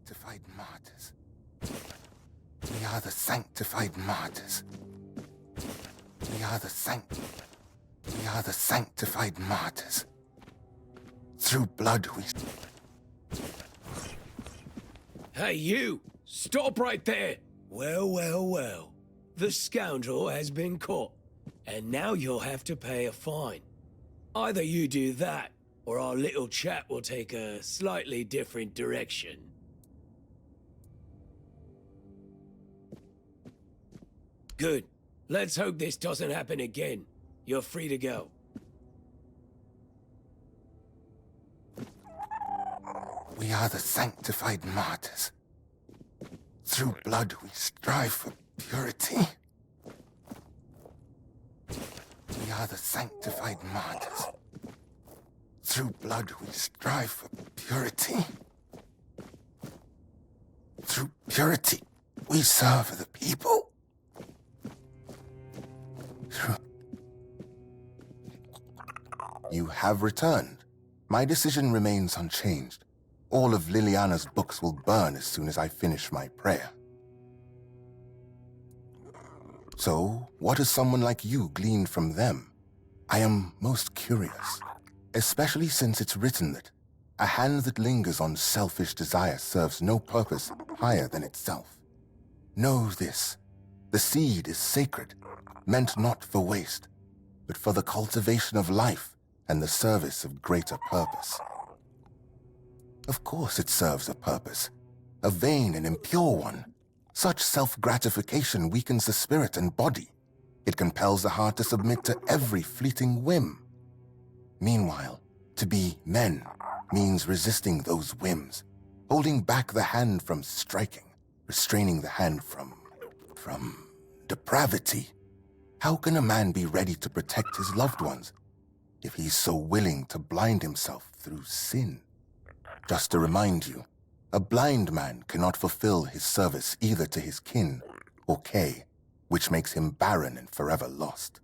sanctified martyrs. We are the sanctified martyrs. We are the sanctified martyrs. Through blood we... Hey, you! Stop right there! Well, well, well. The scoundrel has been caught, and now you'll have to pay a fine. Either you do that, or our little chat will take a slightly different direction. Good. Let's hope this doesn't happen again. You're free to go. We are the sanctified martyrs. Through blood we strive for purity. We are the sanctified martyrs. Through blood we strive for purity. Through purity we serve the people. You have returned. My decision remains unchanged. All of Liliana's books will burn as soon as I finish my prayer. So, what has someone like you gleaned from them? I am most curious, especially since it's written that a hand that lingers on selfish desire serves no purpose higher than itself. Know this, the seed is sacred, meant not for waste, but for the cultivation of life and the service of greater purpose. Of course it serves a purpose, a vain and impure one. Such self-gratification weakens the spirit and body. It compels the heart to submit to every fleeting whim. Meanwhile, to be men means resisting those whims, holding back the hand from striking, restraining the hand from depravity. How can a man be ready to protect his loved ones if he's so willing to blind himself through sin? Just to remind you, a blind man cannot fulfill his service either to his kin or Kay, which makes him barren and forever lost.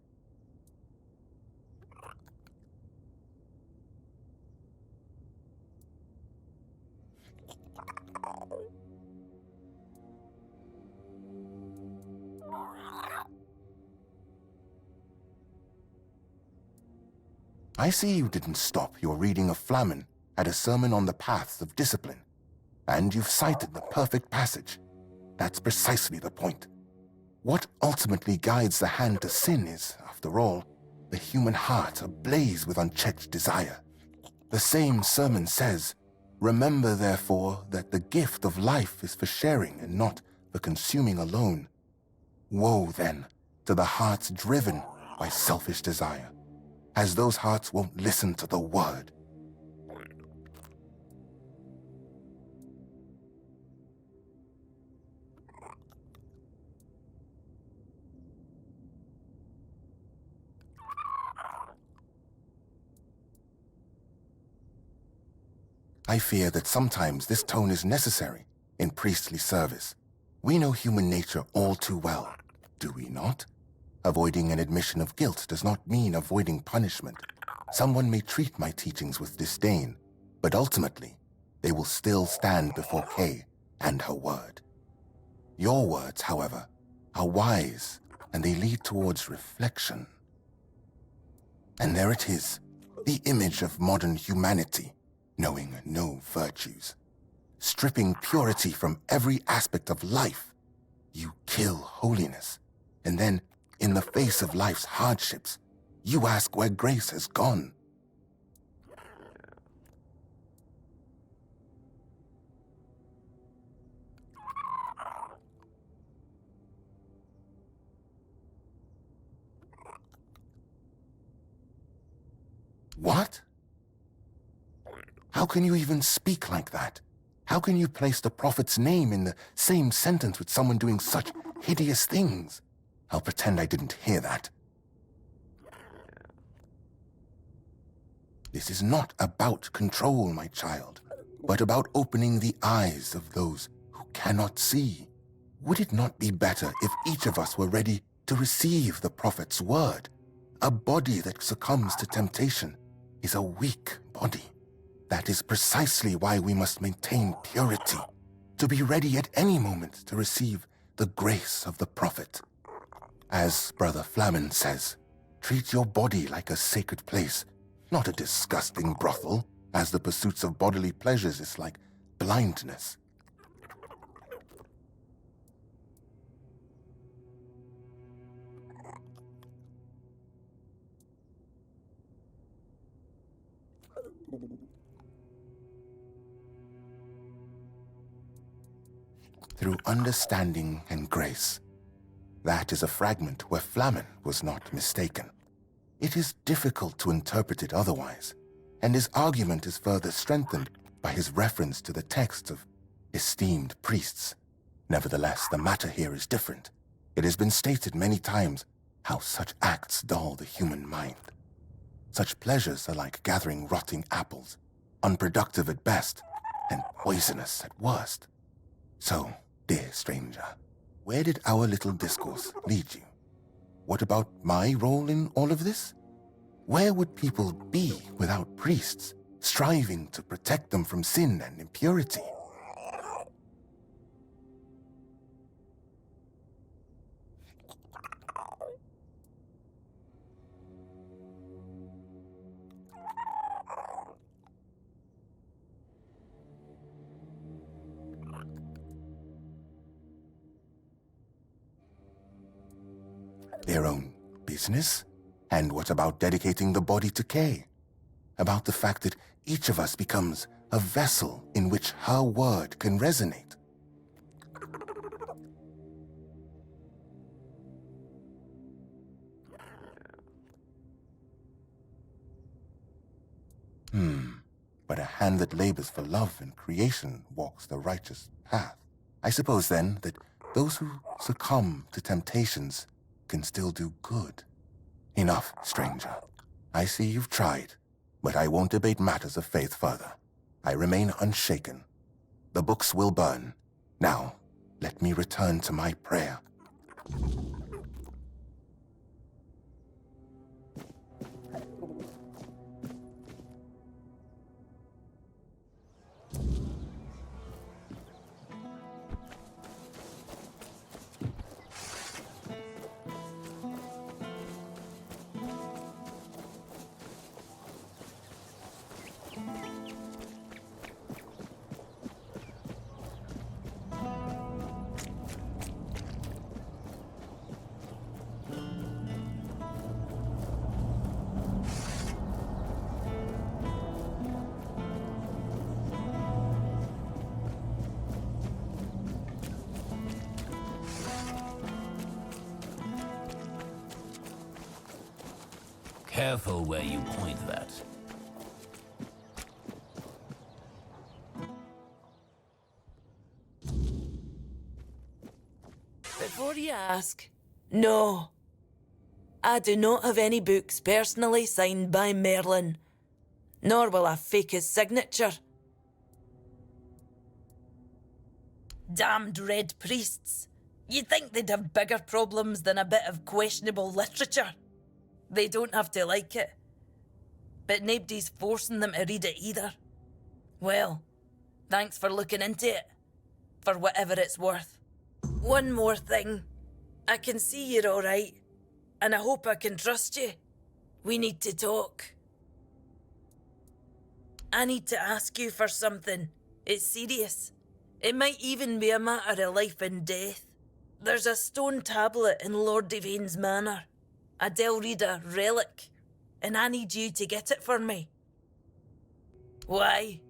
I see you didn't stop your reading of Flamen at a sermon on the paths of discipline, and you've cited the perfect passage. That's precisely the point. What ultimately guides the hand to sin is, after all, the human heart ablaze with unchecked desire. The same sermon says, "Remember, therefore, that the gift of life is for sharing and not for consuming alone." Woe, then, to the hearts driven by selfish desire, as those hearts won't listen to the word. I fear that sometimes this tone is necessary in priestly service. We know human nature all too well, do we not? Avoiding an admission of guilt does not mean avoiding punishment. Someone may treat my teachings with disdain, but ultimately, they will still stand before Kay and her word. Your words, however, are wise, and they lead towards reflection. And there it is, the image of modern humanity, knowing no virtues. Stripping purity from every aspect of life, you kill holiness, and then, in the face of life's hardships, you ask where grace has gone. What? How can you even speak like that? How can you place the prophet's name in the same sentence with someone doing such hideous things? I'll pretend I didn't hear that. This is not about control, my child, but about opening the eyes of those who cannot see. Would it not be better if each of us were ready to receive the prophet's word? A body that succumbs to temptation is a weak body. That is precisely why we must maintain purity, to be ready at any moment to receive the grace of the prophet. As Brother Flamen says, treat your body like a sacred place, not a disgusting brothel, as the pursuits of bodily pleasures is like blindness. Through understanding and grace. That is a fragment where Flamen was not mistaken. It is difficult to interpret it otherwise, and his argument is further strengthened by his reference to the texts of esteemed priests. Nevertheless, the matter here is different. It has been stated many times how such acts dull the human mind. Such pleasures are like gathering rotting apples, unproductive at best, and poisonous at worst. So, dear stranger, where did our little discourse lead you? What about my role in all of this? Where would people be without priests, striving to protect them from sin and impurity? Their own business? And what about dedicating the body to Kay? About the fact that each of us becomes a vessel in which her word can resonate? But a hand that labors for love and creation walks the righteous path. I suppose then that those who succumb to temptations can still do good. Enough, stranger. I see you've tried, but I won't debate matters of faith further. I remain unshaken. The books will burn. Now, let me return to my prayer. Careful where you point that. Before you ask, no. I do not have any books personally signed by Merlin, nor will I fake his signature. Damned red priests. You'd think they'd have bigger problems than a bit of questionable literature. They don't have to like it, but nobody's forcing them to read it either. Well, thanks for looking into it, for whatever it's worth. One more thing. I can see you're alright, and I hope I can trust you. We need to talk. I need to ask you for something. It's serious. It might even be a matter of life and death. There's a stone tablet in Lord Devane's manor. A Delrida relic, and I need you to get it for me. Why?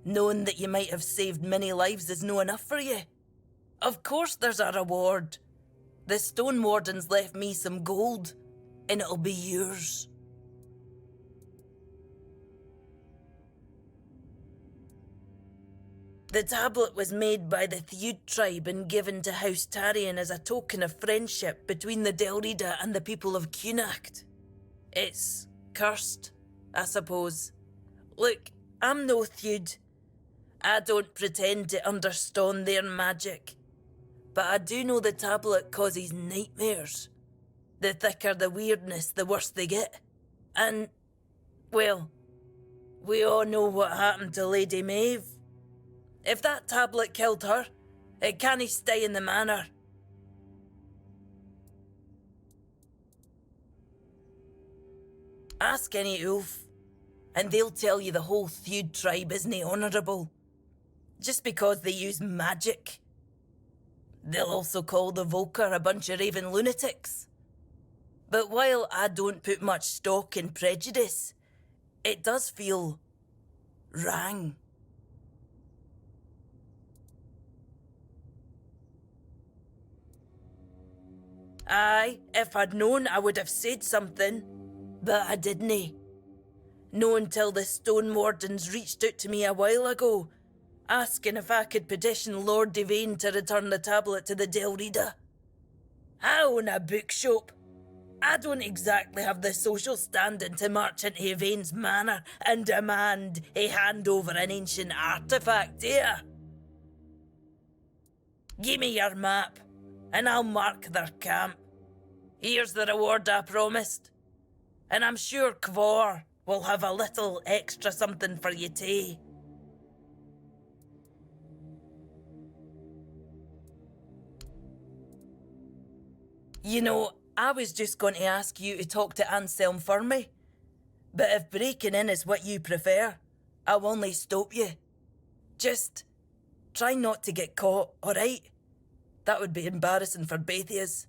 Knowing that you might have saved many lives is no enough for you. Of course there's a reward. The Stone Warden's left me some gold, and it'll be yours. The tablet was made by the Theud tribe and given to House Tarion as a token of friendship between the Delrida and the people of Qrko. It's cursed, I suppose. Look, I'm no Theud. I don't pretend to understand their magic. But I do know the tablet causes nightmares. The thicker the weirdness, the worse they get. And, well, we all know what happened to Lady Maeve. If that tablet killed her, it can't stay in the manor. Ask any Ulf, and they'll tell you the whole Theud tribe isn't honourable, just because they use magic. They'll also call the Volker a bunch of raving lunatics. But while I don't put much stock in prejudice, it does feel wrong. Aye, if I'd known, I would have said something, but I didn't. No until the Stone Wardens reached out to me a while ago, asking if I could petition Lord Devane to return the tablet to the Delrida. I own a bookshop. I don't exactly have the social standing to march into Yvain's manor and demand he hand over an ancient artifact here. Give me your map, and I'll mark their camp. Here's the reward I promised. And I'm sure Qvor will have a little extra something for you too. You know, I was just going to ask you to talk to Anselm for me. But if breaking in is what you prefer, I'll only stop you. Just try not to get caught, alright? That would be embarrassing for both of us.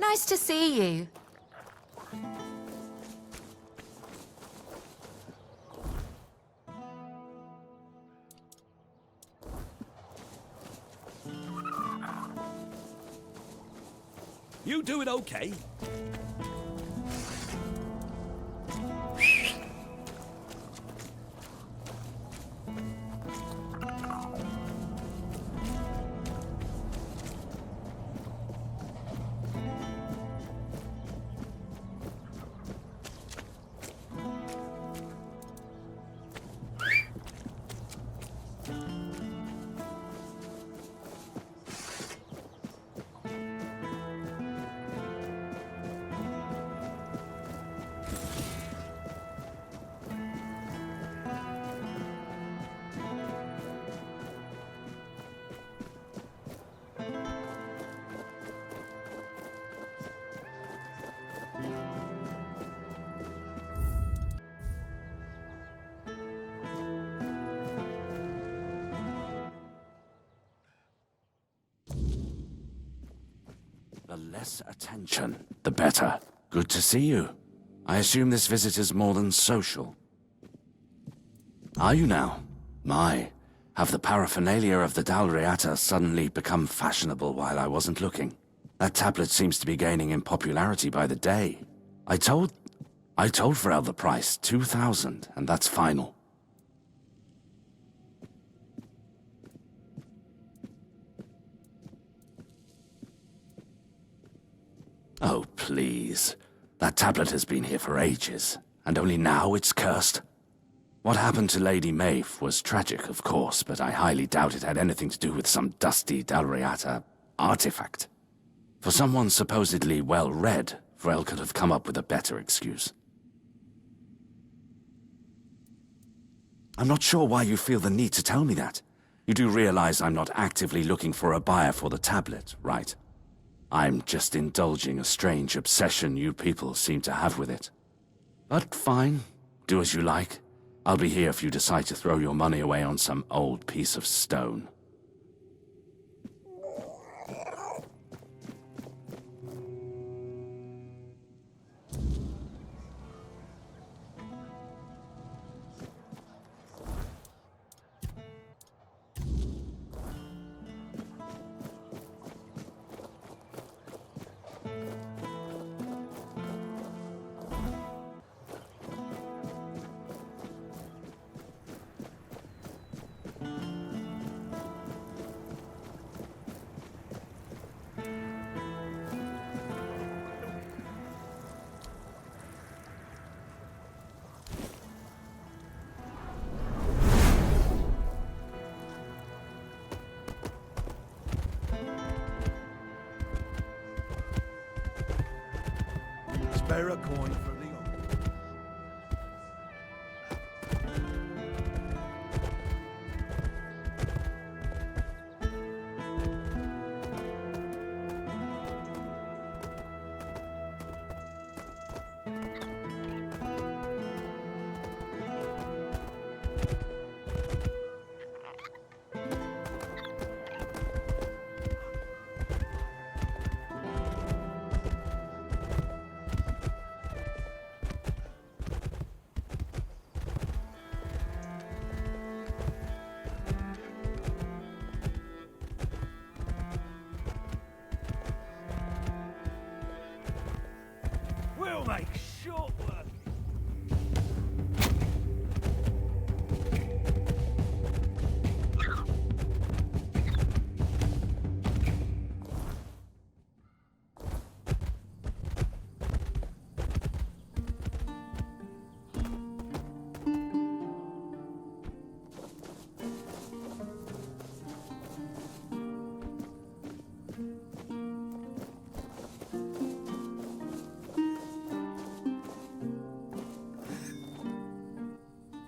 Nice to see you. You doing okay? The less attention, the better. Good to see you. I assume this visit is more than social. Are you now? My, have the paraphernalia of the Dalriata suddenly become fashionable while I wasn't looking? That tablet seems to be gaining in popularity by the day. I told Frel the price, 2,000, and that's final. Oh, please. That tablet has been here for ages, and only now it's cursed. What happened to Lady Maeve was tragic, of course, but I highly doubt it had anything to do with some dusty Dalriata artifact. For someone supposedly well-read, Frel could have come up with a better excuse. I'm not sure why you feel the need to tell me that. You do realize I'm not actively looking for a buyer for the tablet, right? I'm just indulging a strange obsession you people seem to have with it. But fine, do as you like. I'll be here if you decide to throw your money away on some old piece of stone. spare a coin for the old. We'll make short work.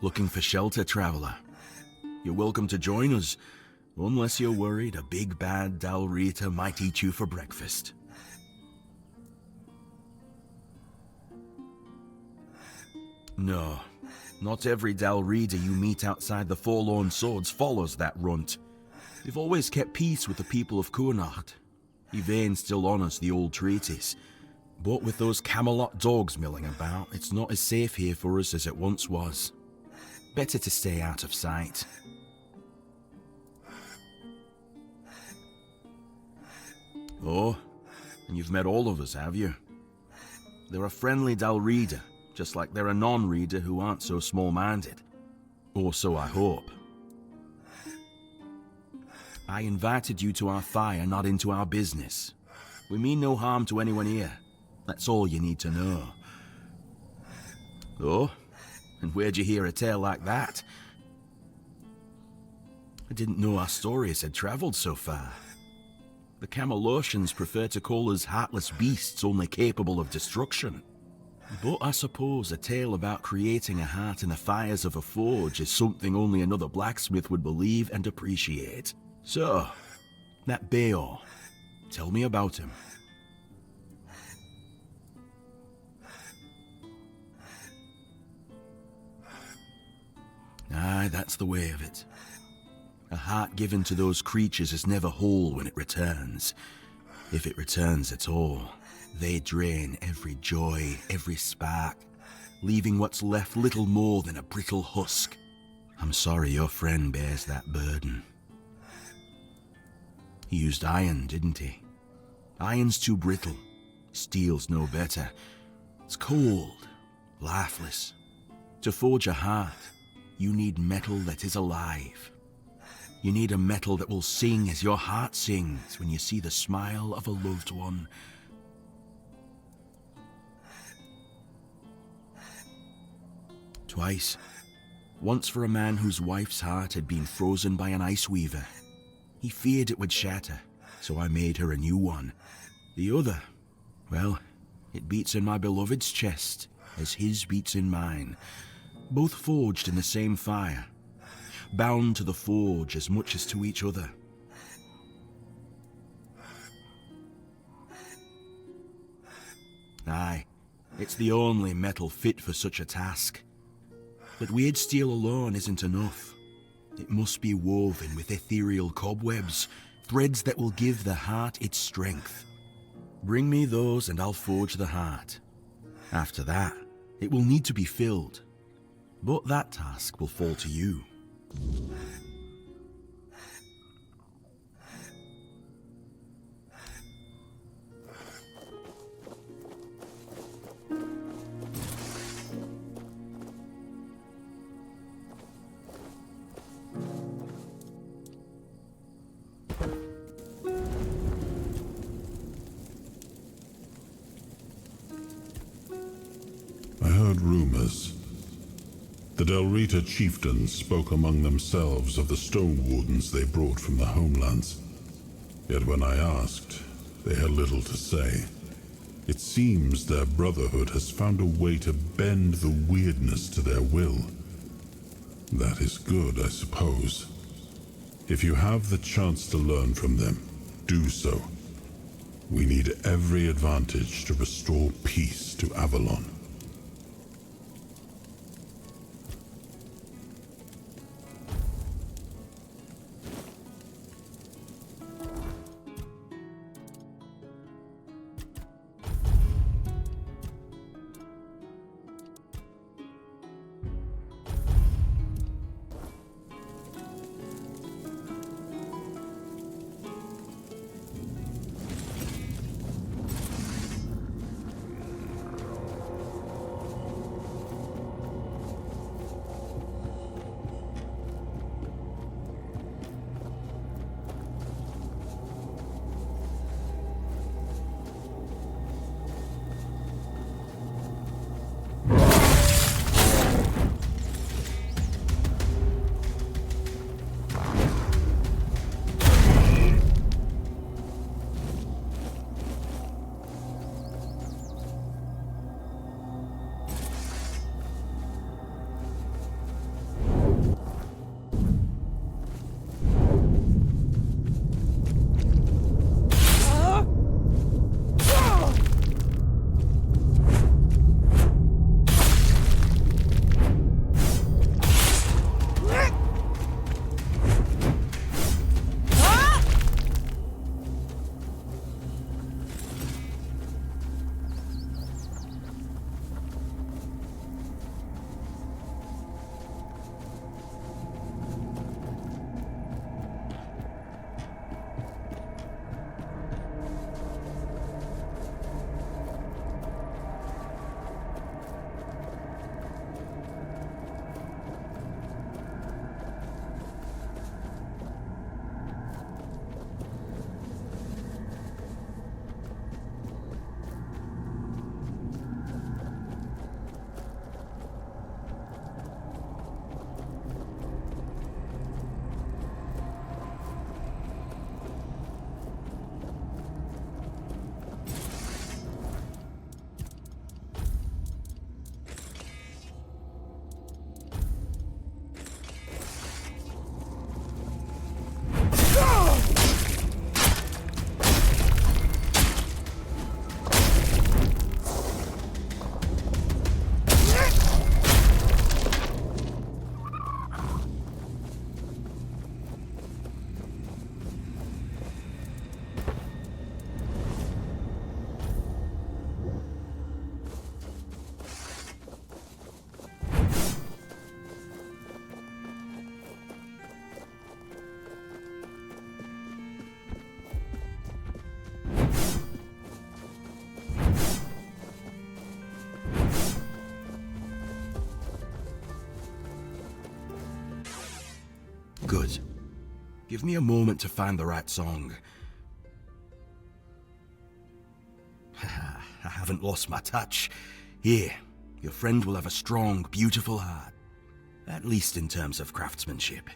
Looking for shelter, traveler? You're welcome to join us, unless you're worried a big bad Dalrita might eat you for breakfast. No, not every Dalrita you meet outside the Forlorn Swords follows that runt. They've always kept peace with the people of Qrko. Yvain still honors the old treaties. But with those Camelot dogs milling about, it's not as safe here for us as it once was. Better to stay out of sight. Oh, and you've met all of us, have you? They're a friendly Dalrida, just like they're a non-reader who aren't so small-minded. Or so I hope. I invited you to our fire, not into our business. We mean no harm to anyone here. That's all you need to know. Oh? And where'd you hear a tale like that? I didn't know our stories had traveled so far. The Camelosians prefer to call us heartless beasts only capable of destruction. But I suppose a tale about creating a heart in the fires of a forge is something only another blacksmith would believe and appreciate. So, that Beor, tell me about him. Aye, that's the way of it. A heart given to those creatures is never whole when it returns. If it returns at all, they drain every joy, every spark, leaving what's left little more than a brittle husk. I'm sorry your friend bears that burden. He used iron, didn't he? Iron's too brittle. Steel's no better. It's cold, lifeless. To forge a heart, you need metal that is alive. You need a metal that will sing as your heart sings when you see the smile of a loved one. Twice. Once for a man whose wife's heart had been frozen by an ice weaver. He feared it would shatter, so I made her a new one. The other, well, it beats in my beloved's chest as his beats in mine. Both forged in the same fire, bound to the forge as much as to each other. Aye, it's the only metal fit for such a task. But weird steel alone isn't enough. It must be woven with ethereal cobwebs, threads that will give the heart its strength. Bring me those and I'll forge the heart. After that, it will need to be filled. But that task will fall to you. I heard rumors. The Dalrita chieftains spoke among themselves of the stone wardens they brought from the homelands. Yet when I asked, they had little to say. It seems their brotherhood has found a way to bend the weirdness to their will. That is good, I suppose. If you have the chance to learn from them, do so. We need every advantage to restore peace to Avalon. Good. Give me a moment to find the right song. I haven't lost my touch. Here, your friend will have a strong, beautiful heart. At least in terms of craftsmanship.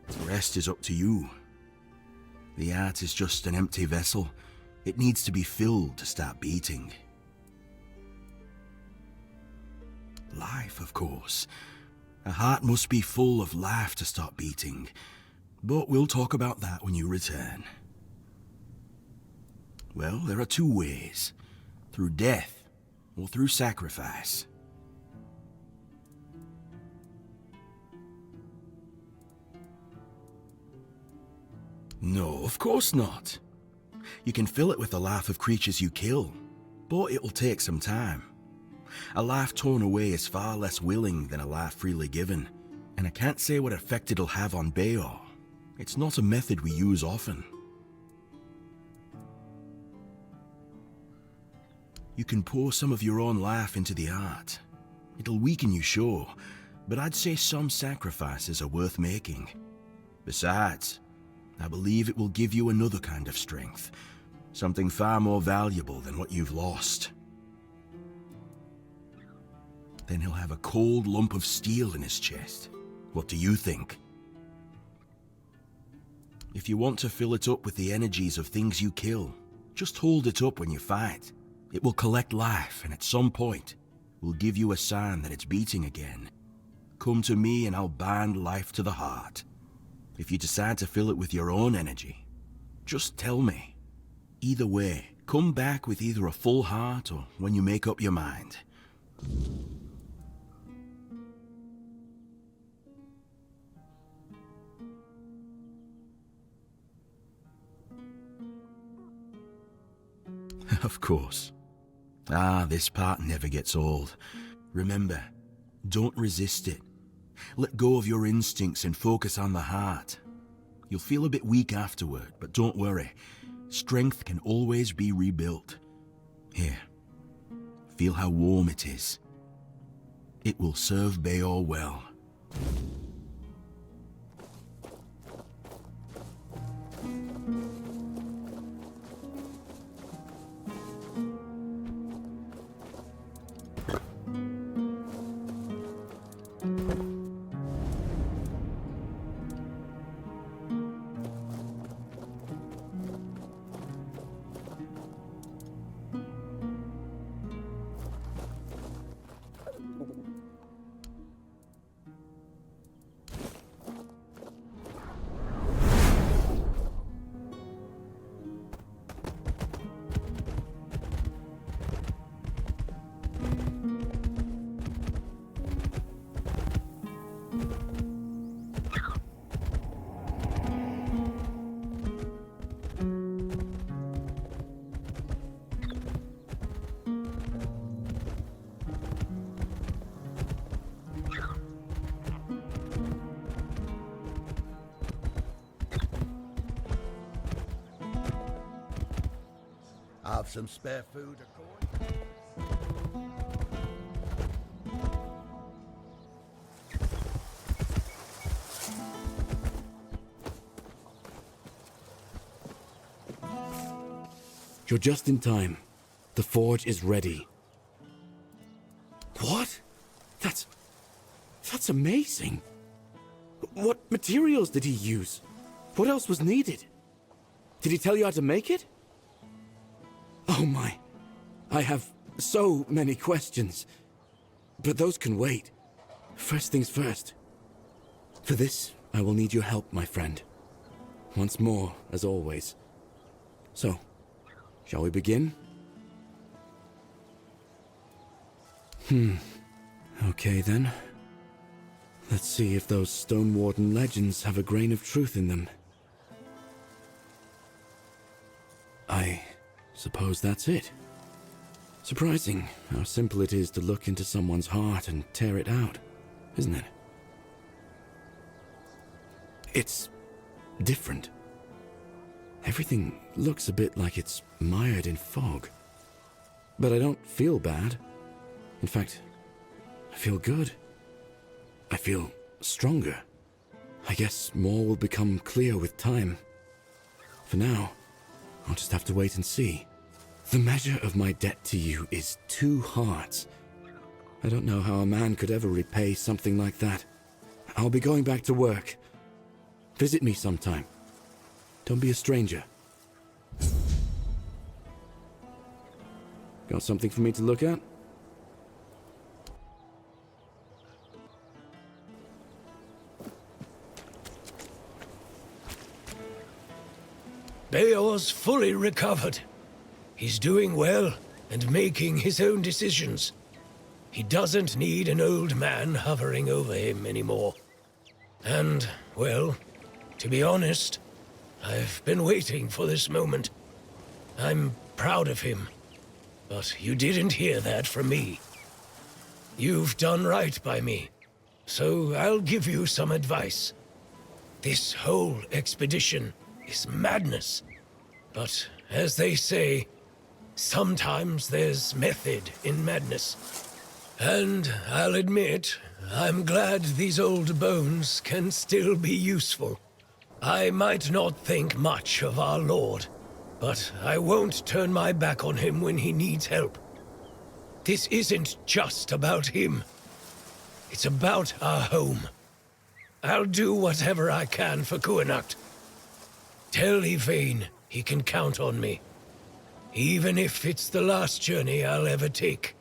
The rest is up to you. The art is just an empty vessel. It needs to be filled to start beating. Life, of course. A heart must be full of life to start beating. But we'll talk about that when you return. Well, there are two ways. Through death, or through sacrifice. No, of course not. You can fill it with the life of creatures you kill, but it'll take some time. A life torn away is far less willing than a life freely given, and I can't say what effect it'll have on Bayor. It's not a method we use often. You can pour some of your own life into the art. It'll weaken you, sure, but I'd say some sacrifices are worth making. Besides, I believe it will give you another kind of strength, something far more valuable than what you've lost. Then he'll have a cold lump of steel in his chest. What do you think? If you want to fill it up with the energies of things you kill, just hold it up when you fight. It will collect life, and at some point, will give you a sign that it's beating again. Come to me and I'll bind life to the heart. If you decide to fill it with your own energy, just tell me. Either way, come back with either a full heart or when you make up your mind. Of course. This part never gets old. Remember, don't resist it. Let go of your instincts and focus on the heart. You'll feel a bit weak afterward, but don't worry. Strength can always be rebuilt. Here, feel how warm it is. It will serve Bayor well. Have some spare food, of course. You're just in time. The forge is ready. What? That's amazing. What materials did he use? What else was needed? Did he tell you how to make it? Oh my, I have so many questions. But those can wait. First things first. For this, I will need your help, my friend. Once more, as always. So, shall we begin? Okay then. Let's see if those Stone Warden legends have a grain of truth in them. I suppose that's it. Surprising how simple it is to look into someone's heart and tear it out, isn't it? It's different. Everything looks a bit like it's mired in fog. But I don't feel bad. In fact, I feel good. I feel stronger. I guess more will become clear with time. For now, I'll just have to wait and see. The measure of my debt to you is 2 hearts. I don't know how a man could ever repay something like that. I'll be going back to work. Visit me sometime. Don't be a stranger. Got something for me to look at? Bayor's fully recovered. He's doing well and making his own decisions. He doesn't need an old man hovering over him anymore. And, well, to be honest, I've been waiting for this moment. I'm proud of him, but you didn't hear that from me. You've done right by me, so I'll give you some advice. This whole expedition is madness, but as they say, sometimes there's method in madness. And I'll admit, I'm glad these old bones can still be useful. I might not think much of our Lord, but I won't turn my back on him when he needs help. This isn't just about him. It's about our home. I'll do whatever I can for Qrko. Tell Yvain he can count on me. even if it's the last journey I'll ever take.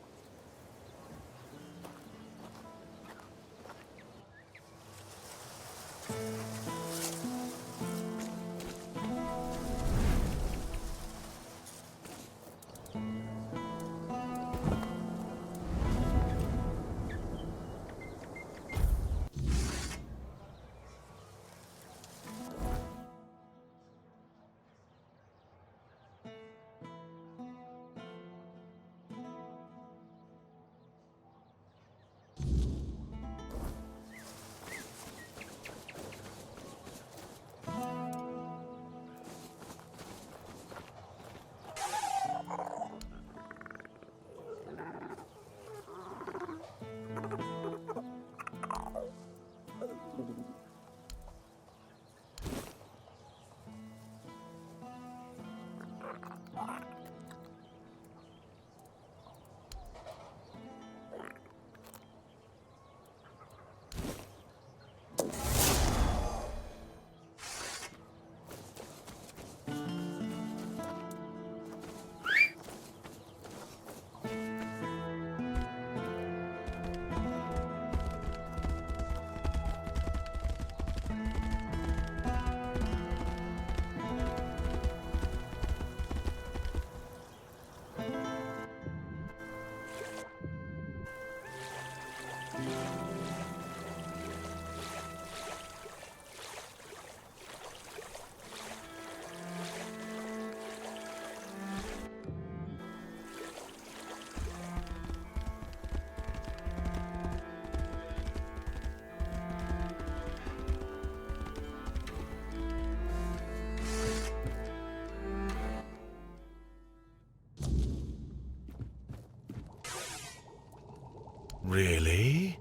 Really?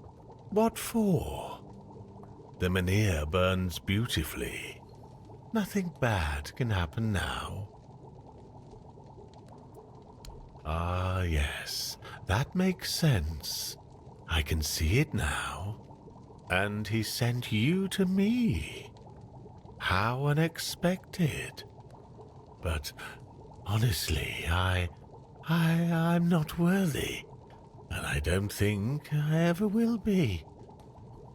What for? The Menhir burns beautifully. Nothing bad can happen now. Ah, yes, that makes sense. I can see it now. And he sent you to me. How unexpected. But honestly, I'm not worthy. And I don't think I ever will be.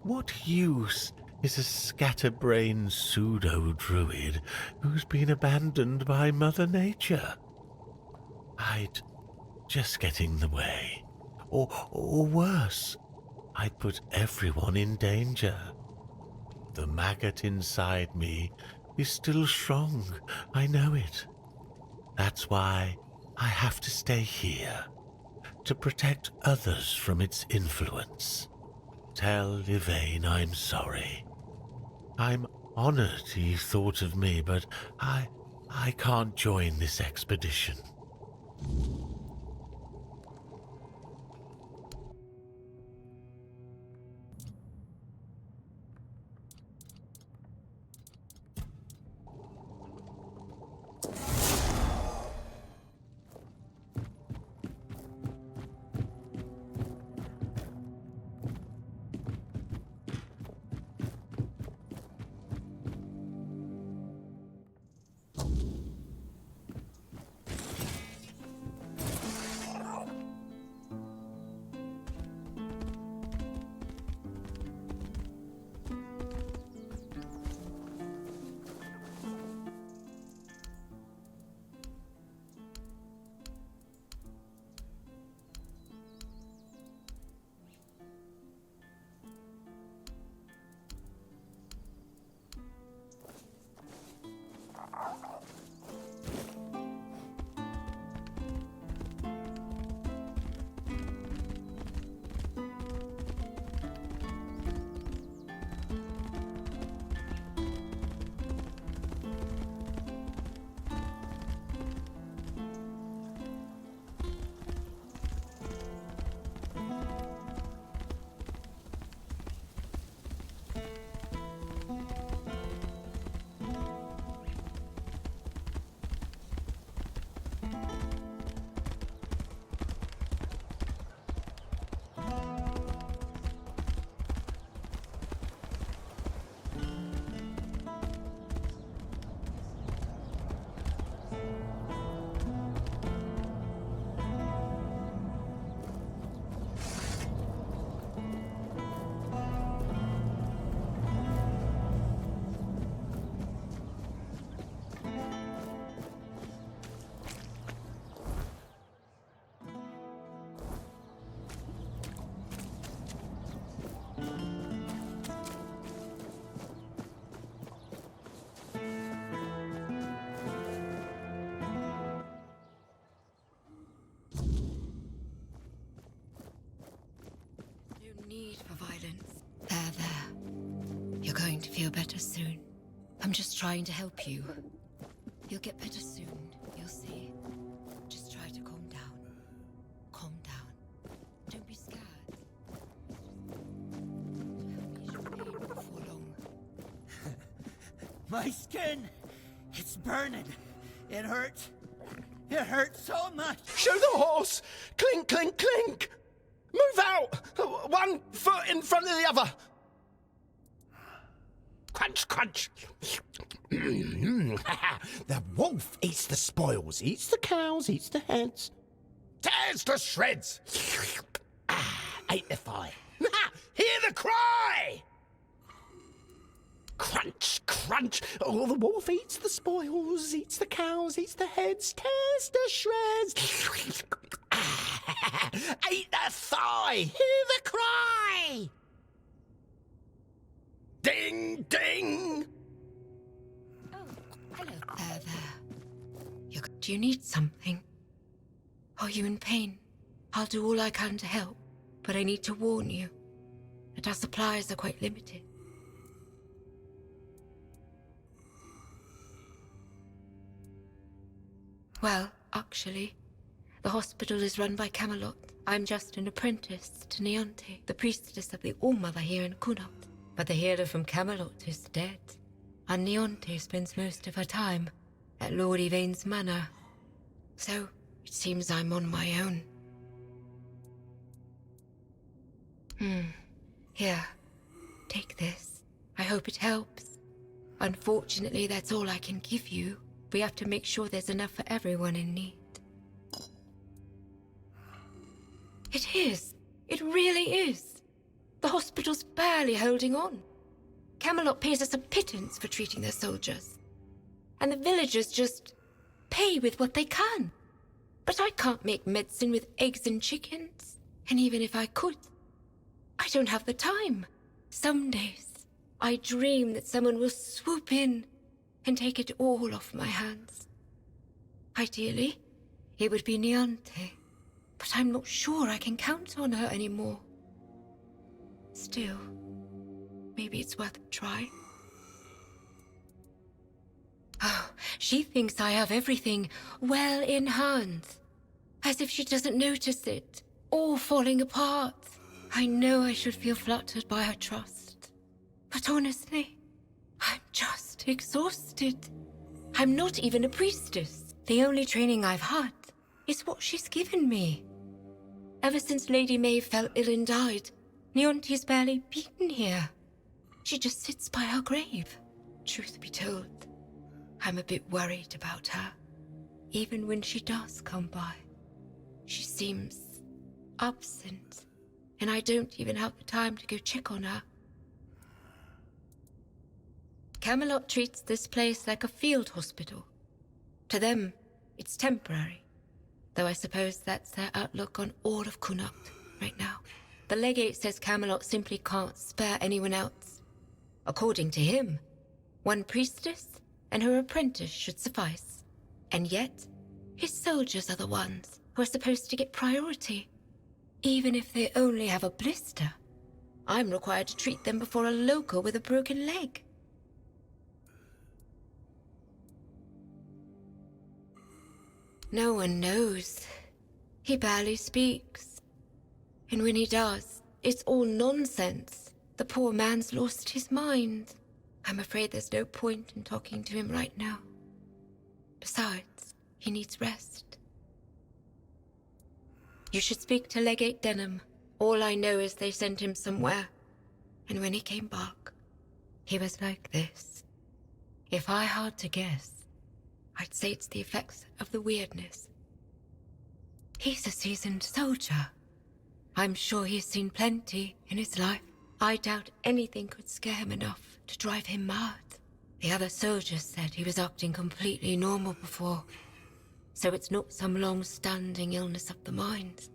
What use is a scatterbrained pseudo-druid who's been abandoned by Mother Nature? I'd just get in the way. Or worse, I'd put everyone in danger. The maggot inside me is still strong, I know it. That's why I have to stay here, to protect others from its influence. Tell Yvain I'm sorry. I'm honored he thought of me, but I can't join this expedition. There. You're going to feel better soon. I'm just trying to help you. You'll get better soon. You'll see. Just try to calm down. Calm down. Don't be scared. Before long. My skin! It's burning. It hurts. It hurts so much. Show the horse! Clink, clink, clink! Move out! One foot in front of the other! Crunch, crunch! The wolf eats the spoils, eats the cows, eats the heads, tears to shreds! Ate the thigh. Hear the cry! Crunch, crunch! Oh, the wolf eats the spoils, eats the cows, eats the heads, tears to shreds. Ate the thigh! Hear the cry! Ding, ding! Oh, hello. Do you need something? Are you in pain? I'll do all I can to help, but I need to warn you that our supplies are quite limited. Well, actually, the hospital is run by Camelot. I'm just an apprentice to Neonte, the priestess of the All-Mother here in Qrko. But the healer from Camelot is dead, and Neonte spends most of her time at Lord Yvain's manor. So, it seems I'm on my own. Here, take this. I hope it helps. Unfortunately, that's all I can give you. We have to make sure there's enough for everyone in need. It is. It really is. The hospital's barely holding on. Camelot pays us a pittance for treating their soldiers. And the villagers just pay with what they can. But I can't make medicine with eggs and chickens. And even if I could, I don't have the time. Some days, I dream that someone will swoop in and take it all off my hands. Ideally, it would be Neonte, but I'm not sure I can count on her anymore. Still, maybe it's worth a try. Oh, she thinks I have everything well in hand, as if she doesn't notice it, all falling apart. I know I should feel flattered by her trust, but honestly, I'm just exhausted. I'm not even a priestess. The only training I've had is what she's given me. Ever since Lady May fell ill and died, Neonte's barely been here. She just sits by her grave. Truth be told, I'm a bit worried about her. Even when she does come by, she seems absent, and I don't even have the time to go check on her. Camelot treats this place like a field hospital. To them, it's temporary, though I suppose that's their outlook on all of Qrko right now. The legate says Camelot simply can't spare anyone else. According to him, one priestess and her apprentice should suffice. And yet, his soldiers are the ones who are supposed to get priority, even if they only have a blister. I'm required to treat them before a local with a broken leg. No one knows. He barely speaks. And when he does, it's all nonsense. The poor man's lost his mind. I'm afraid there's no point in talking to him right now. Besides, he needs rest. You should speak to Legate Denham. All I know is they sent him somewhere. And when he came back, he was like this. If I had to guess, I'd say it's the effects of the weirdness. He's a seasoned soldier. I'm sure he's seen plenty in his life. I doubt anything could scare him enough to drive him mad. The other soldiers said he was acting completely normal before, so it's not some long-standing illness of the mind,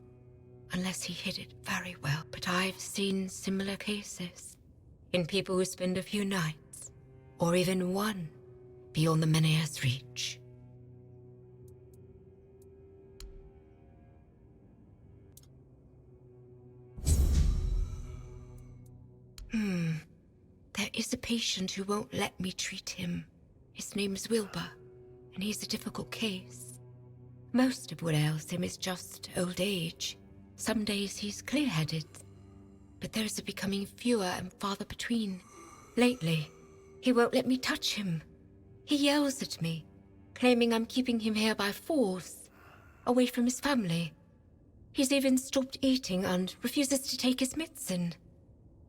unless he hid it very well. But I've seen similar cases in people who spend a few nights, or even one, beyond the Menhir's reach. is a patient who won't let me treat him. His name's Wilbur, and he's a difficult case. Most of what ails him is just old age. Some days he's clear-headed, but those are becoming fewer and farther between. Lately, he won't let me touch him. He yells at me, claiming I'm keeping him here by force, away from his family. He's even stopped eating and refuses to take his medicine.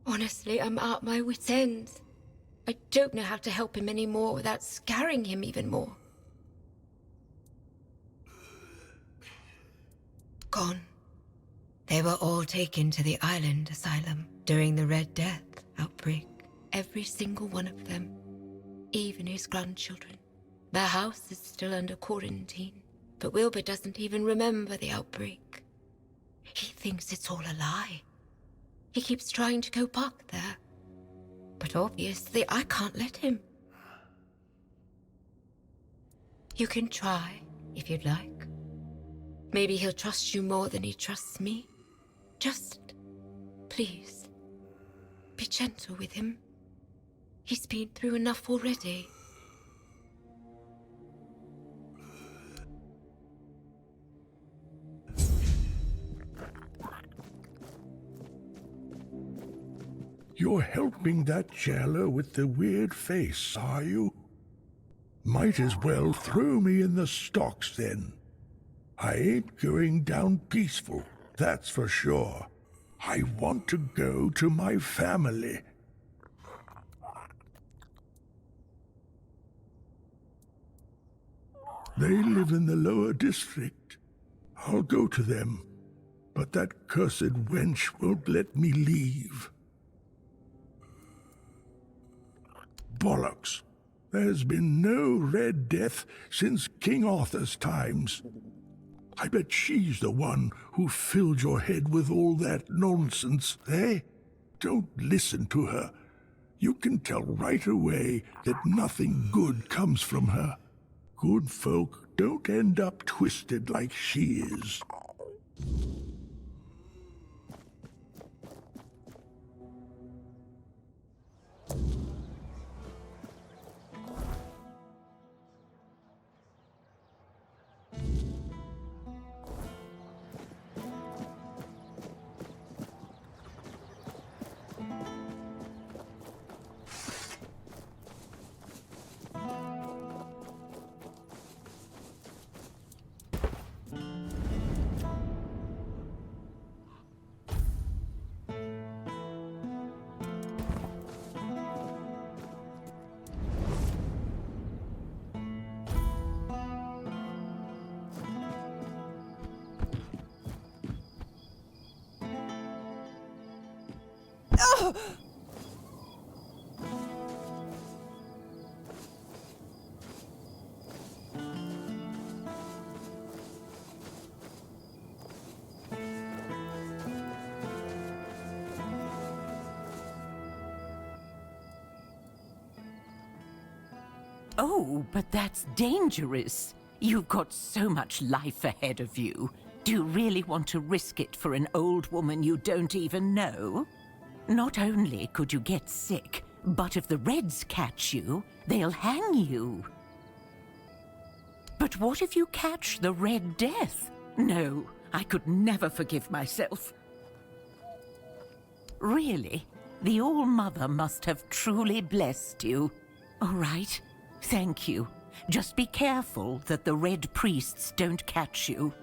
Honestly, I'm at my wit's end. I don't know how to help him anymore without scaring him even more. Gone. They were all taken to the island asylum during the Red Death outbreak. Every single one of them. Even his grandchildren. Their house is still under quarantine, but Wilbur doesn't even remember the outbreak. He thinks it's all a lie. He keeps trying to go back there, but obviously I can't let him. You can try, if you'd like. Maybe he'll trust you more than he trusts me. Just, please, be gentle with him. He's been through enough already. You're helping that jailer with the weird face, are you? Might as well throw me in the stocks then. I ain't going down peaceful, that's for sure. I want to go to my family. They live in the lower district. I'll go to them, but that cursed wench won't let me leave. Bollocks! There's been no Red Death since King Arthur's times. I bet she's the one who filled your head with all that nonsense, eh? Don't listen to her. You can tell right away that nothing good comes from her. Good folk don't end up twisted like she is. Oh, but that's dangerous. You've got so much life ahead of you. Do you really want to risk it for an old woman you don't even know? Not only could you get sick, but if the Reds catch you, they'll hang you. But what if you catch the Red Death? No, I could never forgive myself. Really, the All-Mother must have truly blessed you. All right. Thank you. Just be careful that the Red Priests don't catch you.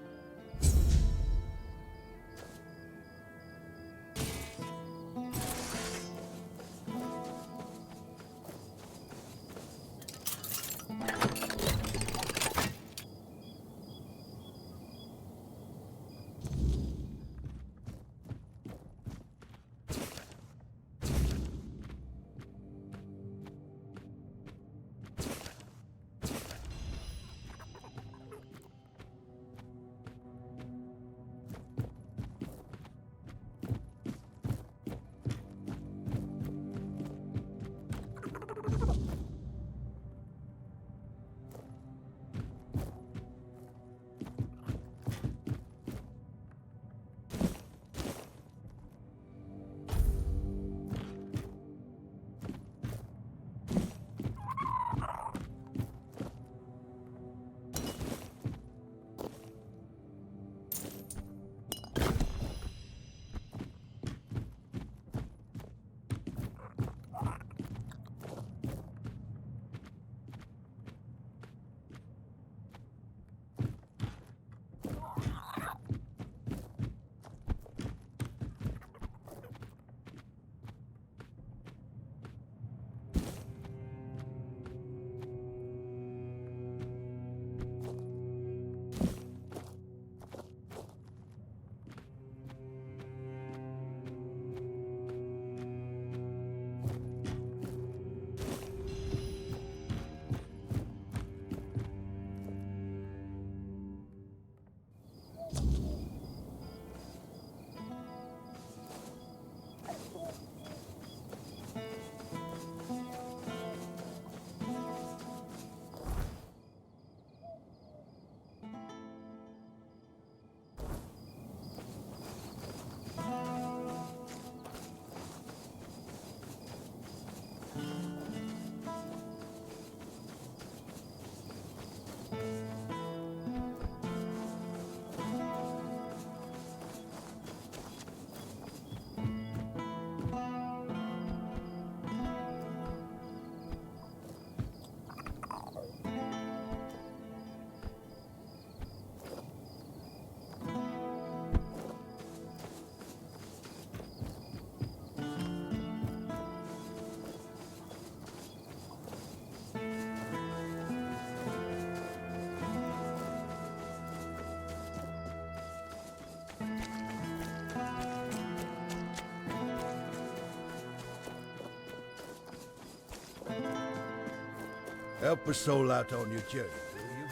Help a soul out on your journey, will you?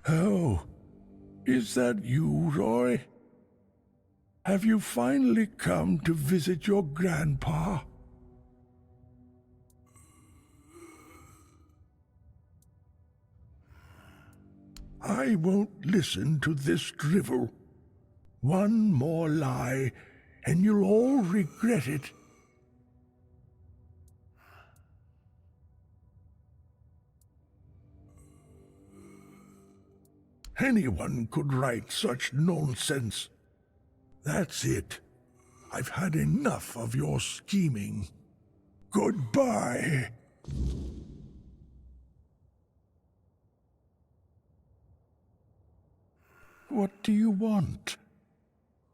Oh, is that you, Roy? Have you finally come to visit your grandpa? I won't listen to this drivel. One more lie, and you'll all regret it. Anyone could write such nonsense. That's it. I've had enough of your scheming. Goodbye. What do you want?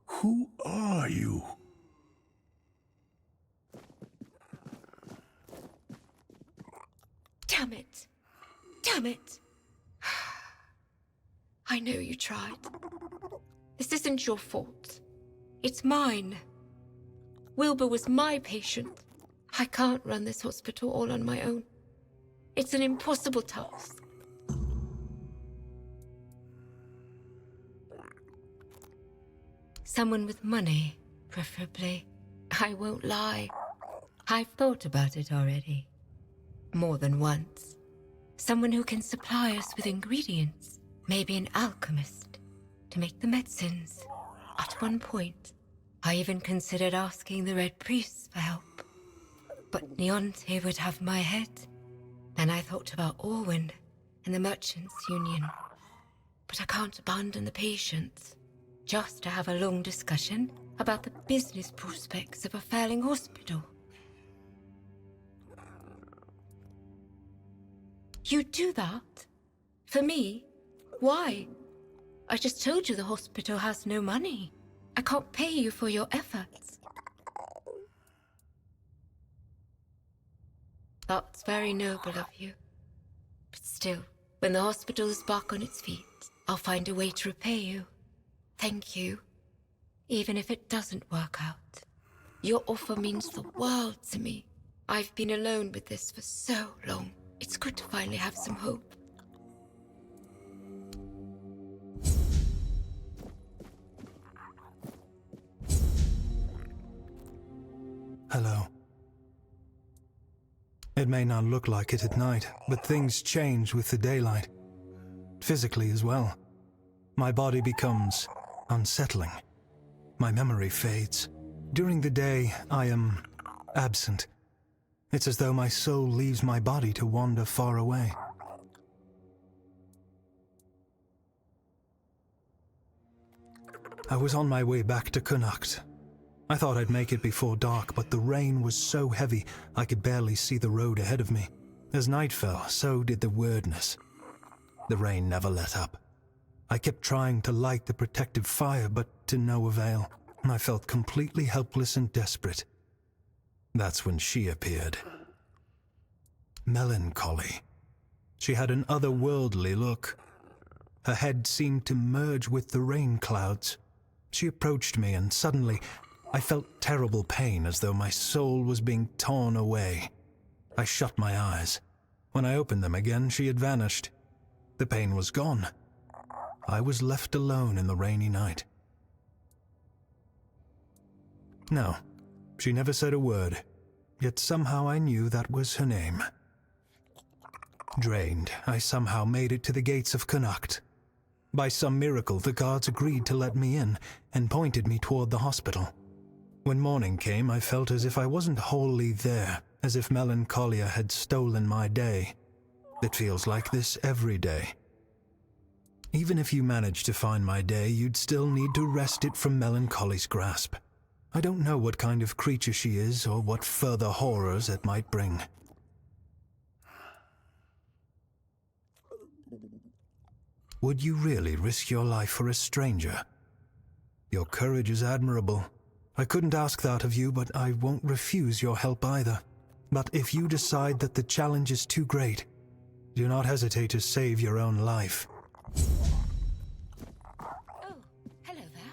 Who are you? Damn it. Damn it. I know you tried. This isn't your fault. It's mine. Wilbur was my patient. I can't run this hospital all on my own. It's an impossible task. Someone with money, preferably. I won't lie. I've thought about it already. More than once. Someone who can supply us with ingredients. Maybe an alchemist to make the medicines. At one point, I even considered asking the Red Priests for help. But Neonte would have my head. Then I thought about Orwin and the Merchants' Union. But I can't abandon the patients just to have a long discussion about the business prospects of a failing hospital. You'd do that? For me? Why? I just told you the hospital has no money. I can't pay you for your efforts. That's very noble of you. But still, when the hospital is back on its feet, I'll find a way to repay you. Thank you. Even if it doesn't work out. Your offer means the world to me. I've been alone with this for so long. It's good to finally have some hope. Hello. It may not look like it at night, but things change with the daylight. Physically as well. My body becomes unsettling. My memory fades. During the day, I am absent. It's as though my soul leaves my body to wander far away. I was on my way back to Connacht. I thought I'd make it before dark, but the rain was so heavy I could barely see the road ahead of me. As night fell, so did the weirdness. The rain never let up. I kept trying to light the protective fire, but to no avail. I felt completely helpless and desperate. That's when she appeared. Melancholy. She had an otherworldly look. Her head seemed to merge with the rain clouds. She approached me, and suddenly I felt terrible pain, as though my soul was being torn away. I shut my eyes. When I opened them again, she had vanished. The pain was gone. I was left alone in the rainy night. No, she never said a word, yet somehow I knew that was her name. Drained, I somehow made it to the gates of Connacht. By some miracle, the guards agreed to let me in and pointed me toward the hospital. When morning came, I felt as if I wasn't wholly there, as if melancholia had stolen my day. It feels like this every day. Even if you managed to find my day, you'd still need to wrest it from melancholy's grasp. I don't know what kind of creature she is or what further horrors it might bring. Would you really risk your life for a stranger? Your courage is admirable. I couldn't ask that of you, but I won't refuse your help either. But if you decide that the challenge is too great, do not hesitate to save your own life. Oh, hello there.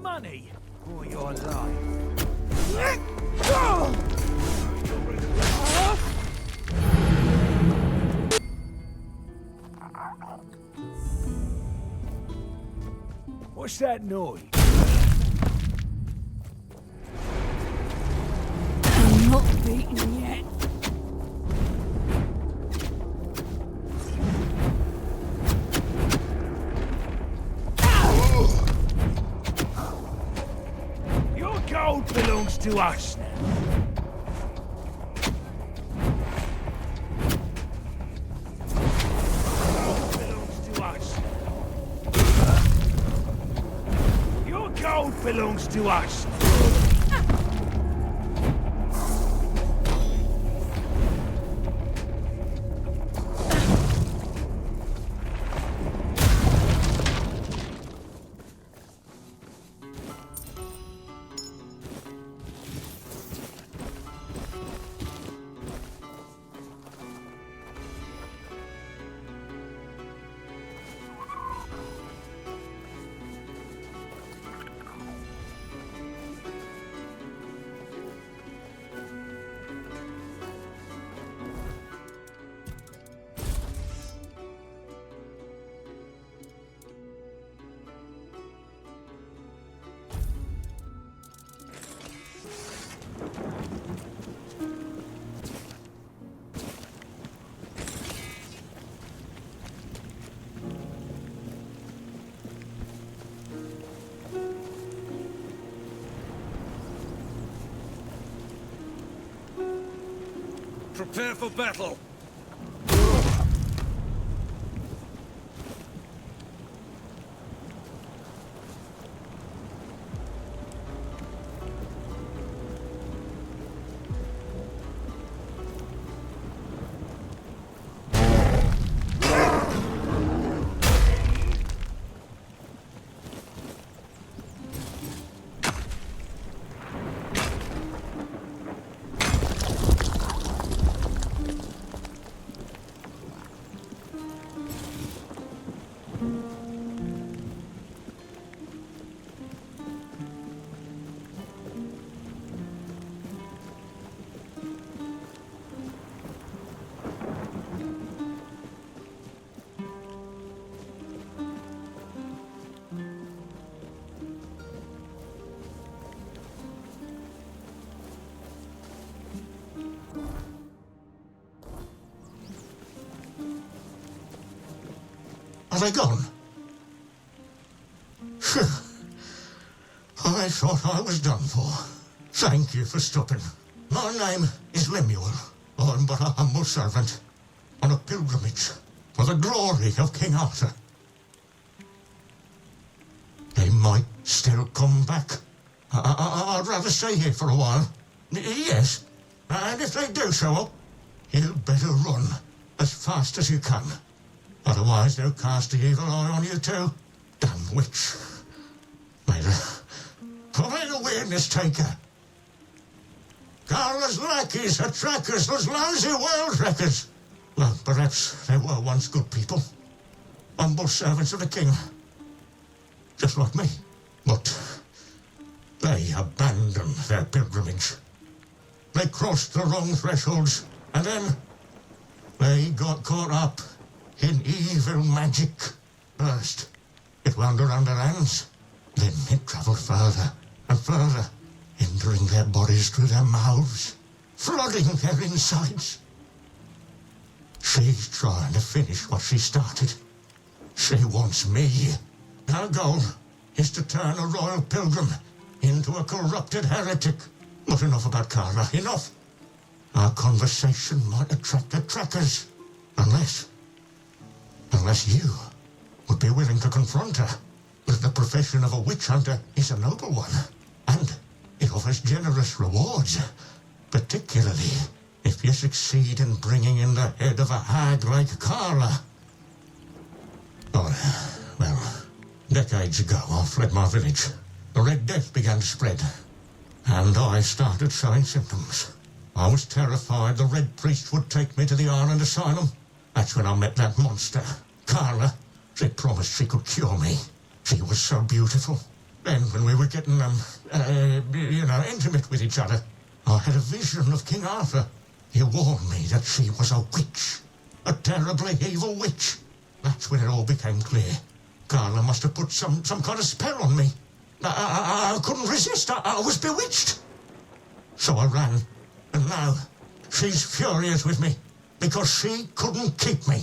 Money or your life? What's that noise? I'm not beaten yet. Gold belongs to us now. Gold belongs to us. Your gold belongs to us. Prepare for battle! they gone? Phew. I thought I was done for. Thank you for stopping. My name is Lemuel. I'm but a humble servant on a pilgrimage for the glory of King Arthur. They might still come back. I'd rather stay here for a while. Yes, and if they do show up, you'd better run as fast as you can. Otherwise they'll cast the evil eye on you too. Damn witch. May the weirdness take her. Carla's lackeys are trackers, those lousy world wreckers. Well, perhaps they were once good people. Humble servants of the king. Just like me. But they abandoned their pilgrimage. They crossed the wrong thresholds, and then they got caught up in evil magic. First, it wound around their hands. Then it travelled further and further, entering their bodies through their mouths, flooding their insides. She's trying to finish what she started. She wants me. Her goal is to turn a royal pilgrim into a corrupted heretic. But enough about Carla, enough. Our conversation might attract the trackers. Unless you would be willing to confront her. But the profession of a witch hunter is a noble one. And it offers generous rewards. Particularly if you succeed in bringing in the head of a hag like Carla. Oh, well, decades ago I fled my village. The Red Death began to spread. And I started showing symptoms. I was terrified the Red Priest would take me to the Island Asylum. That's when I met that monster, Carla. She promised she could cure me. She was so beautiful. Then when we were getting, intimate with each other, I had a vision of King Arthur. He warned me that she was a witch. A terribly evil witch. That's when it all became clear. Carla must have put some kind of spell on me. I couldn't resist. I was bewitched. So I ran. And now she's furious with me because she couldn't keep me.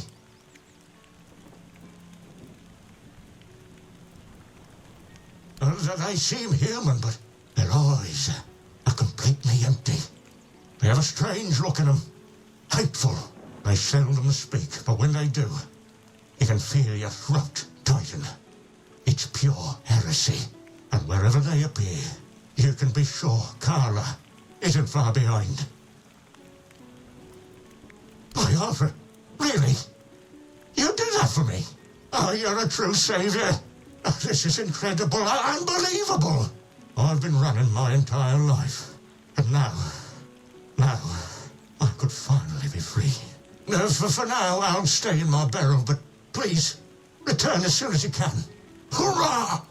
They seem human, but their eyes are completely empty. They have a strange look in them. Hateful. They seldom speak, but when they do, you can feel your throat tighten. It's pure heresy. And wherever they appear, you can be sure Carla isn't far behind. By Arthur, really? You did that for me? Oh, you're a true savior. Oh, this is incredible, unbelievable. I've been running my entire life. And now, I could finally be free. For now, I'll stay in my barrel, but please, return as soon as you can. Hurrah!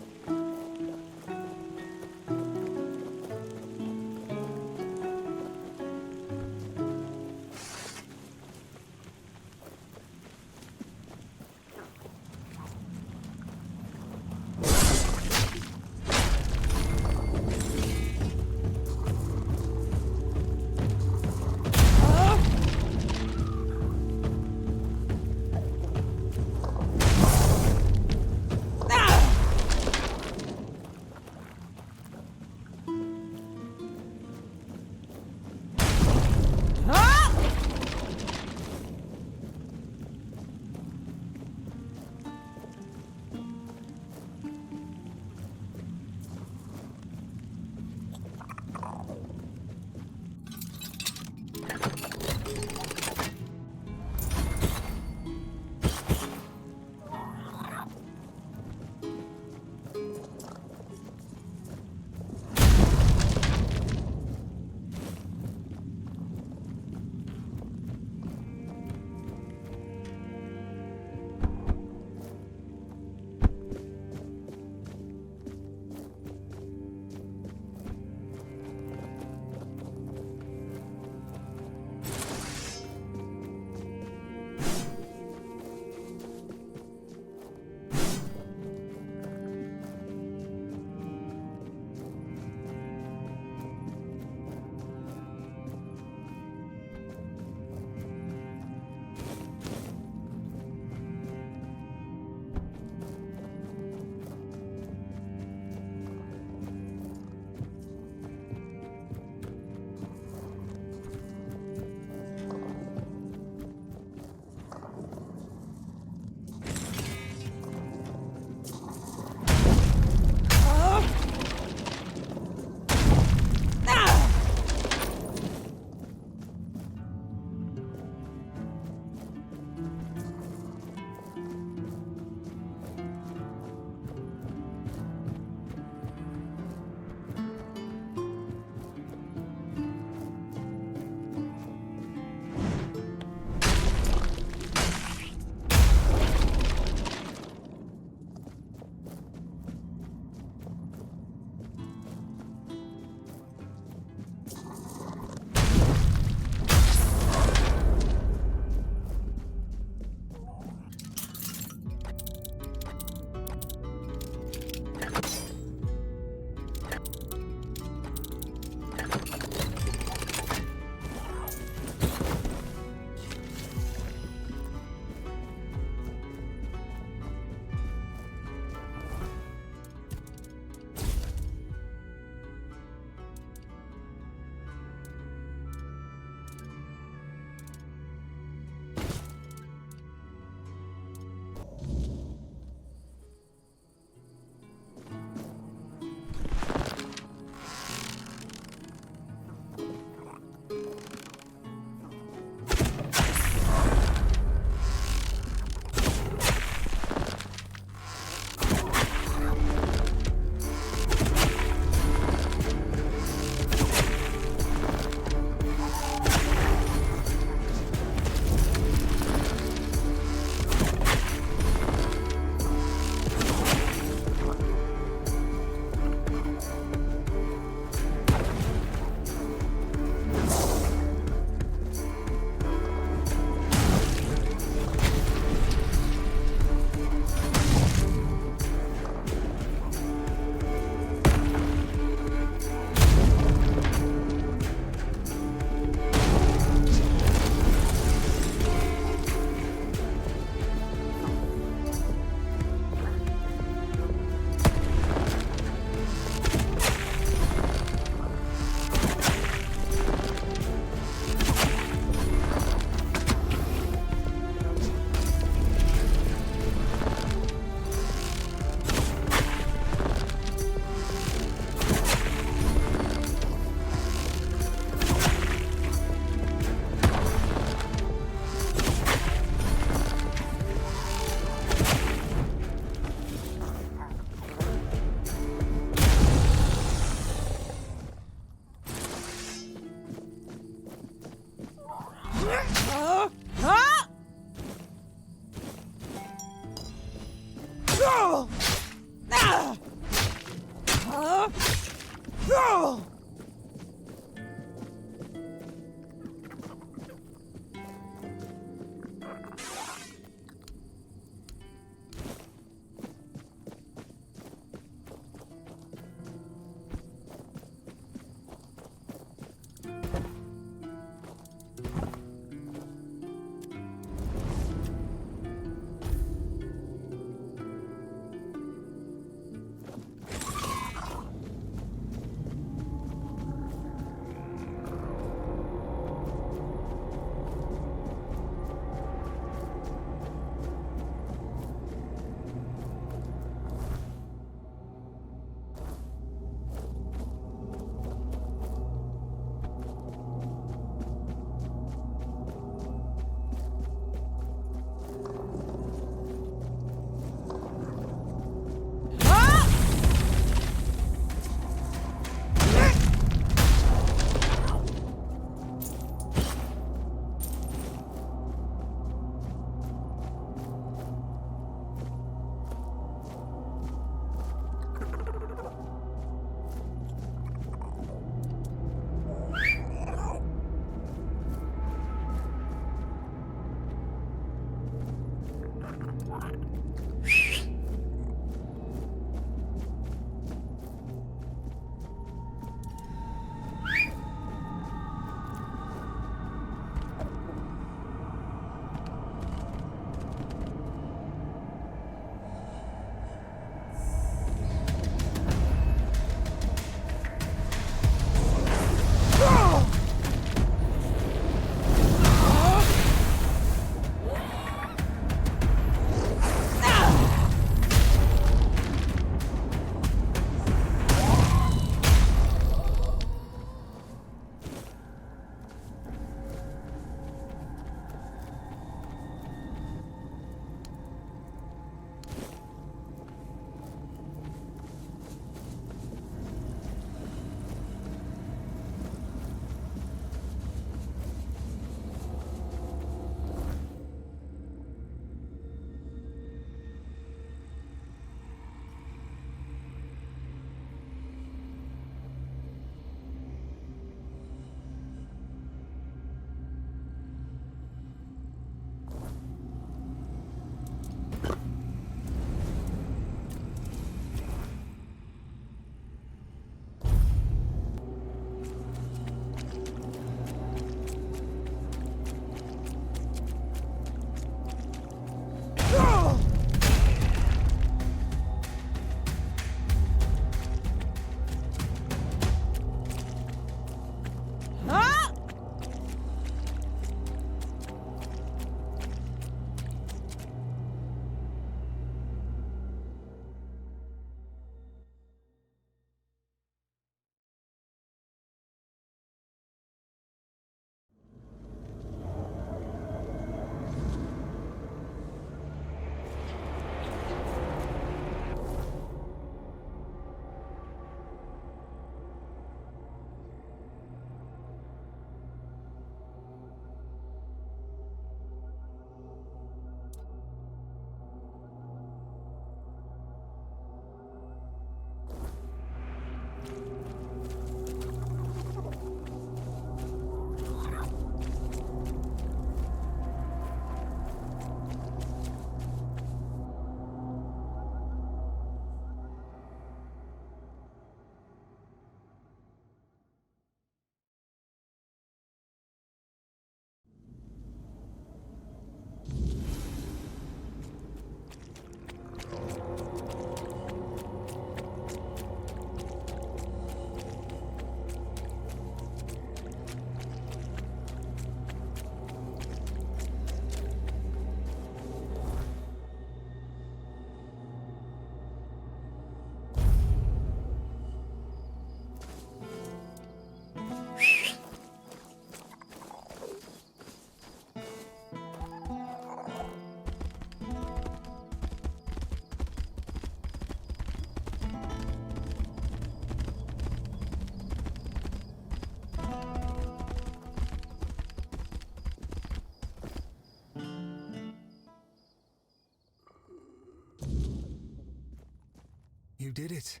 You did it.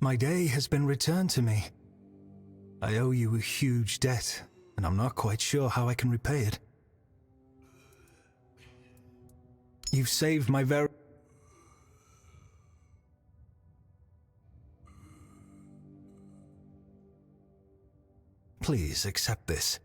My day has been returned to me. I owe you a huge debt, and I'm not quite sure how I can repay it. You've saved my very... Please accept this.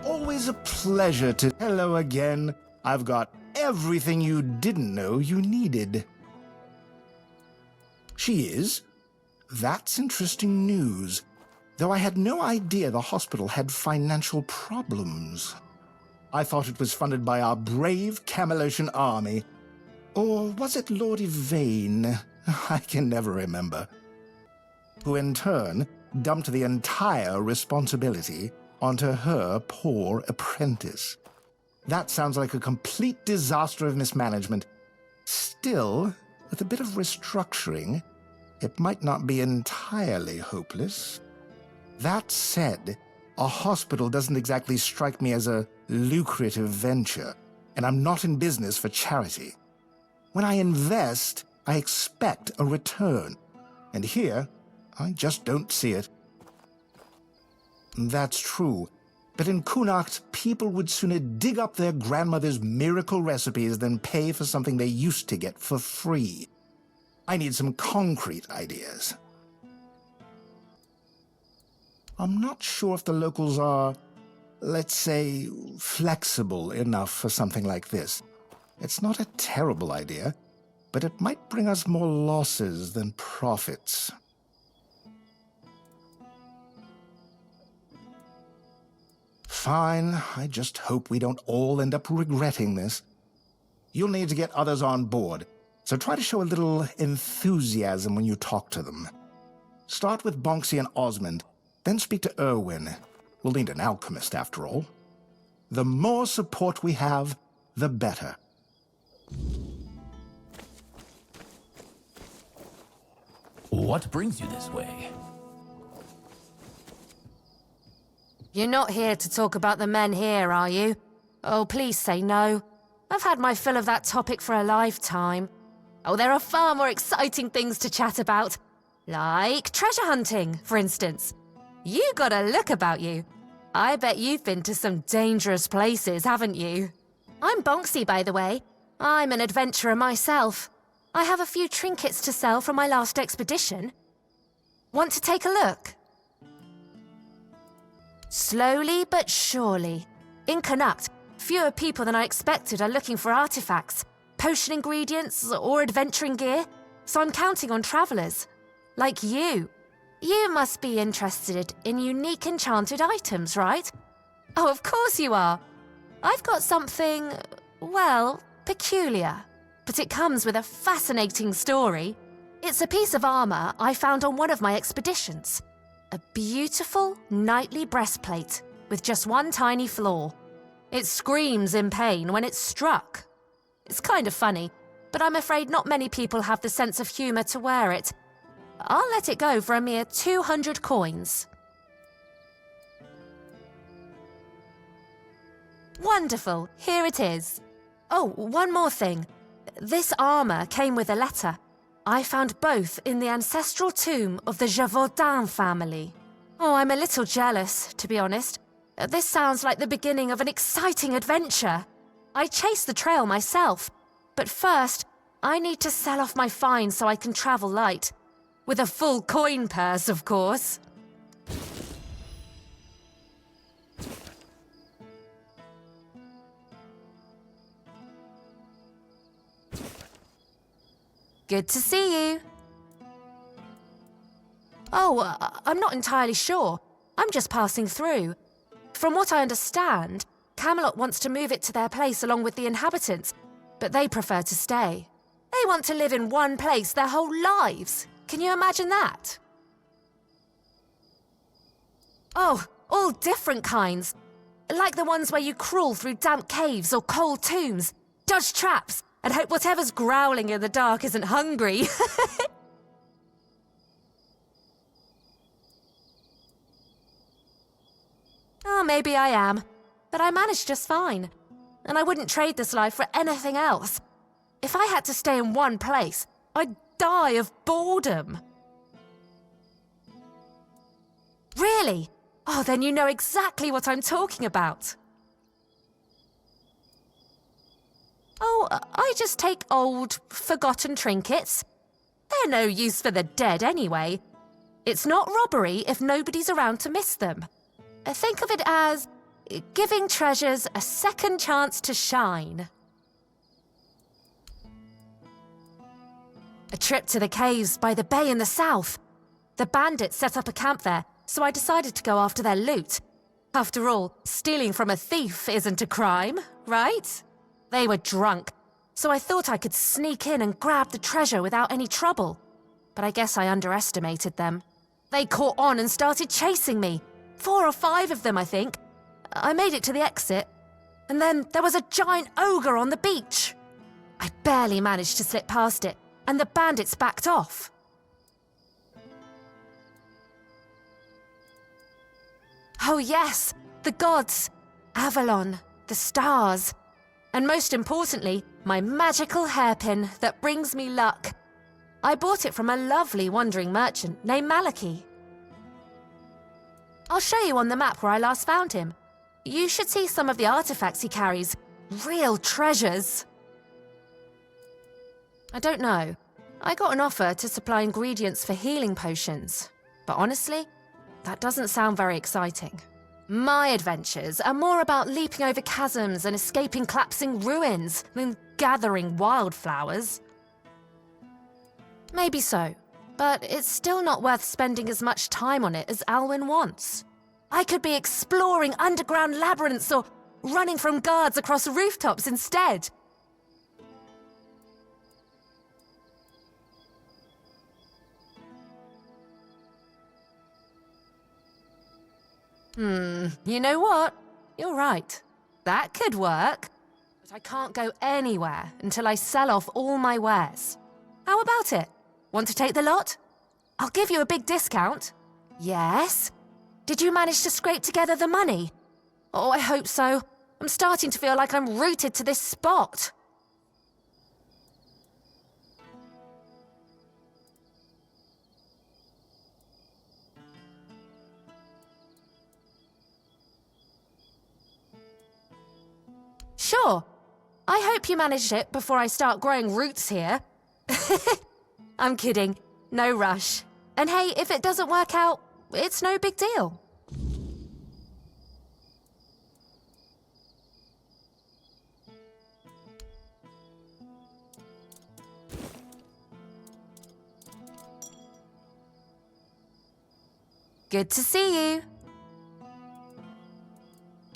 Always a pleasure to... Hello again. I've got everything you didn't know you needed. She is? That's interesting news. Though I had no idea the hospital had financial problems. I thought it was funded by our brave Camelosian army. Or was it Lord Yvain? I can never remember. Who in turn dumped the entire responsibility onto her poor apprentice. That sounds like a complete disaster of mismanagement. Still, with a bit of restructuring, it might not be entirely hopeless. That said, a hospital doesn't exactly strike me as a lucrative venture, and I'm not in business for charity. When I invest, I expect a return, and here, I just don't see it. That's true, but in Qrko, people would sooner dig up their grandmother's miracle recipes than pay for something they used to get for free. I need some concrete ideas. I'm not sure if the locals are, let's say, flexible enough for something like this. It's not a terrible idea, but it might bring us more losses than profits. Fine, I just hope we don't all end up regretting this. You'll need to get others on board, so try to show a little enthusiasm when you talk to them. Start with Bonksy and Osmond, then speak to Erwin. We'll need an alchemist, after all. The more support we have, the better. What brings you this way? You're not here to talk about the men here, are you? Oh, please say no. I've had my fill of that topic for a lifetime. Oh, there are far more exciting things to chat about. Like treasure hunting, for instance. You got a look about you. I bet you've been to some dangerous places, haven't you? I'm Bonksy, by the way. I'm an adventurer myself. I have a few trinkets to sell from my last expedition. Want to take a look? Slowly but surely. In Qrko, fewer people than I expected are looking for artifacts, potion ingredients, or adventuring gear, so I'm counting on travelers. Like you. You must be interested in unique enchanted items, right? Oh, of course you are. I've got something, well, peculiar, but it comes with a fascinating story. It's a piece of armor I found on one of my expeditions. A beautiful, knightly breastplate with just one tiny flaw. It screams in pain when it's struck. It's kind of funny, but I'm afraid not many people have the sense of humor to wear it. I'll let it go for a mere 200 coins. Wonderful, here it is. Oh, one more thing. This armor came with a letter. I found both in the ancestral tomb of the Gévaudan family. Oh, I'm a little jealous, to be honest. This sounds like the beginning of an exciting adventure. I chase the trail myself, but first, I need to sell off my finds so I can travel light. With a full coin purse, of course. Good to see you. Oh, I'm not entirely sure. I'm just passing through. From what I understand, Camelot wants to move it to their place along with the inhabitants, but they prefer to stay. They want to live in one place their whole lives. Can you imagine that? Oh, all different kinds. Like the ones where you crawl through damp caves or cold tombs, dodge traps, and hope whatever's growling in the dark isn't hungry. Oh, maybe I am. But I managed just fine. And I wouldn't trade this life for anything else. If I had to stay in one place, I'd die of boredom. Really? Oh, then you know exactly what I'm talking about. Oh, I just take old, forgotten trinkets. They're no use for the dead anyway. It's not robbery if nobody's around to miss them. Think of it as giving treasures a second chance to shine. A trip to the caves by the bay in the south. The bandits set up a camp there, so I decided to go after their loot. After all, stealing from a thief isn't a crime, right? They were drunk, so I thought I could sneak in and grab the treasure without any trouble. But I guess I underestimated them. They caught on and started chasing me. 4 or 5 of them, I think. I made it to the exit, and then there was a giant ogre on the beach. I barely managed to slip past it, and the bandits backed off. Oh yes, the gods, Avalon, the stars, and most importantly, my magical hairpin that brings me luck. I bought it from a lovely wandering merchant named Maliki. I'll show you on the map where I last found him. You should see some of the artifacts he carries. Real treasures. I don't know. I got an offer to supply ingredients for healing potions. But honestly, that doesn't sound very exciting. My adventures are more about leaping over chasms and escaping collapsing ruins than gathering wildflowers. Maybe so, but it's still not worth spending as much time on it as Alwyn wants. I could be exploring underground labyrinths or running from guards across rooftops instead. You know what? You're right. That could work. But I can't go anywhere until I sell off all my wares. How about it? Want to take the lot? I'll give you a big discount. Yes? Did you manage to scrape together the money? Oh, I hope so. I'm starting to feel like I'm rooted to this spot. Sure. I hope you managed it before I start growing roots here. I'm kidding. No rush. And hey, if it doesn't work out, it's no big deal. Good to see you.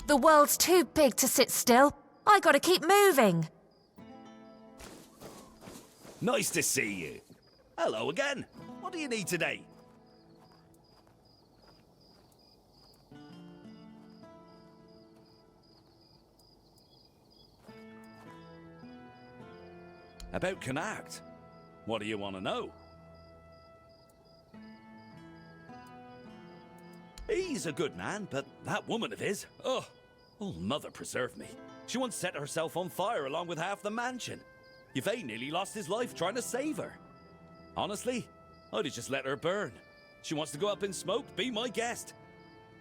The world's too big to sit still. I gotta keep moving. Nice to see you. Hello again. What do you need today? About Connacht. What do you want to know? He's a good man, but that woman of his, oh, mother preserve me. She once set herself on fire along with half the mansion. Yvain nearly lost his life trying to save her. Honestly, I'd have just let her burn. She wants to go up in smoke, be my guest.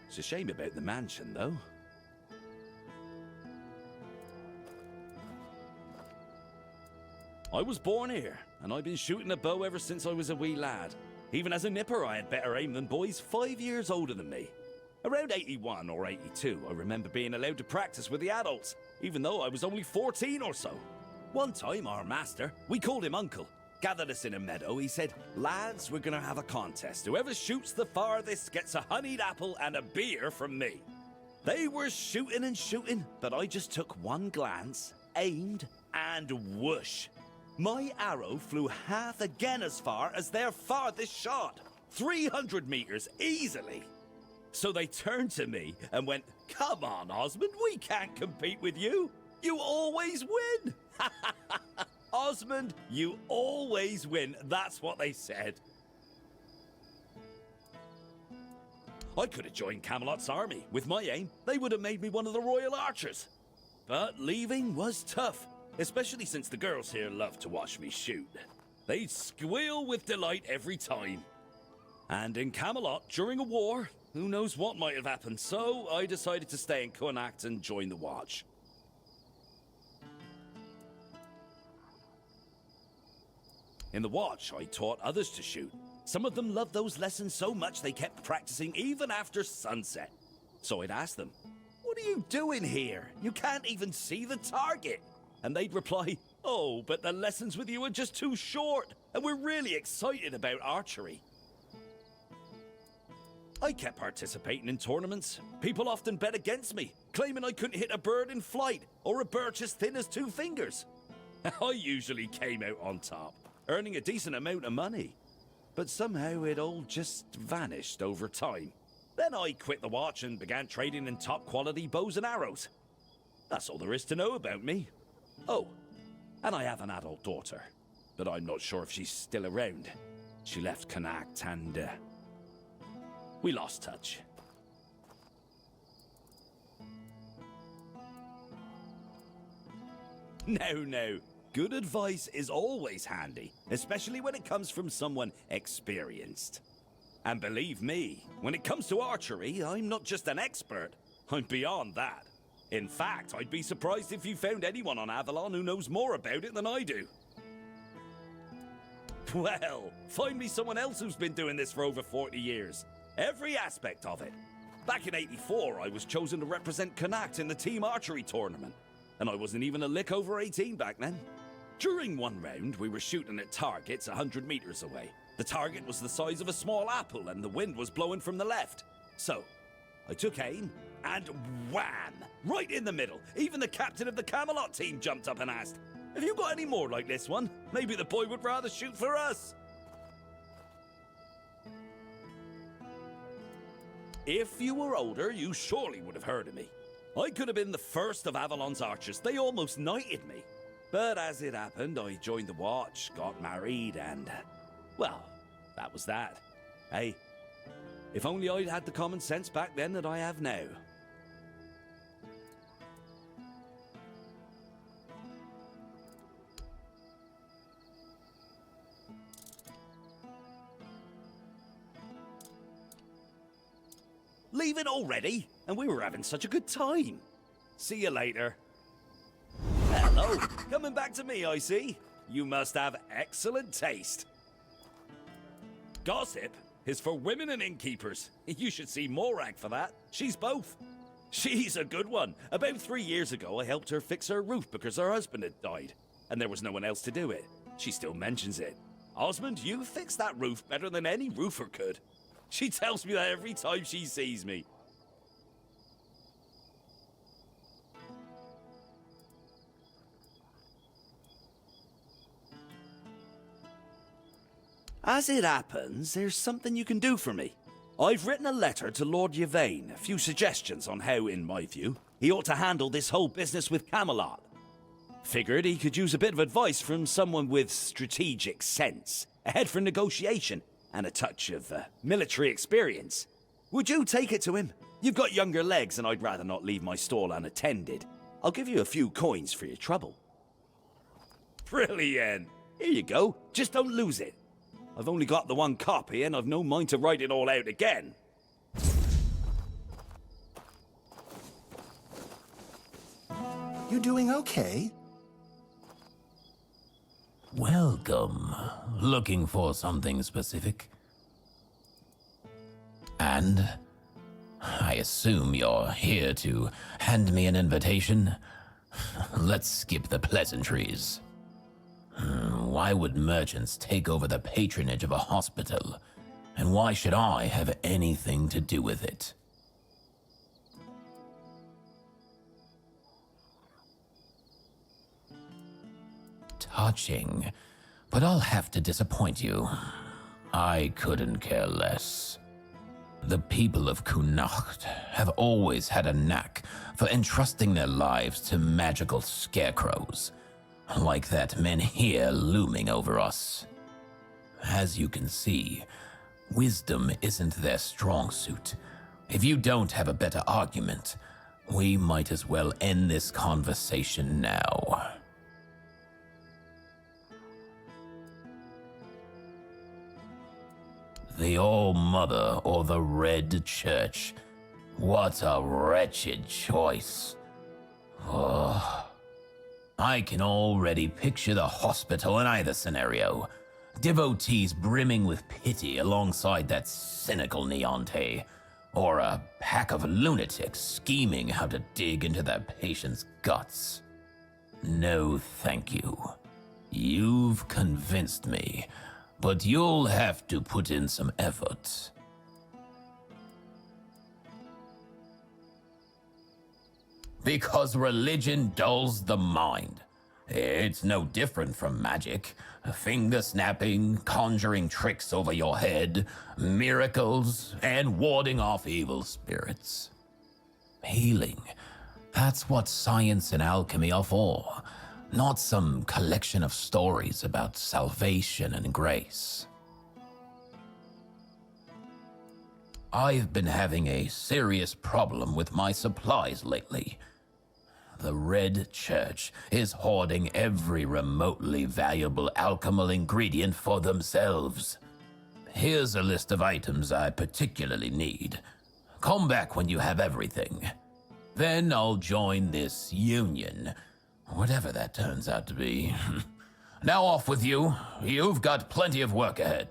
It's a shame about the mansion, though. I was born here, and I've been shooting a bow ever since I was a wee lad. Even as a nipper, I had better aim than boys 5 years older than me. Around 81 or 82, I remember being allowed to practice with the adults, even though I was only 14 or so. One time, our master, we called him Uncle, gathered us in a meadow. He said, "Lads, we're gonna have a contest. Whoever shoots the farthest gets a honeyed apple and a beer from me." They were shooting and shooting, but I just took one glance, aimed, and whoosh. My arrow flew half again as far as their farthest shot. 300 meters easily. So they turned to me and went, "Come on, Osmond, we can't compete with you. You always win." "Osmond, you always win." That's what they said. I could have joined Camelot's army. With my aim, they would have made me one of the royal archers. But leaving was tough, especially since the girls here love to watch me shoot. They'd squeal with delight every time. And in Camelot, during a war, who knows what might have happened, so I decided to stay in Connacht and join the Watch. In the Watch, I taught others to shoot. Some of them loved those lessons so much they kept practicing even after sunset. So I'd ask them, "What are you doing here? You can't even see the target." And they'd reply, "Oh, but the lessons with you are just too short, and we're really excited about archery." I kept participating in tournaments. People often bet against me, claiming I couldn't hit a bird in flight or a birch as thin as 2 fingers. I usually came out on top, earning a decent amount of money. But somehow it all just vanished over time. Then I quit the Watch and began trading in top quality bows and arrows. That's all there is to know about me. Oh, and I have an adult daughter, but I'm not sure if she's still around. She left Connacht and we lost touch. No. Good advice is always handy, especially when it comes from someone experienced. And believe me, when it comes to archery, I'm not just an expert, I'm beyond that. In fact, I'd be surprised if you found anyone on Avalon who knows more about it than I do. Well, find me someone else who's been doing this for over 40 years. Every aspect of it. Back in '84, I was chosen to represent Connacht in the team archery tournament. And I wasn't even a lick over 18 back then. During one round, we were shooting at targets 100 meters away. The target was the size of a small apple and the wind was blowing from the left. So, I took aim and wham! Right in the middle. Even the captain of the Camelot team jumped up and asked, "Have you got any more like this one? Maybe the boy would rather shoot for us." If you were older, you surely would have heard of me. I could have been the first of Avalon's archers. They almost knighted me. But as it happened, I joined the Watch, got married, and, well, that was that. Hey, if only I'd had the common sense back then that I have now. Leaving already? And we were having such a good time. See you later. Hello, coming back to me, I see. You must have excellent taste. Gossip is for women and innkeepers. You should see Morag for that. She's both. She's a good one. About 3 years ago, I helped her fix her roof because her husband had died, and there was no one else to do it. She still mentions it. "Osmond, you fixed that roof better than any roofer could." She tells me that every time she sees me. As it happens, there's something you can do for me. I've written a letter to Lord Yvain, a few suggestions on how, in my view, he ought to handle this whole business with Camelot. Figured he could use a bit of advice from someone with strategic sense, a head for negotiation, and a touch of military experience. Would you take it to him? You've got younger legs, and I'd rather not leave my stall unattended. I'll give you a few coins for your trouble. Brilliant! Here you go. Just don't lose it. I've only got the one copy, and I've no mind to write it all out again. You doing okay? Welcome. Looking for something specific? And I assume you're here to hand me an invitation? Let's skip the pleasantries. Why would merchants take over the patronage of a hospital? And why should I have anything to do with it? Touching, but I'll have to disappoint you. I couldn't care less. The people of Qrko have always had a knack for entrusting their lives to magical scarecrows, like that men here looming over us. As you can see, wisdom isn't their strong suit. If you don't have a better argument, we might as well end this conversation now. The All-Mother or the Red Church. What a wretched choice. Oh, I can already picture the hospital in either scenario. Devotees brimming with pity alongside that cynical Neonte, or a pack of lunatics scheming how to dig into their patient's guts. No, thank you. You've convinced me. But you'll have to put in some effort. Because religion dulls the mind. It's no different from magic. Finger snapping, conjuring tricks over your head, miracles, and warding off evil spirits. Healing. That's what science and alchemy are for. Not some collection of stories about salvation and grace. I've been having a serious problem with my supplies lately. The Red Church is hoarding every remotely valuable alchemical ingredient for themselves. Here's a list of items I particularly need. Come back when you have everything. Then I'll join this union. Whatever that turns out to be. Now off with you. You've got plenty of work ahead.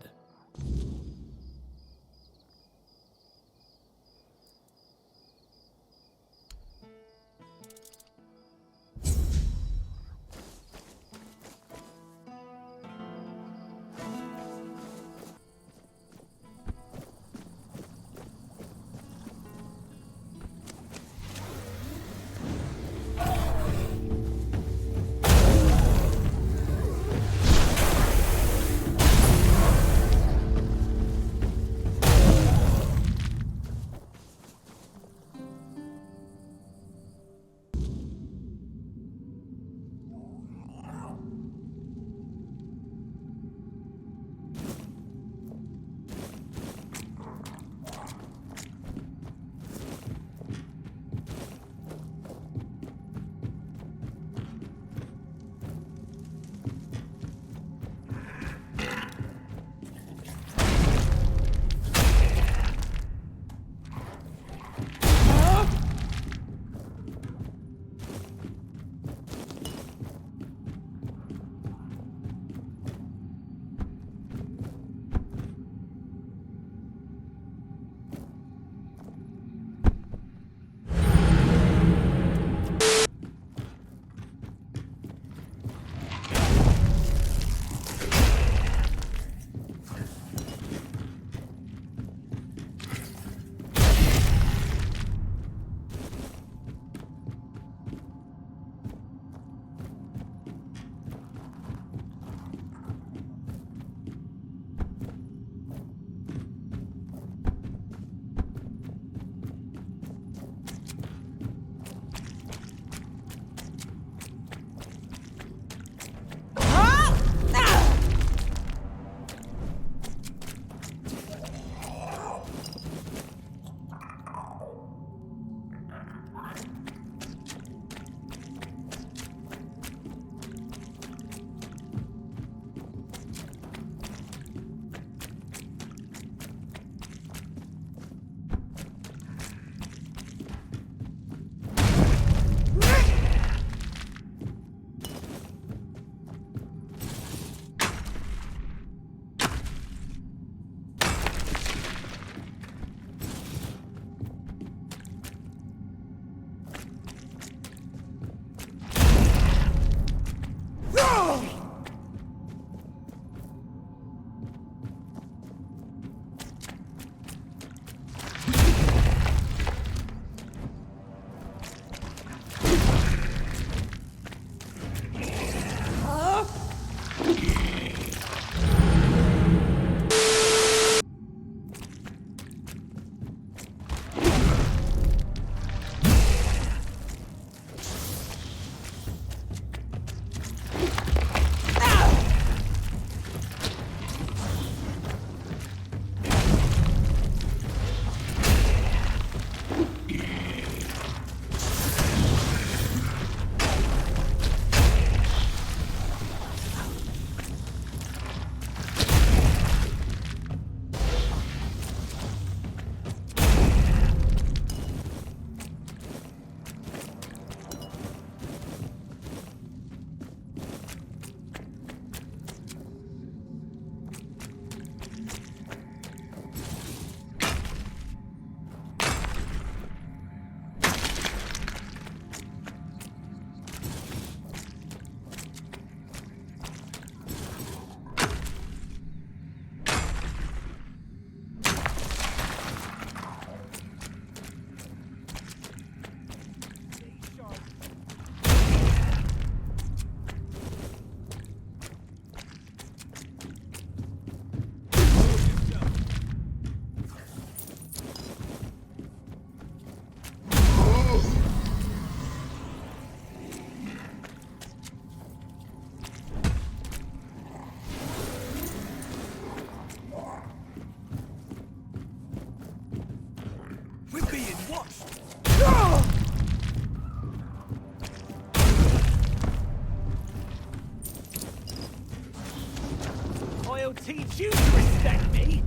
teach you to respect me!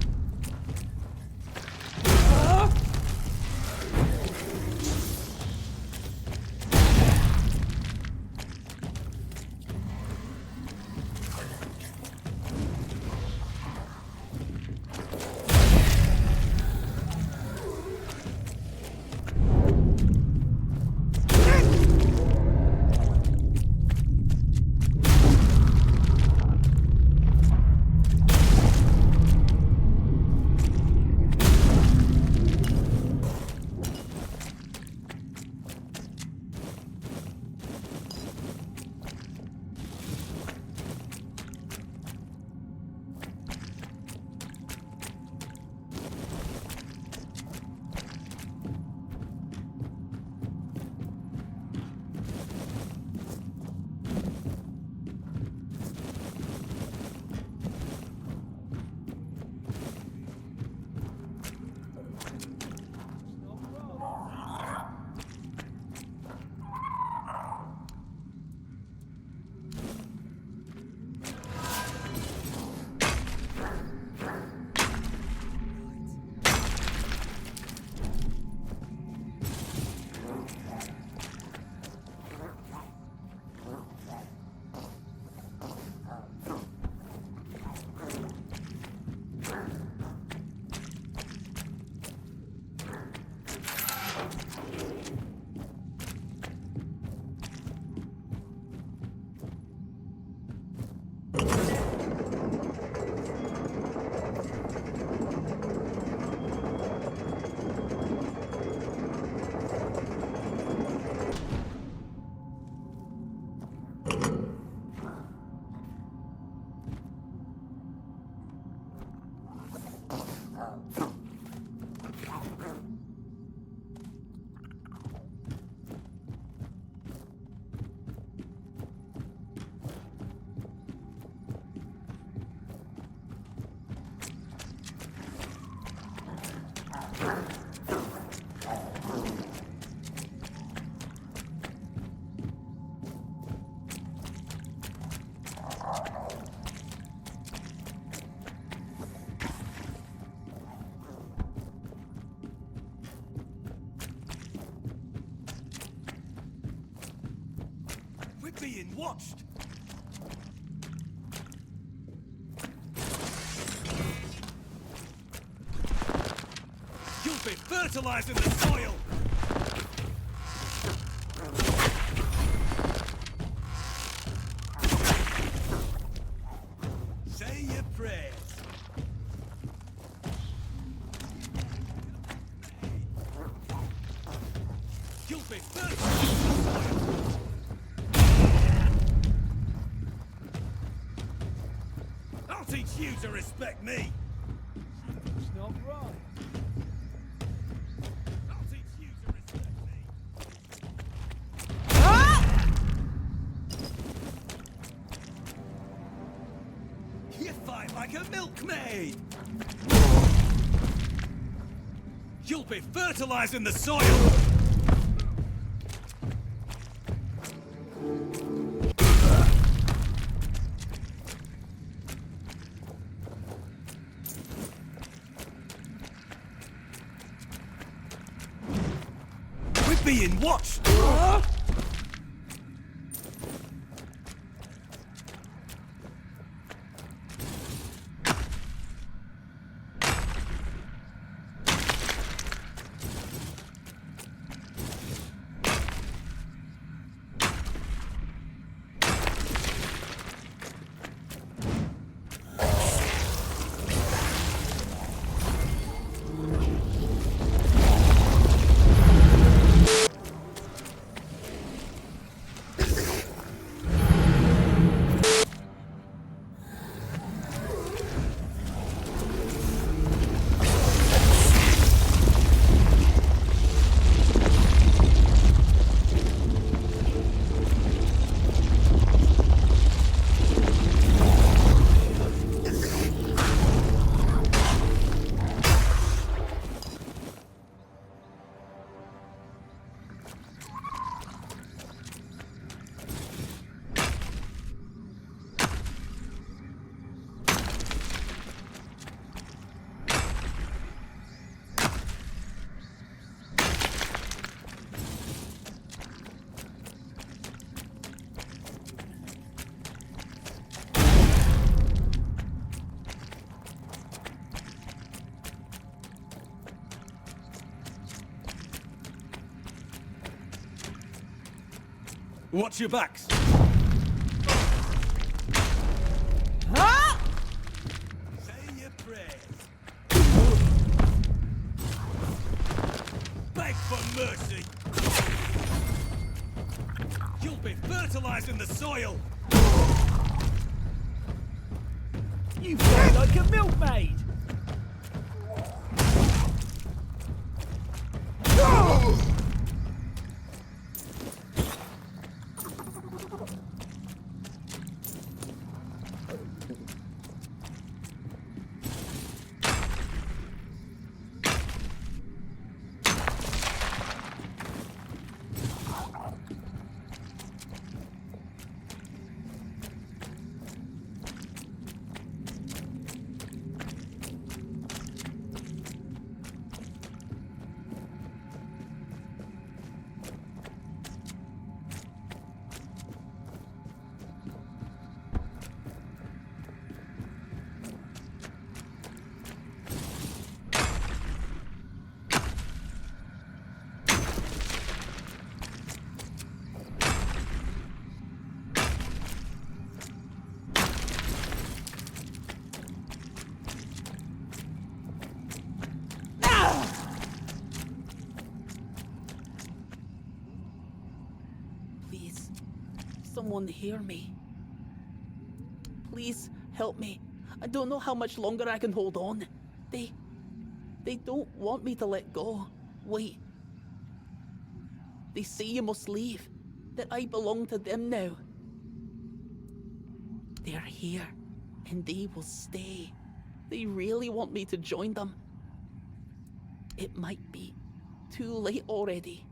Being watched. You'll be fertilizing the soil. Say your prayers. You'll be fertilizing the soil. I'll teach you to respect me! It's not right. I'll teach you to respect me! You fight like a milkmaid! You'll be fertilizing the soil! Being watched! Watch your backs. Ah! Say your prayers. Beg for mercy. You'll be fertilizing the soil. You fly like a milkmaid. Please, someone hear me. Please help me. I don't know how much longer I can hold on. They don't want me to let go. Wait. They say you must leave. That I belong to them now. They're here, and they will stay. They really want me to join them. It might be too late already.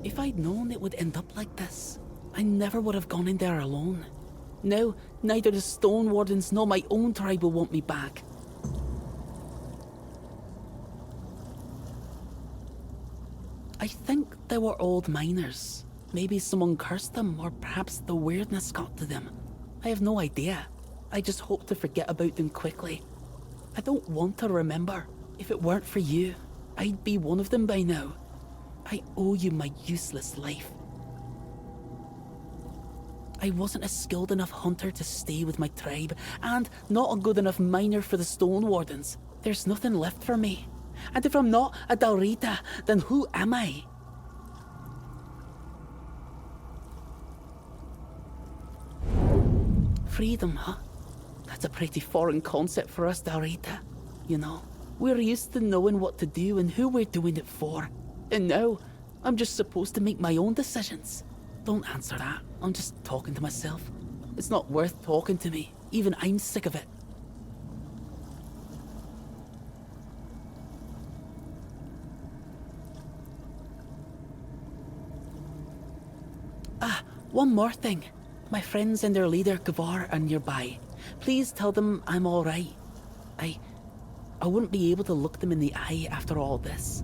If I'd known it would end up like this, I never would have gone in there alone. Now, neither the Stone Wardens nor my own tribe will want me back. I think they were old miners. Maybe someone cursed them, or perhaps the weirdness got to them. I have no idea. I just hope to forget about them quickly. I don't want to remember. If it weren't for you, I'd be one of them by now. I owe you my useless life. I wasn't a skilled enough hunter to stay with my tribe, and not a good enough miner for the Stone Wardens. There's nothing left for me. And if I'm not a Dalrita, then who am I? Freedom, huh? That's a pretty foreign concept for us, Dalrita. You know, we're used to knowing what to do and who we're doing it for. And now, I'm just supposed to make my own decisions. Don't answer that. I'm just talking to myself. It's not worth talking to me. Even I'm sick of it. Ah, one more thing. My friends and their leader, Gvar, are nearby. Please tell them I'm alright. I wouldn't be able to look them in the eye after all this.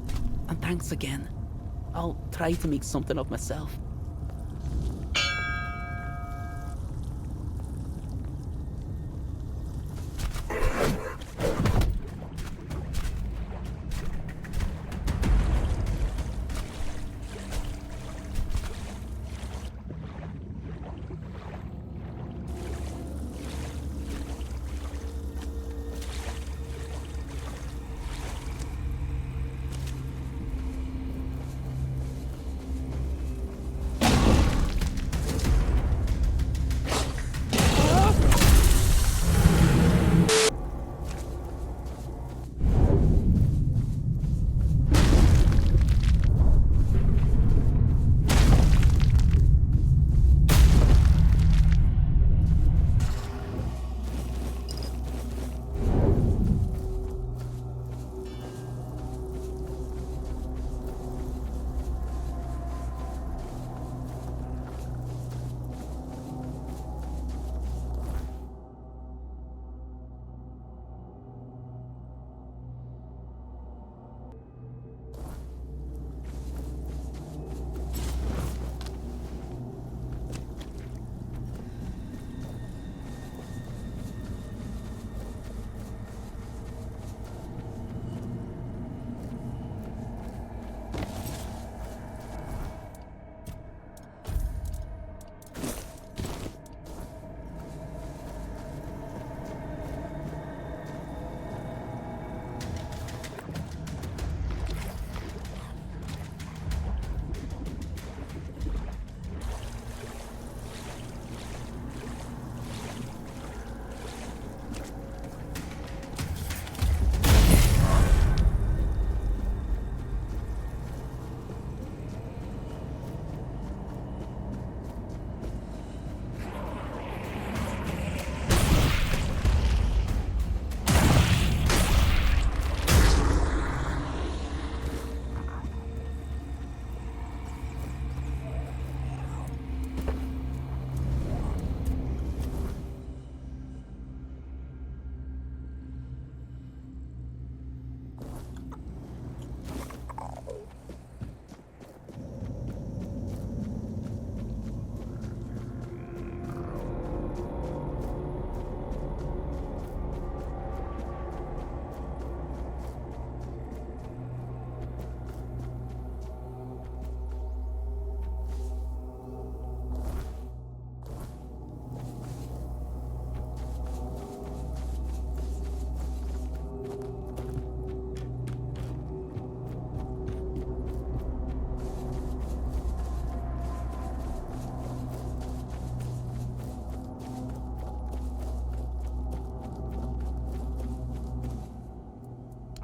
And thanks again. I'll try to make something of myself.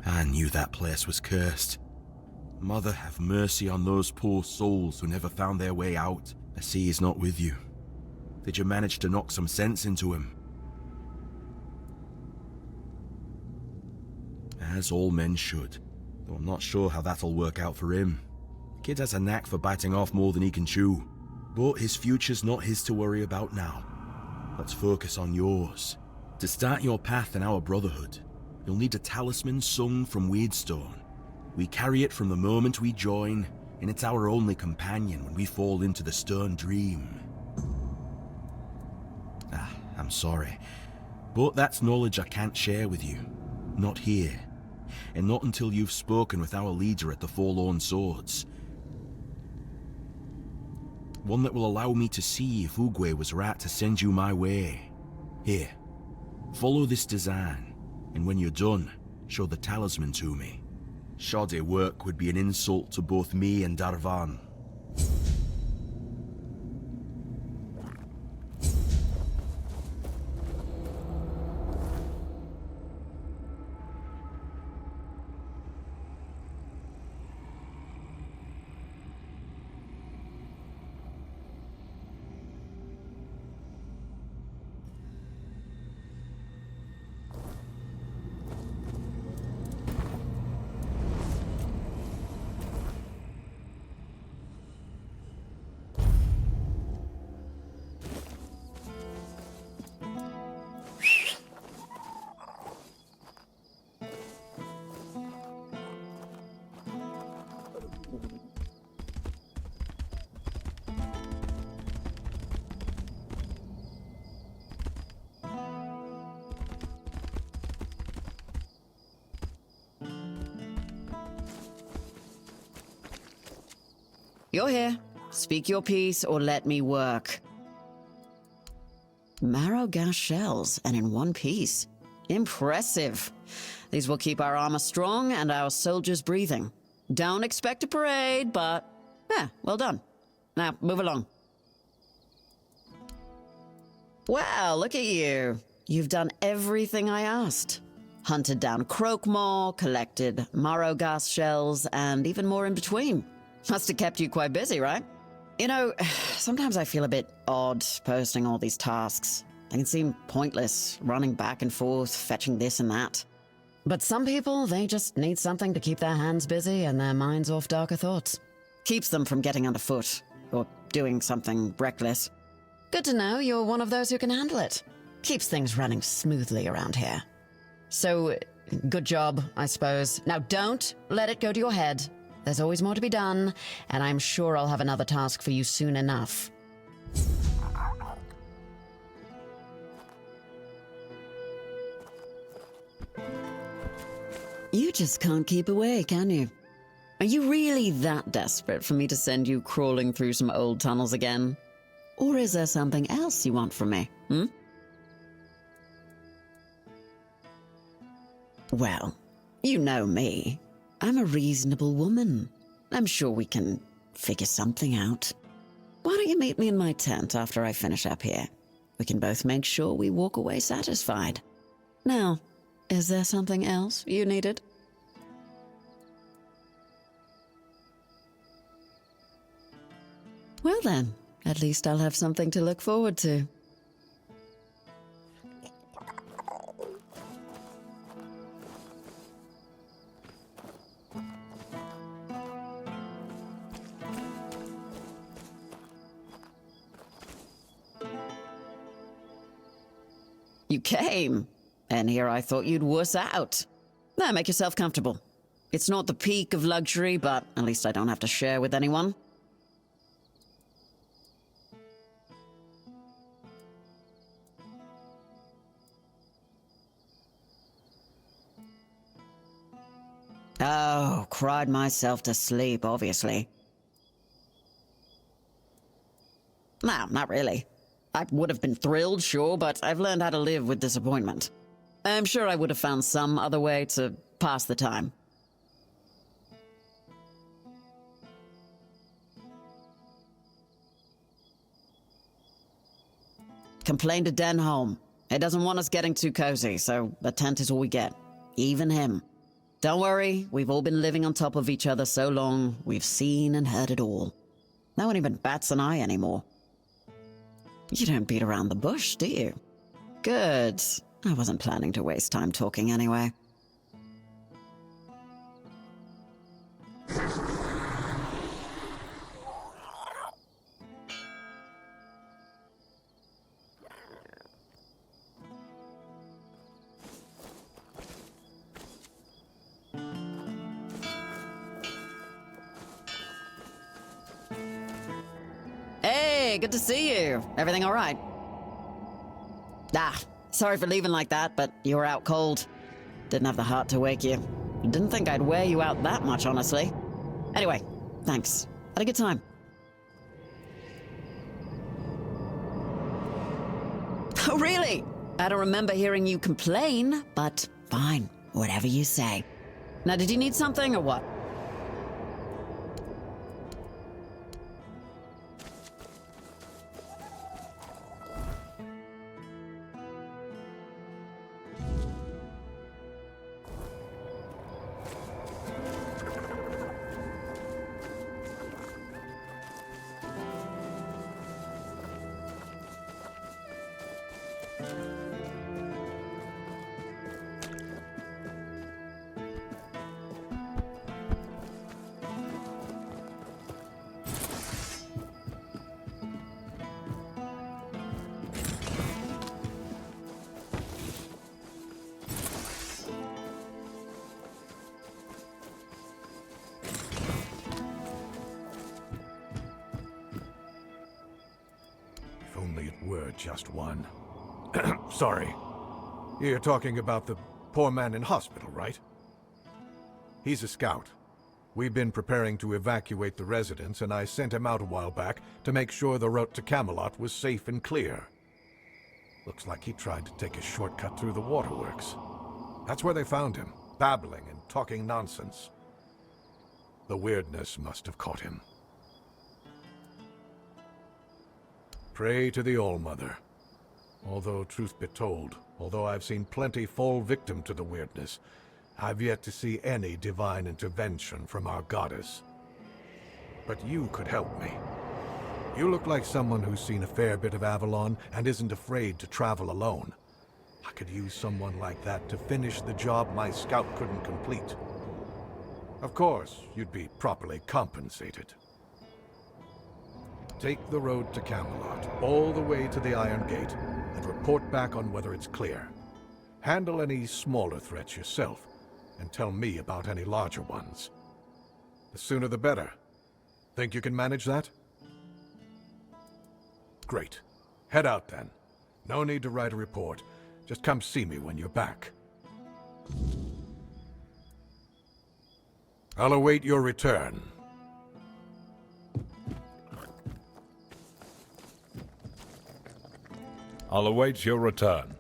I knew that place was cursed. Mother, have mercy on those poor souls who never found their way out. I see he's not with you. Did you manage to knock some sense into him? As all men should, though I'm not sure how that'll work out for him. Kid has a knack for biting off more than he can chew. But his future's not his to worry about now. Let's focus on yours. To start your path in our brotherhood, you'll need a talisman sung from Weirdstone. We carry it from the moment we join, and it's our only companion when we fall into the stern dream. I'm sorry, but that's knowledge I can't share with you. Not here. And not until you've spoken with our leader at the Forlorn Swords. One that will allow me to see if Qrko was right to send you my way. Here, follow this design, and when you're done, show the talisman to me. Shoddy work would be an insult to both me and Avalon. You're here. Speak your piece or let me work. Marrow gas shells, and in one piece. Impressive. These will keep our armor strong and our soldiers breathing. Don't expect a parade, but yeah, well done. Now, move along. Wow, look at you. You've done everything I asked. Hunted down Qrko, collected marrow gas shells, and even more in between. Must have kept you quite busy, right? You know, sometimes I feel a bit odd posting all these tasks. They can seem pointless, running back and forth, fetching this and that. But some people, they just need something to keep their hands busy and their minds off darker thoughts. Keeps them from getting underfoot, or doing something reckless. Good to know you're one of those who can handle it. Keeps things running smoothly around here. So, good job, I suppose. Now don't let it go to your head. There's always more to be done, and I'm sure I'll have another task for you soon enough. You just can't keep away, can you? Are you really that desperate for me to send you crawling through some old tunnels again? Or is there something else you want from me, Well, you know me. I'm a reasonable woman. I'm sure we can figure something out. Why don't you meet me in my tent after I finish up here? We can both make sure we walk away satisfied. Now, is there something else you needed? Well then, at least I'll have something to look forward to. You came, and here I thought you'd wuss out. Now, make yourself comfortable. It's not the peak of luxury, but at least I don't have to share with anyone. Oh, cried myself to sleep, obviously. No, not really. I would have been thrilled, sure, but I've learned how to live with disappointment. I'm sure I would have found some other way to pass the time. Complained to Denholm. He doesn't want us getting too cozy, so a tent is all we get. Even him. Don't worry, we've all been living on top of each other so long, we've seen and heard it all. No one even bats an eye anymore. You don't beat around the bush, do you? Good. I wasn't planning to waste time talking anyway. Hey, good to see you. Everything all right? Ah, sorry for leaving like that, but you were out cold. Didn't have the heart to wake you. Didn't think I'd wear you out that much, honestly. Anyway, thanks. Had a good time. Oh, really? I don't remember hearing you complain, but fine. Whatever you say. Now, did you need something or what? If only it were just one. Sorry. You're talking about the poor man in hospital, right? He's a scout. We've been preparing to evacuate the residents, and I sent him out a while back to make sure the route to Camelot was safe and clear. Looks like he tried to take a shortcut through the waterworks. That's where they found him, babbling and talking nonsense. The weirdness must have caught him. Pray to the All-Mother. Although, truth be told, although I've seen plenty fall victim to the weirdness, I've yet to see any divine intervention from our goddess. But you could help me. You look like someone who's seen a fair bit of Avalon and isn't afraid to travel alone. I could use someone like that to finish the job my scout couldn't complete. Of course, you'd be properly compensated. Take the road to Camelot, all the way to the Iron Gate, and report back on whether it's clear. Handle any smaller threats yourself, and tell me about any larger ones. The sooner the better. Think you can manage that? Great. Head out then. No need to write a report. Just come see me when you're back. I'll await your return. I'll await your return.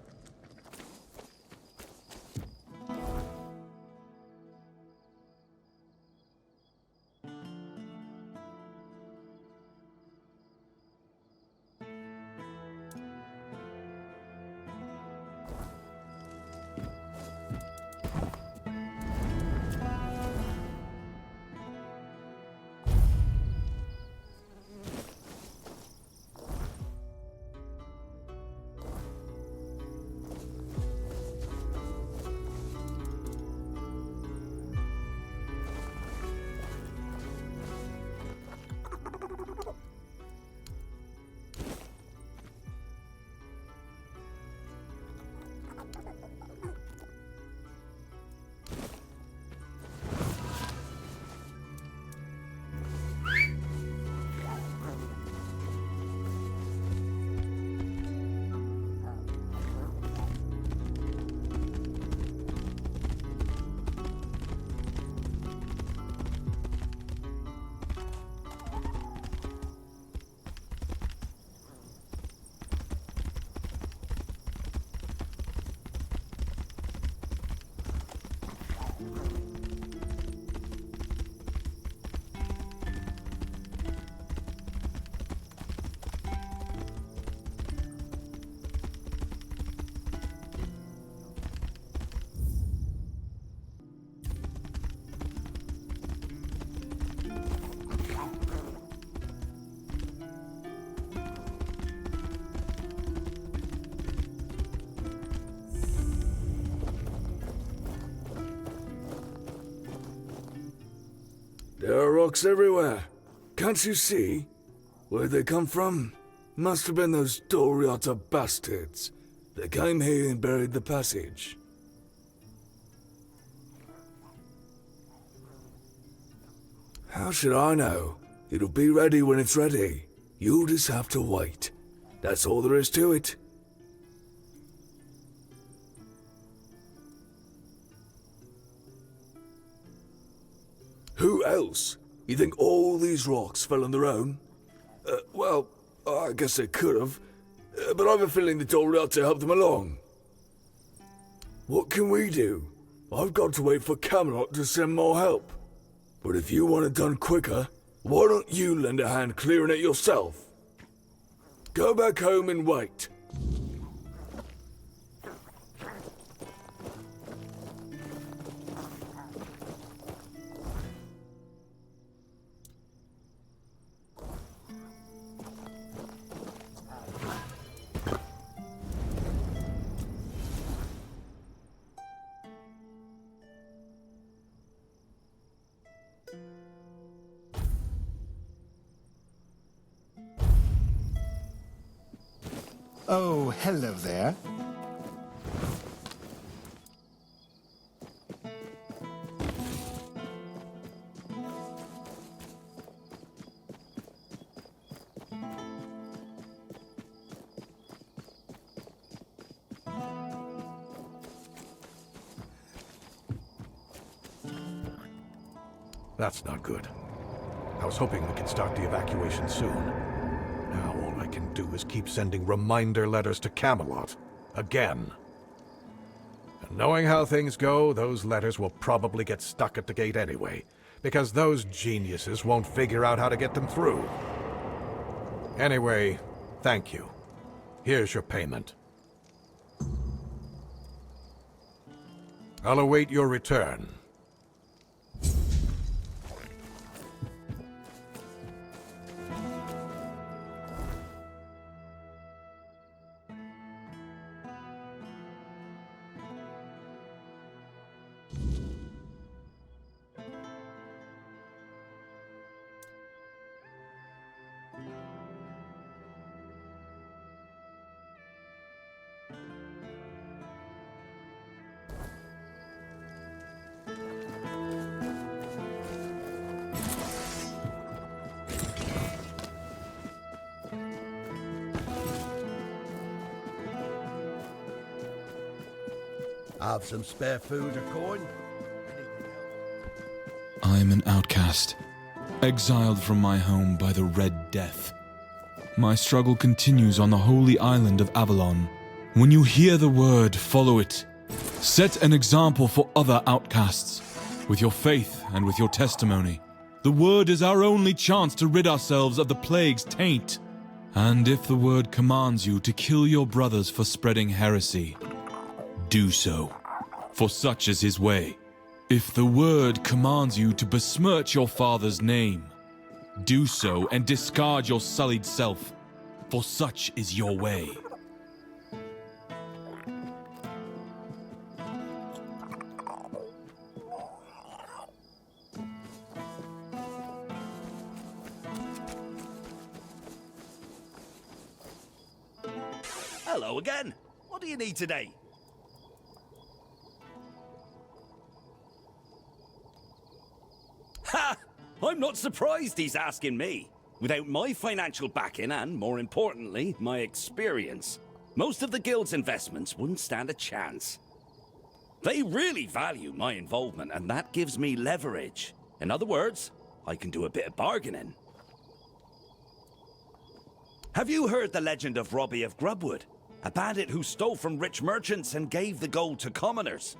There are rocks everywhere. Can't you see? Where'd they come from? Must have been those Doriata bastards. They came here and buried the passage. How should I know? It'll be ready when it's ready. You'll just have to wait. That's all there is to it. Who else? You think all these rocks fell on their own? Well, I guess they could have. But I've a feeling they told out to help them along. What can we do? I've got to wait for Camelot to send more help. But if you want it done quicker, why don't you lend a hand clearing it yourself? Go back home and wait. Oh, hello there. That's not good. I was hoping we could start the evacuation soon. Now all I can do is keep sending reminder letters to Camelot. Again. And knowing how things go, those letters will probably get stuck at the gate anyway, because those geniuses won't figure out how to get them through. Anyway, thank you. Here's your payment. I'll await your return. Have some spare food or coin? I am an outcast, exiled from my home by the Red Death. My struggle continues on the holy island of Avalon. When you hear the word, follow it. Set an example for other outcasts, with your faith and with your testimony. The word is our only chance to rid ourselves of the plague's taint. And if the word commands you to kill your brothers for spreading heresy, do so, for such is his way. If the word commands you to besmirch your father's name, do so and discard your sullied self, for such is your way. Hello again. What do you need today? Ha! I'm not surprised he's asking me. Without my financial backing and, more importantly, my experience, most of the guild's investments wouldn't stand a chance. They really value my involvement, and that gives me leverage. In other words, I can do a bit of bargaining. Have you heard the legend of Robbie of Grubwood? A bandit who stole from rich merchants and gave the gold to commoners.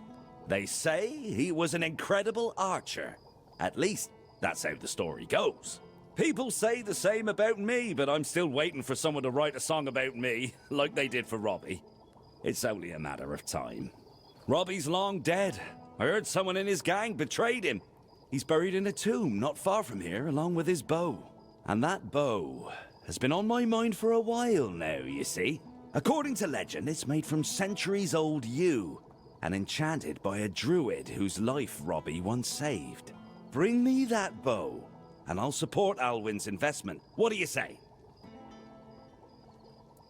They say he was an incredible archer. At least, that's how the story goes. People say the same about me, but I'm still waiting for someone to write a song about me, like they did for Robbie. It's only a matter of time. Robbie's long dead. I heard someone in his gang betrayed him. He's buried in a tomb not far from here, along with his bow. And that bow has been on my mind for a while now, you see. According to legend, it's made from centuries-old yew, and enchanted by a druid whose life Robbie once saved. Bring me that bow, and I'll support Alwyn's investment. What do you say?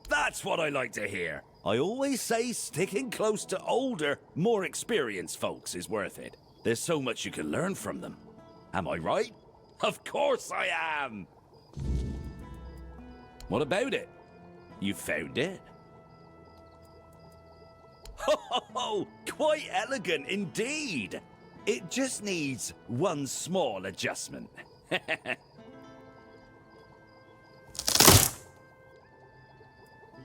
That's what I like to hear. I always say sticking close to older, more experienced folks is worth it. There's so much you can learn from them. Am I right? Of course I am! What about it? You found it? Oh, quite elegant indeed. It just needs one small adjustment.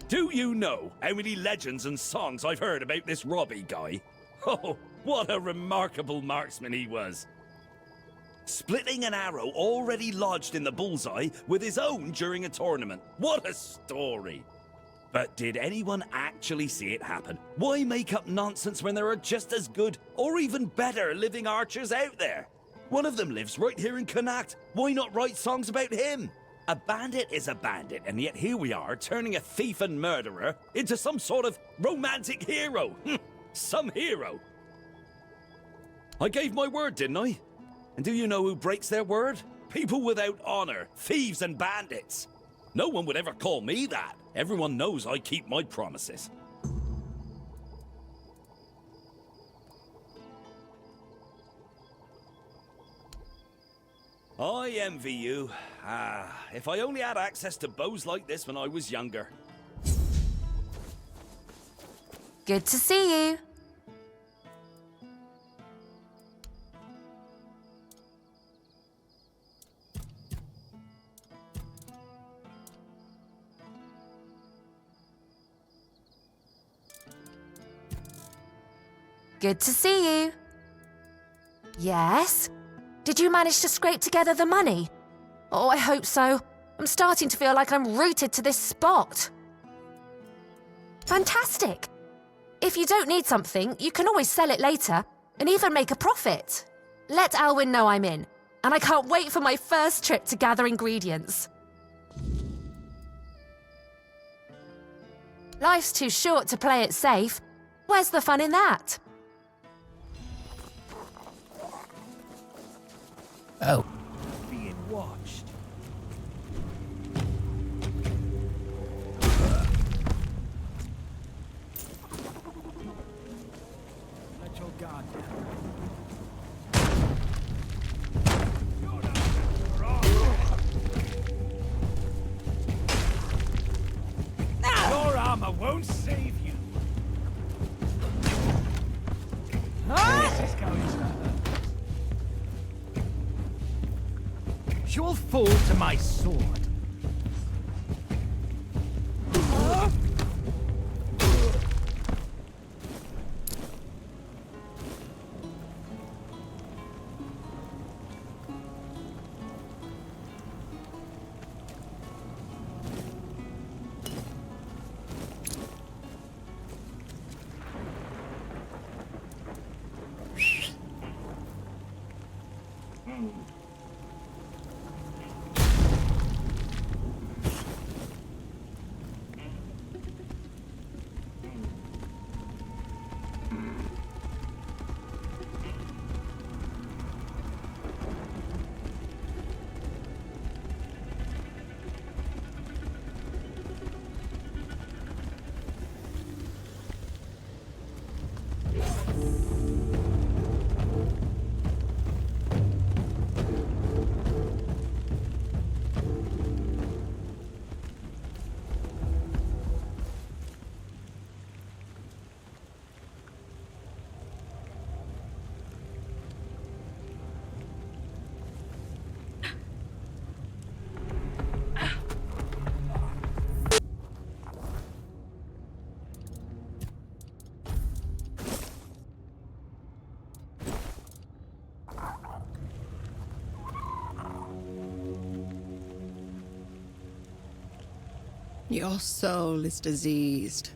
Do you know how many legends and songs I've heard about this Robbie guy? Oh, what a remarkable marksman he was. Splitting an arrow already lodged in the bullseye with his own during a tournament. What a story! But did anyone actually see it happen? Why make up nonsense when there are just as good, or even better, living archers out there? One of them lives right here in Connacht. Why not write songs about him? A bandit is a bandit, and yet here we are, turning a thief and murderer into some sort of romantic hero. Some hero. I gave my word, didn't I? And do you know who breaks their word? People without honor, thieves and bandits. No one would ever call me that. Everyone knows I keep my promises. I envy you. If I only had access to bows like this when I was younger. Good to see you. Good to see you. Yes? Did you manage to scrape together the money? Oh, I hope so. I'm starting to feel like I'm rooted to this spot. Fantastic. If you don't need something, you can always sell it later and even make a profit. Let Alwyn know I'm in, and I can't wait for my first trip to gather ingredients. Life's too short to play it safe. Where's the fun in that? Oh. Being watched. Let your guard down. Your armor won't save you. This is going to hurt. You'll fall to my sword. Your soul is diseased.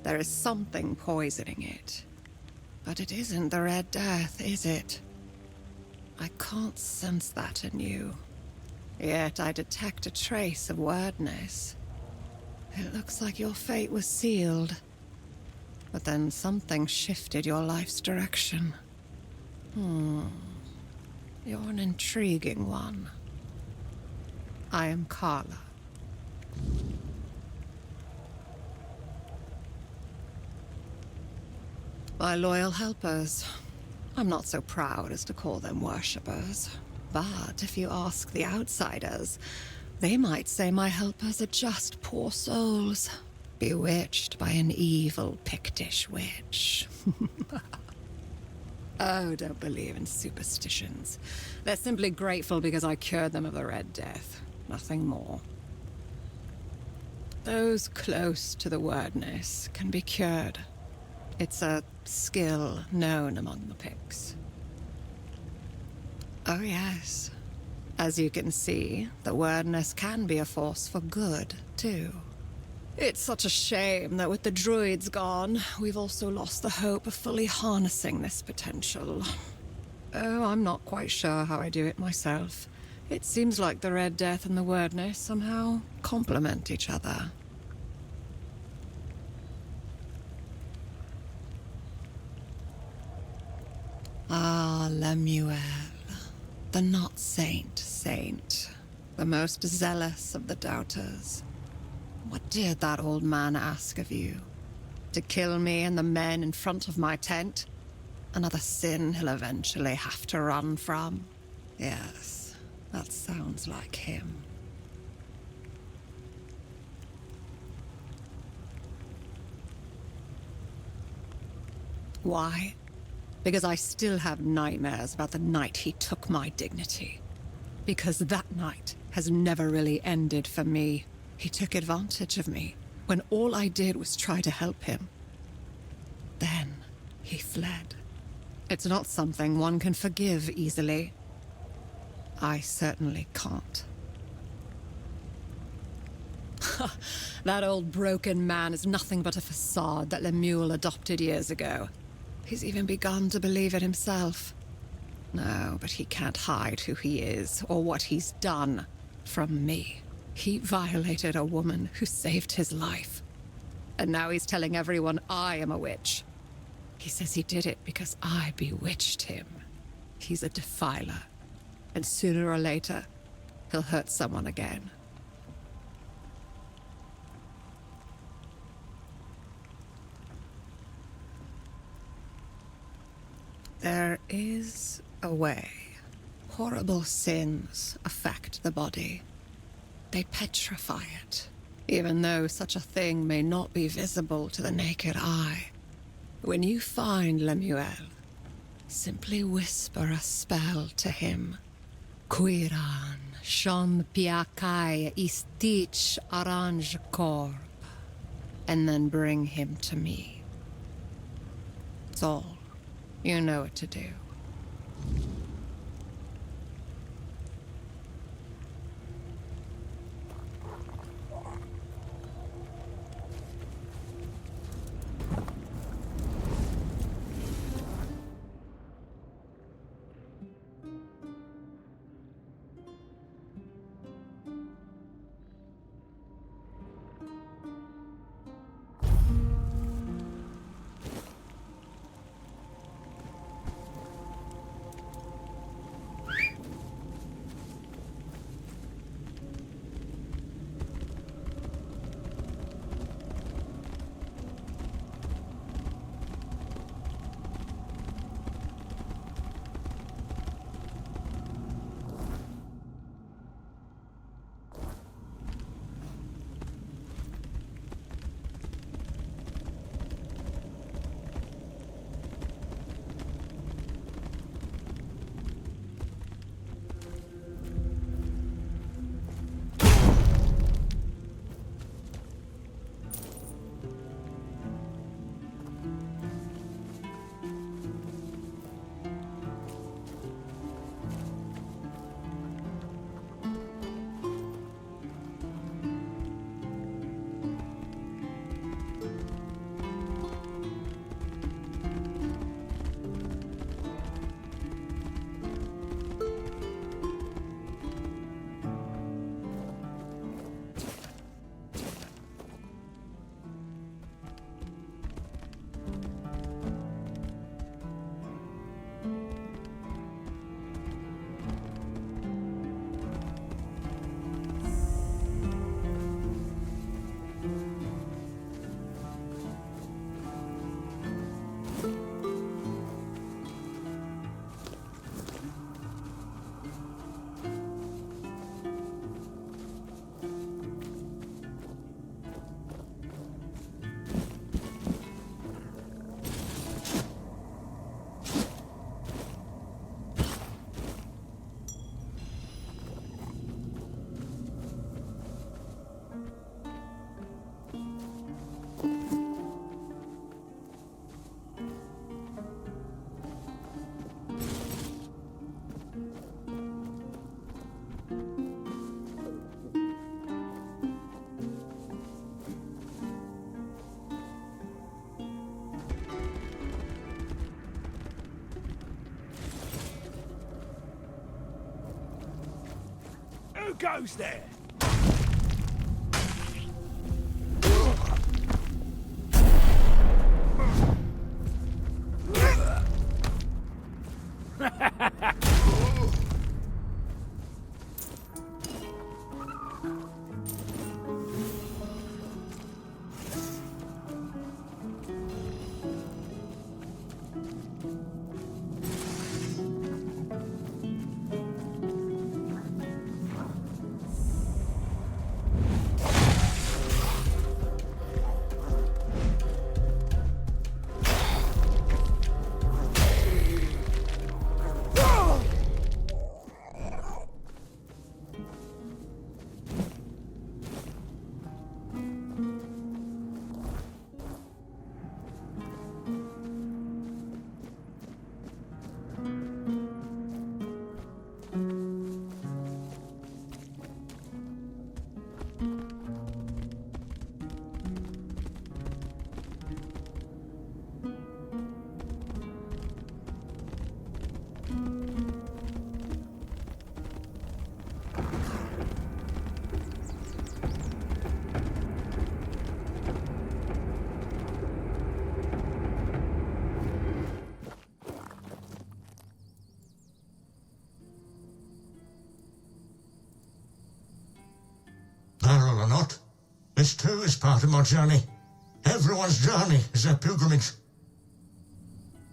There is something poisoning it. But it isn't the Red Death, is it? I can't sense that in you. Yet I detect a trace of weirdness. It looks like your fate was sealed. But then something shifted your life's direction. You're an intriguing one. I am Carla. My loyal helpers. I'm not so proud as to call them worshippers. But if you ask the outsiders, They might say my helpers are just poor souls, bewitched by an evil Pictish witch. Oh, don't believe in superstitions. They're simply grateful because I cured them of the Red Death. Nothing more. Those close to the wordness can be cured. It's a skill known among the Picts. Oh yes. As you can see, the wordness can be a force for good, too. It's such a shame that with the druids gone, we've also lost the hope of fully harnessing this potential. Oh, I'm not quite sure how I do it myself. It seems like the Red Death and the wordness somehow complement each other. Ah, Lemuel, the not saint, the most zealous of the doubters. What did that old man ask of you? To kill me and the men in front of my tent? Another sin he'll eventually have to run from? Yes, that sounds like him. Why? Because I still have nightmares about the night he took my dignity. Because that night has never really ended for me. He took advantage of me when all I did was try to help him. Then he fled. It's not something one can forgive easily. I certainly can't. That old broken man is nothing but a facade that Lemuel adopted years ago. He's even begun to believe it himself. No, but he can't hide who he is or what he's done from me. He violated a woman who saved his life. And now he's telling everyone I am a witch. He says he did it because I bewitched him. He's a defiler. And sooner or later, he'll hurt someone again. There is a way. Horrible sins affect the body. They petrify it, even though such a thing may not be visible to the naked eye. When you find Lemuel, simply whisper a spell to him. Quiran, Shon Piakai Istich Aranj Korb. And then bring him to me. That's all. You know what to do. goes there? Barrel or not, this too is part of my journey. Everyone's journey is their pilgrimage.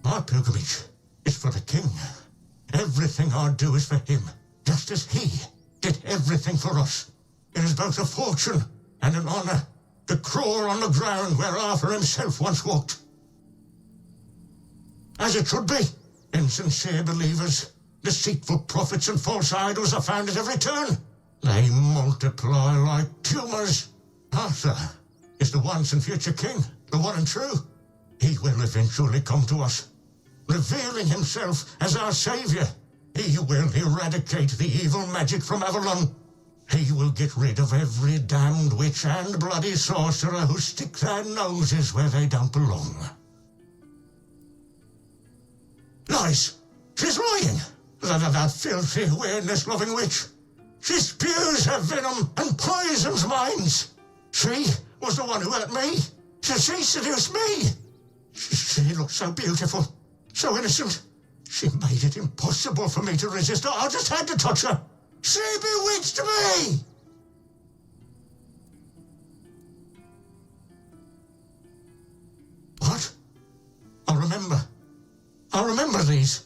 My pilgrimage is for the king. Everything I do is for him, just as he did everything for us. It is both a fortune and an honor to crawl on the ground where Arthur himself once walked. As it should be. Insincere believers, deceitful prophets and false idols are found at every turn. They multiply like tumors. Arthur is the once and future king, the one and true. He will eventually come to us, revealing himself as our savior. He will eradicate the evil magic from Avalon. He will get rid of every damned witch and bloody sorcerer who stick their noses where they don't belong. Lies! She's lying! That filthy, weirdness-loving witch! She spews her venom and poisons minds! She was the one who hurt me! She seduced me! She looked so beautiful, so innocent. She made it impossible for me to resist her. I just had to touch her! She bewitched me! What? I'll remember these.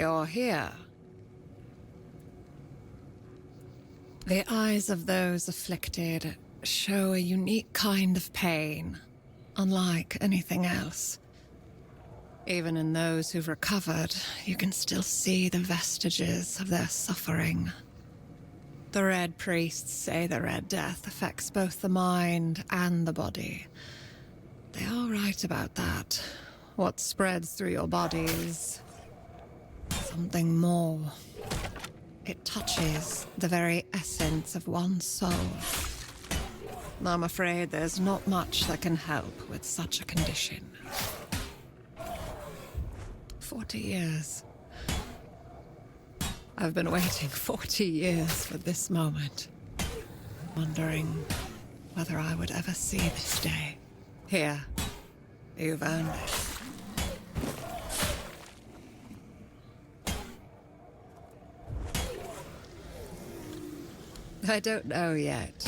You're here. The eyes of those afflicted show a unique kind of pain, unlike anything else. Even in those who've recovered, you can still see the vestiges of their suffering. The Red Priests say the Red Death affects both the mind and the body. They are right about that. What spreads through your body is something more. It touches the very essence of one's soul. I'm afraid there's not much that can help with such a condition. 40 years. I've been waiting 40 years for this moment, wondering whether I would ever see this day. Here, you've earned it. I don't know yet.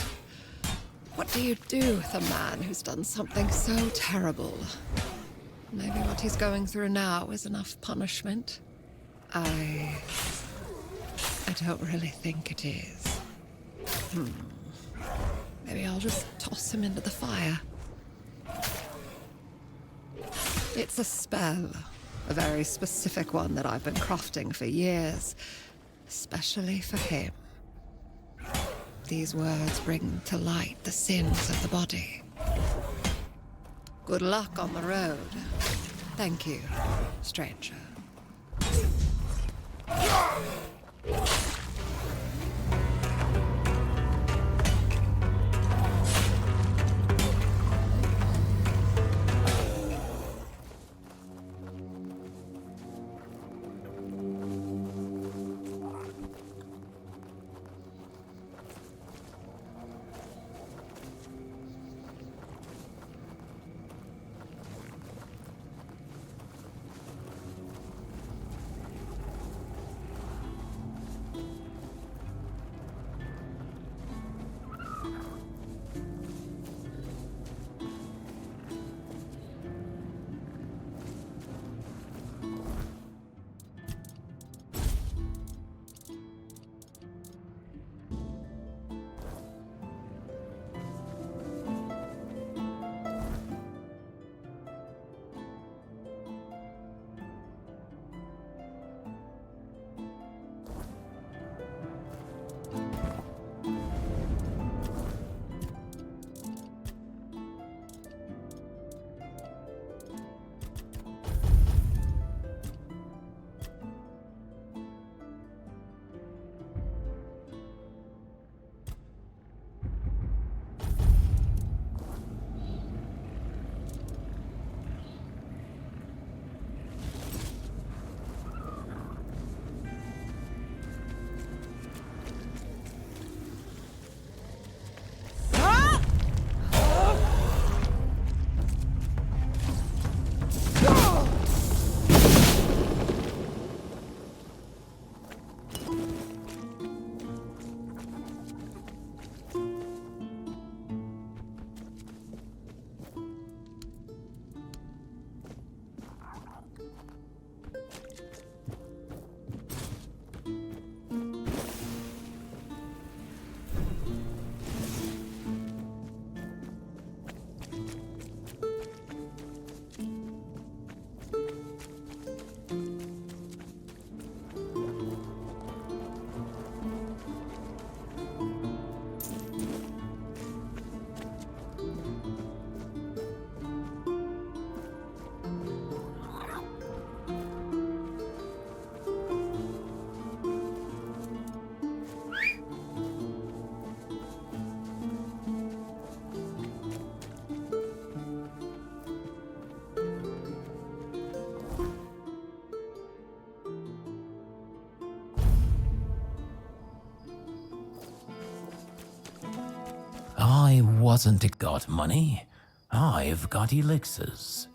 What do you do with a man who's done something so terrible? Maybe what he's going through now is enough punishment. I don't really think it is. Maybe I'll just toss him into the fire. It's a spell, a very specific one that I've been crafting for years, especially for him. These words bring to light the sins of the body. Good luck on the road. Thank you, stranger. I wasn't got money. I've got elixirs.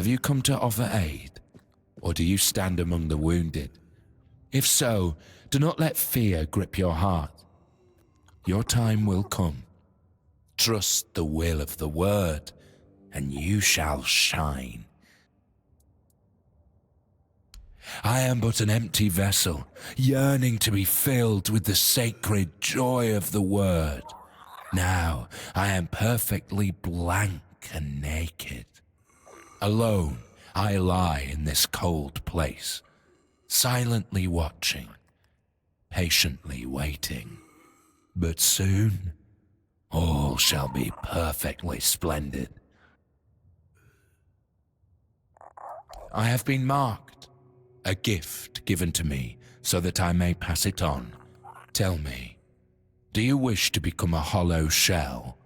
Have you come to offer aid? Or do you stand among the wounded? If so, do not let fear grip your heart. Your time will come. Trust the will of the word, and you shall shine. I am but an empty vessel, yearning to be filled with the sacred joy of the word. Now I am perfectly blank and naked. Alone I lie in this cold place, silently watching, patiently waiting. But soon, all shall be perfectly splendid. I have been marked, a gift given to me so that I may pass it on. Tell me, do you wish to become a hollow shell,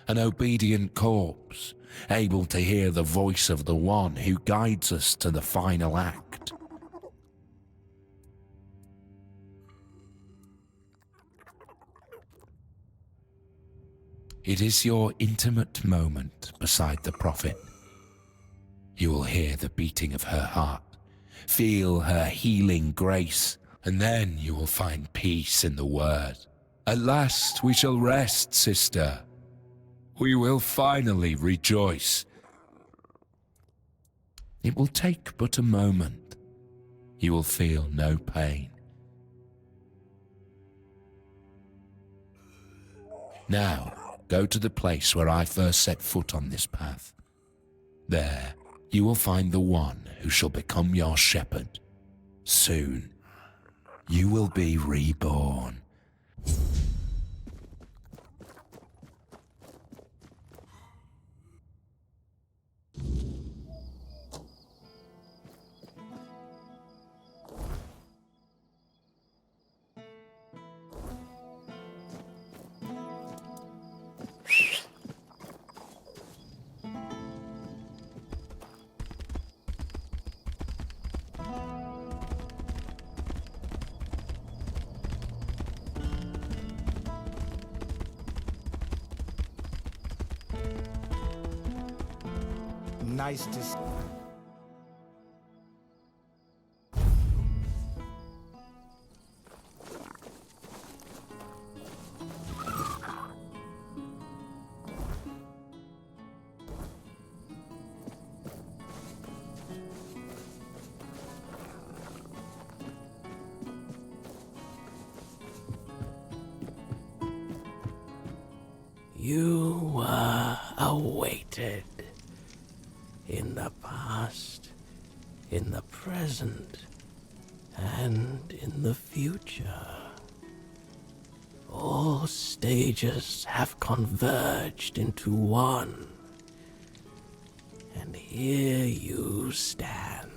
an obedient corpse, able to hear the voice of the one who guides us to the final act? It is your intimate moment beside the prophet. You will hear the beating of her heart, feel her healing grace, and then you will find peace in the word. At last we shall rest, sister. We will finally rejoice. It will take but a moment. You will feel no pain. Now, go to the place where I first set foot on this path. There, you will find the one who shall become your shepherd. Soon, you will be reborn. Nice to see. You were awaited. In the past, in the present, and in the future. All stages have converged into one. And here you stand.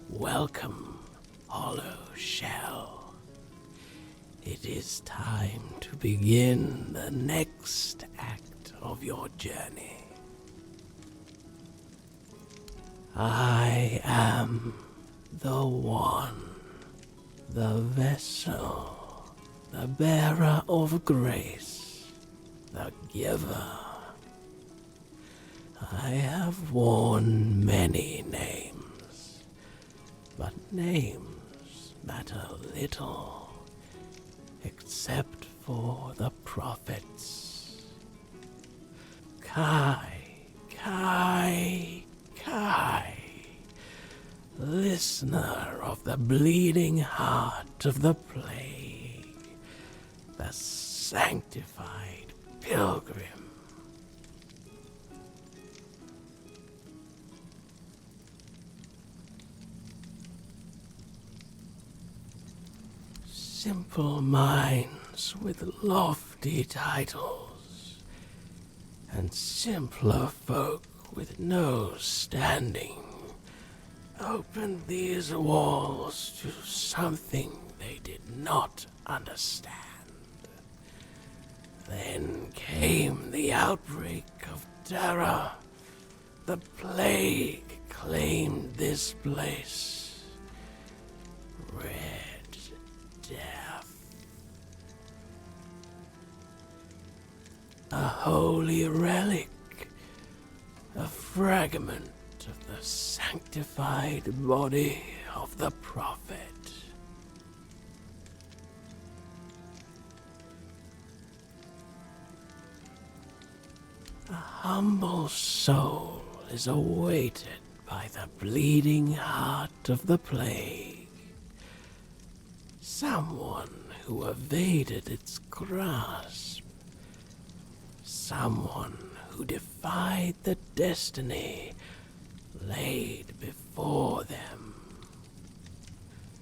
Welcome, hollow shell. It is time to begin the next act of your journey. I am the one, the vessel, the bearer of grace, the giver. I have worn many names, but names matter little, except for the prophets. Kai, listener of the bleeding heart of the plague, the sanctified pilgrim. Simple minds with lofty titles, and simpler folk with no standing opened these walls to something they did not understand. Then came the outbreak of terror. The plague claimed this place. Red Death. A holy relic, A fragment of the sanctified body of the prophet. A humble soul is awaited by the bleeding heart of the plague. Someone who evaded its grasp. Someone who defied the destiny laid before them.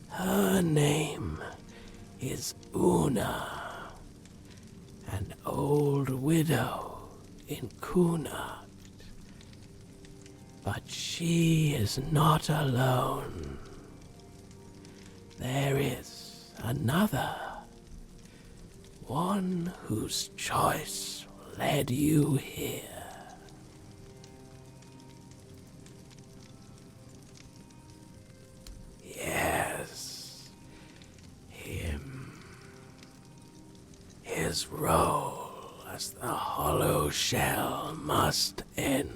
Her name is Una, an old widow in Qrko. But she is not alone. There is another, one whose choice led you here. Yes, him. His role as the hollow shell must end.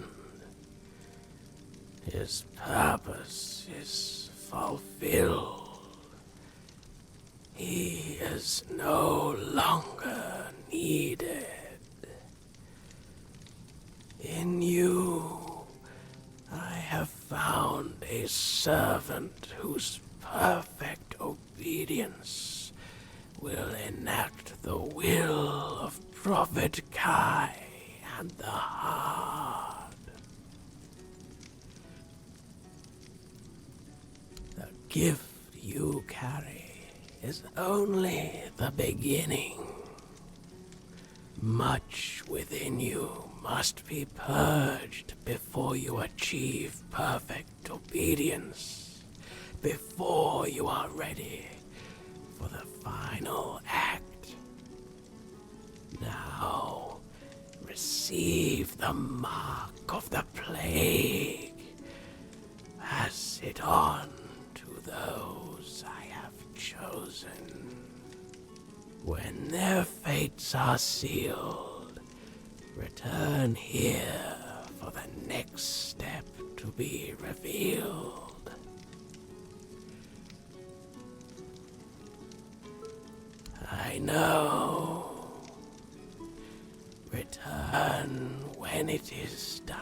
His purpose is fulfilled. He is no longer needed. In you, I have found a servant whose perfect obedience will enact the will of Prophet Kai and the Hard. The gift you carry is only the beginning. Much within you must be purged before you achieve perfect obedience, before you are ready for the final act. Now, receive the mark of the plague. Pass it on to those I have chosen. When their fates are sealed, return here for the next step to be revealed. I know. Return when it is done.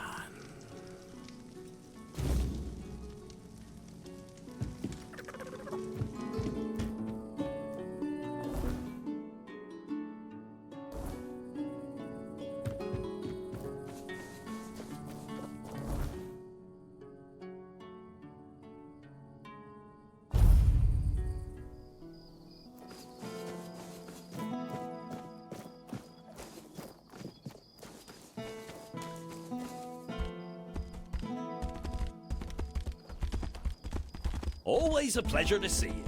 Always a pleasure to see you.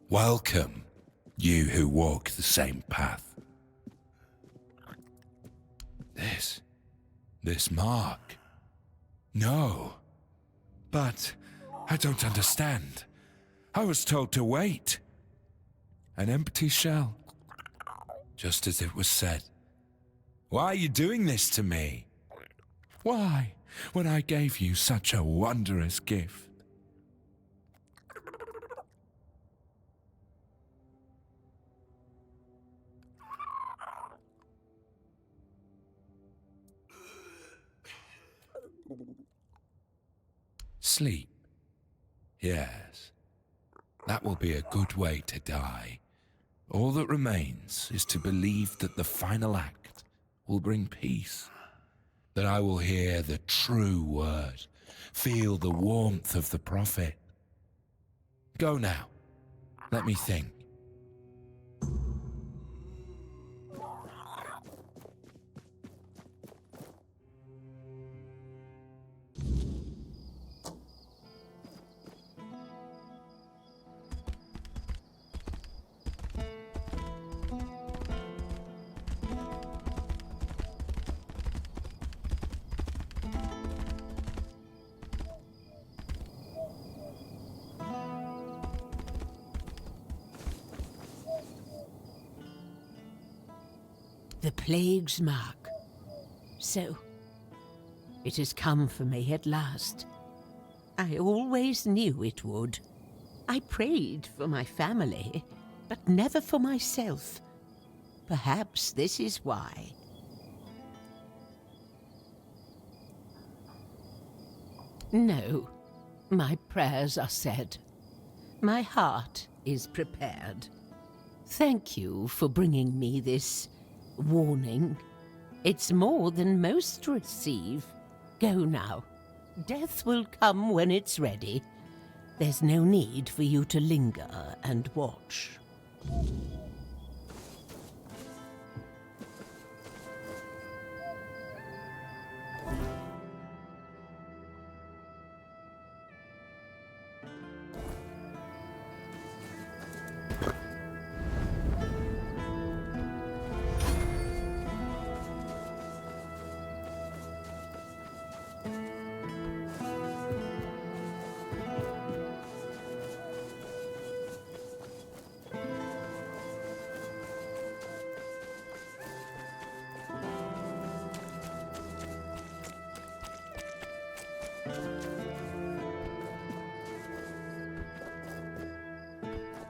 Welcome, you who walk the same path. This mark. No. But I don't understand. I was told to wait. An empty shell. Just as it was said. Why are you doing this to me? Why, when I gave you such a wondrous gift? Sleep. Yes. That will be a good way to die. All that remains is to believe that the final act will bring peace. That I will hear the true word, feel the warmth of the prophet. Go now. Let me think. The plague's mark. So, it has come for me at last. I always knew it would. I prayed for my family, but never for myself. Perhaps this is why. No, my prayers are said. My heart is prepared. Thank you for bringing me this warning. It's more than most receive. Go now. Death will come when it's ready. There's no need for you to linger and watch.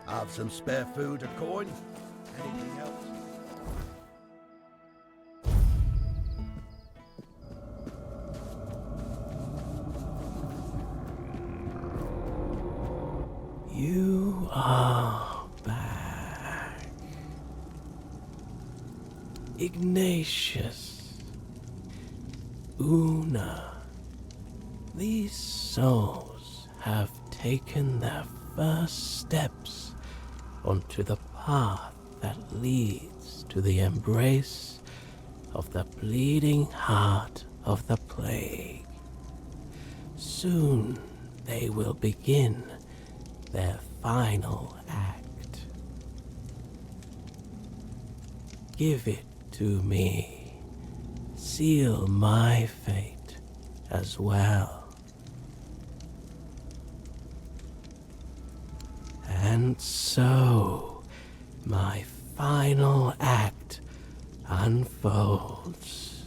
Have some spare food or coin? Anything else? You are back. Ignatius. Una. These souls have taken their first steps onto the path that leads to the embrace of the bleeding heart of the plague. Soon they will begin their final act. Give it to me. Seal my fate as well. And so, my final act unfolds.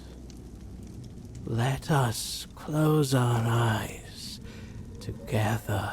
Let us close our eyes together.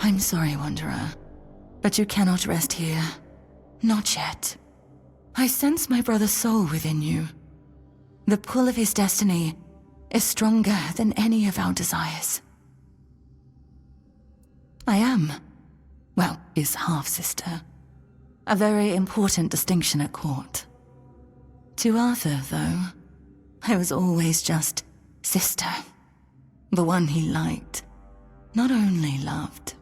I'm sorry, Wanderer, but you cannot rest here. Not yet. I sense my brother's soul within you. The pull of his destiny is stronger than any of our desires. I am, well, his half-sister. A very important distinction at court. To Arthur, though, I was always just sister. The one he liked, not only loved.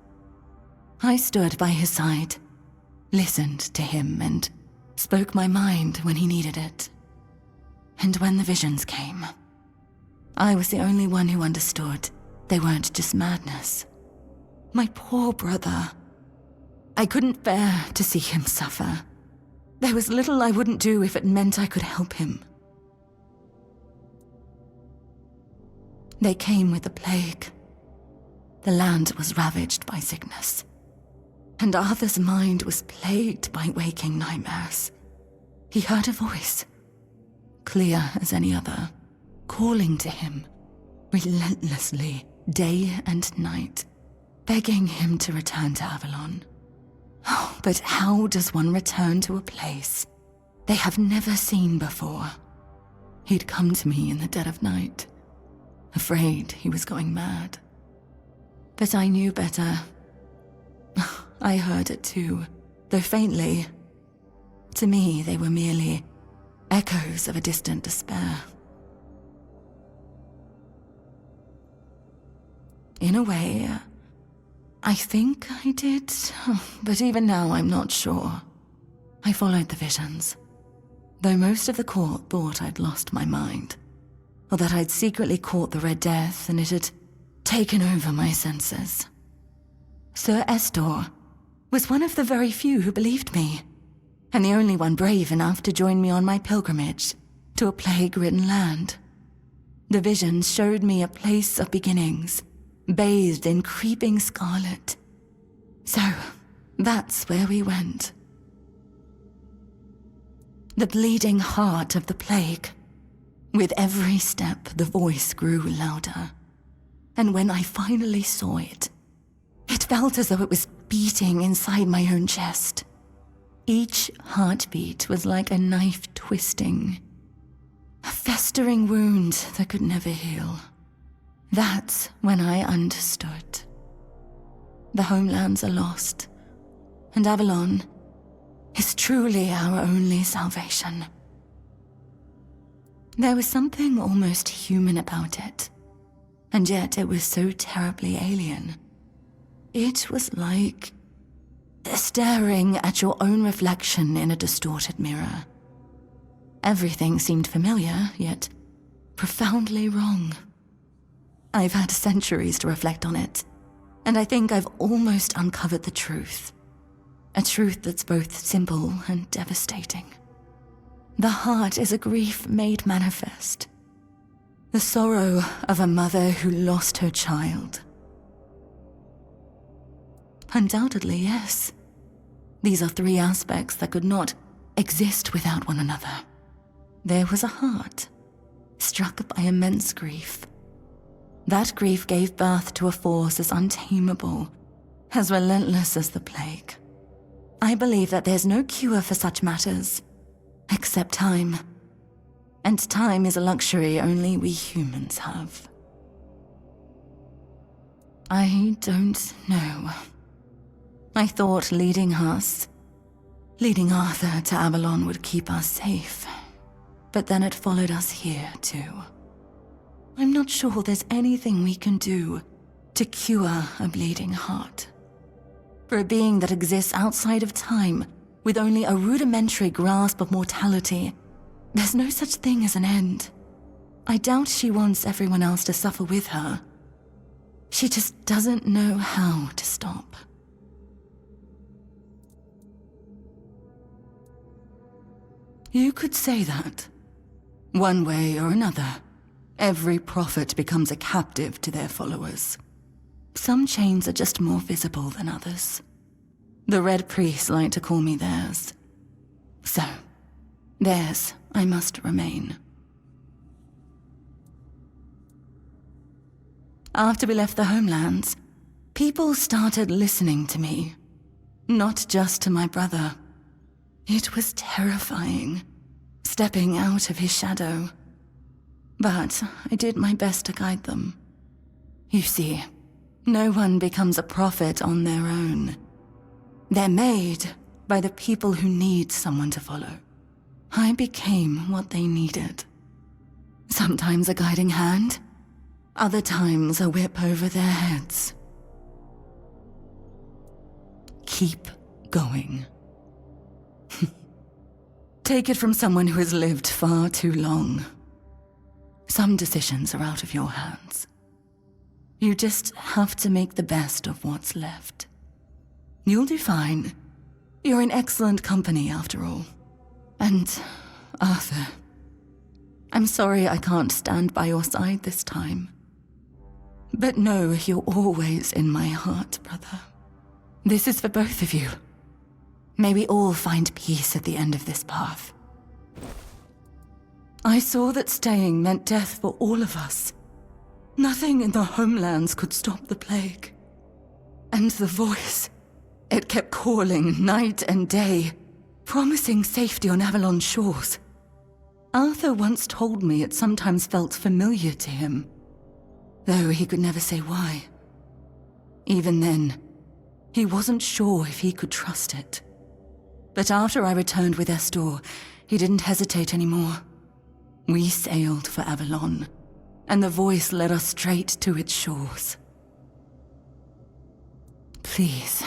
I stood by his side, listened to him, and spoke my mind when he needed it. And when the visions came, I was the only one who understood they weren't just madness. My poor brother. I couldn't bear to see him suffer. There was little I wouldn't do if it meant I could help him. They came with the plague. The land was ravaged by sickness, and Arthur's mind was plagued by waking nightmares. He heard a voice, clear as any other, calling to him, relentlessly, day and night, begging him to return to Avalon. Oh, but how does one return to a place they have never seen before? He'd come to me in the dead of night, afraid he was going mad. But I knew better. I heard it too, though faintly. To me, they were merely echoes of a distant despair. In a way, I think I did, but even now I'm not sure. I followed the visions, though most of the court thought I'd lost my mind, or that I'd secretly caught the Red Death and it had taken over my senses. Sir Estor was one of the very few who believed me, and the only one brave enough to join me on my pilgrimage to a plague-ridden land. The visions showed me a place of beginnings, bathed in creeping scarlet. So, that's where we went. The bleeding heart of the plague. With every step, the voice grew louder. And when I finally saw it, it felt as though it was beating inside my own chest. Each heartbeat was like a knife twisting, a festering wound that could never heal. That's when I understood. The homelands are lost, and Avalon is truly our only salvation. There was something almost human about it, and yet it was so terribly alien. It was like staring at your own reflection in a distorted mirror. Everything seemed familiar, yet profoundly wrong. I've had centuries to reflect on it, and I think I've almost uncovered the truth. A truth that's both simple and devastating. The heart is a grief made manifest. The sorrow of a mother who lost her child. Undoubtedly, yes. These are three aspects that could not exist without one another. There was a heart, struck by immense grief. That grief gave birth to a force as untamable, as relentless as the plague. I believe that there's no cure for such matters, except time. And time is a luxury only we humans have. I don't know. I thought leading Arthur to Avalon would keep us safe. But then it followed us here, too. I'm not sure there's anything we can do to cure a bleeding heart. For a being that exists outside of time, with only a rudimentary grasp of mortality, there's no such thing as an end. I doubt she wants everyone else to suffer with her. She just doesn't know how to stop. You could say that. One way or another, every prophet becomes a captive to their followers. Some chains are just more visible than others. The Red Priests like to call me theirs. So, theirs I must remain. After we left the homelands, People started listening to me, not just to my brother. It was terrifying, stepping out of his shadow. But I did my best to guide them. You see, no one becomes a prophet on their own. They're made by the people who need someone to follow. I became what they needed. Sometimes a guiding hand, other times a whip over their heads. Keep going. Take it from someone who has lived far too long. Some decisions are out of your hands. You just have to make the best of what's left. You'll do fine. You're in excellent company, after all. And Arthur, I'm sorry I can't stand by your side this time. But know you're always in my heart, brother. This is for both of you. May we all find peace at the end of this path. I saw that staying meant death for all of us. Nothing in the homelands could stop the plague. And the voice, it kept calling night and day, promising safety on Avalon's shores. Arthur once told me it sometimes felt familiar to him, though he could never say why. Even then, he wasn't sure if he could trust it. But after I returned with Estor, he didn't hesitate anymore. We sailed for Avalon, and the voice led us straight to its shores. Please,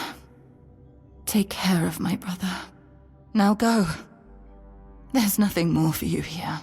take care of my brother. Now go. There's nothing more for you here.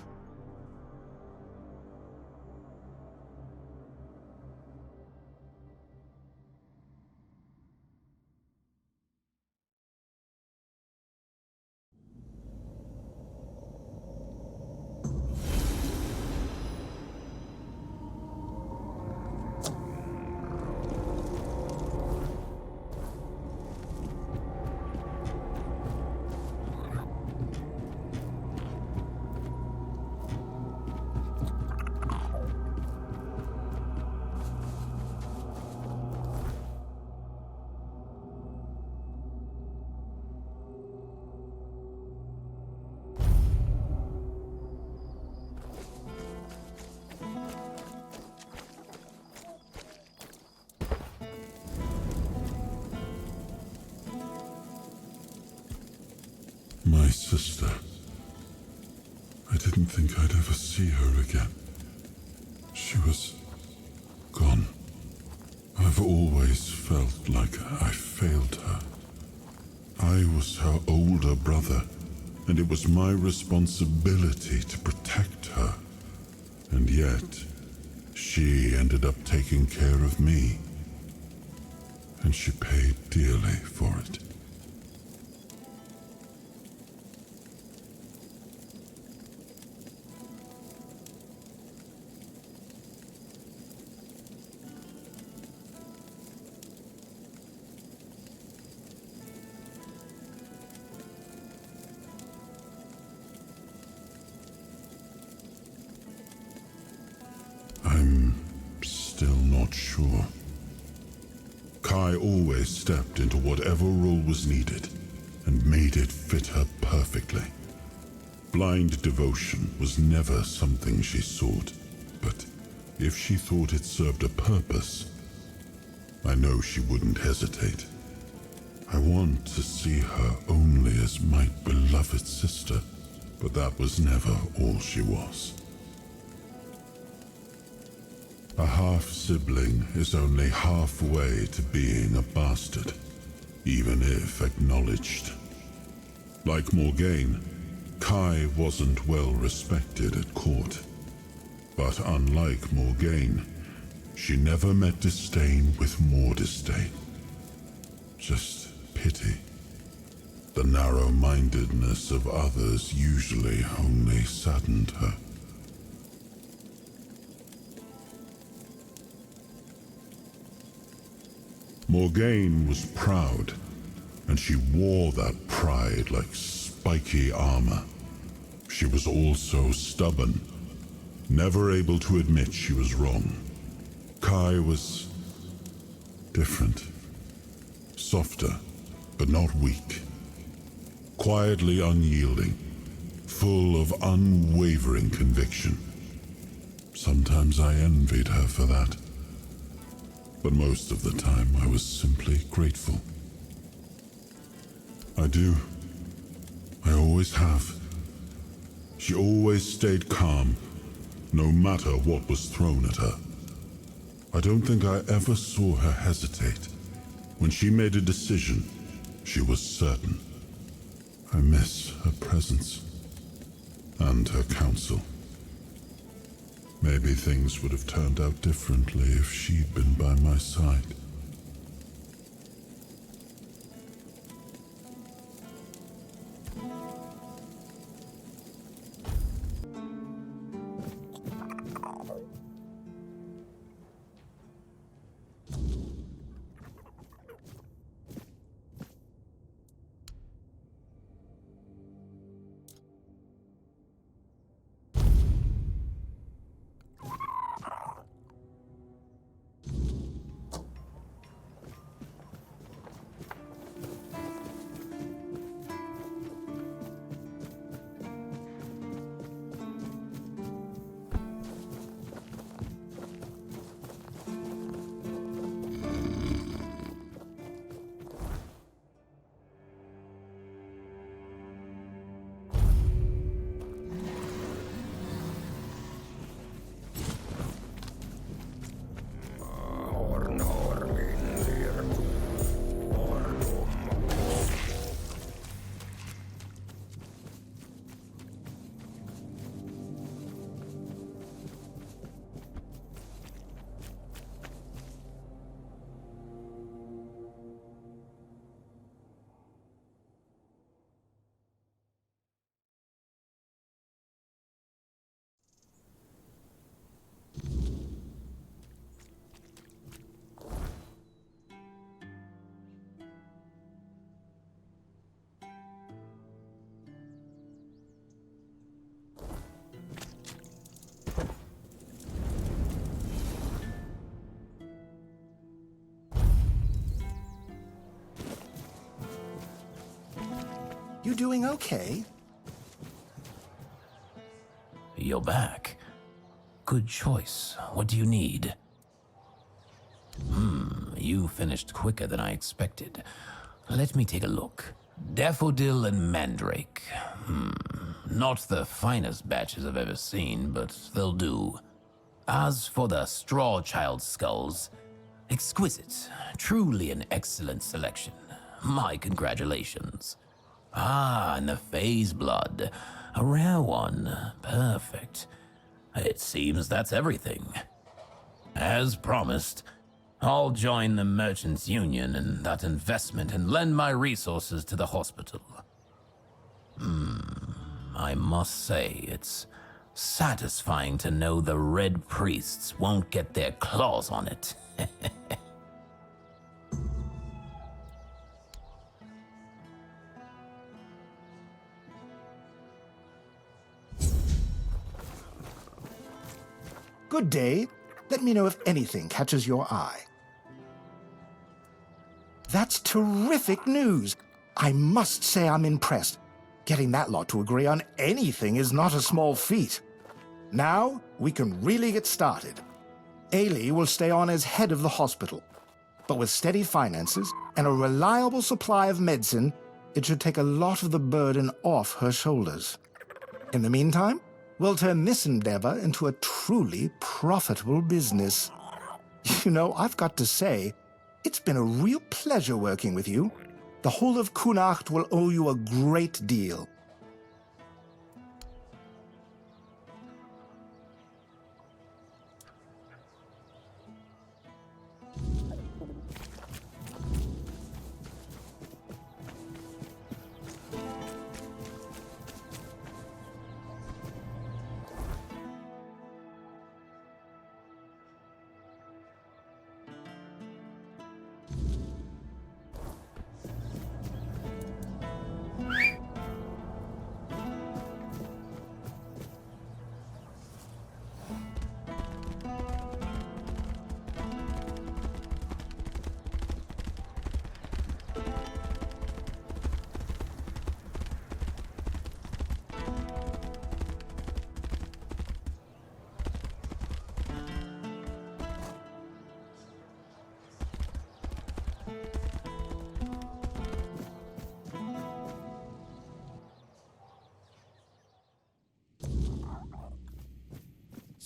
My sister. I didn't think I'd ever see her again. She was gone. I've always felt like I failed her. I was her older brother, and it was my responsibility to protect her. And yet, she ended up taking care of me. And she paid dearly for it. I'm still not sure. Kai always stepped into whatever role was needed and made it fit her perfectly. Blind devotion was never something she sought, but if she thought it served a purpose, I know she wouldn't hesitate. I want to see her only as my beloved sister, but that was never all she was. A half-sibling is only halfway to being a bastard, even if acknowledged. Like Morgaine, Kai wasn't well respected at court. But unlike Morgaine, she never met disdain with more disdain. Just pity. The narrow-mindedness of others usually only saddened her. Morgaine was proud, and she wore that pride like spiky armor. She was also stubborn, never able to admit she was wrong. Kai was different. Softer, but not weak. Quietly unyielding, full of unwavering conviction. Sometimes I envied her for that. But most of the time I was simply grateful. I do. I always have. She always stayed calm, no matter what was thrown at her. I don't think I ever saw her hesitate. When she made a decision, she was certain. I miss her presence and her counsel. Maybe things would have turned out differently if she'd been by my side. You doing okay? You're back. Good choice. What do you need? You finished quicker than I expected. Let me take a look. Daffodil and Mandrake. Not the finest batches I've ever seen, but they'll do. As for the Straw Child skulls, exquisite. Truly an excellent selection. My congratulations. And the Phase Blood. A rare one. Perfect. It seems that's everything. As promised, I'll join the Merchants' Union in that investment and lend my resources to the hospital. I must say, it's satisfying to know the Red Priests won't get their claws on it. Good day. Let me know if anything catches your eye. That's terrific news. I must say I'm impressed. Getting that lot to agree on anything is not a small feat. Now, we can really get started. Ailey will stay on as head of the hospital. But with steady finances and a reliable supply of medicine, it should take a lot of the burden off her shoulders. In the meantime, we'll turn this endeavor into a truly profitable business. You know, I've got to say, it's been a real pleasure working with you. The whole of Qrko will owe you a great deal.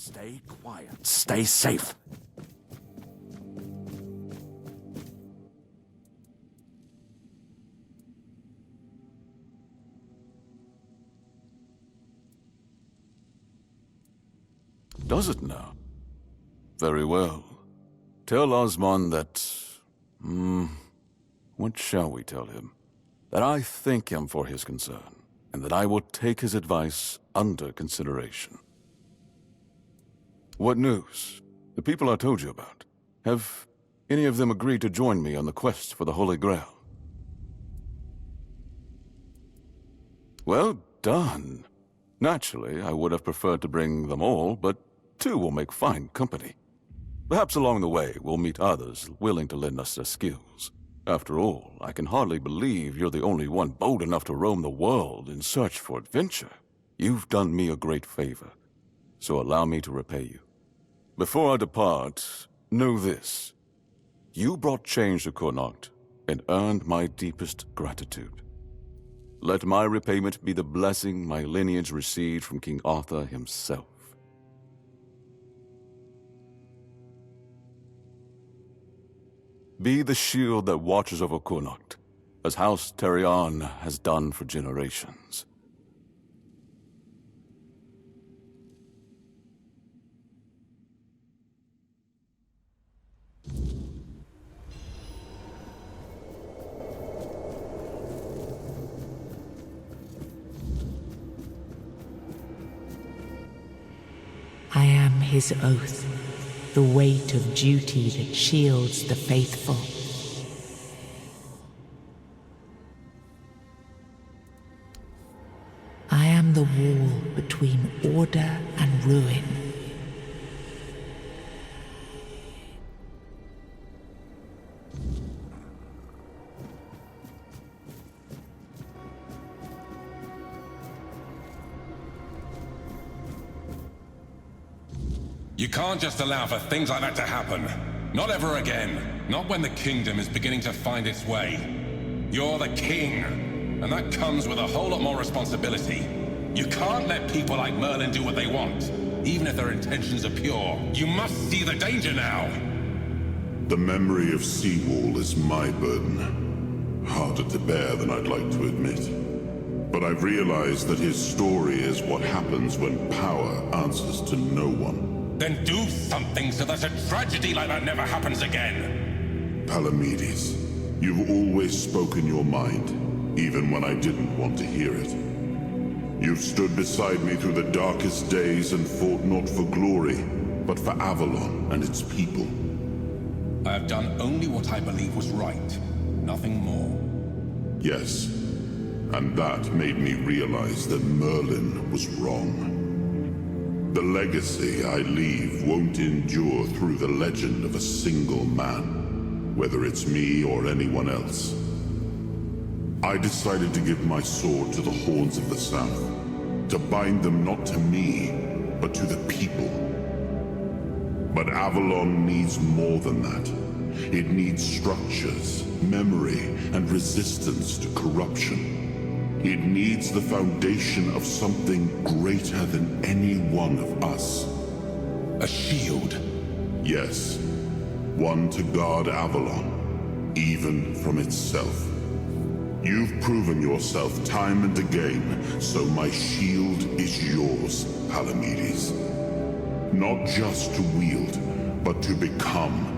Stay quiet. Stay safe. Does it now? Very well. Tell Osmond that... what shall we tell him? That I thank him for his concern, and that I will take his advice under consideration. What news? The people I told you about. Have any of them agreed to join me on the quest for the Holy Grail? Well done. Naturally, I would have preferred to bring them all, but 2 will make fine company. Perhaps along the way, we'll meet others willing to lend us their skills. After all, I can hardly believe you're the only one bold enough to roam the world in search for adventure. You've done me a great favor, so allow me to repay you. Before I depart, know this. You brought change to Connacht and earned my deepest gratitude. Let my repayment be the blessing my lineage received from King Arthur himself. Be the shield that watches over Connacht, as House Terion has done for generations. I am his oath, the weight of duty that shields the faithful. I am the wall between order and ruin. You can't just allow for things like that to happen. Not ever again. Not when the kingdom is beginning to find its way. You're the king, and that comes with a whole lot more responsibility. You can't let people like Merlin do what they want, even if their intentions are pure. You must see the danger now. The memory of Seawall is my burden. Harder to bear than I'd like to admit. But I've realized that his story is what happens when power answers to no one. Then do something so that a tragedy like that never happens again. Palamedes, you've always spoken your mind, even when I didn't want to hear it. You've stood beside me through the darkest days and fought not for glory, but for Avalon and its people. I have done only what I believe was right, nothing more. Yes, and that made me realize that Merlin was wrong. The legacy I leave won't endure through the legend of a single man, whether it's me or anyone else. I decided to give my sword to the Horns of the South, to bind them not to me, but to the people. But Avalon needs more than that. It needs structures, memory, and resistance to corruption. It needs the foundation of something greater than any one of us. A shield? Yes. One to guard Avalon, even from itself. You've proven yourself time and again, so my shield is yours, Palamedes. Not just to wield, but to become.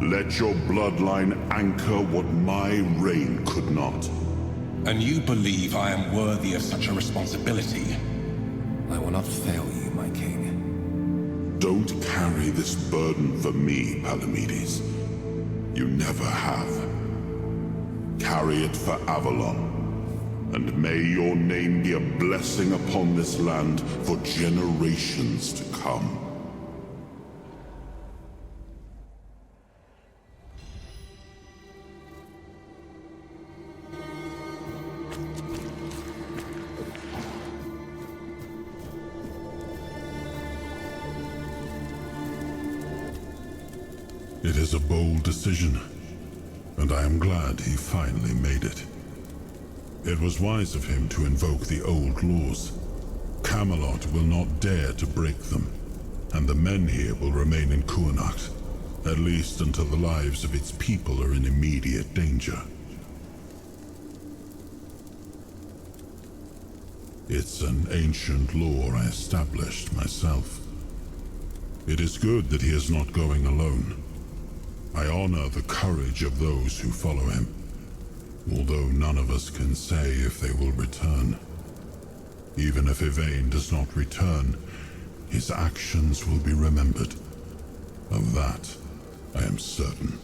Let your bloodline anchor what my reign could not. And you believe I am worthy of such a responsibility? I will not fail you, my king. Don't carry this burden for me, Palamedes. You never have. Carry it for Avalon, and may your name be a blessing upon this land for generations to come. It is a bold decision, and I am glad he finally made it. It was wise of him to invoke the old laws. Camelot will not dare to break them. and the men here will remain in Qrko, at least until the lives of its people are in immediate danger. It's an ancient law I established myself. It is good that he is not going alone. I honor the courage of those who follow him, although none of us can say if they will return. Even if Yvain does not return, his actions will be remembered. Of that, I am certain.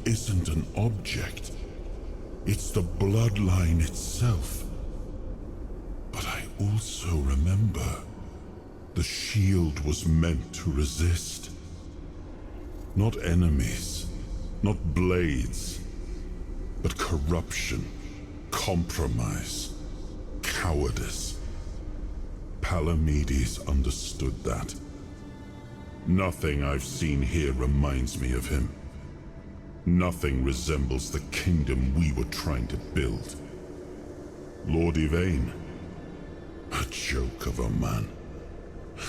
Isn't an object. It's the bloodline itself. But I also remember the shield was meant to resist. Not enemies, not blades, but corruption, compromise, cowardice. Palamedes understood that. Nothing I've seen here reminds me of him. Nothing resembles the kingdom we were trying to build. Lord Yvain, a joke of a man.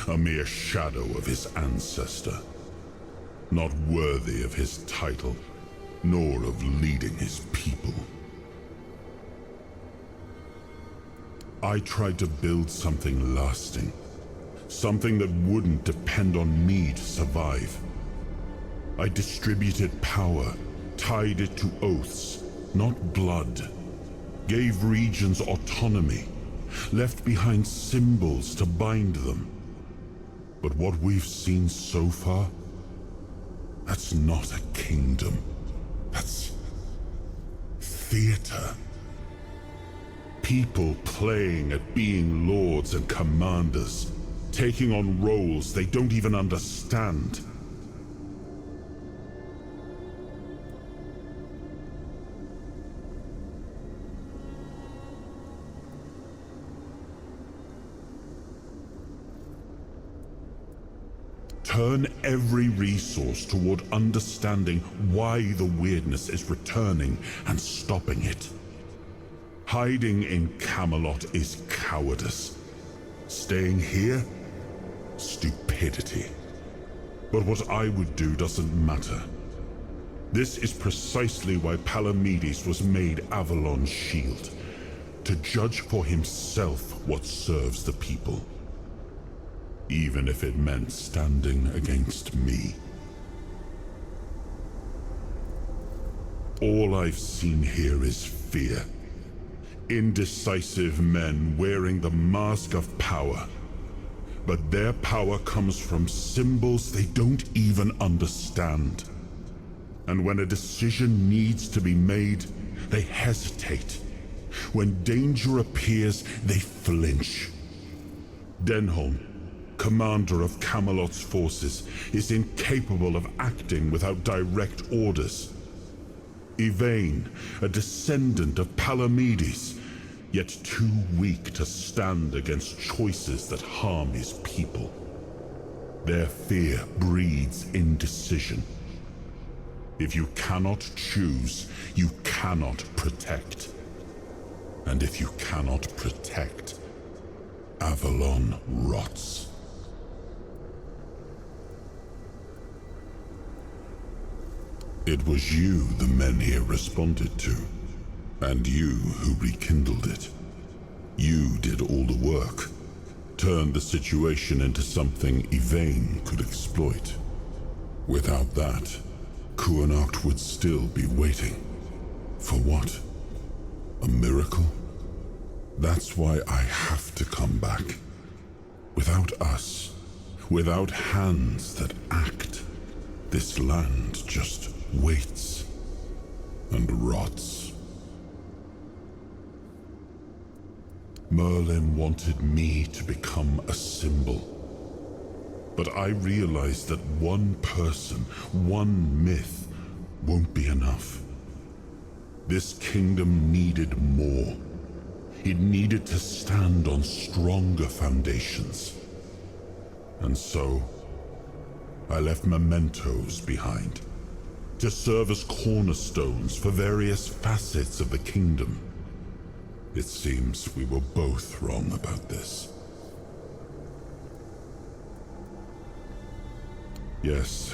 A mere shadow of his ancestor. Not worthy of his title, nor of leading his people. I tried to build something lasting. Something that wouldn't depend on me to survive. I distributed power, tied it to oaths, not blood. Gave regions autonomy, left behind symbols to bind them. But what we've seen so far, that's not a kingdom. That's theater. People playing at being lords and commanders, taking on roles they don't even understand. Turn every resource toward understanding why the weirdness is returning and stopping it. Hiding in Camelot is cowardice. Staying here? Stupidity. But what I would do doesn't matter. This is precisely why Palamedes was made Avalon's shield. To judge for himself what serves the people. Even if it meant standing against me. All I've seen here is fear. Indecisive men wearing the mask of power. But their power comes from symbols they don't even understand. And when a decision needs to be made, they hesitate. When danger appears, they flinch. Denholm, commander of Camelot's forces, is incapable of acting without direct orders. Yvain, a descendant of Palamedes, yet too weak to stand against choices that harm his people. Their fear breeds indecision. If you cannot choose, you cannot protect. And if you cannot protect, Avalon rots. It was you the men here responded to, and you who rekindled it. You did all the work, turned the situation into something Yvain could exploit. Without that, Qrko would still be waiting. For what? A miracle? That's why I have to come back. Without us, without hands that act, this land just waits and rots. Merlin wanted me to become a symbol. But I realized that one person, one myth, won't be enough. This kingdom needed more. It needed to stand on stronger foundations. And so, I left mementos behind, to serve as cornerstones for various facets of the kingdom. It seems we were both wrong about this. Yes,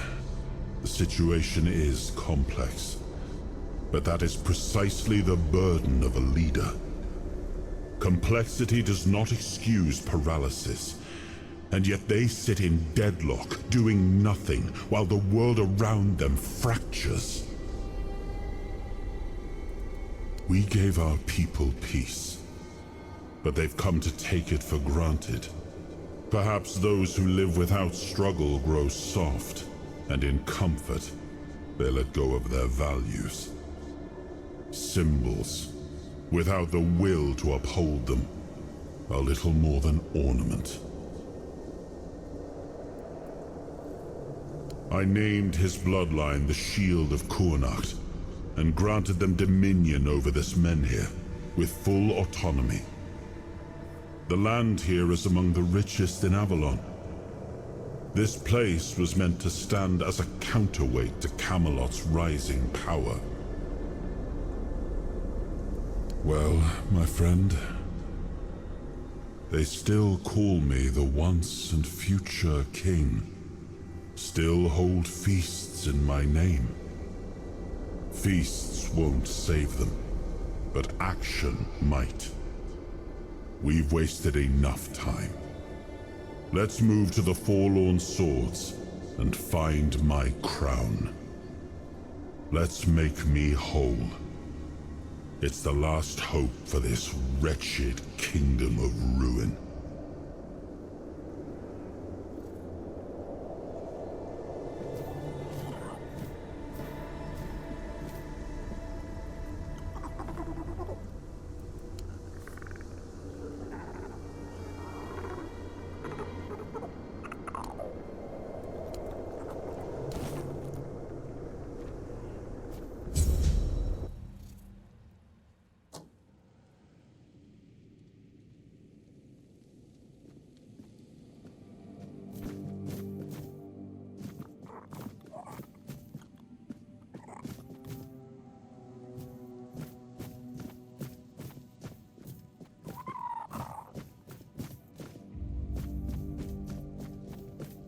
the situation is complex, but that is precisely the burden of a leader. Complexity does not excuse paralysis, and yet they sit in deadlock, doing nothing, while the world around them fractures. We gave our people peace, but they've come to take it for granted. Perhaps those who live without struggle grow soft, and in comfort, they let go of their values. Symbols, without the will to uphold them, are little more than ornament. I named his bloodline the Shield of Qrko, and granted them dominion over this menhir, with full autonomy. The land here is among the richest in Avalon. This place was meant to stand as a counterweight to Camelot's rising power. Well, my friend, they still call me the once and future king. Still hold feasts in my name. Feasts won't save them, but action might. We've wasted enough time. Let's move to the Forlorn Swords and find my crown. Let's make me whole. It's the last hope for this wretched kingdom of ruin.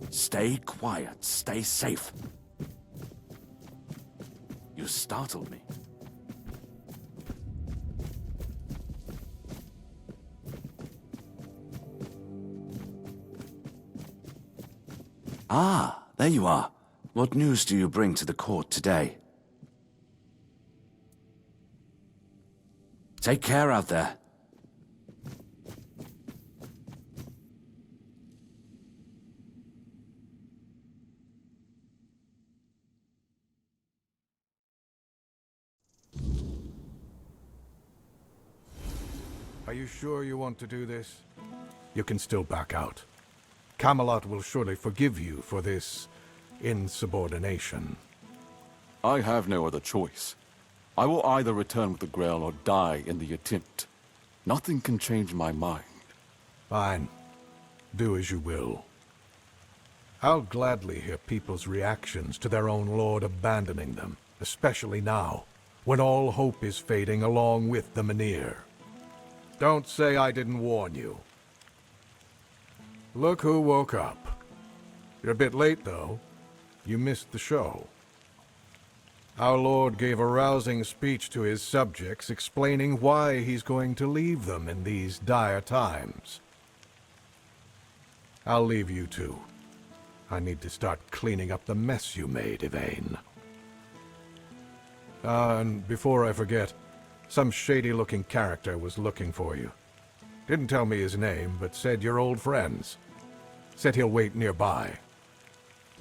Stay quiet. Stay safe. You startled me. Ah, there you are. What news do you bring to the court today? Take care out there. Are you sure you want to do this? You can still back out. Camelot will surely forgive you for this insubordination. I have no other choice. I will either return with the Grail or die in the attempt. Nothing can change my mind. Fine. Do as you will. I'll gladly hear people's reactions to their own lord abandoning them, especially now, when all hope is fading along with the Menhir. Don't say I didn't warn you. Look who woke up. You're a bit late, though. You missed the show. Our Lord gave a rousing speech to his subjects explaining why he's going to leave them in these dire times. I'll leave you two. I need to start cleaning up the mess you made, Yvain. And before I forget, some shady-looking character was looking for you. Didn't tell me his name, but said you're old friends. Said he'll wait nearby.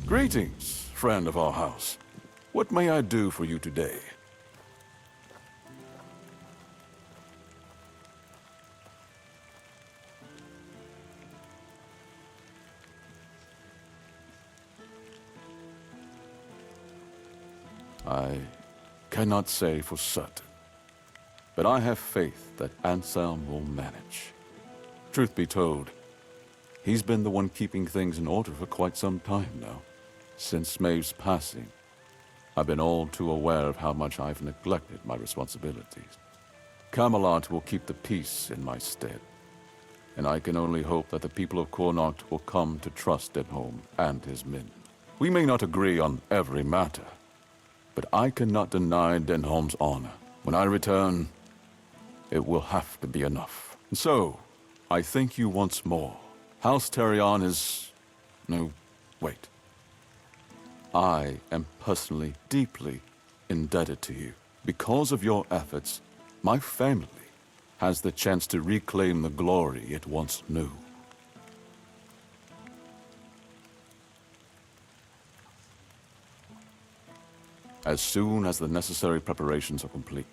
Greetings, friend of our house. What may I do for you today? I cannot say for certain, but I have faith that Anselm will manage. Truth be told, he's been the one keeping things in order for quite some time now. Since Maeve's passing, I've been all too aware of how much I've neglected my responsibilities. Camelot will keep the peace in my stead, and I can only hope that the people of Qrko will come to trust Denholm and his men. We may not agree on every matter, but I cannot deny Denholm's honor. When I return, it will have to be enough. And so, I thank you once more. House Terion is... no, wait. I am personally deeply indebted to you. Because of your efforts, my family has the chance to reclaim the glory it once knew. As soon as the necessary preparations are complete,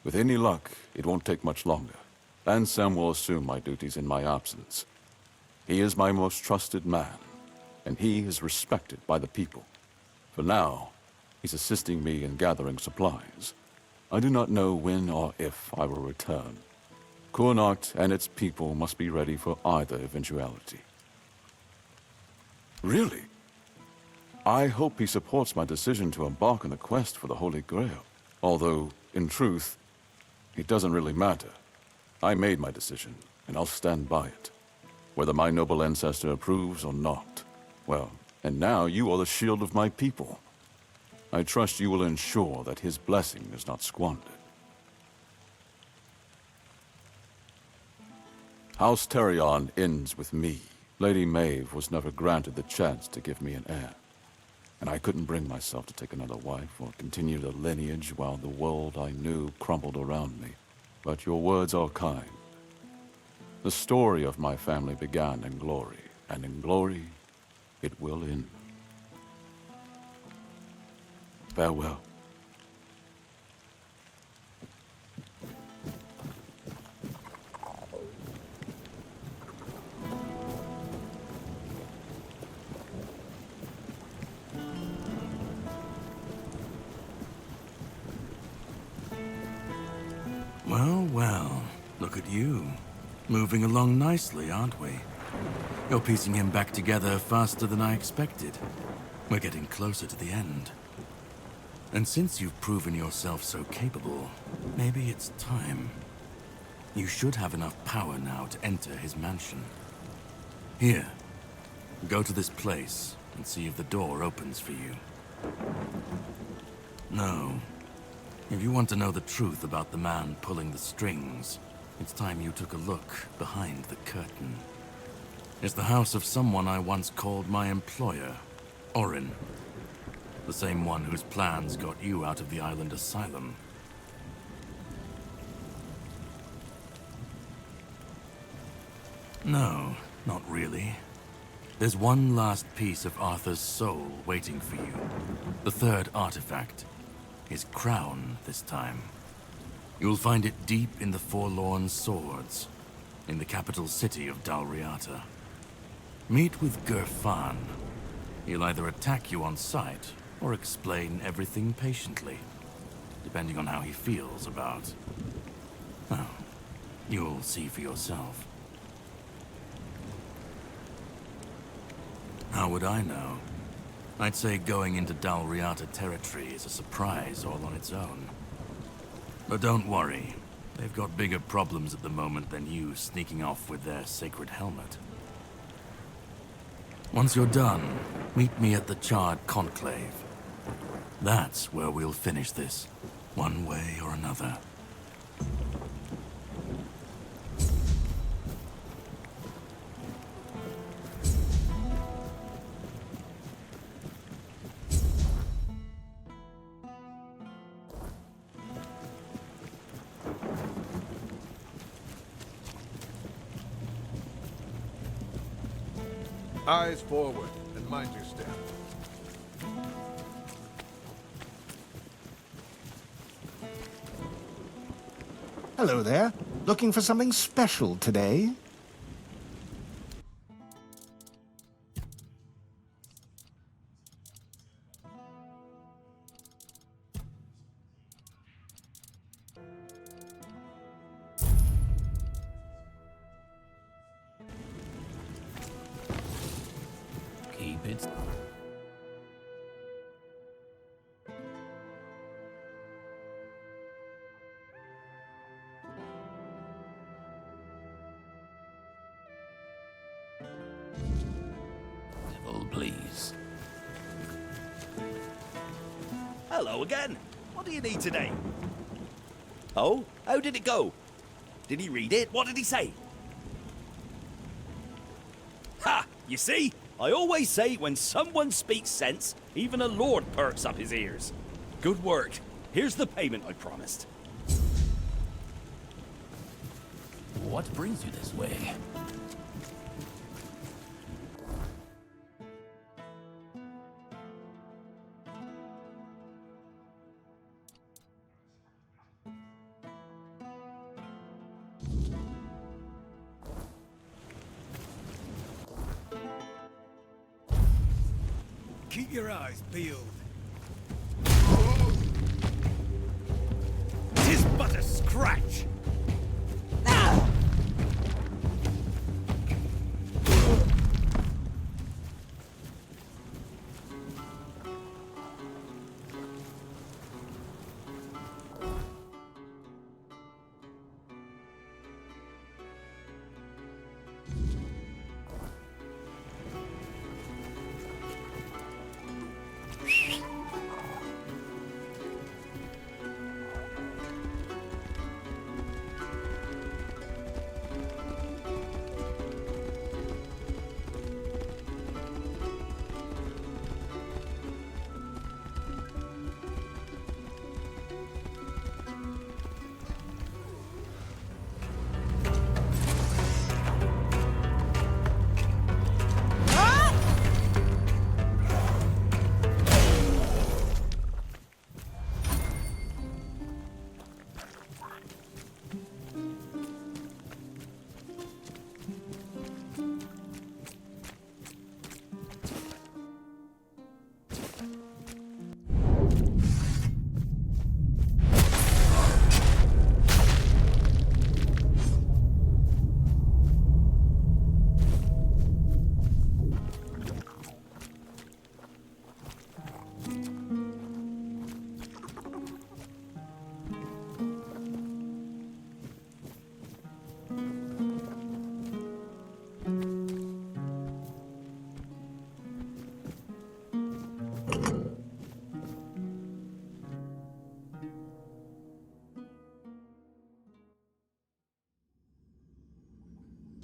with any luck, it won't take much longer. Anselm will assume my duties in my absence. He is my most trusted man, and he is respected by the people. For now, he's assisting me in gathering supplies. I do not know when or if I will return. Qrko and its people must be ready for either eventuality. Really? I hope he supports my decision to embark on the quest for the Holy Grail. Although, in truth, it doesn't really matter. I made my decision, and I'll stand by it. Whether my noble ancestor approves or not. Well, and now you are the shield of my people. I trust you will ensure that his blessing is not squandered. House Terion ends with me. Lady Maeve was never granted the chance to give me an heir. And I couldn't bring myself to take another wife or continue the lineage while the world I knew crumbled around me. But your words are kind. The story of my family began in glory, and in glory, it will end. Farewell. Well, well, look at you. Moving along nicely, aren't we? You're piecing him back together faster than I expected. We're getting closer to the end. And since you've proven yourself so capable, maybe it's time. You should have enough power now to enter his mansion. Here, go to this place and see if the door opens for you. No. If you want to know the truth about the man pulling the strings, it's time you took a look behind the curtain. It's the house of someone I once called my employer, Orin. The same one whose plans got you out of the island asylum. No, not really. There's one last piece of Arthur's soul waiting for you. The third artifact. His crown, this time. You'll find it deep in the Forlorn Swords, in the capital city of Dalriata. Meet with Gerfan. He'll either attack you on sight, or explain everything patiently, depending on how he feels about... well, you'll see for yourself. How would I know? I'd say going into Dalriata territory is a surprise all on its own. But don't worry, they've got bigger problems at the moment than you sneaking off with their sacred helmet. Once you're done, meet me at the Charred Conclave. That's where we'll finish this, one way or another. Eyes forward, and mind your step. Hello there. Looking for something special today? Keep it. Civil, please. Hello again. What do you need today? Oh, how did it go? Did he read it? What did he say? Ha! You see? I always say when someone speaks sense, even a lord perks up his ears. Good work. Here's the payment I promised. What brings you this way? Keep your eyes peeled. 'Tis but a scratch.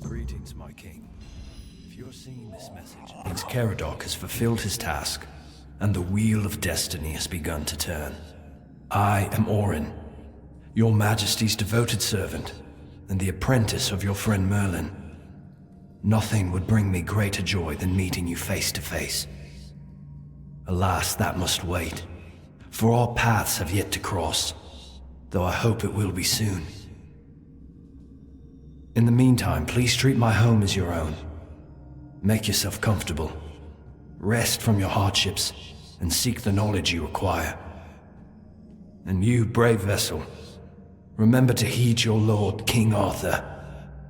Greetings, my king. If you're seeing this message, it means Qrko has fulfilled his task, and the wheel of destiny has begun to turn. I am Orin, your majesty's devoted servant, and the apprentice of your friend Merlin. Nothing would bring me greater joy than meeting you face to face. Alas, that must wait, for our paths have yet to cross, though I hope it will be soon. In the meantime, please treat my home as your own. Make yourself comfortable. Rest from your hardships, and seek the knowledge you require. And you, brave vessel, remember to heed your lord, King Arthur,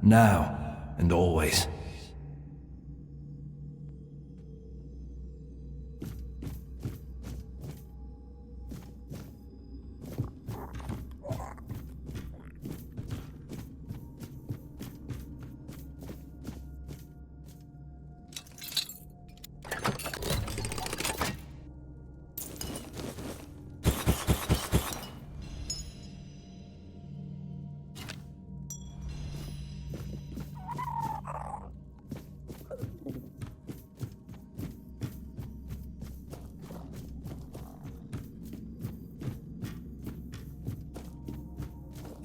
now and always.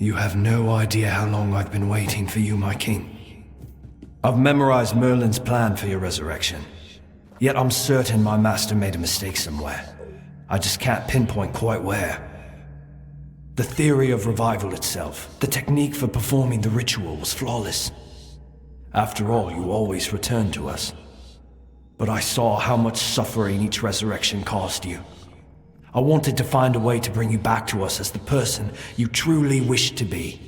You have no idea how long I've been waiting for you, my king. I've memorized Merlin's plan for your resurrection. Yet I'm certain my master made a mistake somewhere. I just can't pinpoint quite where. The theory of revival itself, the technique for performing the ritual was flawless. After all, you always return to us. But I saw how much suffering each resurrection caused you. I wanted to find a way to bring you back to us as the person you truly wish to be.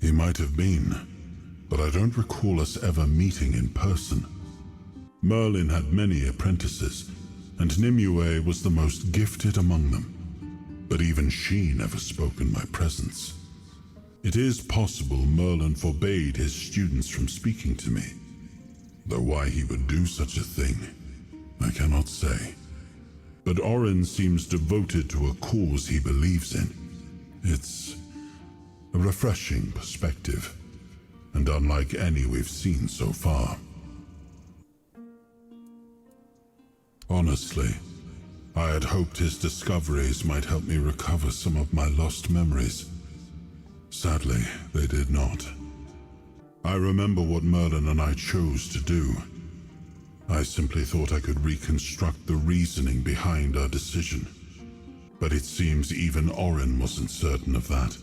He might have been, but I don't recall us ever meeting in person. Merlin had many apprentices, and Nimue was the most gifted among them. But even she never spoke in my presence. It is possible Merlin forbade his students from speaking to me, though why he would do such a thing, I cannot say. But Orin seems devoted to a cause he believes in. It's a refreshing perspective, and unlike any we've seen so far. Honestly, I had hoped his discoveries might help me recover some of my lost memories. Sadly, they did not. I remember what Merlin and I chose to do. I simply thought I could reconstruct the reasoning behind our decision. But it seems even Orin wasn't certain of that.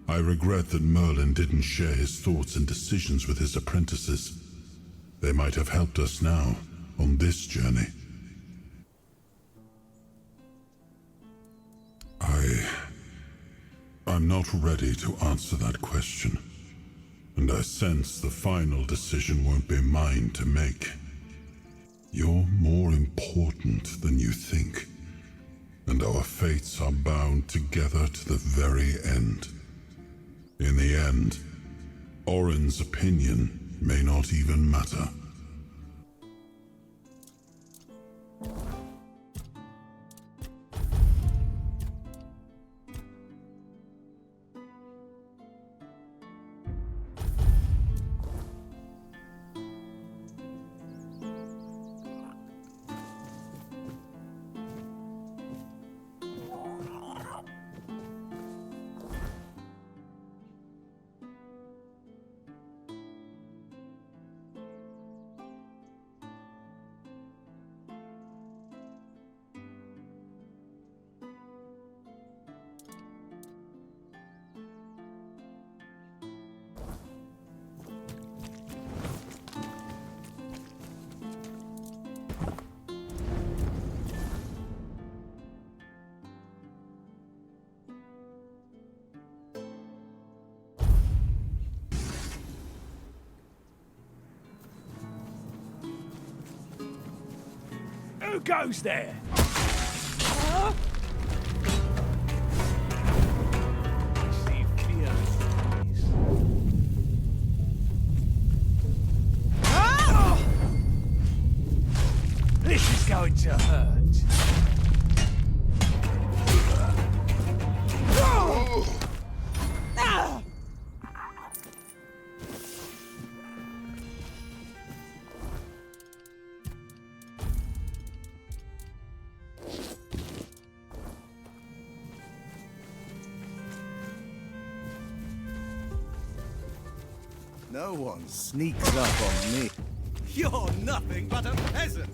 I regret that Merlin didn't share his thoughts and decisions with his apprentices. They might have helped us now, on this journey. I'm not ready to answer that question, and I sense the final decision won't be mine to make. You're more important than you think, and our fates are bound together to the very end. In the end, Orin's opinion may not even matter. Who goes there? This is going to hurt. No one sneaks up on me. You're nothing but a peasant!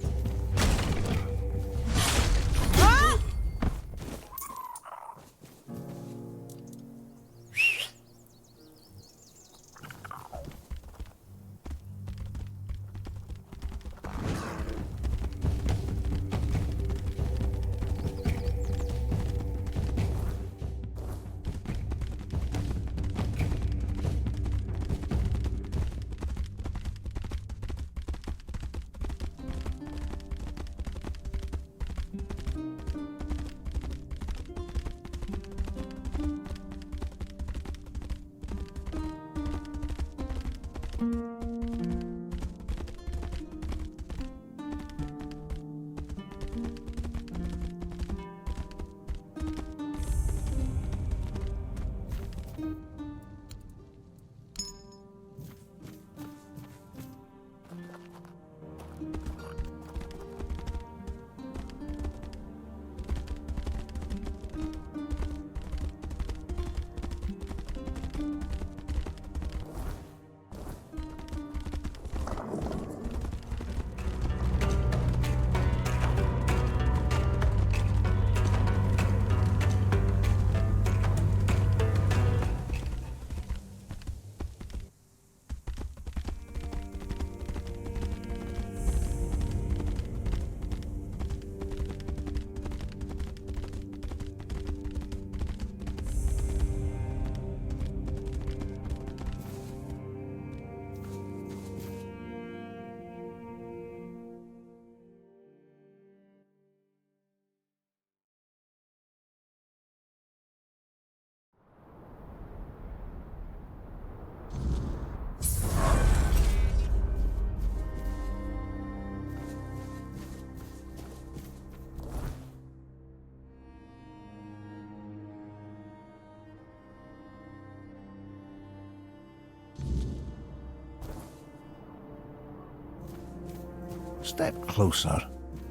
Step closer.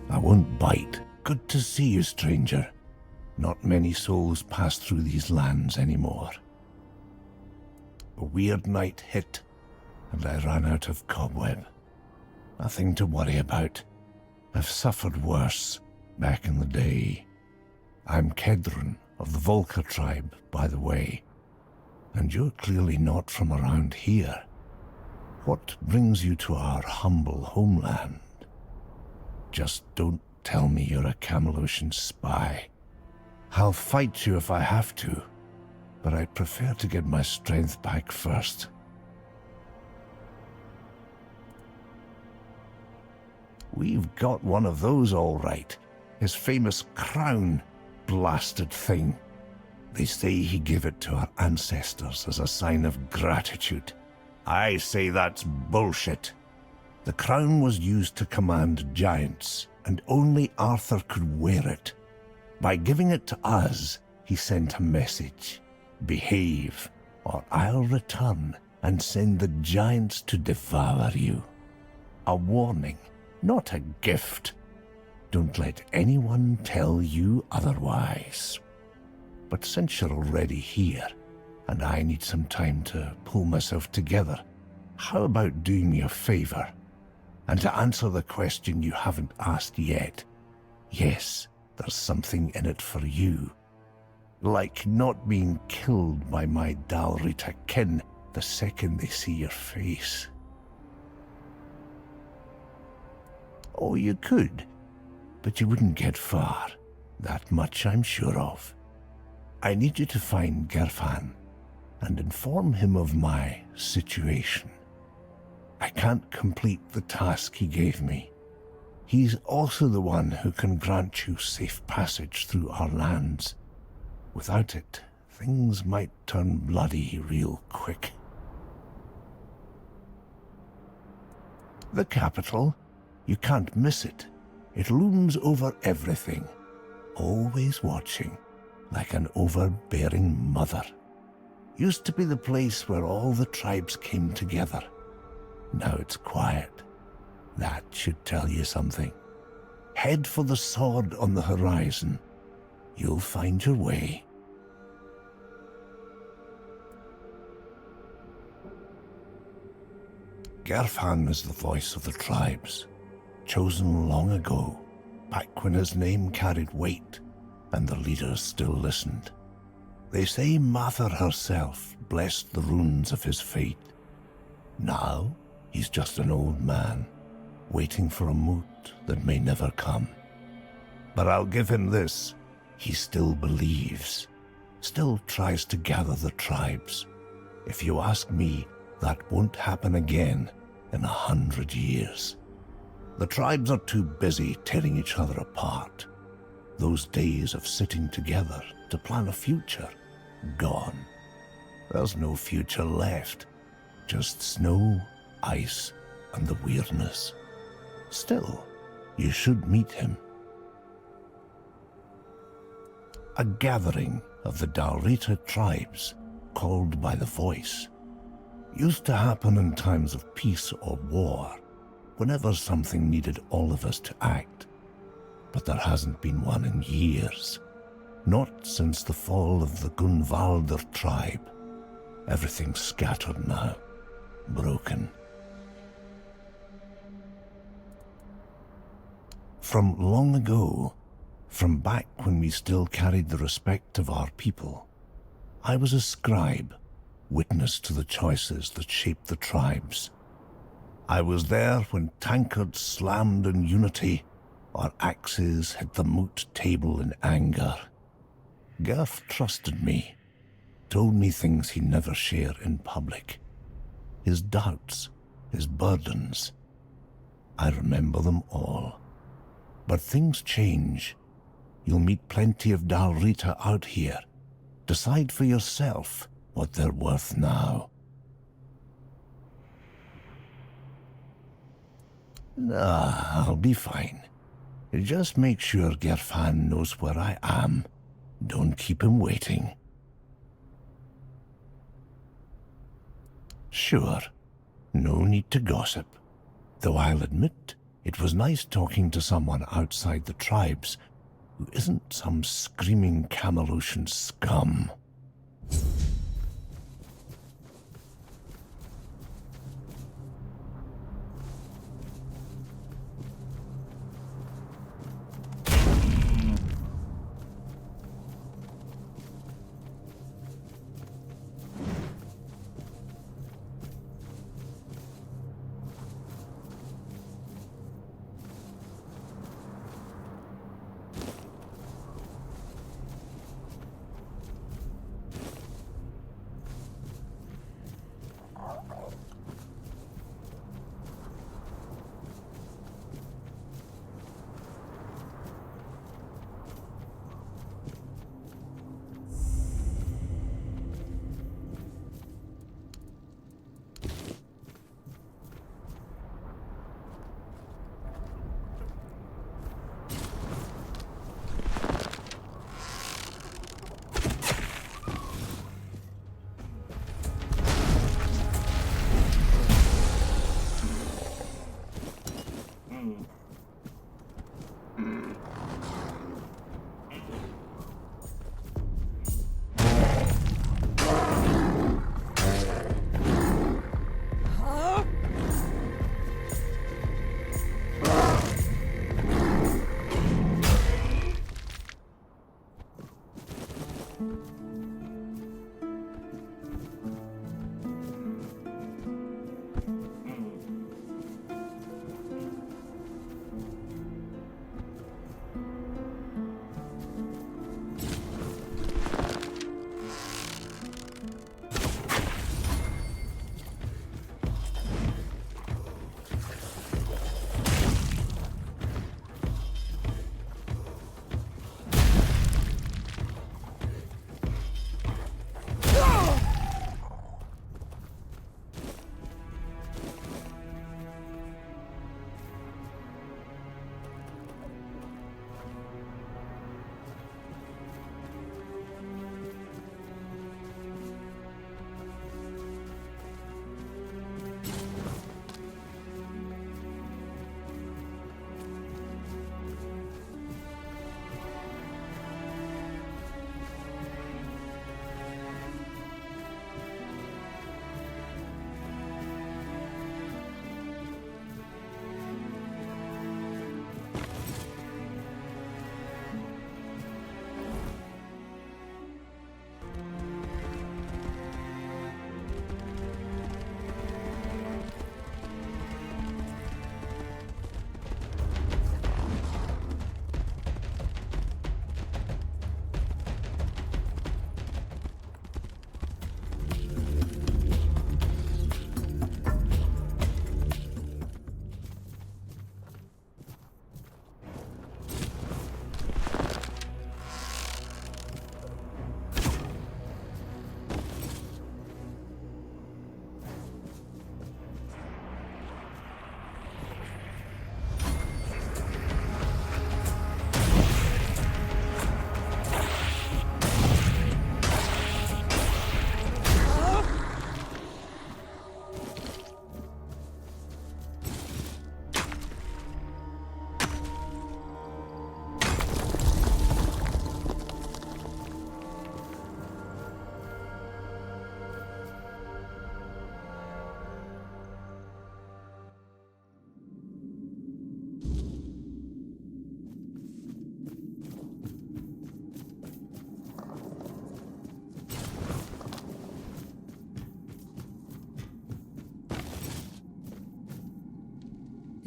I won't bite. Good to see you, stranger. Not many souls pass through these lands anymore. A weird night hit, and I ran out of cobweb. Nothing to worry about. I've suffered worse back in the day. I'm Kedron of the Volca tribe, by the way. And you're clearly not from around here. What brings you to our humble homeland? Just don't tell me you're a Camelosian spy. I'll fight you if I have to, but I'd prefer to get my strength back first. We've got one of those all right. His famous crown, blasted thing. They say he gave it to our ancestors as a sign of gratitude. I say that's bullshit. The crown was used to command giants, and only Arthur could wear it. By giving it to us, he sent a message. Behave, or I'll return and send the giants to devour you. A warning, not a gift. Don't let anyone tell you otherwise. But since you're already here, and I need some time to pull myself together, how about doing me a favor? And to answer the question you haven't asked yet, yes, there's something in it for you. Like not being killed by my Dalrita kin the second they see your face. Oh, you could, but you wouldn't get far. That much I'm sure of. I need you to find Gerfan and inform him of my situation. I can't complete the task he gave me. He's also the one who can grant you safe passage through our lands. Without it, things might turn bloody real quick. The capital, you can't miss it. It looms over everything, always watching, like an overbearing mother. Used to be the place where all the tribes came together. Now it's quiet. That should tell you something. Head for the sword on the horizon. You'll find your way. Gerfan is the voice of the tribes, chosen long ago, back when his name carried weight and the leaders still listened. They say Mather herself blessed the runes of his fate. Now, he's just an old man, waiting for a moot that may never come. But I'll give him this. He still believes, still tries to gather the tribes. If you ask me, that won't happen again in 100 years. The tribes are too busy tearing each other apart. Those days of sitting together to plan a future, gone. There's no future left, just snow, ice, and the weirdness. Still, you should meet him. A gathering of the Dalrita tribes, called by the voice, used to happen in times of peace or war, whenever something needed all of us to act. But there hasn't been one in years, not since the fall of the Gunvalder tribe. Everything's scattered now, broken. From long ago, from back when we still carried the respect of our people, I was a scribe, witness to the choices that shaped the tribes. I was there when tankards slammed in unity, or axes hit the moot table in anger. Gerf trusted me, told me things he'd never share in public. His doubts, his burdens. I remember them all. But things change. You'll meet plenty of Dalrita out here. Decide for yourself what they're worth now. I'll be fine. Just make sure Gerfan knows where I am. Don't keep him waiting. Sure, no need to gossip. Though I'll admit, it was nice talking to someone outside the tribes who isn't some screaming Camelotian scum.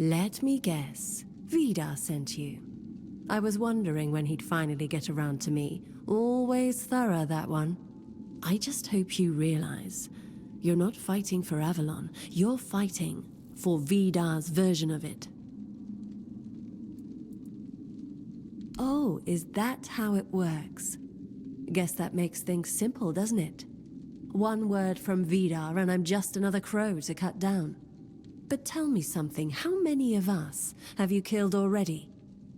Let me guess. Vidar sent you. I was wondering when he'd finally get around to me. Always thorough, that one. I just hope you realize you're not fighting for Avalon. You're fighting for Vidar's version of it. Oh, is that how it works? Guess that makes things simple, doesn't it? One word from Vidar and I'm just another crow to cut down. But tell me something, how many of us have you killed already?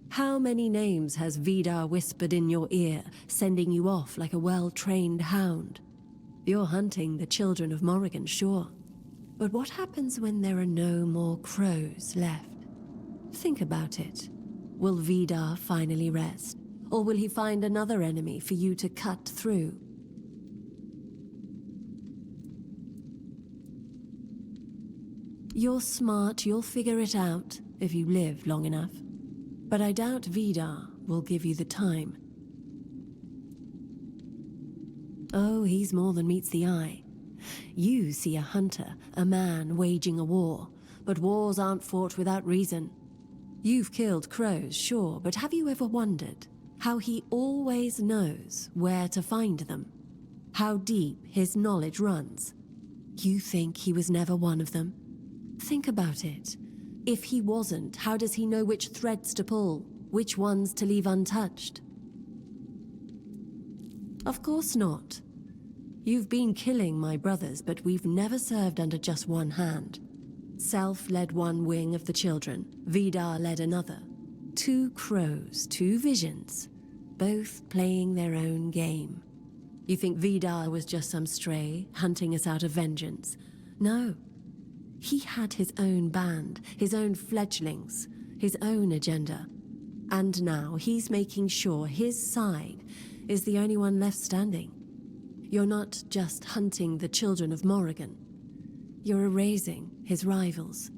How many names has Vidar whispered in your ear, sending you off like a well-trained hound? You're hunting the children of Morrigan, sure. But what happens when there are no more crows left? Think about it. Will Vidar finally rest? Or will he find another enemy for you to cut through? You're smart, you'll figure it out if you live long enough. But I doubt Vidar will give you the time. Oh, he's more than meets the eye. You see a hunter, a man waging a war, but wars aren't fought without reason. You've killed crows, sure, but have you ever wondered how he always knows where to find them? How deep his knowledge runs? You think he was never one of them? Think about it. If he wasn't, how does he know which threads to pull, which ones to leave untouched? Of course not. You've been killing my brothers, but we've never served under just one hand. Self led one wing of the children, Vidar led another. 2 crows, 2 visions, both playing their own game. You think Vidar was just some stray, hunting us out of vengeance? No. He had his own band, his own fledglings, his own agenda. And now he's making sure his side is the only one left standing. You're not just hunting the children of Morrigan. You're erasing his rivals.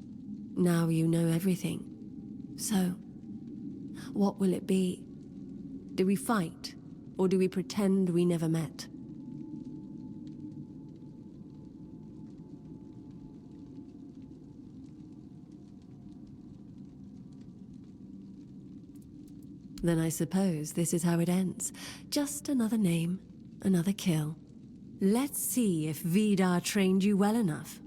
Now you know everything. So, what will it be? Do we fight, or do we pretend we never met? Then I suppose this is how it ends. Just another name, another kill. Let's see if Vidar trained you well enough.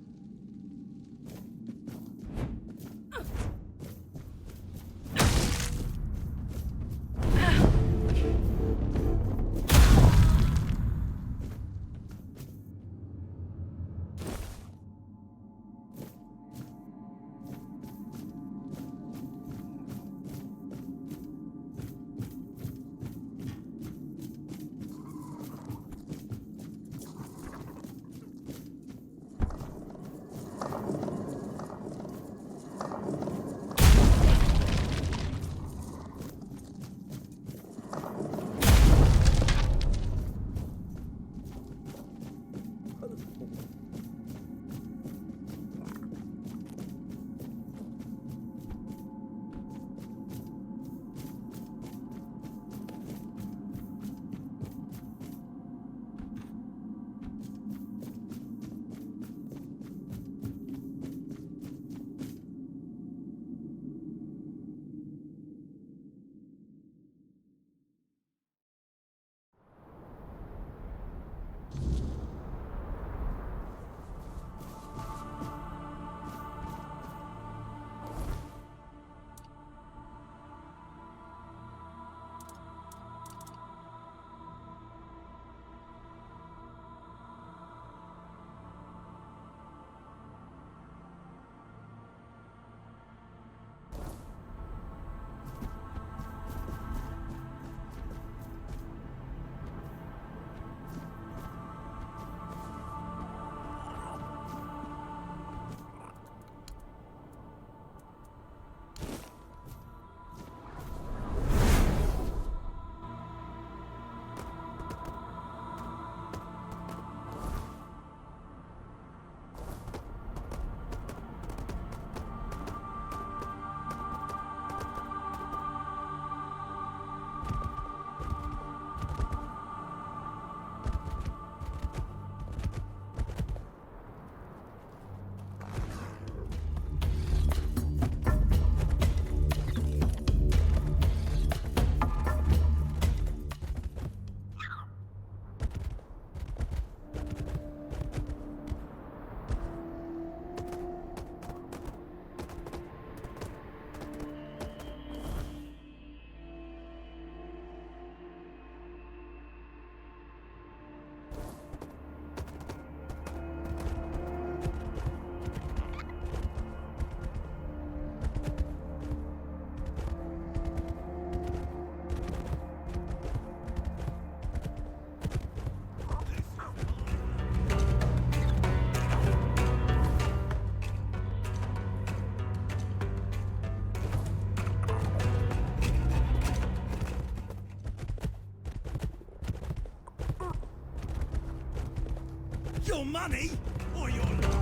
Your money or your life?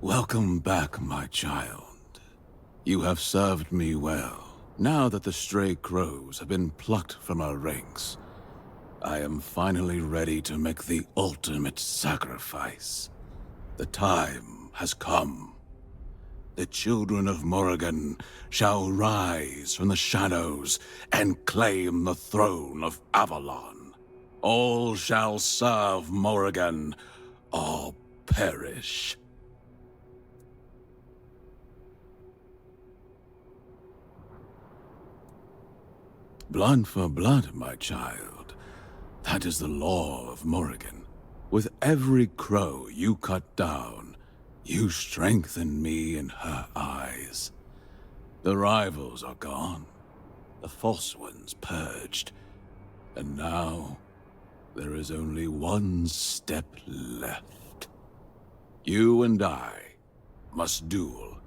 Welcome back, my child. You have served me well. Now that the stray crows have been plucked from our ranks, I am finally ready to make the ultimate sacrifice. The time has come. The children of Morrigan shall rise from the shadows and claim the throne of Avalon. All shall serve Morrigan or perish. Blood for blood, my child. That is the law of Morrigan. With every crow you cut down, you strengthen me in her eyes. The rivals are gone, the false ones purged, and now there is only one step left. You and I must duel.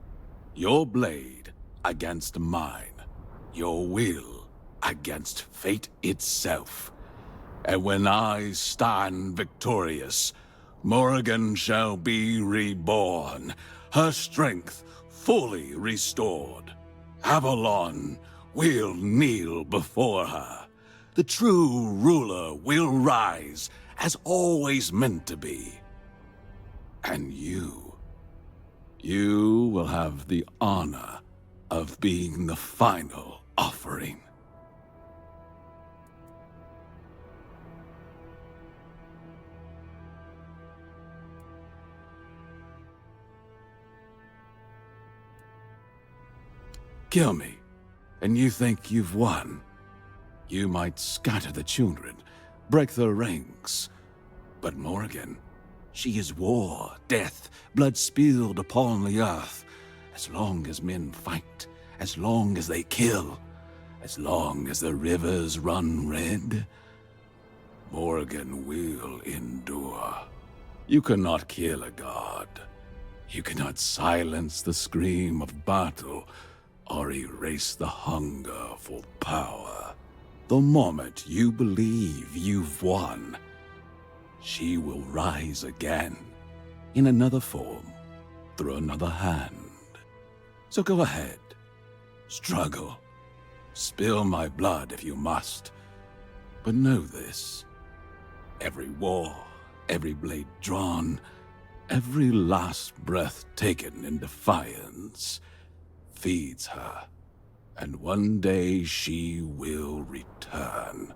Your blade against mine, your will against fate itself. And when I stand victorious, Morrigan shall be reborn, her strength fully restored. Avalon will kneel before her. The true ruler will rise, as always meant to be. And you will have the honor of being the final offering. Kill me, and you think you've won. You might scatter the children, break their ranks. But Morrigan, she is war, death, blood spilled upon the earth. As long as men fight, as long as they kill, as long as the rivers run red, Morrigan will endure. You cannot kill a god. You cannot silence the scream of battle or erase the hunger for power. The moment you believe you've won, she will rise again, in another form, through another hand. So go ahead, struggle, spill my blood if you must. But know this, every war, every blade drawn, every last breath taken in defiance feeds her, and one day she will return.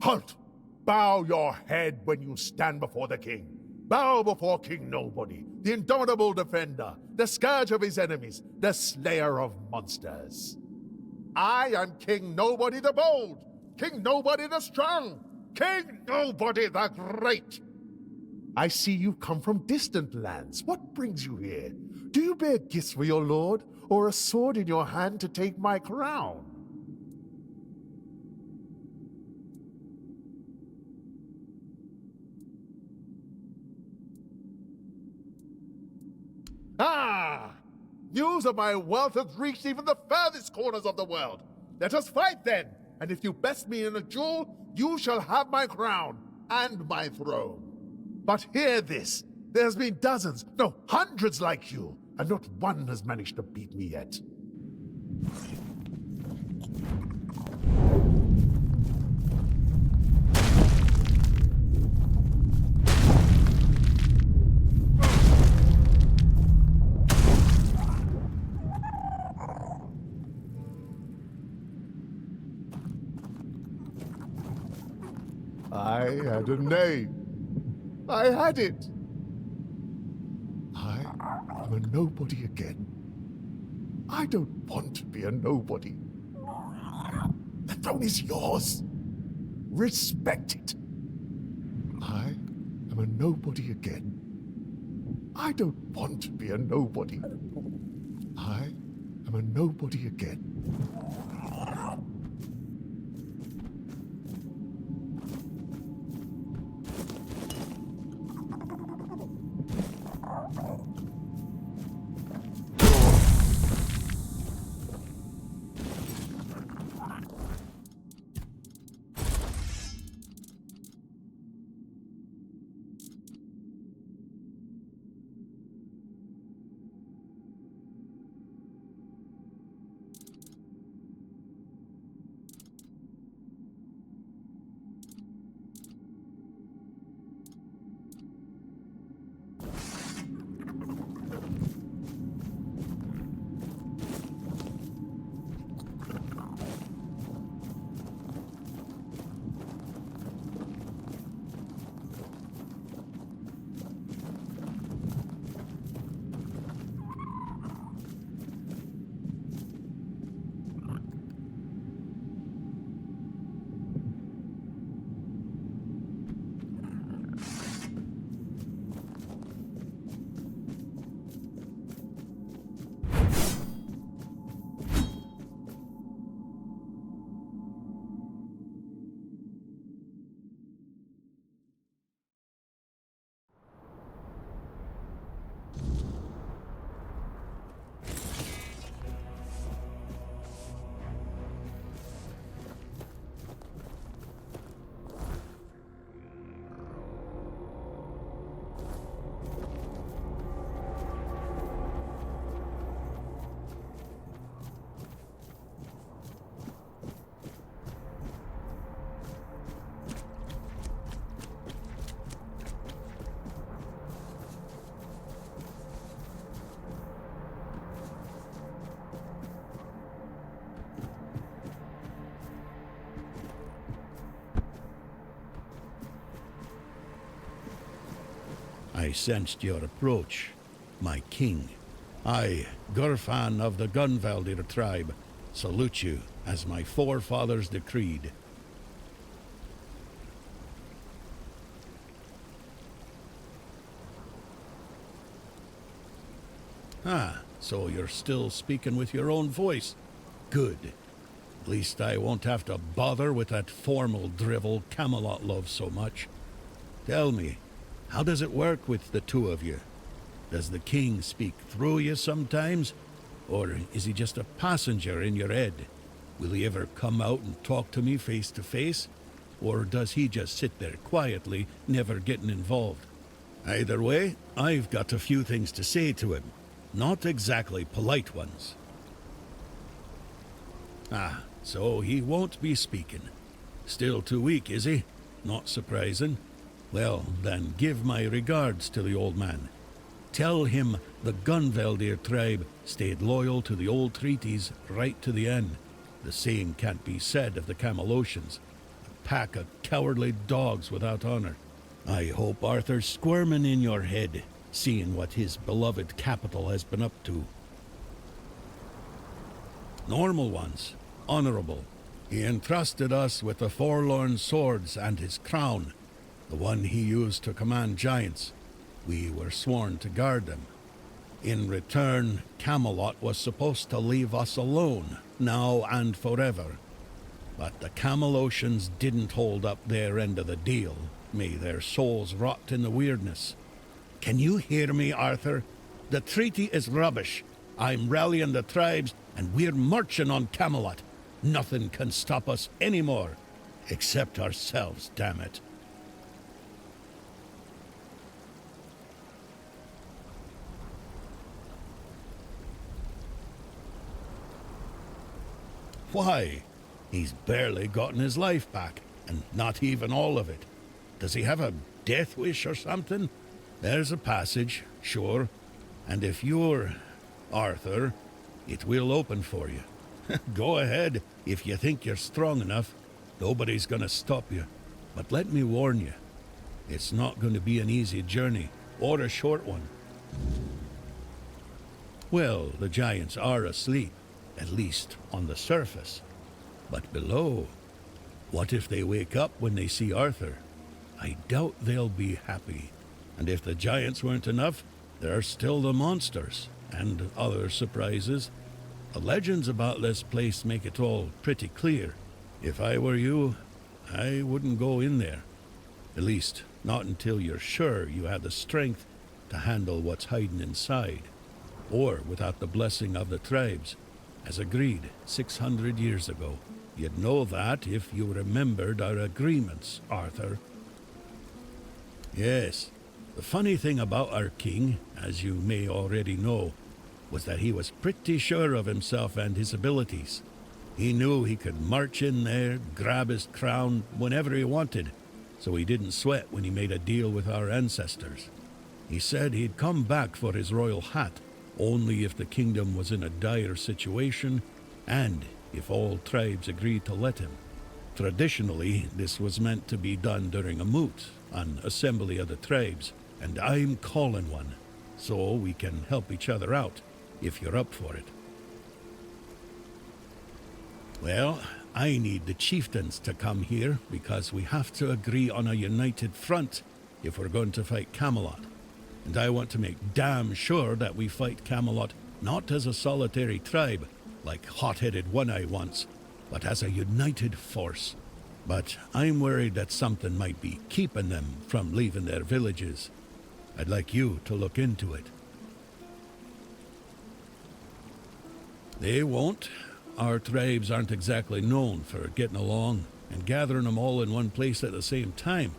Halt! Bow your head when you stand before the king. Bow before King Nobody, the indomitable defender, the scourge of his enemies, the slayer of monsters. I am King Nobody the Bold, King Nobody the Strong, King Nobody the Great. I see you come from distant lands. What brings you here? Do you bear gifts for your lord, or a sword in your hand to take my crown? Ah! News of my wealth has reached even the furthest corners of the world. Let us fight then, and if you best me in a duel, you shall have my crown and my throne. But hear this. There's been dozens, no, hundreds like you, and not one has managed to beat me yet. I had a name. I had it. I am a nobody again. I don't want to be a nobody. The throne is yours. Respect it. I am a nobody again. I don't want to be a nobody. I am a nobody again. I sensed your approach, my king. I, Gurfan of the Gunvaldir tribe, salute you as my forefathers decreed. Ah, so you're still speaking with your own voice. Good. At least I won't have to bother with that formal drivel Camelot loves so much. Tell me, how does it work with the two of you? Does the king speak through you sometimes? Or is he just a passenger in your head? Will he ever come out and talk to me face to face? Or does he just sit there quietly, never getting involved? Either way, I've got a few things to say to him. Not exactly polite ones. Ah, so he won't be speaking. Still too weak, is he? Not surprising. Well, then give my regards to the old man. Tell him the Gunvaldir tribe stayed loyal to the old treaties right to the end. The same can't be said of the Camelocians. pack of cowardly dogs without honor. I hope Arthur's squirming in your head, seeing what his beloved capital has been up to. Normal ones, honorable. He entrusted us with the Forlorn Swords and his crown, the one he used to command giants. We were sworn to guard them. In return, Camelot was supposed to leave us alone, now and forever. But the Camelocians didn't hold up their end of the deal. May their souls rot in the weirdness. Can you hear me, Arthur? The treaty is rubbish. I'm rallying the tribes, and we're marching on Camelot. Nothing can stop us anymore. Except ourselves, damn it. Why? He's barely gotten his life back, and not even all of it. Does he have a death wish or something? There's a passage, sure. And if you're Arthur, it will open for you. Go ahead, if you think you're strong enough. Nobody's gonna stop you. But let me warn you, it's not going to be an easy journey, or a short one. Well, the giants are asleep, at least on the surface. But below, what if they wake up when they see Arthur? I doubt they'll be happy. And if the giants weren't enough, there are still the monsters, and other surprises. The legends about this place make it all pretty clear. If I were you, I wouldn't go in there. At least, not until you're sure you have the strength to handle what's hiding inside. Or without the blessing of the tribes, as agreed 600 years ago. You'd know that if you remembered our agreements, Arthur. Yes, the funny thing about our king, as you may already know, was that he was pretty sure of himself and his abilities. He knew he could march in there, grab his crown whenever he wanted, so he didn't sweat when he made a deal with our ancestors. He said he'd come back for his royal hat, only if the kingdom was in a dire situation, and if all tribes agreed to let him. Traditionally, this was meant to be done during a moot, an assembly of the tribes, and I'm calling one, so we can help each other out, if you're up for it. Well, I need the chieftains to come here, because we have to agree on a united front if we're going to fight Camelot. And I want to make damn sure that we fight Camelot not as a solitary tribe, like hot-headed One-Eye once, but as a united force. But I'm worried that something might be keeping them from leaving their villages. I'd like you to look into it. They won't. Our tribes aren't exactly known for getting along, and gathering them all in one place at the same time.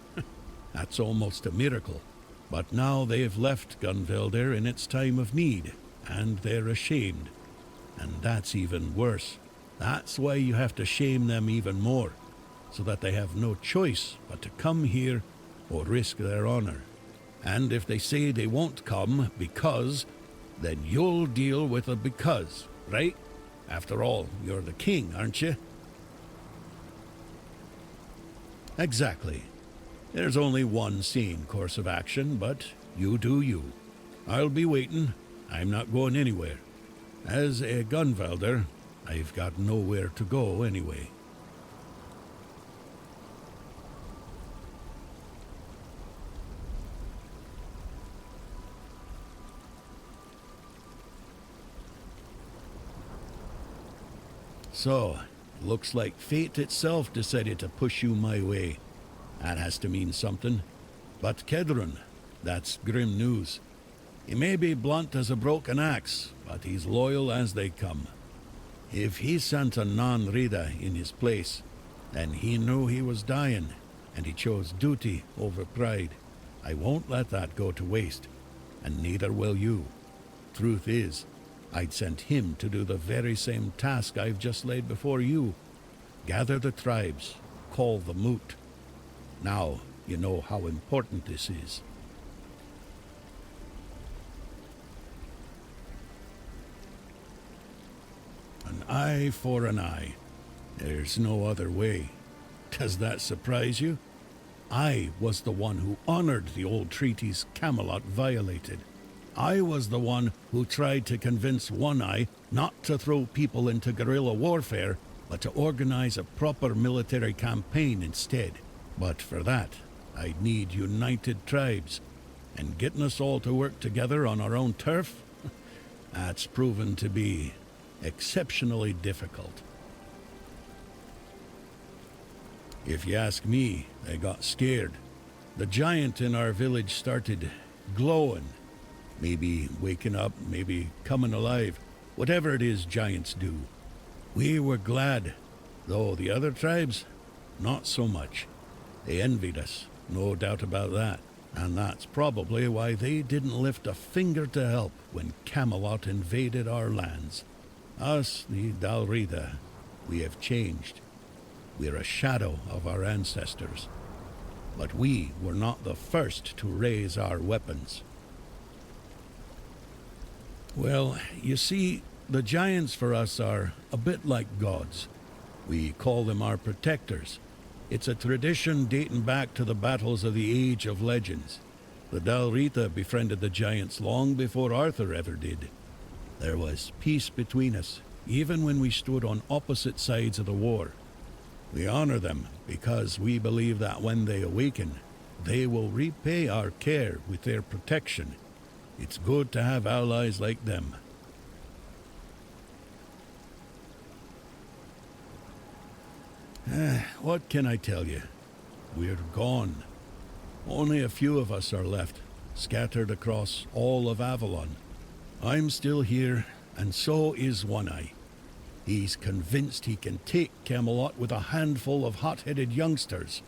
That's almost a miracle. But now they've left Gunvelder in its time of need, and they're ashamed. And that's even worse. That's why you have to shame them even more, so that they have no choice but to come here or risk their honor. And if they say they won't come because, then you'll deal with a because, right? After all, you're the king, aren't you? Exactly. There's only one sane course of action, but you do you. I'll be waiting. I'm not going anywhere. As a Gunvelder, I've got nowhere to go anyway. So, looks like fate itself decided to push you my way. That has to mean something. But Kedron, that's grim news. He may be blunt as a broken axe, but he's loyal as they come. If he sent a non-Rida in his place, then he knew he was dying, and he chose duty over pride. I won't let that go to waste, and neither will you. Truth is, I'd sent him to do the very same task I've just laid before you. Gather the tribes, call the moot. Now you know how important this is. An eye for an eye. There's no other way. Does that surprise you? I was the one who honored the old treaties Camelot violated. I was the one who tried to convince One Eye not to throw people into guerrilla warfare, but to organize a proper military campaign instead. But for that, I'd need united tribes. And getting us all to work together on our own turf? That's proven to be exceptionally difficult. If you ask me, I got scared. The giant in our village started glowing. Maybe waking up, maybe coming alive. Whatever it is giants do. We were glad, though the other tribes, not so much. They envied us, no doubt about that. And that's probably why they didn't lift a finger to help when Camelot invaded our lands. Us, the Dalrita, we have changed. We're a shadow of our ancestors. But we were not the first to raise our weapons. Well, you see, the giants for us are a bit like gods. We call them our protectors. It's a tradition dating back to the battles of the Age of Legends. The Dalrita befriended the giants long before Arthur ever did. There was peace between us, even when we stood on opposite sides of the war. We honor them because we believe that when they awaken, they will repay our care with their protection. It's good to have allies like them. What can I tell you? We're gone. Only a few of us are left, scattered across all of Avalon. I'm still here, and so is One Eye. He's convinced he can take Camelot with a handful of hot-headed youngsters.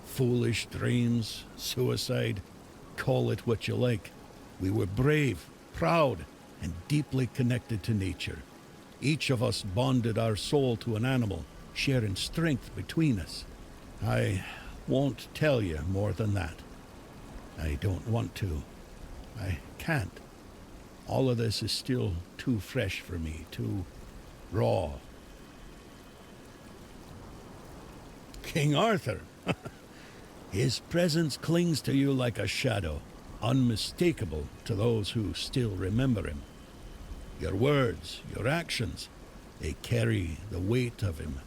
Foolish dreams, suicide, call it what you like. We were brave, proud, and deeply connected to nature. Each of us bonded our soul to an animal, sharing strength between us. I won't tell you more than that. I don't want to. I can't. All of this is still too fresh for me, too raw. King Arthur! His presence clings to you like a shadow, unmistakable to those who still remember him. Your words, your actions, they carry the weight of him.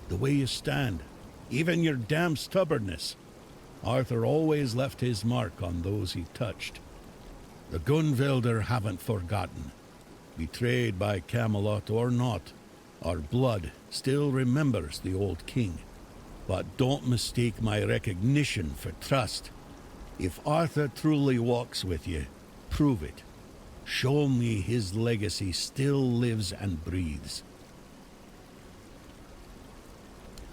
The way you stand, even your damn stubbornness. Arthur always left his mark on those he touched. The Gunvelder haven't forgotten. Betrayed by Camelot or not, our blood still remembers the old king. But don't mistake my recognition for trust. If Arthur truly walks with you, prove it. Show me his legacy still lives and breathes.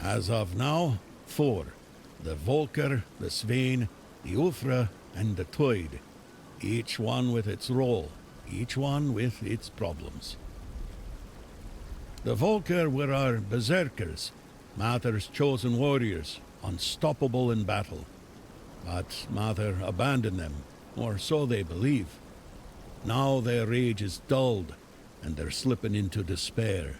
As of now, 4. The Volker, the Svein, the Ulfra, and the Toyd. Each one with its role, each one with its problems. The Volker were our berserkers, Mather's chosen warriors, unstoppable in battle. But Mather abandoned them, or so they believe. Now their rage is dulled, and they're slipping into despair.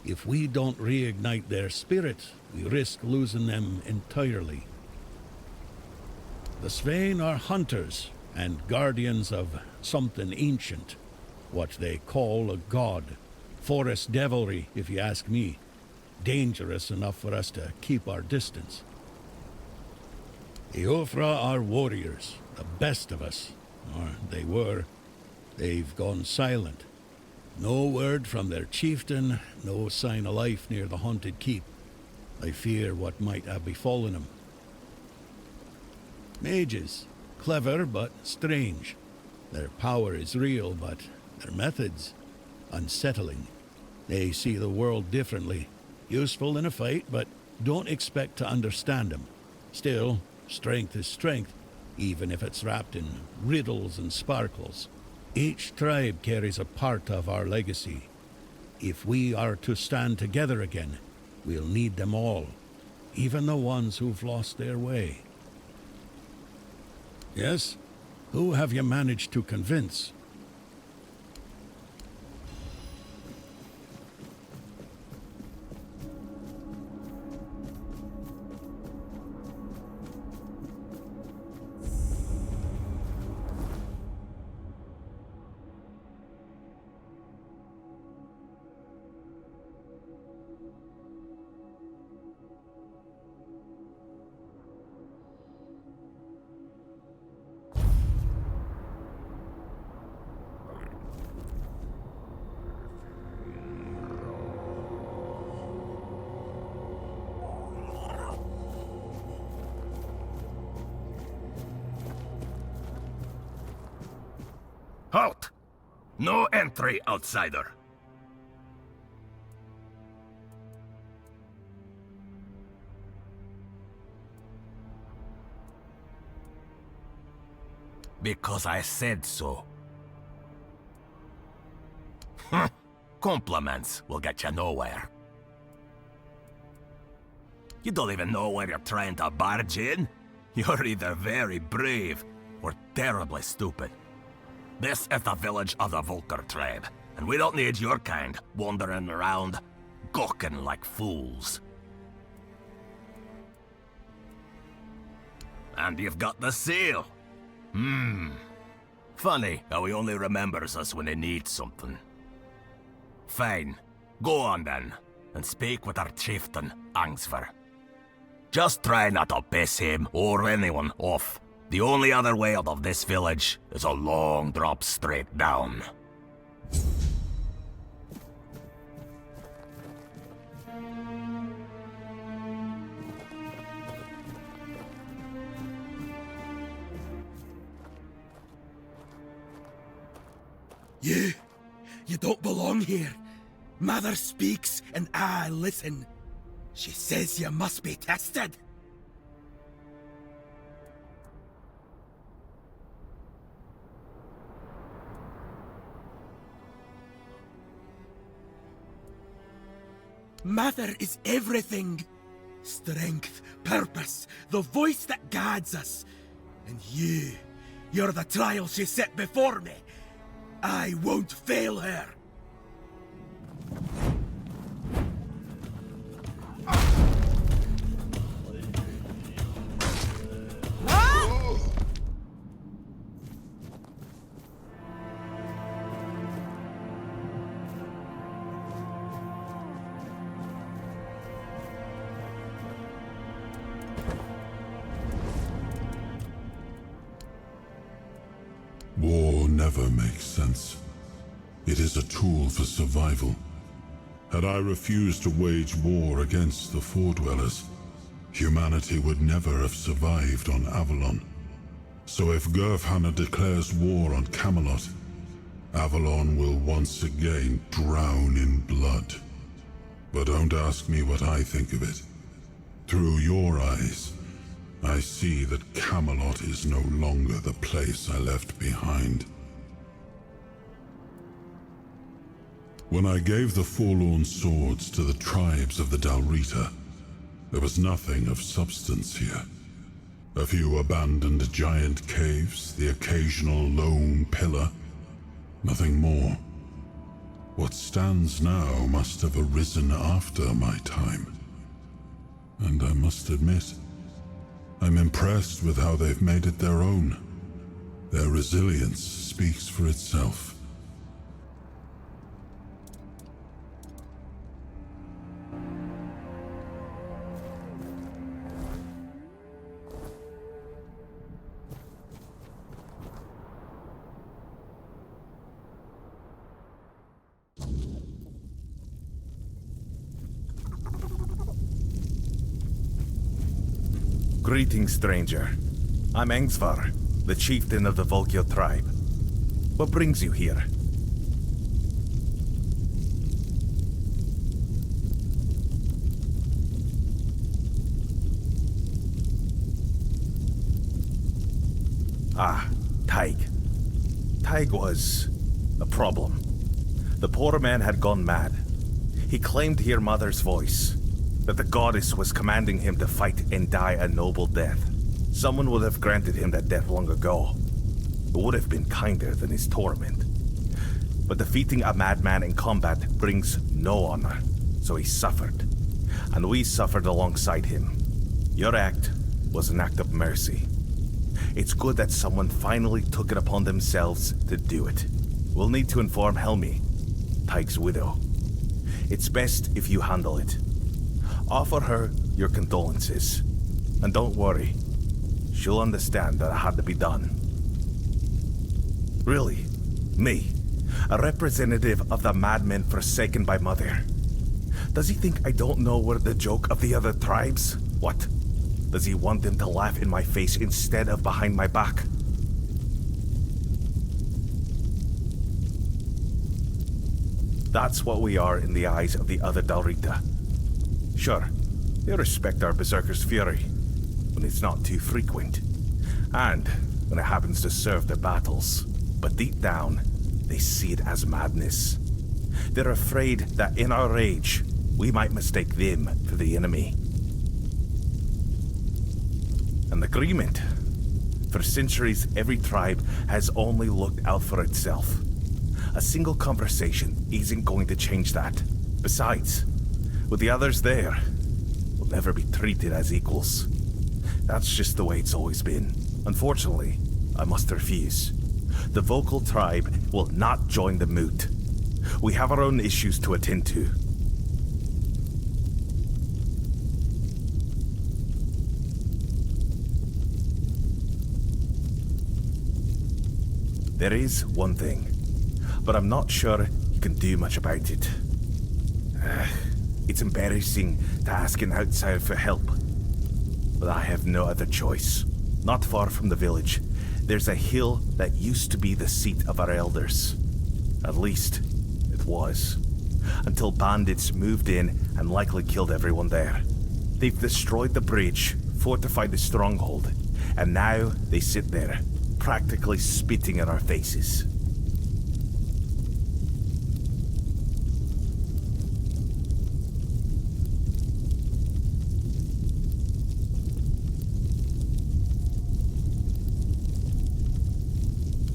If we don't reignite their spirit, we risk losing them entirely. The Svein are hunters and guardians of something ancient, what they call a god. Forest devilry, if you ask me. Dangerous enough for us to keep our distance. The Ulfra are warriors, the best of us. Or they were. They've gone silent. No word from their chieftain, no sign of life near the haunted keep. I fear what might have befallen him. Mages, clever but strange. Their power is real, but their methods, unsettling. They see the world differently. Useful in a fight, but don't expect to understand them. Still, strength is strength, even if it's wrapped in riddles and sparkles. Each tribe carries a part of our legacy. If we are to stand together again, we'll need them all, even the ones who've lost their way. Yes? Who have you managed to convince? Halt! No entry, outsider. Because I said so. Compliments will get you nowhere. You don't even know where you're trying to barge in. You're either very brave or terribly stupid. This is the village of the Volker tribe, and we don't need your kind wandering around, gawking like fools. And you've got the seal. Funny how he only remembers us when he needs something. Fine. Go on then, and speak with our chieftain, Angsvar. Just try not to piss him or anyone off. The only other way out of this village is a long drop straight down. You don't belong here. Mother speaks and I listen. She says you must be tested. Mother is everything. Strength, purpose, the voice that guides us. And you're the trial she set before me. I won't fail her. War never makes sense. It is a tool for survival. Had I refused to wage war against the Four-Dwellers, humanity would never have survived on Avalon. So if Gurfhanna declares war on Camelot, Avalon will once again drown in blood. But don't ask me what I think of it. Through your eyes, I see that Camelot is no longer the place I left behind. When I gave the Forlorn Swords to the tribes of the Dalrita, there was nothing of substance here. A few abandoned giant caves, the occasional lone pillar, nothing more. What stands now must have arisen after my time. And I must admit, I'm impressed with how they've made it their own. Their resilience speaks for itself. Greetings, stranger. I'm Angsvar, the chieftain of the Volkio tribe. What brings you here? Ah, Taig. Taig was a problem. The poor man had gone mad. He claimed to hear Mother's voice, that the goddess was commanding him to fight and die a noble death. Someone would have granted him that death long ago. It would have been kinder than his torment. But defeating a madman in combat brings no honor, so he suffered. And we suffered alongside him. Your act was an act of mercy. It's good that someone finally took it upon themselves to do it. We'll need to inform Helmi, Taig's widow. It's best if you handle it. Offer her your condolences. And don't worry, she'll understand that it had to be done. Really, me, a representative of the madmen forsaken by Mother. Does he think I don't know we're the joke of the other tribes? What? Does he want them to laugh in my face instead of behind my back? That's what we are in the eyes of the other Dalrita. Sure, they respect our Berserker's fury, when it's not too frequent, and when it happens to serve their battles. But deep down, they see it as madness. They're afraid that in our rage, we might mistake them for the enemy. An agreement. For centuries, every tribe has only looked out for itself. A single conversation isn't going to change that. Besides, with the others there, we'll never be treated as equals. That's just the way it's always been. Unfortunately, I must refuse. The vocal tribe will not join the moot. We have our own issues to attend to. There is one thing, but I'm not sure you can do much about it. It's embarrassing to ask an outsider for help, but I have no other choice. Not far from the village, there's a hill that used to be the seat of our elders. At least, it was. Until bandits moved in and likely killed everyone there. They've destroyed the bridge, fortified the stronghold, and now they sit there, practically spitting in our faces.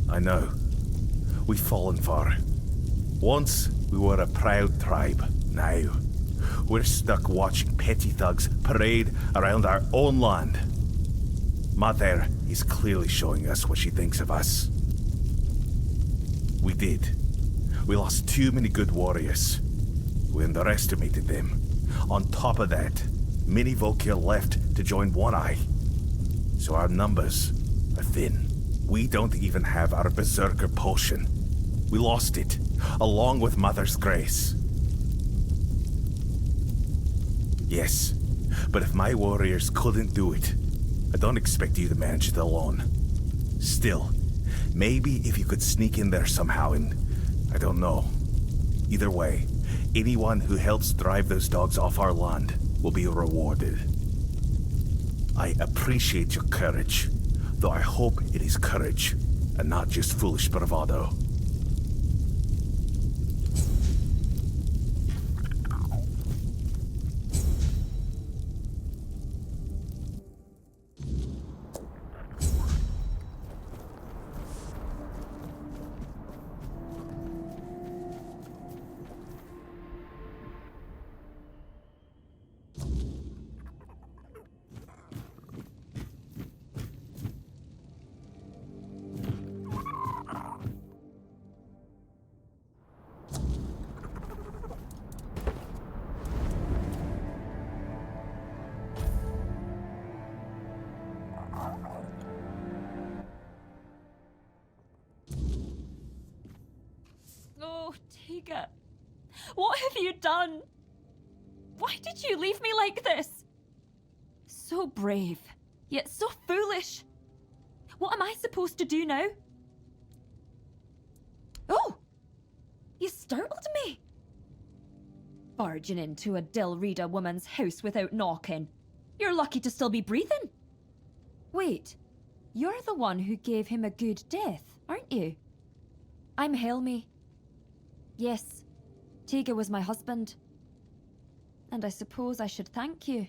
I know. We've fallen far. Once, we were a proud tribe. Now, we're stuck watching petty thugs parade around our own land. Mother is clearly showing us what she thinks of us. We did. We lost too many good warriors. We underestimated them. On top of that, many Volkir left to join One Eye. So our numbers are thin. We don't even have our Berserker potion. We lost it, along with Mother's grace. Yes, but if my warriors couldn't do it, I don't expect you to manage it alone. Still, maybe if you could sneak in there somehow and... I don't know. Either way, anyone who helps drive those dogs off our land will be rewarded. I appreciate your courage, though I hope it is courage and not just foolish bravado. Oh, Tiga. What have you done? Why did you leave me like this? So brave, yet so foolish. What am I supposed to do now? Oh! You startled me. Barging into a Dalrita woman's house without knocking. You're lucky to still be breathing. Wait, you're the one who gave him a good death, aren't you? I'm Helmi. Yes, Tiga was my husband. And I suppose I should thank you.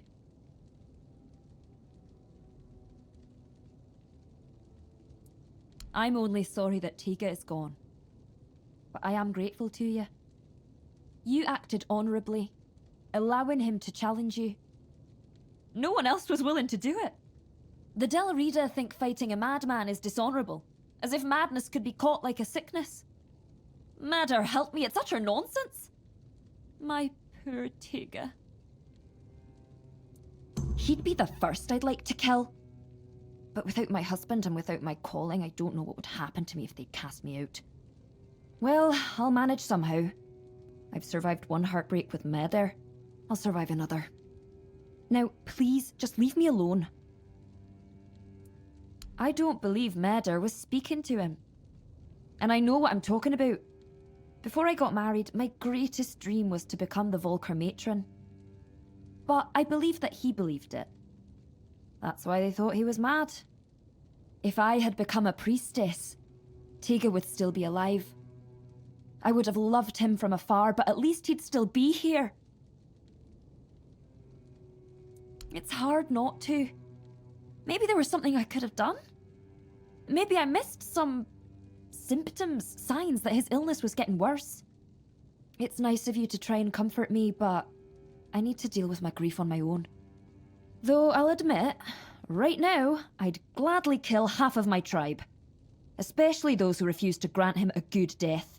I'm only sorry that Tiga is gone. But I am grateful to you. You acted honorably, allowing him to challenge you. No one else was willing to do it. The Dalrita think fighting a madman is dishonorable, as if madness could be caught like a sickness. Madder help me, it's utter nonsense. My poor Tiga. He'd be the first I'd like to kill. But without my husband and without my calling, I don't know what would happen to me if they cast me out. Well, I'll manage somehow. I've survived one heartbreak with Meder. I'll survive another. Now, please, just leave me alone. I don't believe Meder was speaking to him. And I know what I'm talking about. Before I got married, my greatest dream was to become the Volker matron. But I believed that he believed it. That's why they thought he was mad. If I had become a priestess, Tega would still be alive. I would have loved him from afar, but at least he'd still be here. It's hard not to. Maybe there was something I could have done. Maybe I missed some symptoms, signs that his illness was getting worse. It's nice of you to try and comfort me, but I need to deal with my grief on my own. Though I'll admit, right now, I'd gladly kill half of my tribe. Especially those who refuse to grant him a good death.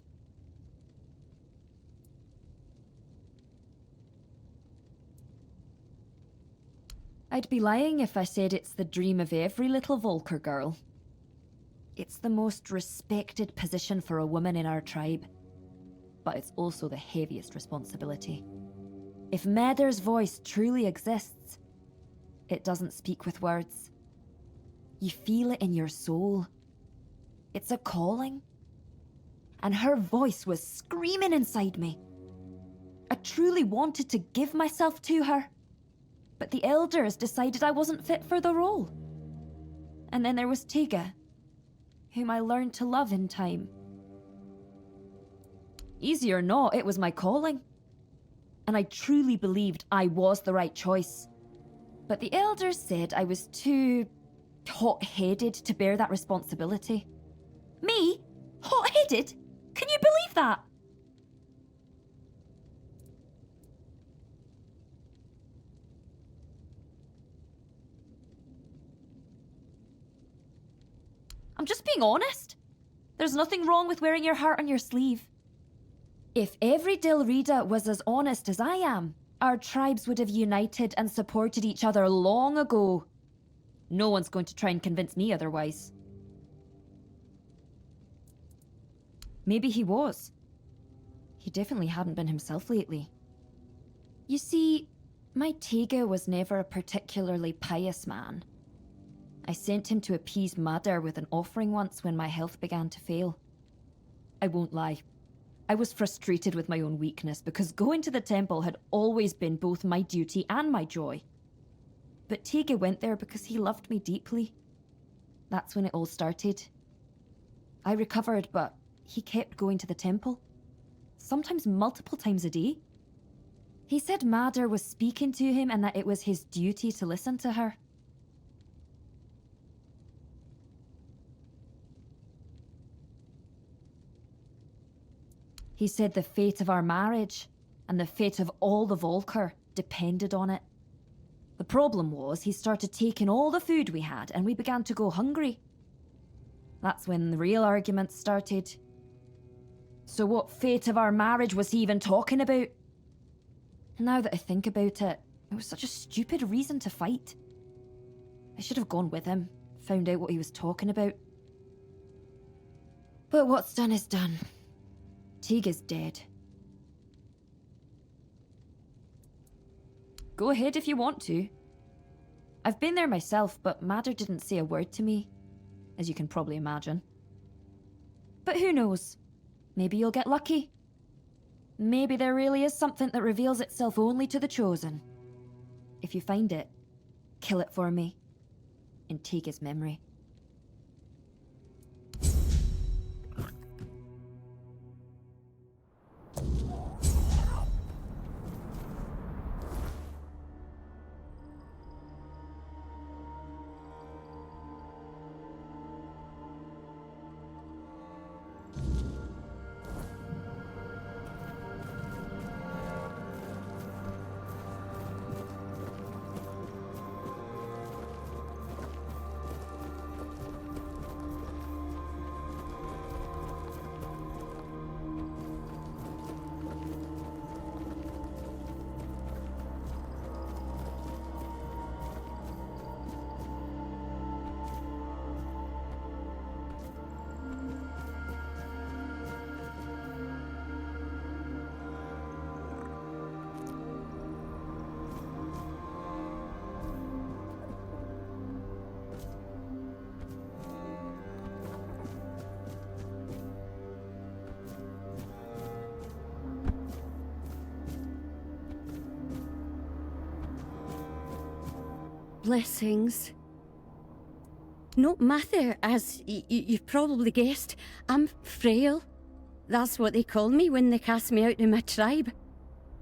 I'd be lying if I said it's the dream of every little Volker girl. It's the most respected position for a woman in our tribe. But it's also the heaviest responsibility. If Meder's voice truly exists, it doesn't speak with words. You feel it in your soul. It's a calling. And her voice was screaming inside me. I truly wanted to give myself to her. But the elders decided I wasn't fit for the role. And then there was Tega, whom I learned to love in time. Easy or not, it was my calling. And I truly believed I was the right choice. But the elders said I was too hot-headed to bear that responsibility. Me? Hot-headed? Can you believe that? I'm just being honest. There's nothing wrong with wearing your heart on your sleeve. If every Dilrida was as honest as I am, our tribes would have united and supported each other long ago. No one's going to try and convince me otherwise. Maybe he was. He definitely hadn't been himself lately. You see, my Tega was never a particularly pious man. I sent him to appease Madar with an offering once when my health began to fail. I won't lie. I was frustrated with my own weakness because going to the temple had always been both my duty and my joy. But Tega went there because he loved me deeply. That's when it all started. I recovered, but he kept going to the temple. Sometimes multiple times a day. He said Madar was speaking to him and that it was his duty to listen to her. He said the fate of our marriage and the fate of all the Volker depended on it. The problem was he started taking all the food we had and we began to go hungry. That's when the real arguments started. So what fate of our marriage was he even talking about? Now that I think about it, it was such a stupid reason to fight. I should have gone with him, found out what he was talking about. But what's done is done. Tega's dead. Go ahead if you want to. I've been there myself, but Madar didn't say a word to me, as you can probably imagine. But who knows? Maybe you'll get lucky. Maybe there really is something that reveals itself only to the chosen. If you find it, kill it for me, in Tega's memory. blessings. Not Mather, as you've probably guessed. I'm frail. That's what they call me when they cast me out of my tribe.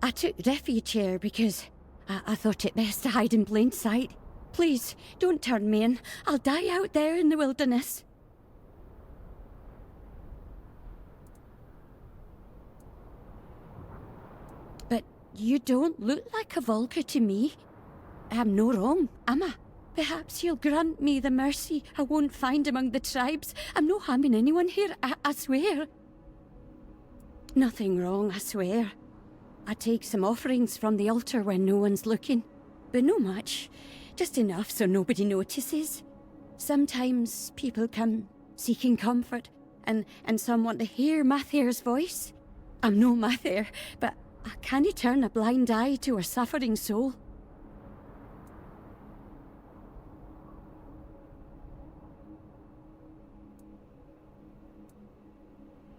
I took refuge here because I thought it best to hide in plain sight. Please, don't turn me in. I'll die out there in the wilderness. But you don't look like a Volker to me. I'm no wrong, am I? Perhaps you'll grant me the mercy I won't find among the tribes. I'm no harming anyone here, I swear. Nothing wrong, I swear. I take some offerings from the altar when no one's looking. But no much. Just enough so nobody notices. Sometimes people come seeking comfort, and some want to hear Mather's voice. I'm no Mather, but I can't turn a blind eye to a suffering soul.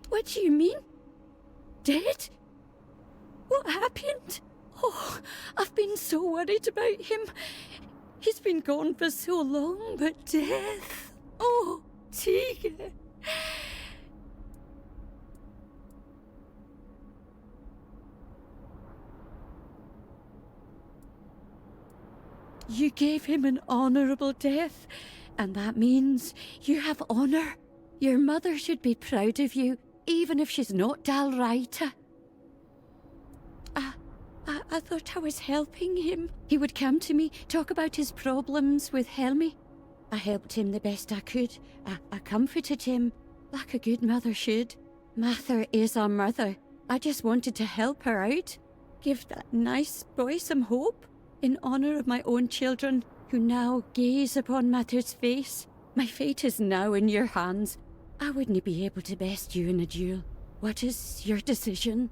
What do you mean? Dead? What happened? Oh, I've been so worried about him. He's been gone for so long, but death... Oh, Tiga. You gave him an honourable death, and that means you have honour. Your mother should be proud of you, even if she's not Dal Raita. I thought I was helping him. He would come to me, talk about his problems with Helmi. I helped him the best I could. I comforted him, like a good mother should. Mather is our mother. I just wanted to help her out. Give that nice boy some hope, in honour of my own children, who now gaze upon Mather's face. My fate is now in your hands. I wouldn't be able to best you in a duel. What is your decision?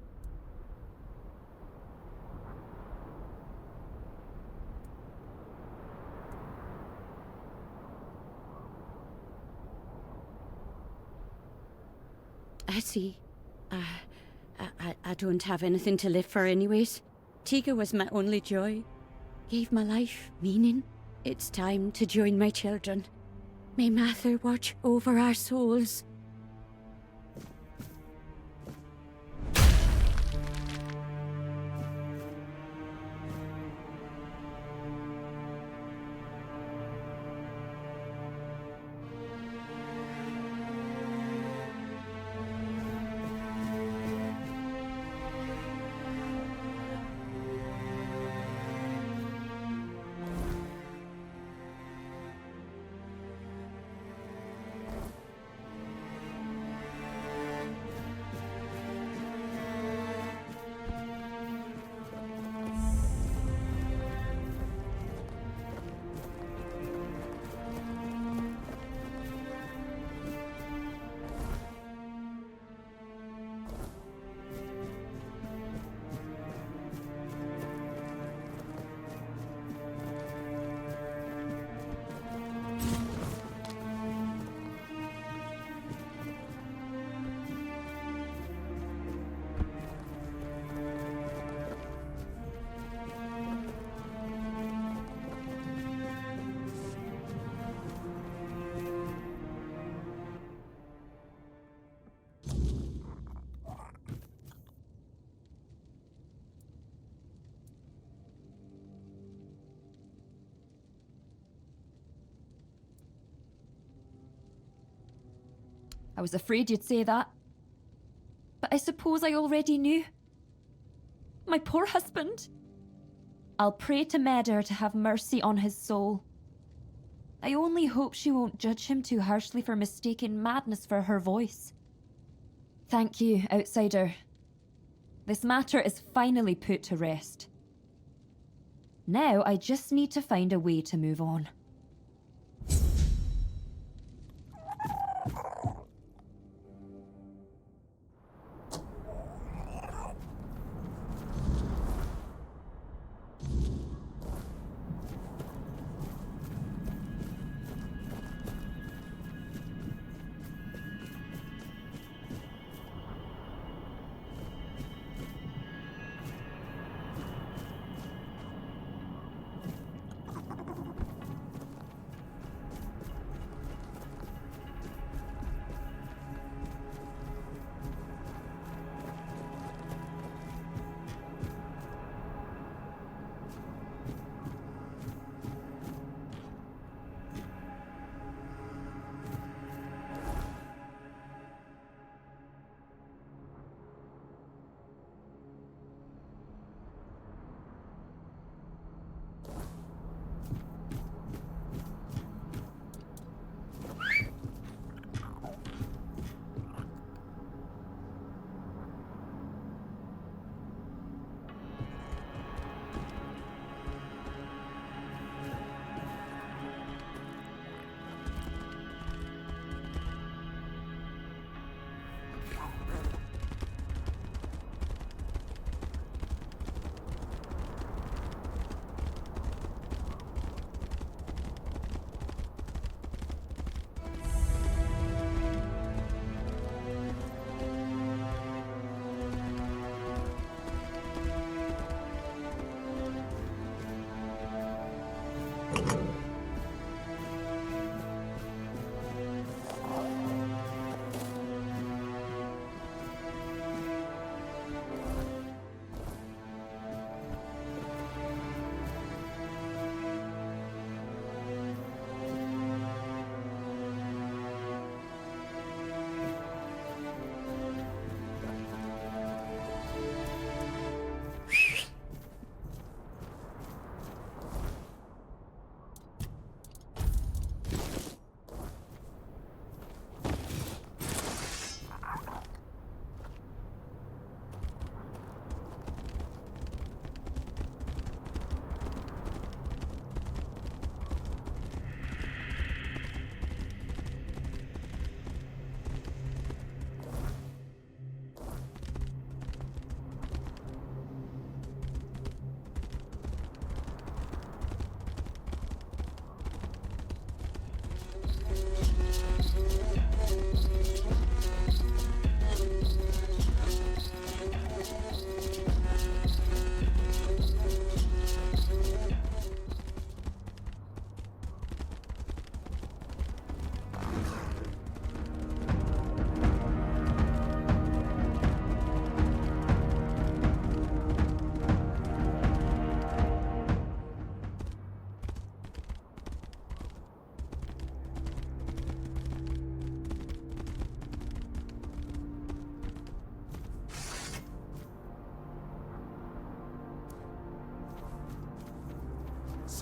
I see. I don't have anything to live for anyways. Tiga was my only joy. Gave my life meaning. It's time to join my children. May Mather watch over our souls. I was afraid you'd say that. But I suppose I already knew. My poor husband. I'll pray to Medr to have mercy on his soul. I only hope she won't judge him too harshly for mistaking madness for her voice. Thank you, outsider. This matter is finally put to rest. Now I just need to find a way to move on.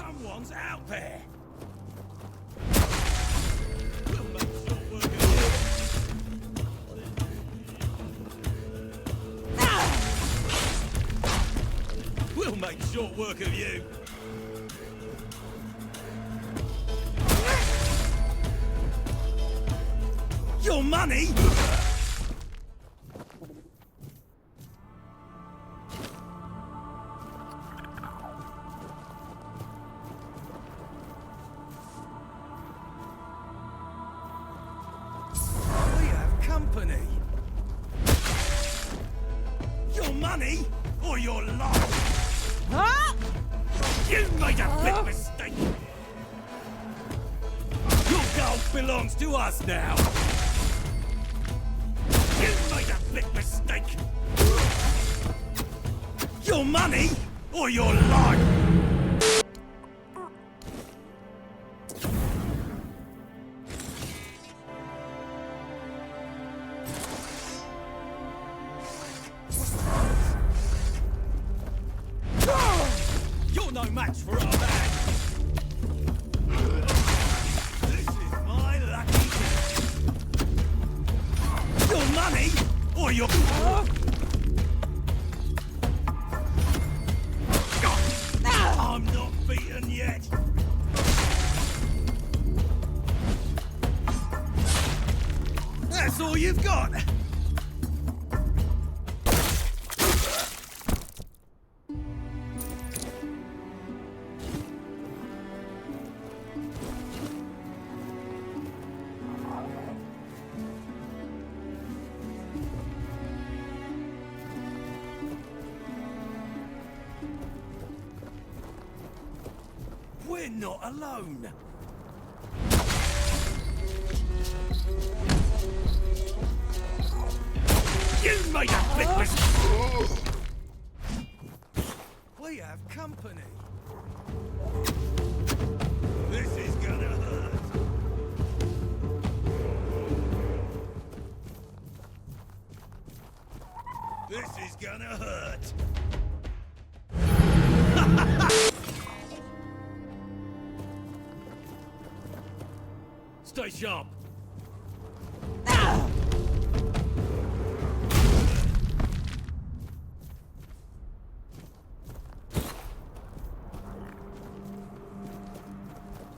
Someone's out there! We'll make short work of you! Your money? We have company. Your money or your life? Huh? You made a big mistake. Your gold belongs to us now. You made a big mistake. Your money or your life? You're no match for our man. This is my lucky day. Your money or your... I'm not beaten yet. That's all you've got. We're not alone. You made a big mistake. We have company. This is gonna hurt. This is gonna hurt. Stay sharp.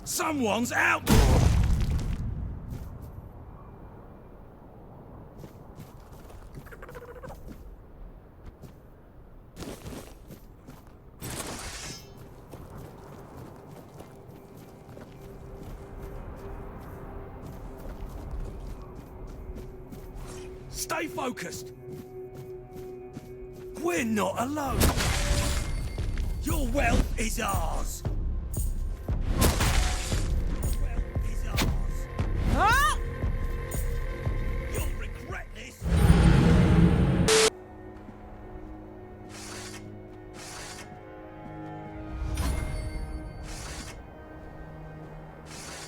Someone's out! Stay focused! We're not alone! Your wealth is ours! Huh? You'll regret this!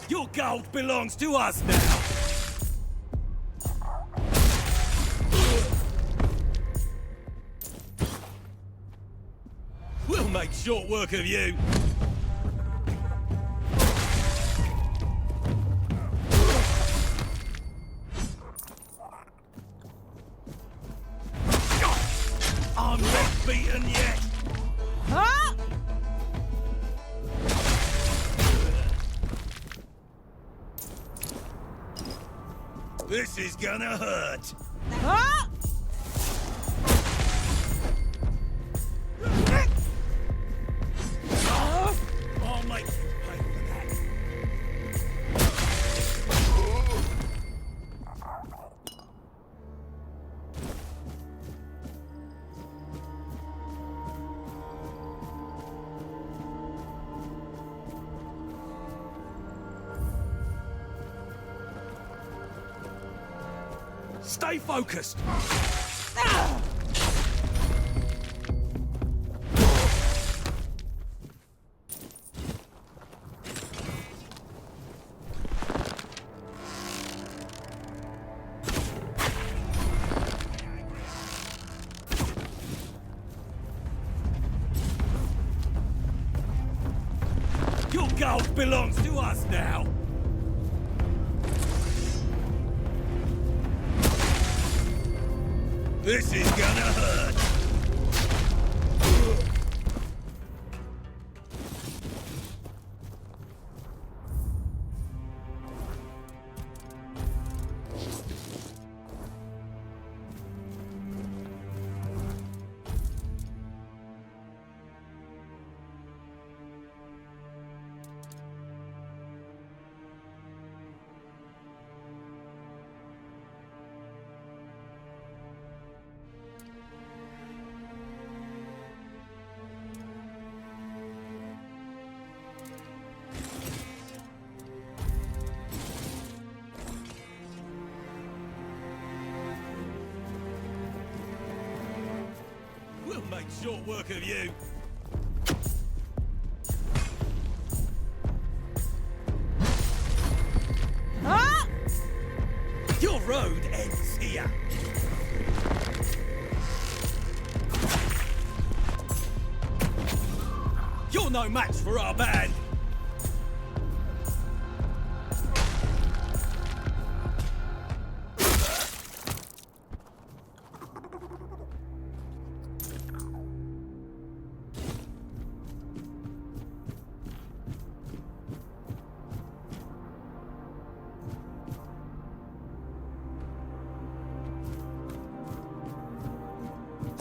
Your gold belongs to us now! We'll make short work of you! I'm not beaten yet! Huh? This is gonna hurt! Huh? I'll make you pay for that! Stay focused! gold belongs to us now! This is gonna hurt! We'll make short work of you. Ah! Your road ends here. You're no match for our band.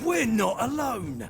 We're not alone!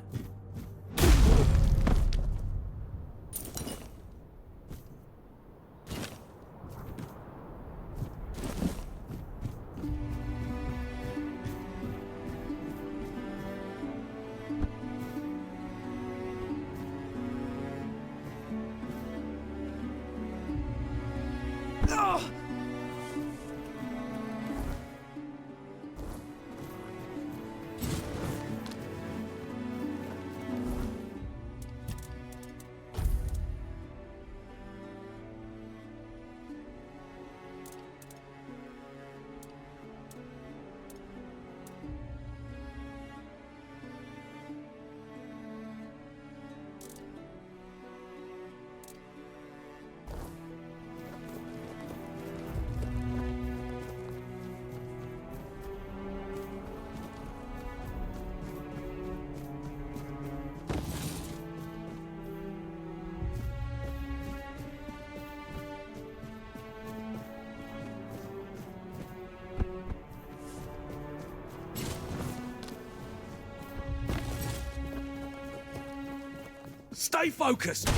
Stay focused!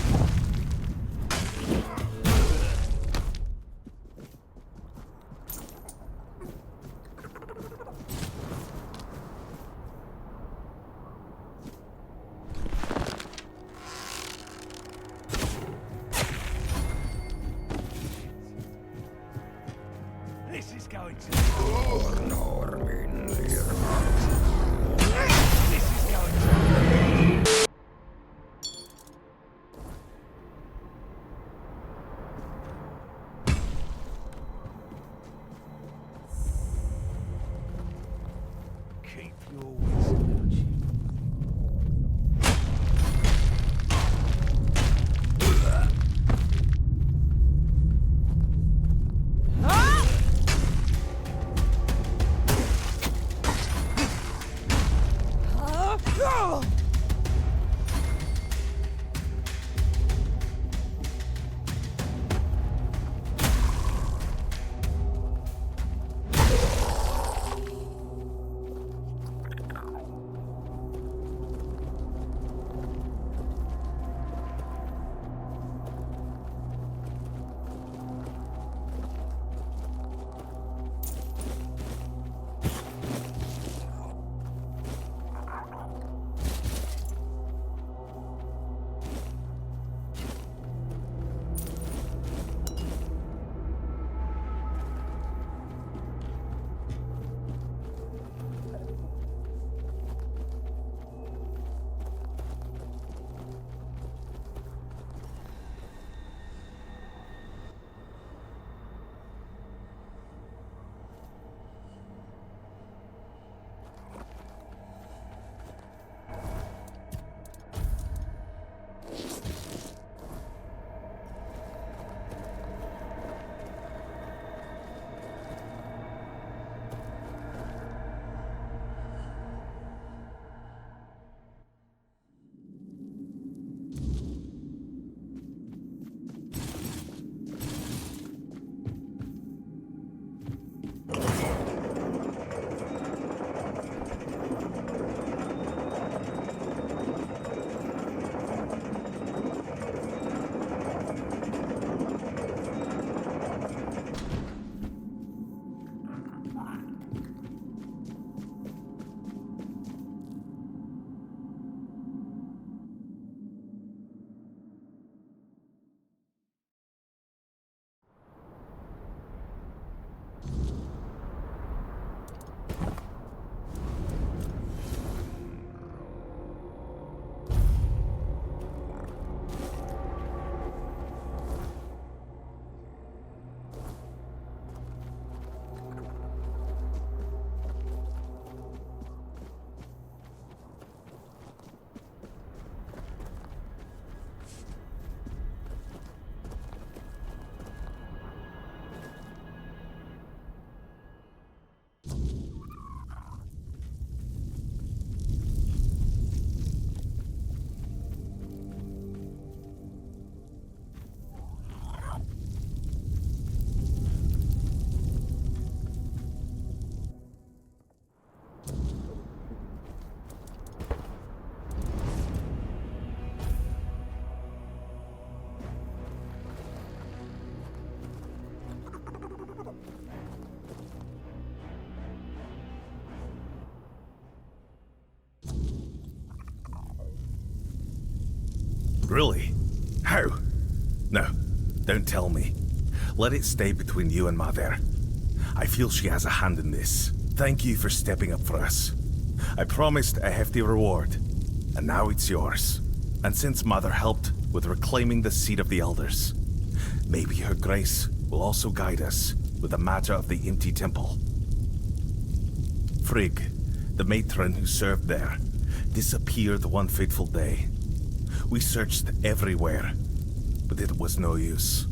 This is going to... This is going to... Keep your wits about you. Really? How? No, don't tell me. Let it stay between you and Mother. I feel she has a hand in this. Thank you for stepping up for us. I promised a hefty reward, and now it's yours. And since Mother helped with reclaiming the seat of the Elders, maybe her grace will also guide us with the matter of the empty temple. Frigg, the matron who served there, disappeared one fateful day. We searched everywhere, but it was no use.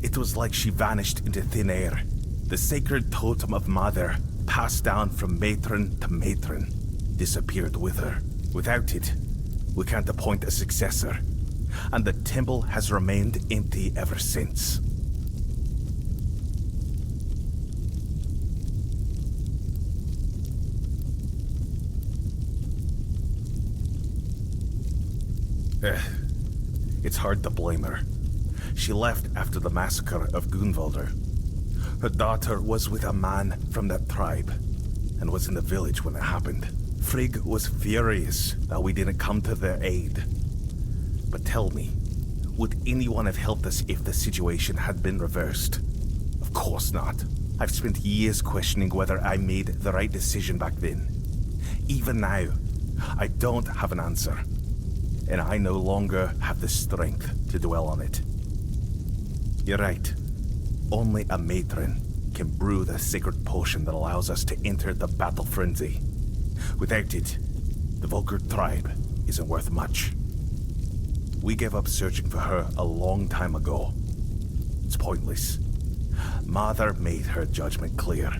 It was like she vanished into thin air. The sacred totem of Mother, passed down from matron to matron, disappeared with her. Without it, we can't appoint a successor, and the temple has remained empty ever since. It's hard to blame her. She left after the massacre of Gunvalder. Her daughter was with a man from that tribe, and was in the village when it happened. Frigg was furious that we didn't come to their aid. But tell me, would anyone have helped us if the situation had been reversed? Of course not. I've spent years questioning whether I made the right decision back then. Even now, I don't have an answer. And I no longer have the strength to dwell on it. You're right. Only a matron can brew the sacred potion that allows us to enter the battle frenzy. Without it, the Volker tribe isn't worth much. We gave up searching for her a long time ago. It's pointless. Mother made her judgment clear.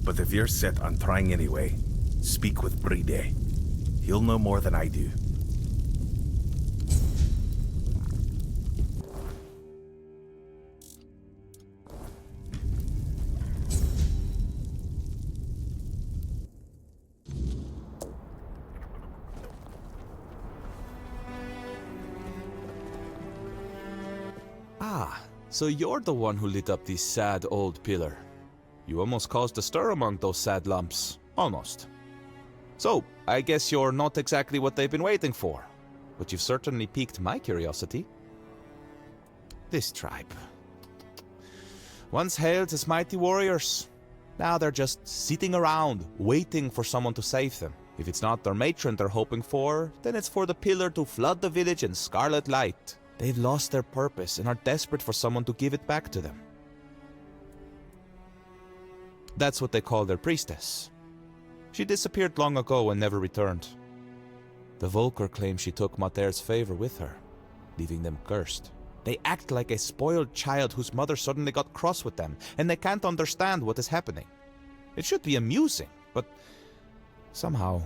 But if you're set on trying anyway, speak with Bride. He'll know more than I do. So you're the one who lit up the sad old pillar. You almost caused a stir among those sad lumps. Almost. So, I guess you're not exactly what they've been waiting for. But you've certainly piqued my curiosity. This tribe. Once hailed as mighty warriors. Now they're just sitting around, waiting for someone to save them. If it's not their matron they're hoping for, then it's for the pillar to flood the village in scarlet light. They've lost their purpose and are desperate for someone to give it back to them. That's what they call their priestess. She disappeared long ago and never returned. The Volker claim she took Mater's favor with her, leaving them cursed. They act like a spoiled child whose mother suddenly got cross with them, and they can't understand what is happening. It should be amusing, but somehow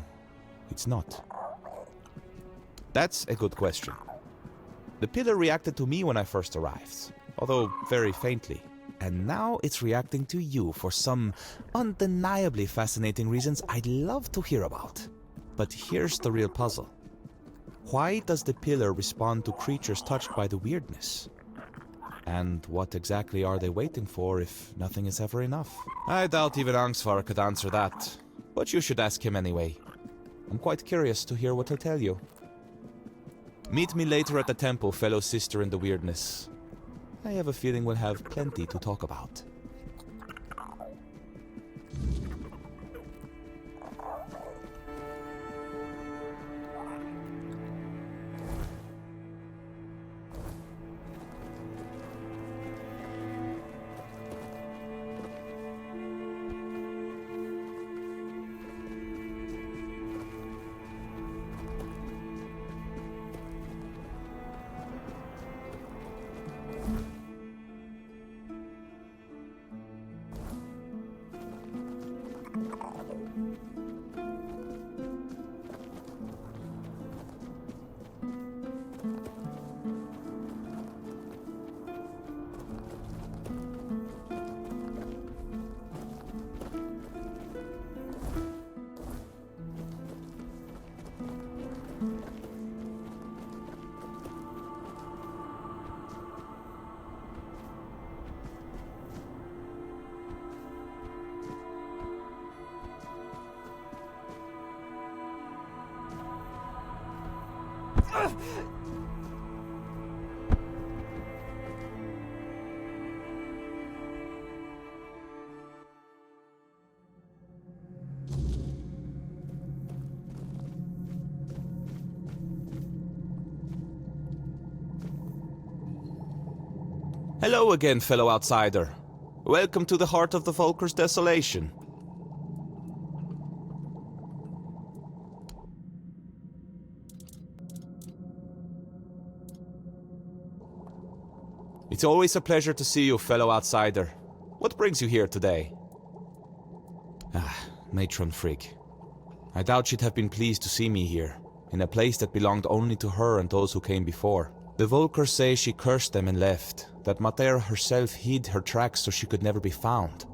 it's not. That's a good question. The pillar reacted to me when I first arrived, although very faintly. And now it's reacting to you for some undeniably fascinating reasons I'd love to hear about. But here's the real puzzle. Why does the pillar respond to creatures touched by the weirdness? And what exactly are they waiting for if nothing is ever enough? I doubt even Angsvar could answer that, but you should ask him anyway. I'm quite curious to hear what he'll tell you. Meet me later at the temple, fellow sister in the weirdness. I have a feeling we'll have plenty to talk about. Hello again, fellow outsider. Welcome to the heart of the Volker's desolation. It's always a pleasure to see you, fellow outsider. What brings you here today? Matron Frigg. I doubt she'd have been pleased to see me here, in a place that belonged only to her and those who came before. The Volkers say she cursed them and left, that Matera herself hid her tracks so she could never be found.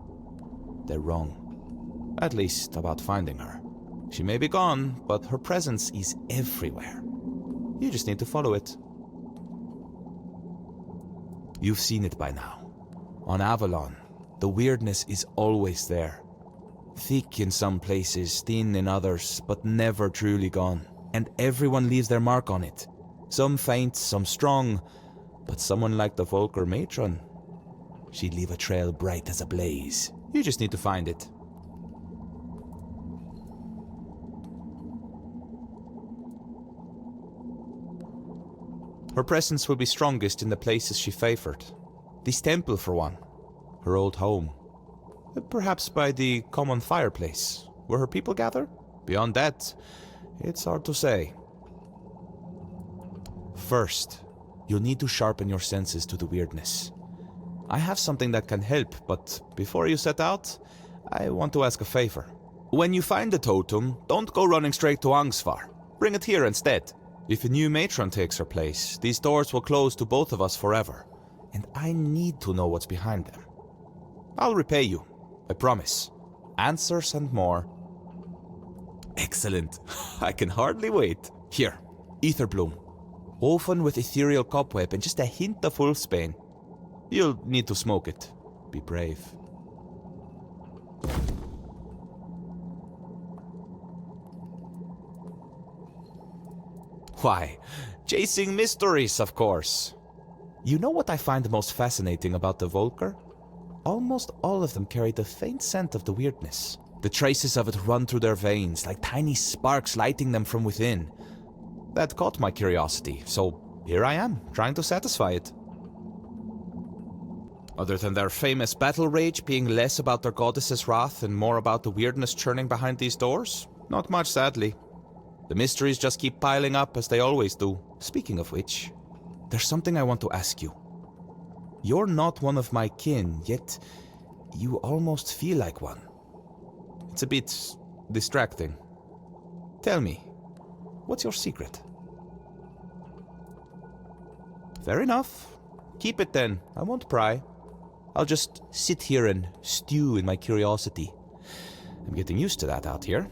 They're wrong. At least about finding her. She may be gone, but her presence is everywhere. You just need to follow it. You've seen it by now. On Avalon, the weirdness is always there. Thick in some places, thin in others, but never truly gone. And everyone leaves their mark on it. Some faint, some strong, but someone like the Volker matron, she'd leave a trail bright as a blaze. You just need to find it. Her presence will be strongest in the places she favored. This temple, for one. Her old home. Perhaps by the common fireplace, where her people gather? Beyond that, it's hard to say. First, you'll need to sharpen your senses to the weirdness. I have something that can help, but before you set out, I want to ask a favor. When you find the totem, don't go running straight to Angsvar. Bring it here instead. If a new matron takes her place, these doors will close to both of us forever, and I need to know what's behind them. I'll repay you, I promise. Answers and more. Excellent. I can hardly wait. Here, ether bloom. Woven with ethereal cobweb and just a hint of wolfsbane. You'll need to smoke it. Be brave. Why, chasing mysteries, of course. You know what I find most fascinating about the Volker? Almost all of them carry the faint scent of the weirdness. The traces of it run through their veins, like tiny sparks lighting them from within. That caught my curiosity, so here I am, trying to satisfy it. Other than their famous battle rage being less about their goddess's wrath and more about the weirdness churning behind these doors? Not much, sadly. The mysteries just keep piling up as they always do. Speaking of which, there's something I want to ask you. You're not one of my kin, yet you almost feel like one. It's a bit distracting. Tell me, what's your secret? Fair enough. Keep it then. I won't pry. I'll just sit here and stew in my curiosity. I'm getting used to that out here.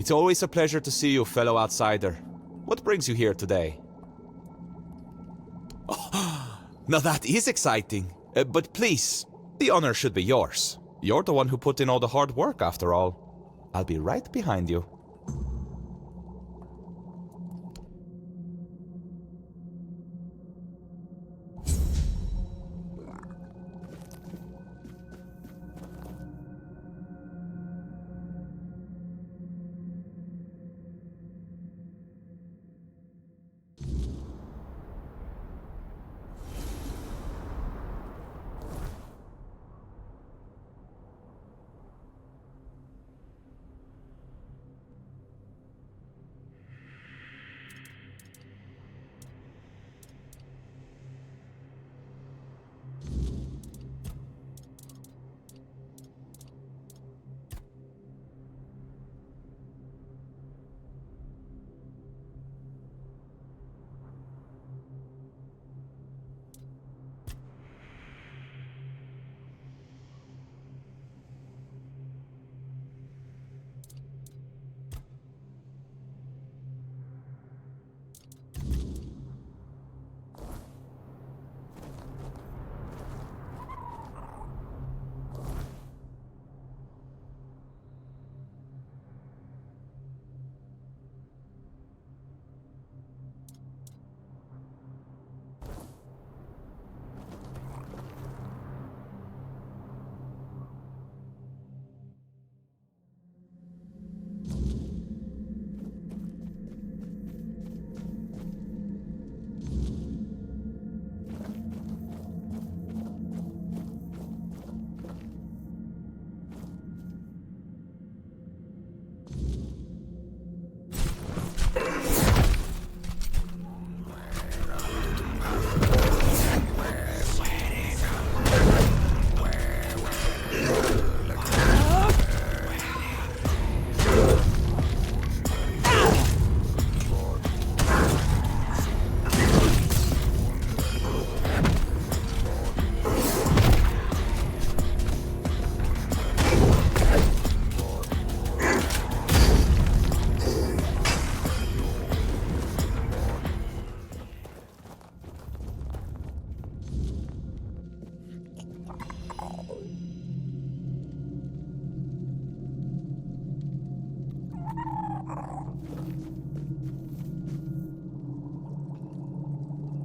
It's always a pleasure to see you, fellow outsider. What brings you here today? Oh, now that is exciting. But please, the honor should be yours. You're the one who put in all the hard work, after all. I'll be right behind you.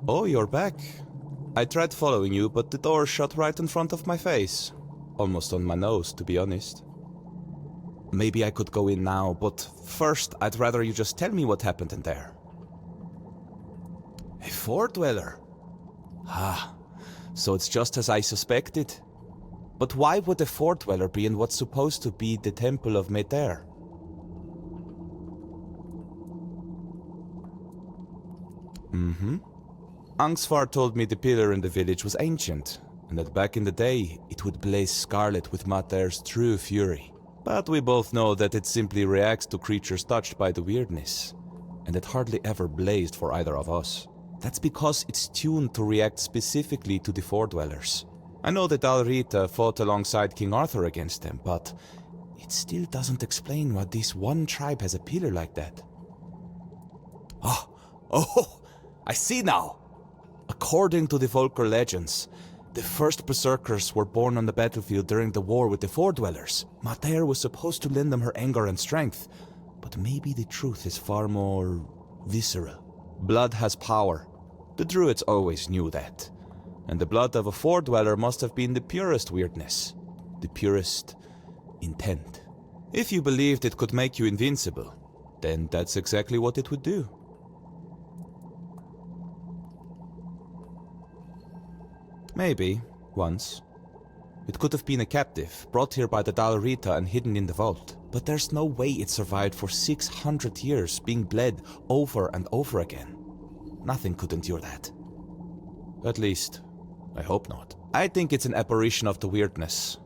Oh, you're back. I tried following you, but the door shut right in front of my face. Almost on my nose, to be honest. Maybe I could go in now, but first I'd rather you just tell me what happened in there. A Fort Dweller? Ah, so it's just as I suspected. But why would a Fort Dweller be in what's supposed to be the Temple of Meter? Mm-hmm. Angsvar told me the pillar in the village was ancient, and that back in the day it would blaze scarlet with Mater's true fury. But we both know that it simply reacts to creatures touched by the weirdness, and it hardly ever blazed for either of us. That's because it's tuned to react specifically to the Fort Dwellers. I know that Alrita fought alongside King Arthur against them, but it still doesn't explain why this one tribe has a pillar like that. Oh, I see now! According to the Volker legends, the first berserkers were born on the battlefield during the war with the Fort Dwellers. Mater was supposed to lend them her anger and strength, but maybe the truth is far more visceral. Blood has power. The Druids always knew that. And the blood of a Fort Dweller must have been the purest weirdness, the purest intent. If you believed it could make you invincible, then that's exactly what it would do. Maybe, once. It could have been a captive, brought here by the Dalrita and hidden in the vault. But there's no way it survived for 600 years, being bled over and over again. Nothing could endure that. At least, I hope not. I think it's an apparition of the weirdness.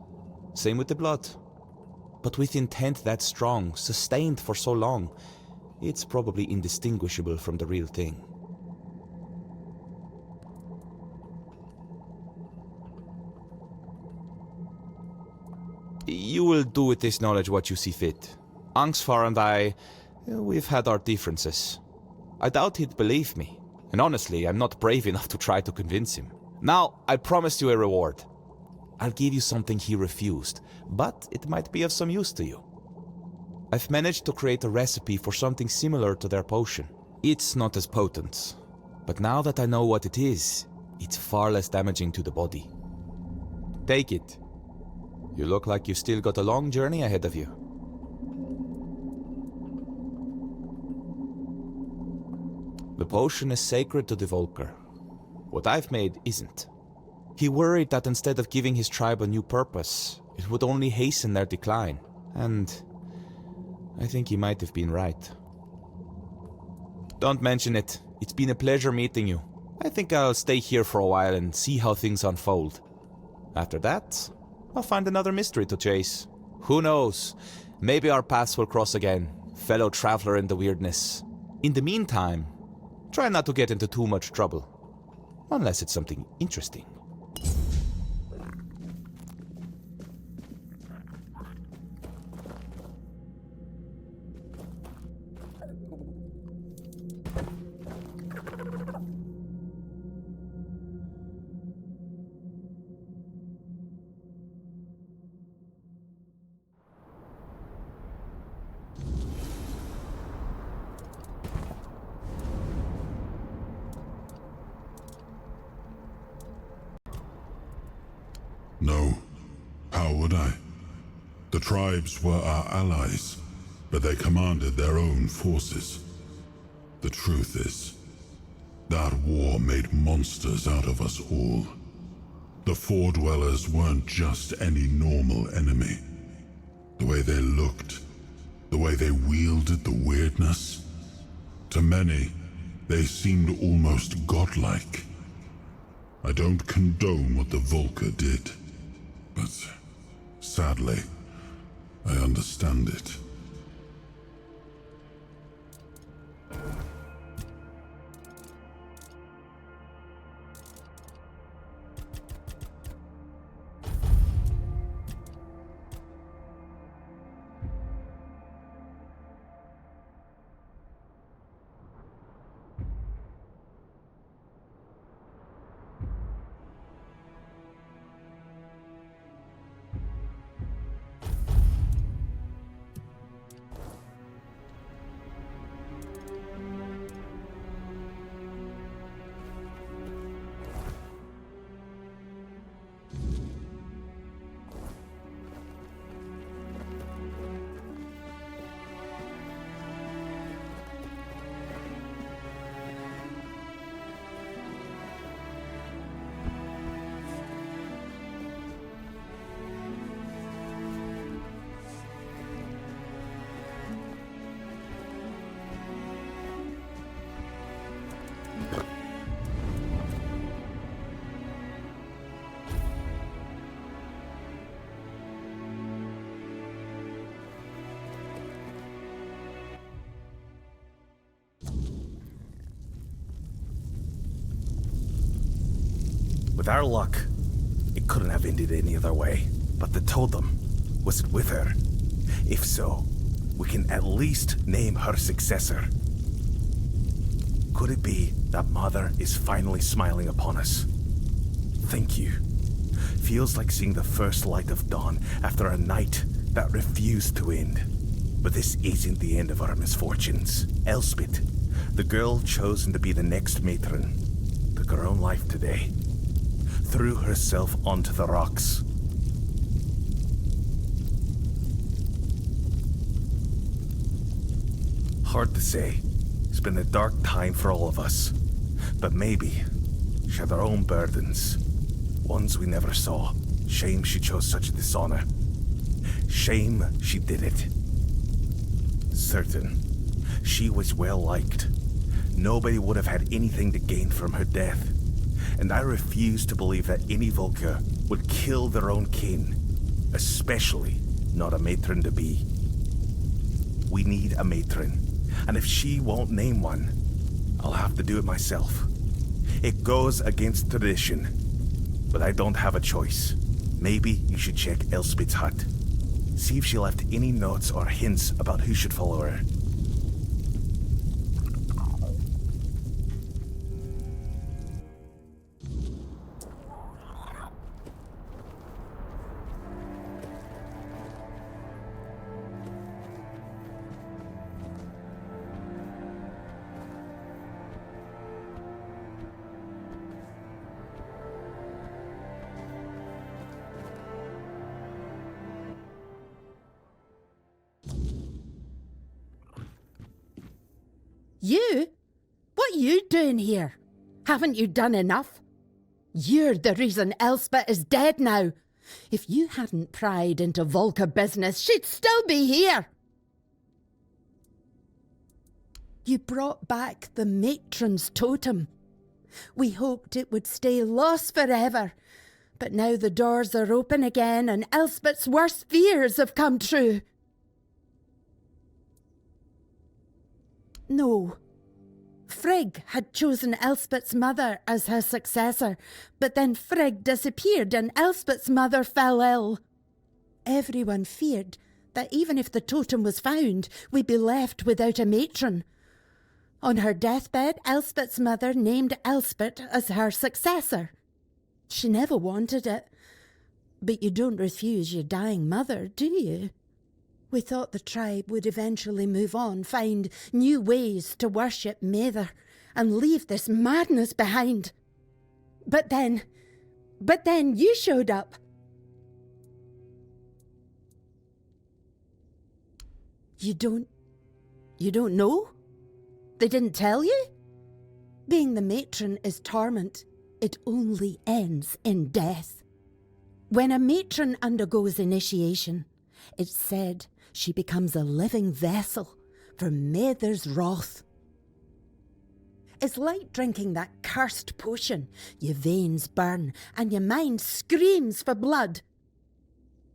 Same with the blood. But with intent that strong, sustained for so long, it's probably indistinguishable from the real thing. You will do with this knowledge what you see fit. Angsvar and I, we've had our differences. I doubt he'd believe me, and honestly, I'm not brave enough to try to convince him. Now, I promised you a reward. I'll give you something he refused, but it might be of some use to you. I've managed to create a recipe for something similar to their potion. It's not as potent, but now that I know what it is, it's far less damaging to the body. Take it. You look like you've still got a long journey ahead of you. The potion is sacred to the Volker. What I've made isn't. He worried that instead of giving his tribe a new purpose, it would only hasten their decline. And I think he might have been right. Don't mention it. It's been a pleasure meeting you. I think I'll stay here for a while and see how things unfold. After that, I'll find another mystery to chase. Who knows? Maybe our paths will cross again, fellow traveler in the weirdness. In the meantime, try not to get into too much trouble. Unless it's something interesting. No. How would I? The tribes were our allies, but they commanded their own forces. The truth is, that war made monsters out of us all. The Four Dwellers weren't just any normal enemy. The way they looked, the way they wielded the weirdness. To many, they seemed almost godlike. I don't condone what the Volker did. But sadly, I understand it. With our luck, it couldn't have ended any other way. But the totem, was it with her? If so, we can at least name her successor. Could it be that Mother is finally smiling upon us? Thank you. Feels like seeing the first light of dawn after a night that refused to end. But this isn't the end of our misfortunes. Elspeth, the girl chosen to be the next matron, took her own life today. Threw herself onto the rocks. Hard to say. It's been a dark time for all of us. But maybe she had her own burdens. Ones we never saw. Shame she chose such a dishonor. Shame she did it. Certain. She was well liked. Nobody would have had anything to gain from her death. And I refuse to believe that any Volker would kill their own kin, especially not a matron-to-be. We need a matron, and if she won't name one, I'll have to do it myself. It goes against tradition, but I don't have a choice. Maybe you should check Elspeth's hut. See if she left any notes or hints about who should follow her. You? What you doing here? Haven't you done enough? You're the reason Elspeth is dead now. If you hadn't pried into Volca business, she'd still be here. You brought back the matron's totem. We hoped it would stay lost forever, but now the doors are open again and Elspeth's worst fears have come true. No. Frigg had chosen Elspeth's mother as her successor, but then Frigg disappeared and Elspeth's mother fell ill. Everyone feared that even if the totem was found, we'd be left without a matron. On her deathbed, Elspeth's mother named Elspeth as her successor. She never wanted it. But you don't refuse your dying mother, do you? We thought the tribe would eventually move on, find new ways to worship Mather, and leave this madness behind. But then you showed up. You don't know? They didn't tell you? Being the matron is torment. It only ends in death. When a matron undergoes initiation, it's said she becomes a living vessel for Mather's wrath. It's like drinking that cursed potion. Your veins burn and your mind screams for blood.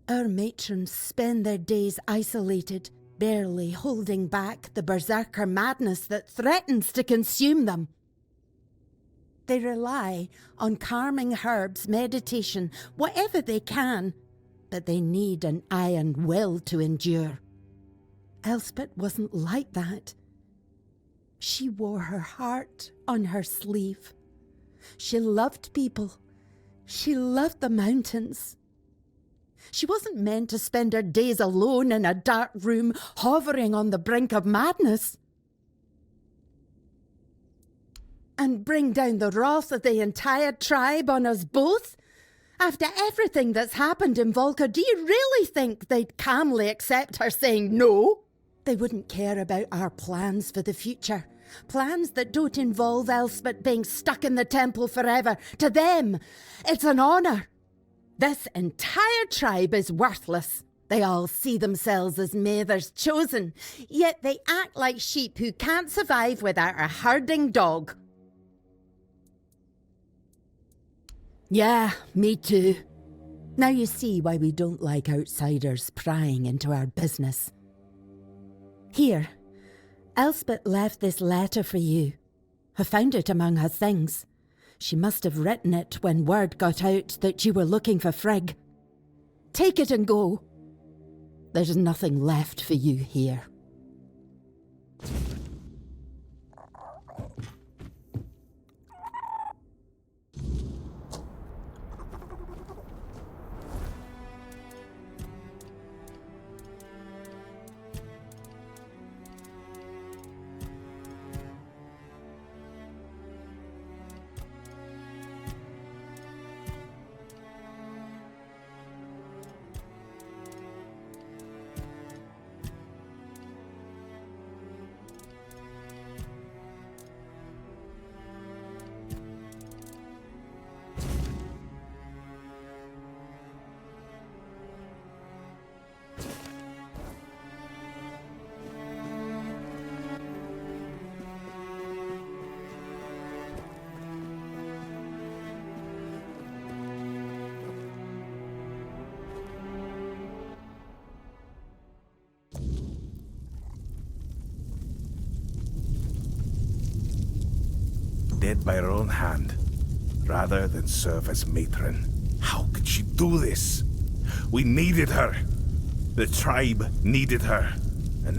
Our matrons spend their days isolated, barely holding back the berserker madness that threatens to consume them. They rely on calming herbs, meditation, whatever they can, but they need an iron will to endure. Elspeth wasn't like that. She wore her heart on her sleeve. She loved people. She loved the mountains. She wasn't meant to spend her days alone in a dark room, hovering on the brink of madness. And bring down the wrath of the entire tribe on us both? After everything that's happened in Volca, do you really think they'd calmly accept her saying no? They wouldn't care about our plans for the future. Plans that don't involve Elspeth being stuck in the temple forever. To them, it's an honour. This entire tribe is worthless. They all see themselves as Mather's chosen, yet they act like sheep who can't survive without a herding dog. Yeah, me too. Now you see why we don't like outsiders prying into our business. Here, Elspeth left this letter for you. I found it among her things. She must have written it when word got out that you were looking for Frigg. Take it and go. There's nothing left for you here. Dead by her own hand, rather than serve as matron. How could she do this? We needed her. The tribe needed her. And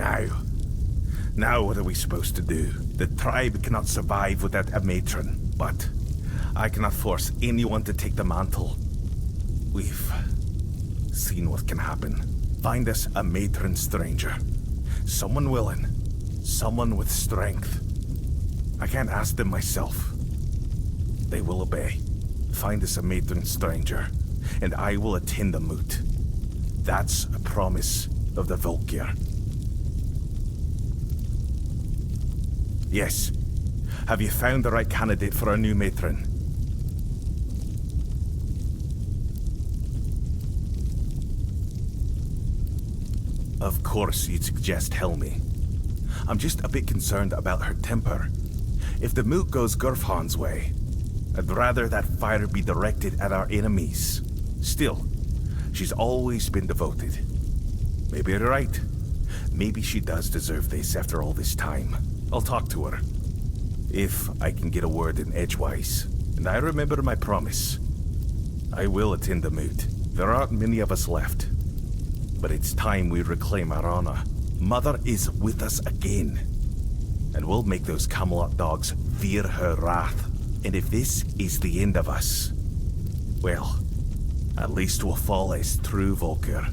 now what are we supposed to do? The tribe cannot survive without a matron, but I cannot force anyone to take the mantle. We've seen what can happen. Find us a matron stranger. Someone willing. Someone with strength. I can't ask them myself. They will obey. Find us a matron stranger, and I will attend the moot. That's a promise of the Volkir. Yes. Have you found the right candidate for our new matron? Of course you'd suggest Helmi. I'm just a bit concerned about her temper. If the moot goes Gurfhan's way, I'd rather that fire be directed at our enemies. Still, she's always been devoted. Maybe you're right. Maybe she does deserve this after all this time. I'll talk to her. If I can get a word in edgewise. And I remember my promise. I will attend the moot. There aren't many of us left. But it's time we reclaim our honor. Mother is with us again. And we'll make those Camelot dogs fear her wrath. And if this is the end of us, well, at least we'll fall as true Volker.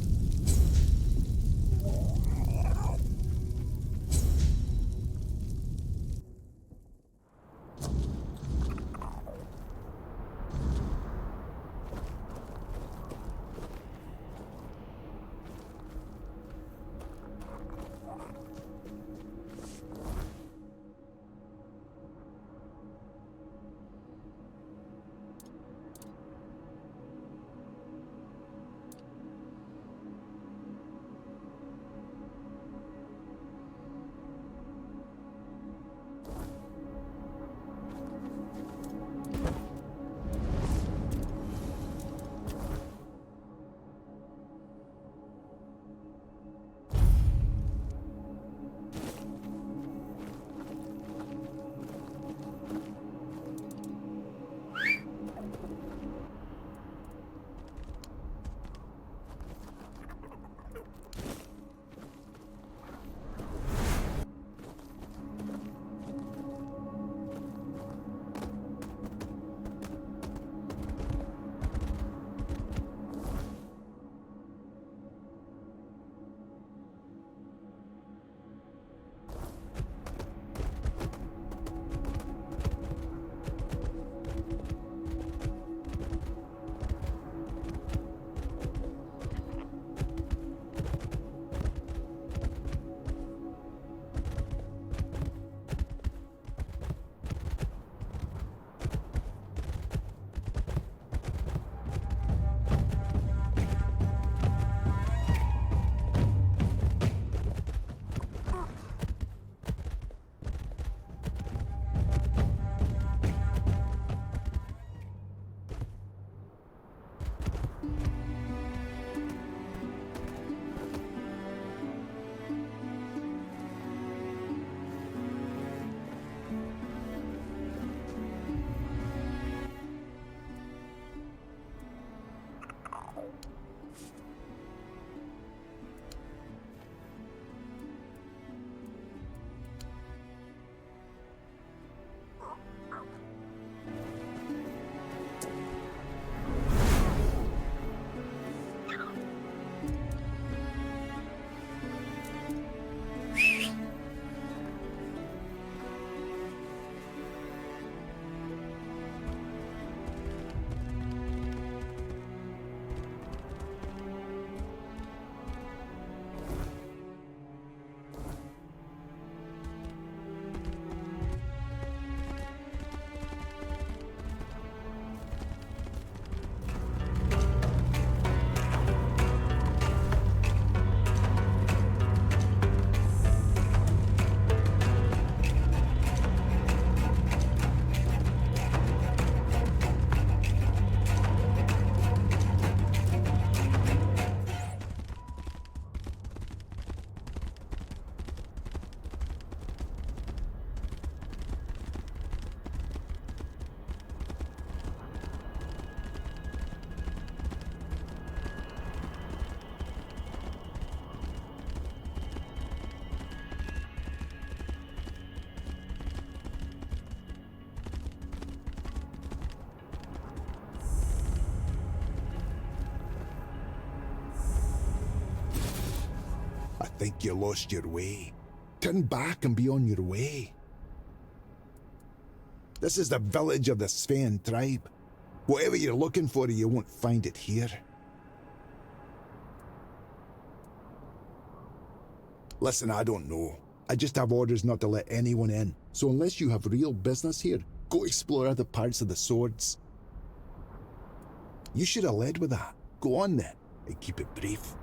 think you lost your way. Turn back and be on your way. This is the village of the Sven tribe. Whatever you're looking for, you won't find it here. Listen, I don't know. I just have orders not to let anyone in. So unless you have real business here, go explore other parts of the swords. You should have led with that. Go on then, and keep it brief.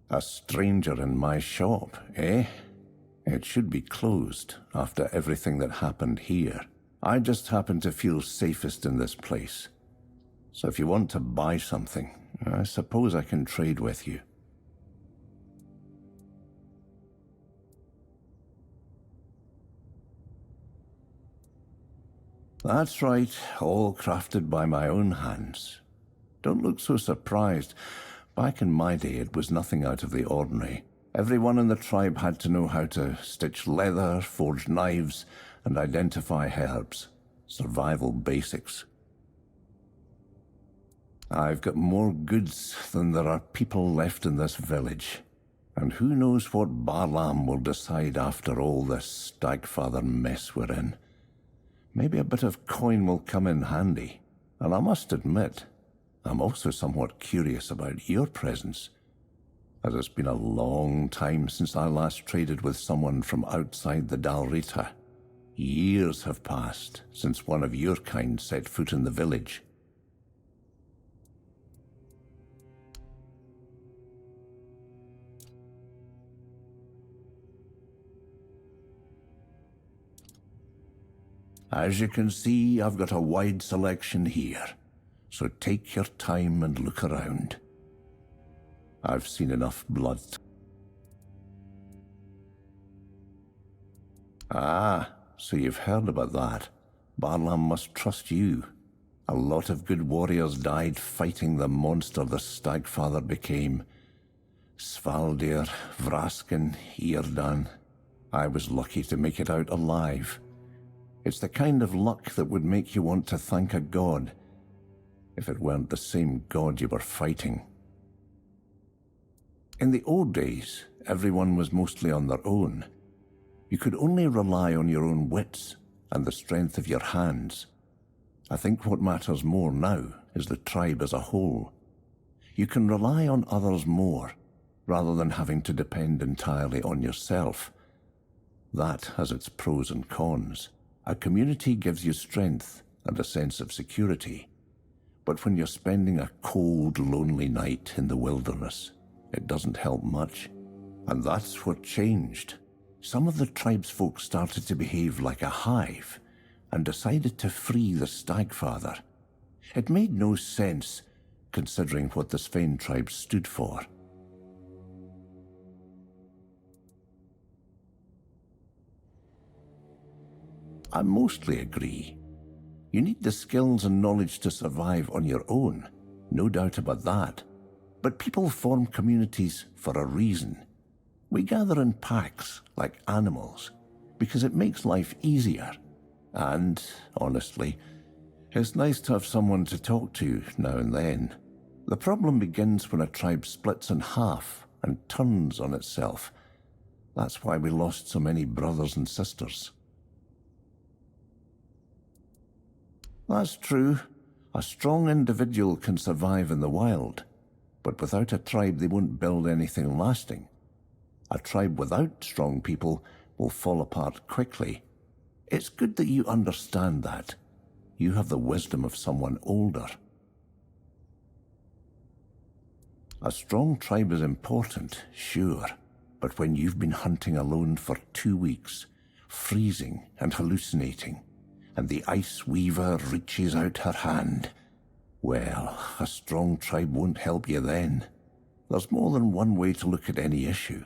A stranger in my shop, eh? It should be closed after everything that happened here. I just happen to feel safest in this place. So if you want to buy something, I suppose I can trade with you. That's right, all crafted by my own hands. Don't look so surprised. Back in my day, it was nothing out of the ordinary. Everyone in the tribe had to know how to stitch leather, forge knives, and identify herbs. Survival basics. I've got more goods than there are people left in this village. And who knows what Barlam will decide after all this Stagfather mess we're in. Maybe a bit of coin will come in handy. And I must admit, I'm also somewhat curious about your presence, as it's been a long time since I last traded with someone from outside the Dalrita. Years have passed since one of your kind set foot in the village. As you can see, I've got a wide selection here. So take your time and look around. I've seen enough blood. Ah, so you've heard about that. Barlam must trust you. A lot of good warriors died fighting the monster the Stagfather became. Svaldir, Vraskin, Eardan. I was lucky to make it out alive. It's the kind of luck that would make you want to thank a god, if it weren't the same god you were fighting. In the old days, everyone was mostly on their own. You could only rely on your own wits and the strength of your hands. I think what matters more now is the tribe as a whole. You can rely on others more, rather than having to depend entirely on yourself. That has its pros and cons. A community gives you strength and a sense of security. But when you're spending a cold, lonely night in the wilderness, it doesn't help much. And that's what changed. Some of the tribesfolk started to behave like a hive and decided to free the Stagfather. It made no sense, considering what the Sven tribe stood for. I mostly agree. You need the skills and knowledge to survive on your own, no doubt about that. But people form communities for a reason. We gather in packs, like animals, because it makes life easier. And, honestly, it's nice to have someone to talk to now and then. The problem begins when a tribe splits in half and turns on itself. That's why we lost so many brothers and sisters. That's true. A strong individual can survive in the wild, but without a tribe they won't build anything lasting. A tribe without strong people will fall apart quickly. It's good that you understand that. You have the wisdom of someone older. A strong tribe is important, sure, but when you've been hunting alone for 2 weeks, freezing and hallucinating, and the Ice Weaver reaches out her hand. Well, a strong tribe won't help you then. There's more than one way to look at any issue.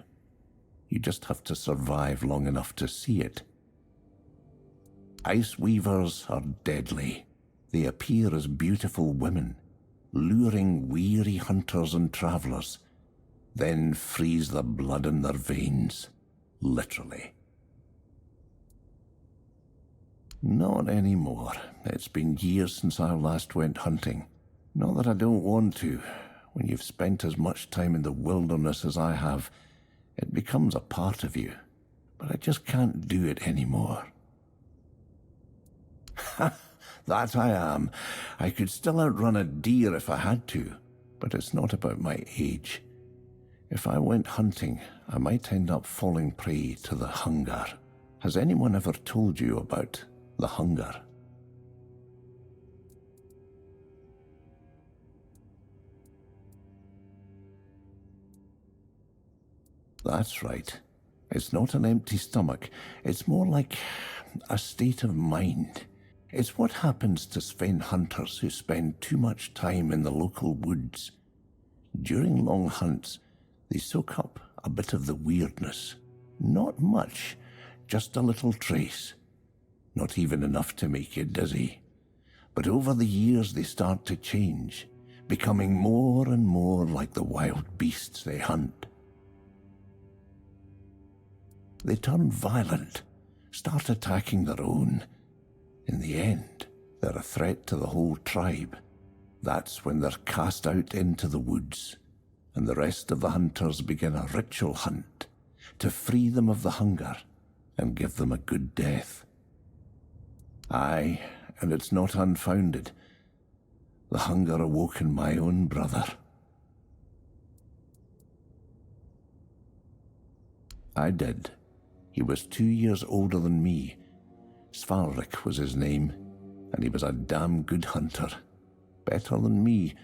You just have to survive long enough to see it. Ice Weavers are deadly. They appear as beautiful women, luring weary hunters and travelers, then freeze the blood in their veins, literally. Not anymore. It's been years since I last went hunting. Not that I don't want to. When you've spent as much time in the wilderness as I have, it becomes a part of you. But I just can't do it anymore. Ha! That I am. I could still outrun a deer if I had to, but it's not about my age. If I went hunting, I might end up falling prey to the hunger. Has anyone ever told you about the hunger? That's right. It's not an empty stomach. It's more like a state of mind. It's what happens to Sven hunters who spend too much time in the local woods. During long hunts, they soak up a bit of the weirdness. Not much, just a little trace. Not even enough to make you dizzy. But over the years they start to change, becoming more and more like the wild beasts they hunt. They turn violent, start attacking their own. In the end, they're a threat to the whole tribe. That's when they're cast out into the woods, and the rest of the hunters begin a ritual hunt to free them of the hunger and give them a good death. Aye, and it's not unfounded. The hunger awoke in my own brother. I did. He was 2 years older than me. Svarrik was his name, and he was a damn good hunter. Better than me,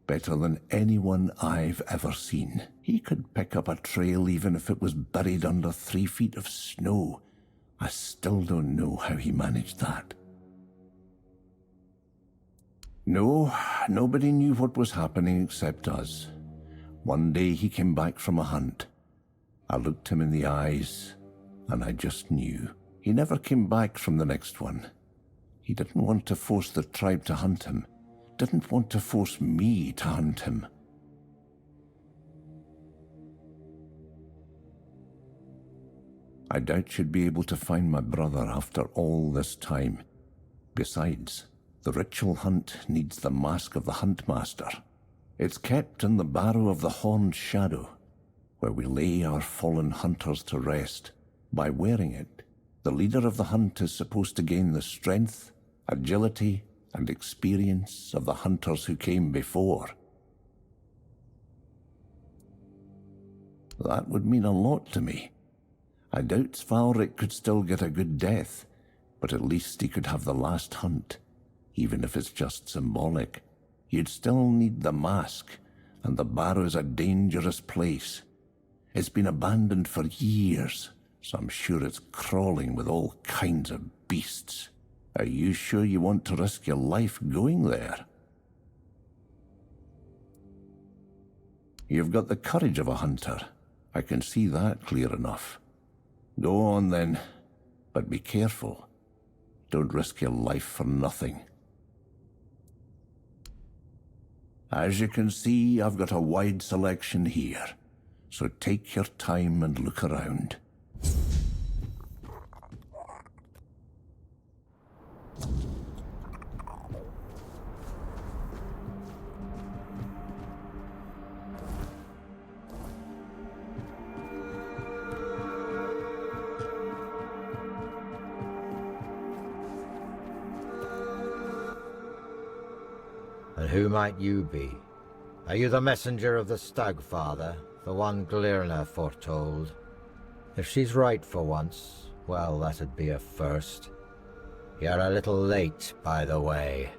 better than anyone I've ever seen. He could pick up a trail even if it was buried under 3 feet of snow. I still don't know how he managed that. No, nobody knew what was happening except us. One day he came back from a hunt. I looked him in the eyes, and I just knew. He never came back from the next one. He didn't want to force the tribe to hunt him. Didn't want to force me to hunt him. I doubt you'd be able to find my brother after all this time. Besides, the ritual hunt needs the mask of the Huntmaster. It's kept in the Barrow of the Horned Shadow, where we lay our fallen hunters to rest. By wearing it, the leader of the hunt is supposed to gain the strength, agility, and experience of the hunters who came before. That would mean a lot to me. I doubt Svarrik could still get a good death, but at least he could have the last hunt, even if it's just symbolic. You'd still need the mask, and the Barrow's a dangerous place. It's been abandoned for years, so I'm sure it's crawling with all kinds of beasts. Are you sure you want to risk your life going there? You've got the courage of a hunter. I can see that clear enough. Go on then, but be careful. Don't risk your life for nothing. As you can see, I've got a wide selection here, so take your time and look around. And who might you be? Are you the messenger of the Stagfather, the one Glirna foretold? If she's right for once, well, that'd be a first. You're a little late, by the way.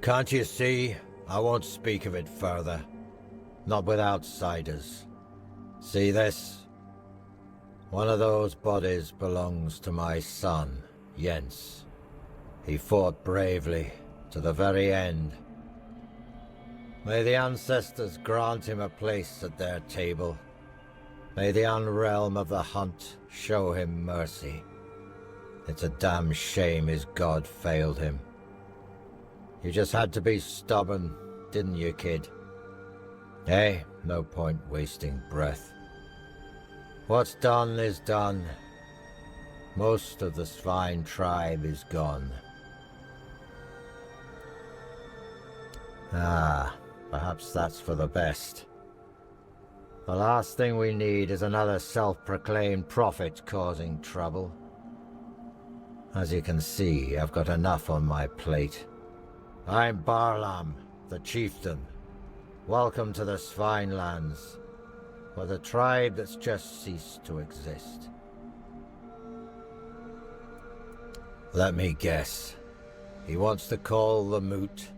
Can't you see? I won't speak of it further. Not with outsiders. See this? One of those bodies belongs to my son, Jens. He fought bravely to the very end. May the ancestors grant him a place at their table. May the unrealm of the hunt show him mercy. It's a damn shame his god failed him. You just had to be stubborn, didn't you, kid? Hey, no point wasting breath. What's done is done. Most of the Svine tribe is gone. Perhaps that's for the best. The last thing we need is another self-proclaimed prophet causing trouble. As you can see, I've got enough on my plate. I'm Barlam, the chieftain. Welcome to the Svine lands, for the tribe that's just ceased to exist. Let me guess. He wants to call the moot.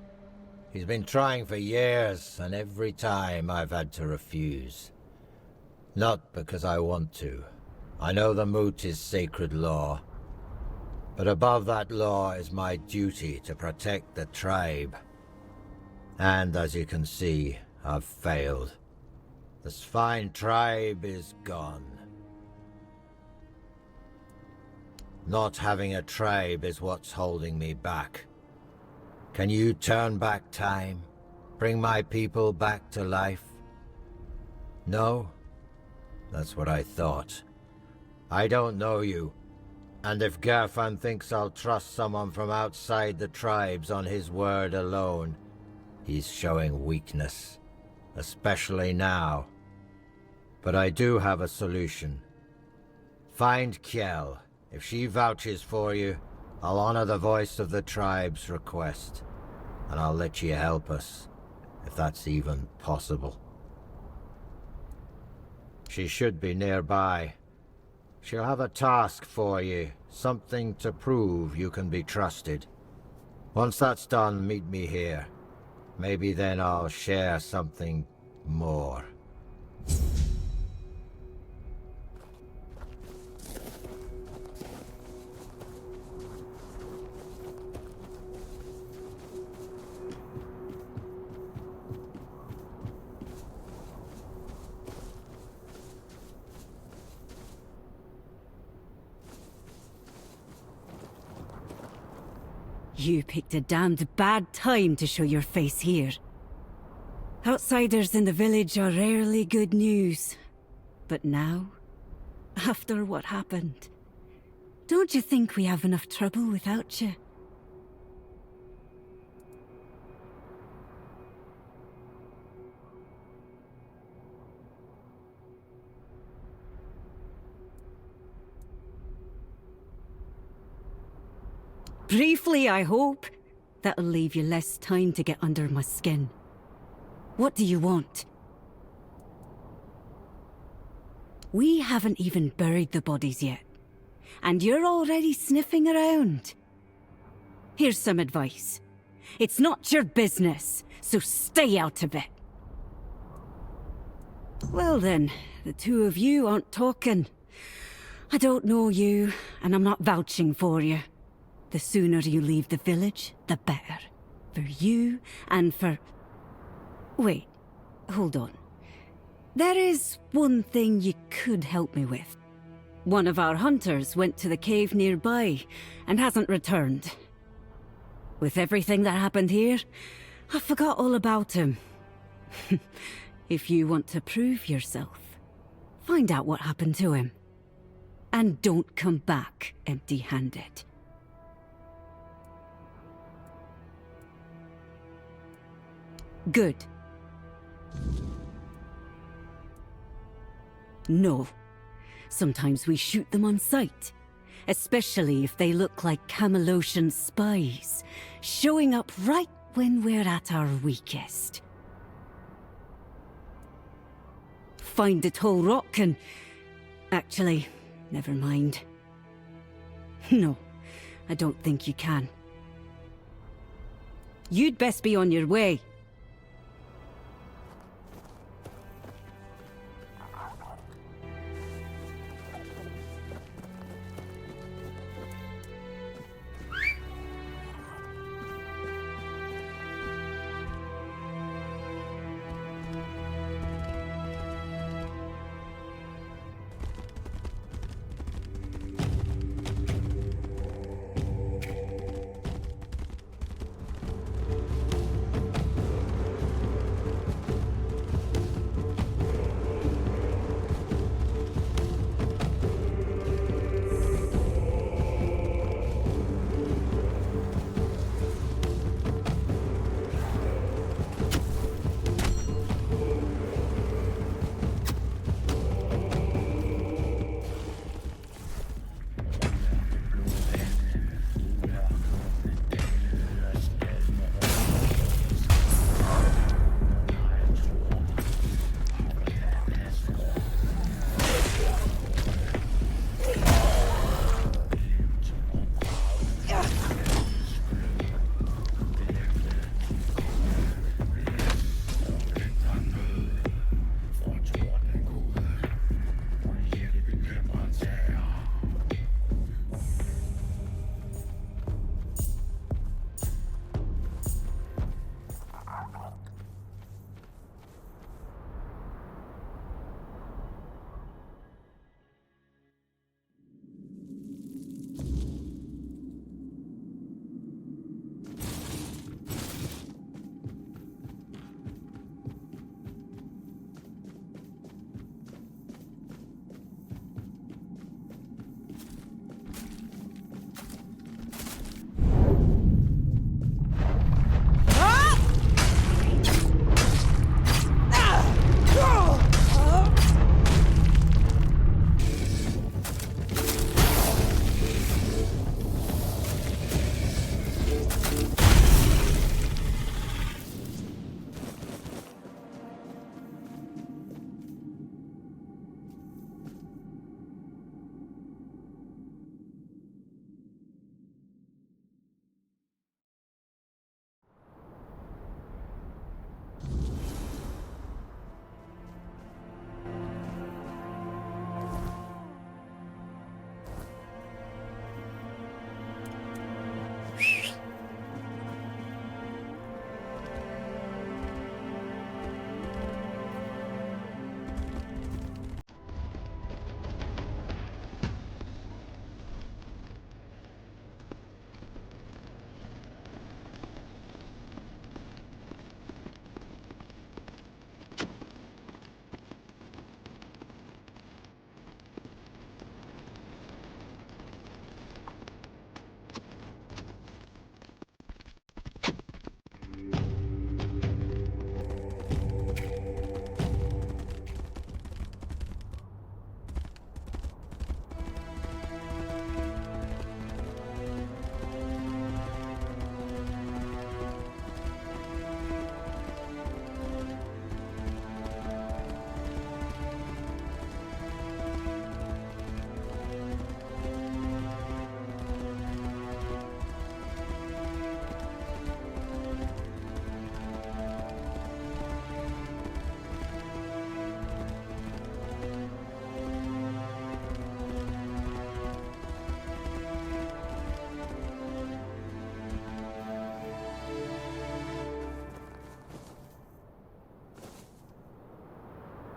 He's been trying for years, and every time I've had to refuse. Not because I want to. I know the moot is sacred law. But above that law is my duty to protect the tribe. And as you can see, I've failed. The Svine tribe is gone. Not having a tribe is what's holding me back. Can you turn back time? Bring my people back to life? No? That's what I thought. I don't know you. And if Gerfan thinks I'll trust someone from outside the tribes on his word alone, he's showing weakness. Especially now. But I do have a solution. Find Kjell. If she vouches for you, I'll honor the voice of the tribe's request. And I'll let you help us, if that's even possible. She should be nearby. She'll have a task for you, something to prove you can be trusted. Once that's done, meet me here. Maybe then I'll share something more. You picked a damned bad time to show your face here. Outsiders in the village are rarely good news. But now, after what happened, don't you think we have enough trouble without you? Briefly, I hope. That'll leave you less time to get under my skin. What do you want? We haven't even buried the bodies yet. And you're already sniffing around. Here's some advice. It's not your business, so stay out of it. Well then, the two of you aren't talking. I don't know you, and I'm not vouching for you. The sooner you leave the village, the better. For you and for... Wait, hold on. There is one thing you could help me with. One of our hunters went to the cave nearby and hasn't returned. With everything that happened here, I forgot all about him. If you want to prove yourself, find out what happened to him. And don't come back empty-handed. Good. No. Sometimes we shoot them on sight. Especially if they look like Camelosian spies, showing up right when we're at our weakest. Find a tall rock and... Actually, never mind. No, I don't think you can. You'd best be on your way.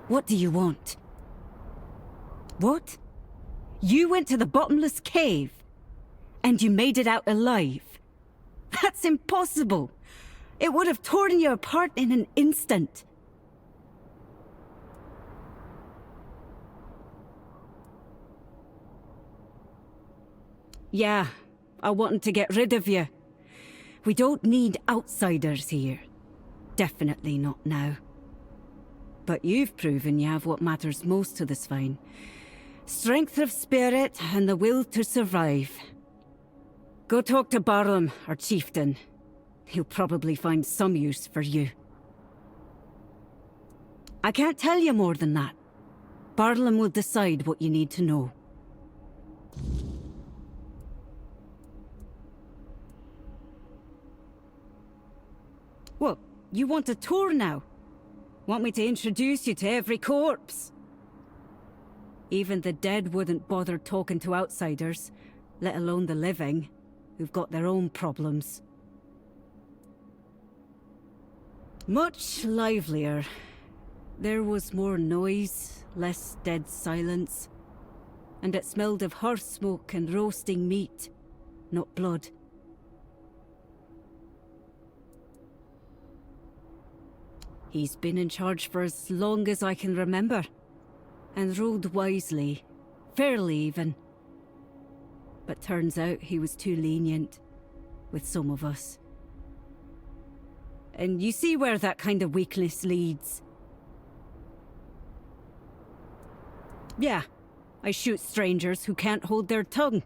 What do you want? What? You went to the bottomless cave, and you made it out alive? That's impossible! It would have torn you apart in an instant. Yeah, I wanted to get rid of you. We don't need outsiders here. Definitely not now. But you've proven you have what matters most to the Swine. Strength of spirit and the will to survive. Go talk to Barlam, our chieftain. He'll probably find some use for you. I can't tell you more than that. Barlam will decide what you need to know. What, you want a tour now? Want me to introduce you to every corpse? Even the dead wouldn't bother talking to outsiders, let alone the living, who've got their own problems. Much livelier. There was more noise, less dead silence. And it smelled of hearth smoke and roasting meat, not blood. He's been in charge for as long as I can remember, and ruled wisely, fairly even. But turns out he was too lenient with some of us. And you see where that kind of weakness leads. Yeah, I shoot strangers who can't hold their tongue.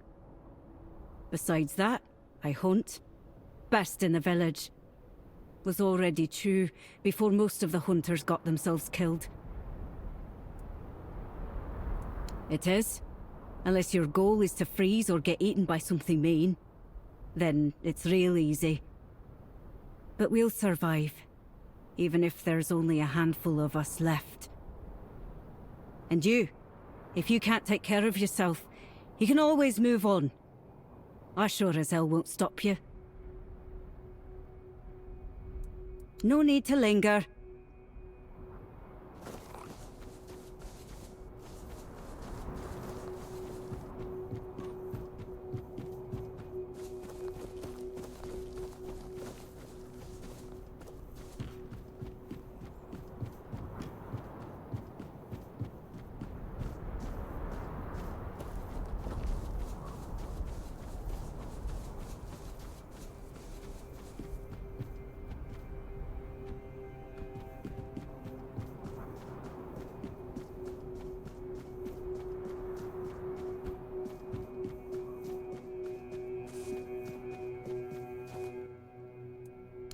Besides that, I hunt. Best in the village. Was already true before most of the hunters got themselves killed. It is. Unless your goal is to freeze or get eaten by something mean. Then it's real easy. But we'll survive. Even if there's only a handful of us left. And you, if you can't take care of yourself, you can always move on. I sure as hell won't stop you. No need to linger.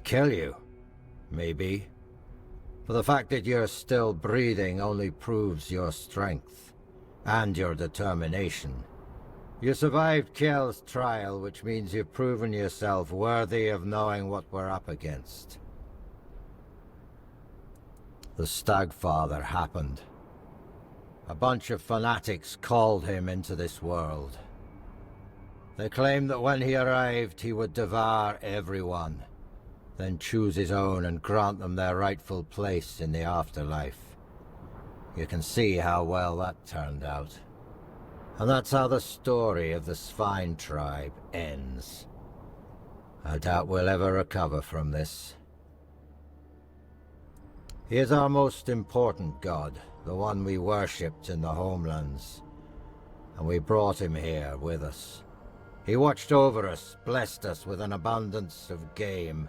Kill you, maybe. But the fact that you're still breathing only proves your strength and your determination. You survived Kjell's trial, which means you've proven yourself worthy of knowing what we're up against. The Stagfather happened. A bunch of fanatics called him into this world. They claimed that when he arrived, he would devour everyone. Then choose his own and grant them their rightful place in the afterlife. You can see how well that turned out. And that's how the story of the Svine tribe ends. I doubt we'll ever recover from this. He is our most important god, the one we worshipped in the homelands. And we brought him here with us. He watched over us, blessed us with an abundance of game.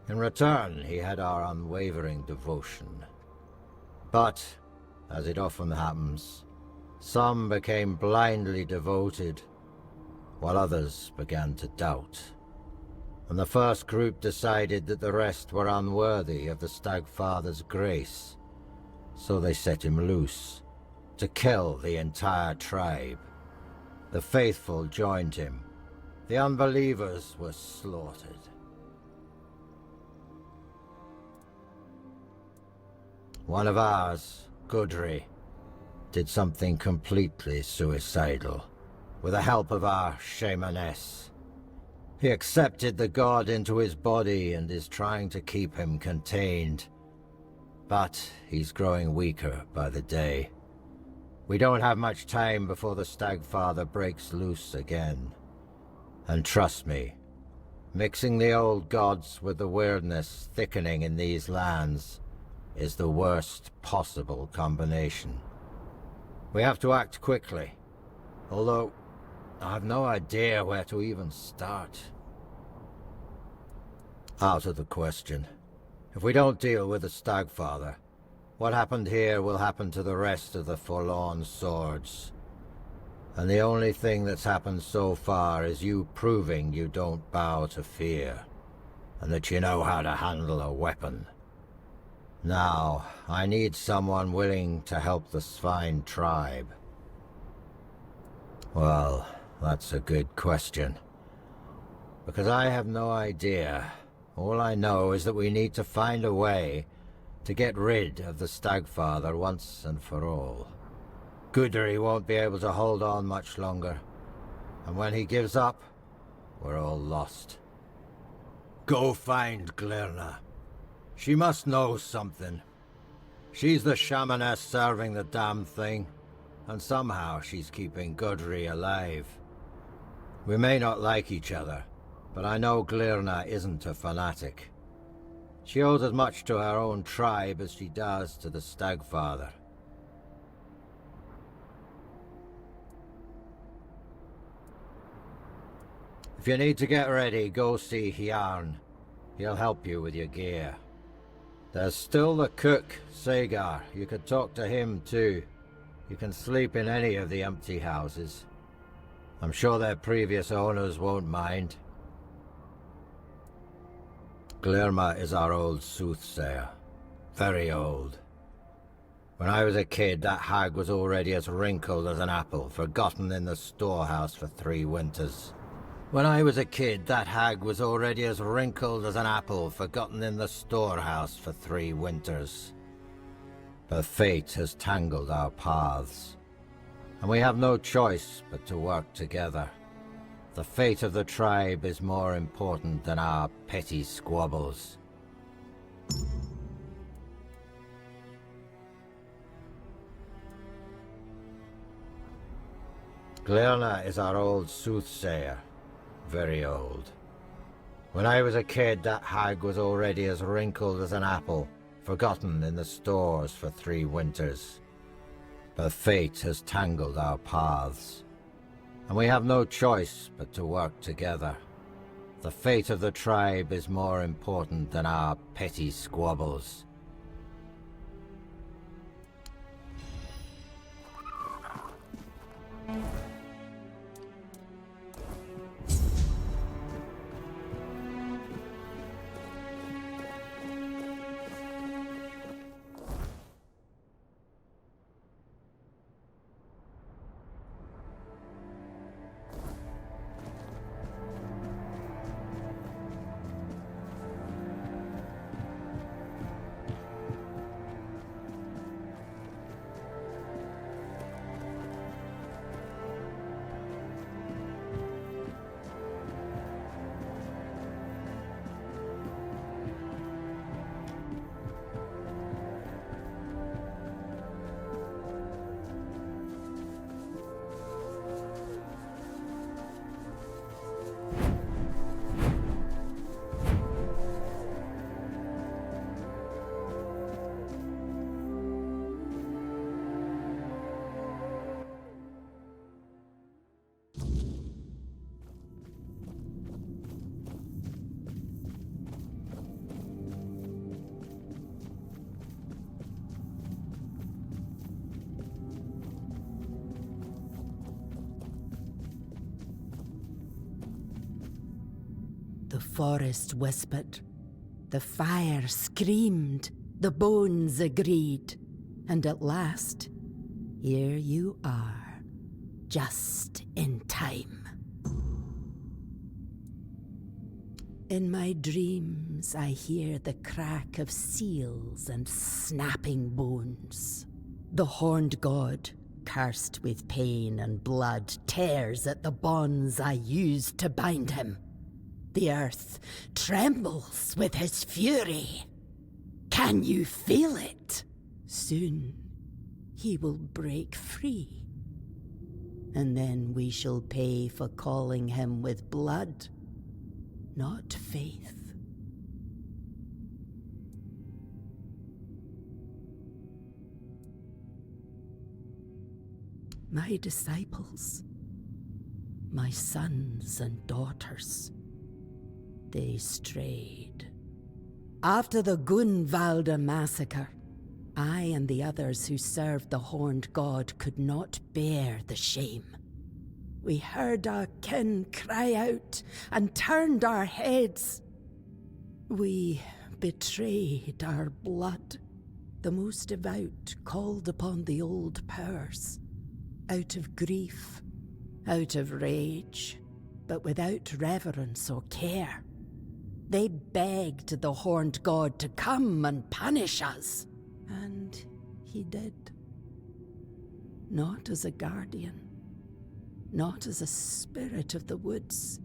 In return, he had our unwavering devotion. But, as it often happens, some became blindly devoted, while others began to doubt. And the first group decided that the rest were unworthy of the Stagfather's grace. So they set him loose, to kill the entire tribe. The faithful joined him. The unbelievers were slaughtered. One of ours, Qrko, did something completely suicidal, with the help of our shamaness. He accepted the god into his body and is trying to keep him contained. but he's growing weaker by the day. We don't have much time before the Stagfather breaks loose again. And trust me, mixing the old gods with the weirdness thickening in these lands is the worst possible combination. We have to act quickly, although I have no idea where to even start. Out of the question. If we don't deal with the Stagfather, what happened here will happen to the rest of the Forlorn Swords. And the only thing that's happened so far is you proving you don't bow to fear, and that you know how to handle a weapon. Now, I need someone willing to help the Svine tribe. Well, that's a good question. Because I have no idea. All I know is that we need to find a way to get rid of the Stagfather once and for all. Gudri won't be able to hold on much longer. And when he gives up, we're all lost. Go find Glirna. She must know something. She's the shamaness serving the damn thing, and somehow she's keeping Gudri alive. We may not like each other, but I know Glirna isn't a fanatic. She owes as much to her own tribe as she does to the Stagfather. If you need to get ready, go see Hjarn. He'll help you with your gear. There's still the cook, Sagar. You could talk to him too. You can sleep in any of the empty houses. I'm sure their previous owners won't mind. Glirma is our old soothsayer. Very old. When I was a kid, that hag was already as wrinkled as an apple, forgotten in the storehouse for 3 winters. When I was a kid, that hag was already as wrinkled as an apple, forgotten in the storehouse for 3 winters. But fate has tangled our paths, and we have no choice but to work together. The fate of the tribe is more important than our petty squabbles. Glirna is our old soothsayer. Very old. When I was a kid, that hag was already as wrinkled as an apple, forgotten in the stores for 3 winters. But fate has tangled our paths, and we have no choice but to work together. The fate of the tribe is more important than our petty squabbles. The forest whispered, the fire screamed, the bones agreed, and at last, here you are, just in time. In my dreams, I hear the crack of seals and snapping bones. The horned god, cursed with pain and blood, tears at the bonds I used to bind him. The earth trembles with his fury. Can you feel it? Soon he will break free. And then we shall pay for calling him with blood, not faith. My disciples, my sons and daughters, they strayed. After the Gunvalda massacre, I and the others who served the Horned God could not bear the shame. We heard our kin cry out and turned our heads. We betrayed our blood. The most devout called upon the old powers, out of grief, out of rage, but without reverence or care. They begged the Horned God to come and punish us. And he did. Not as a guardian, not as a spirit of the woods.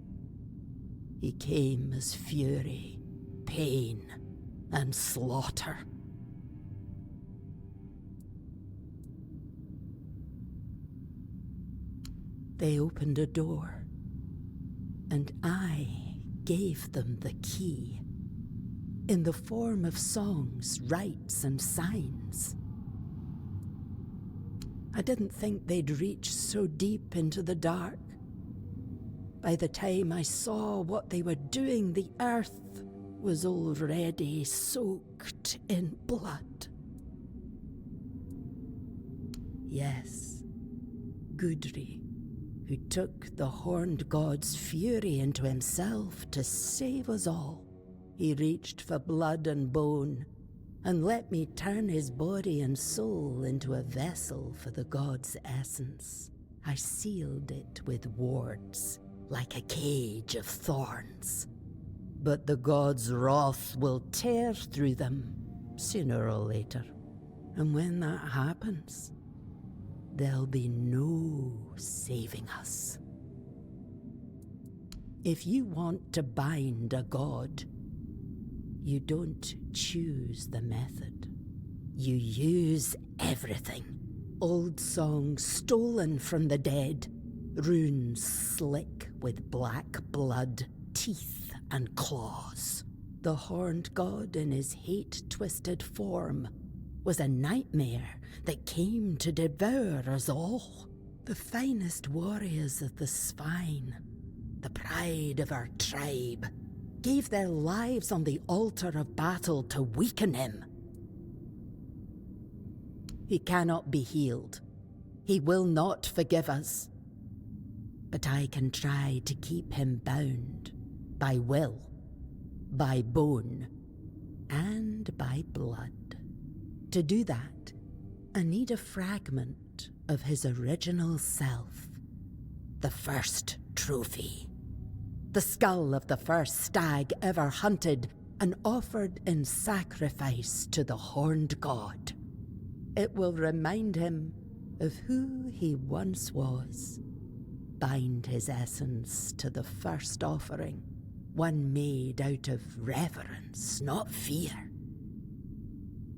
He came as fury, pain, and slaughter. They opened a door, and I gave them the key, in the form of songs, rites, and signs. I didn't think they'd reach so deep into the dark. By the time I saw what they were doing, the earth was already soaked in blood. Yes, Gudri, who took the Horned God's fury into himself to save us all. He reached for blood and bone, and let me turn his body and soul into a vessel for the god's essence. I sealed it with wards, like a cage of thorns. But the god's wrath will tear through them, sooner or later. And when that happens, there'll be no saving us. If you want to bind a god, you don't choose the method. You use everything. Old songs stolen from the dead, runes slick with black blood, teeth and claws. The Horned God in his hate-twisted form was a nightmare that came to devour us all. The finest warriors of the Spine, the pride of our tribe, gave their lives on the altar of battle to weaken him. He cannot be healed. He will not forgive us. But I can try to keep him bound by will, by bone, and by blood. To do that, I need a fragment of his original self, the first trophy. The skull of the first stag ever hunted and offered in sacrifice to the Horned God. It will remind him of who he once was, bind his essence to the first offering, one made out of reverence, not fear.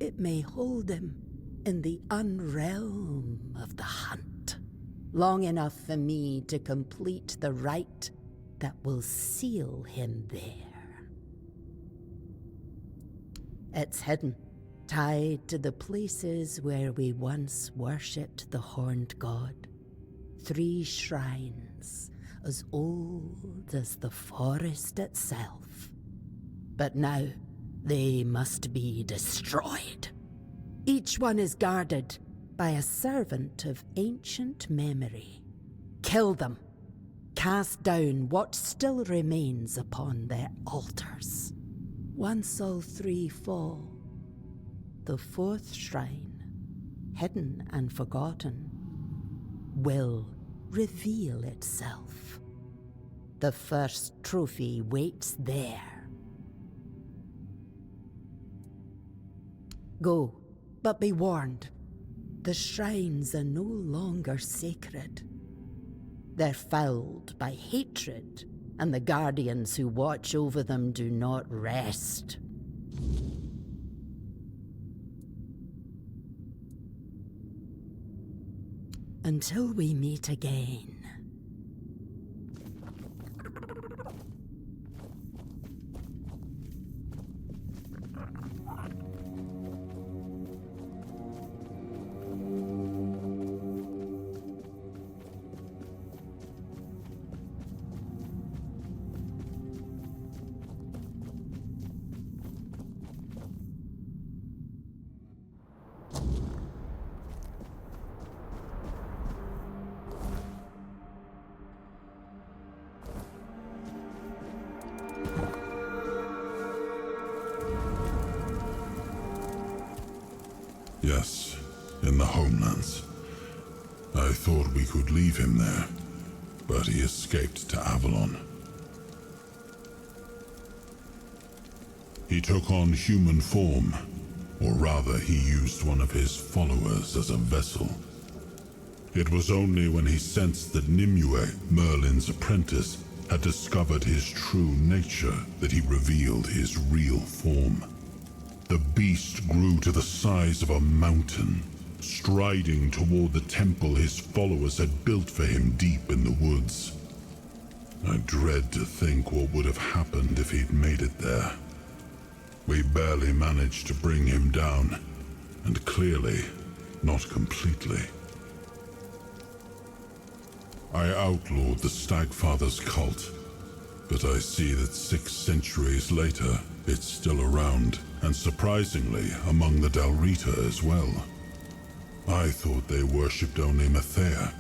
It may hold him in the unrealm of the hunt, long enough for me to complete the rite that will seal him there. It's hidden, tied to the places where we once worshipped the Horned God. 3 shrines, as old as the forest itself. But now, they must be destroyed. Each one is guarded by a servant of ancient memory. Kill them. Cast down what still remains upon their altars. Once all 3 fall, the 4th shrine, hidden and forgotten, will reveal itself. The first trophy waits there. Go, but be warned. The shrines are no longer sacred. They're fouled by hatred, and the guardians who watch over them do not rest. Until we meet again. Yes, in the homelands. I thought we could leave him there, but he escaped to Avalon. He took on human form, or rather he used one of his followers as a vessel. It was only when he sensed that Nimue, Merlin's apprentice, had discovered his true nature that he revealed his real form. The beast grew to the size of a mountain, striding toward the temple his followers had built for him deep in the woods. I dread to think what would have happened if he'd made it there. We barely managed to bring him down, and clearly, not completely. I outlawed the Stagfather's cult, but I see that 6 centuries later, it's still around, and surprisingly, among the Dalrita as well. I thought they worshipped only Mathea.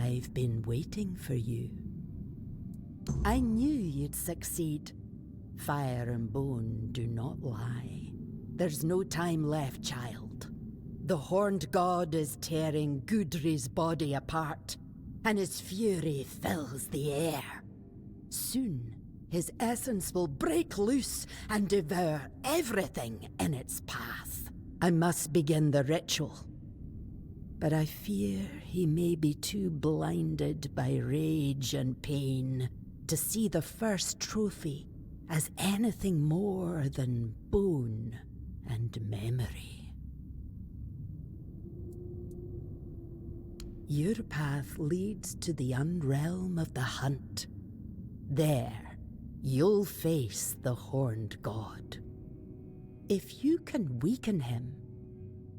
I've been waiting for you. I knew you'd succeed. Fire and bone do not lie. There's no time left, child. The Horned God is tearing Gudri's body apart, and his fury fills the air. Soon, his essence will break loose and devour everything in its path. I must begin the ritual. But I fear he may be too blinded by rage and pain to see the first trophy as anything more than bone and memory. Your path leads to the unrealm of the hunt. There, you'll face the Horned God. If you can weaken him,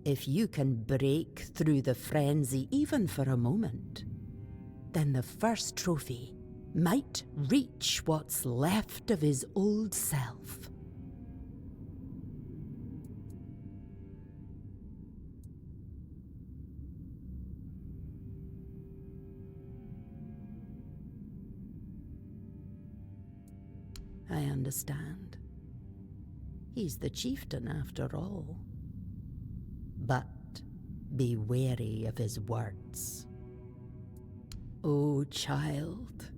if you can break through the frenzy even for a moment, then the first trophy might reach what's left of his old self. I understand. He's the chieftain after all. But be wary of his words. Oh, child,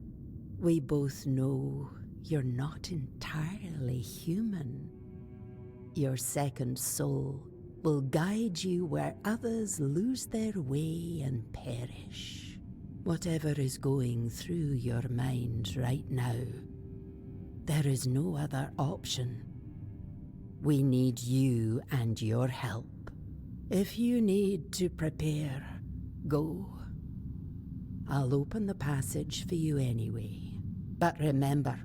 we both know you're not entirely human. Your second soul will guide you where others lose their way and perish. Whatever is going through your mind right now, there is no other option. We need you and your help. If you need to prepare, go. I'll open the passage for you anyway. But remember,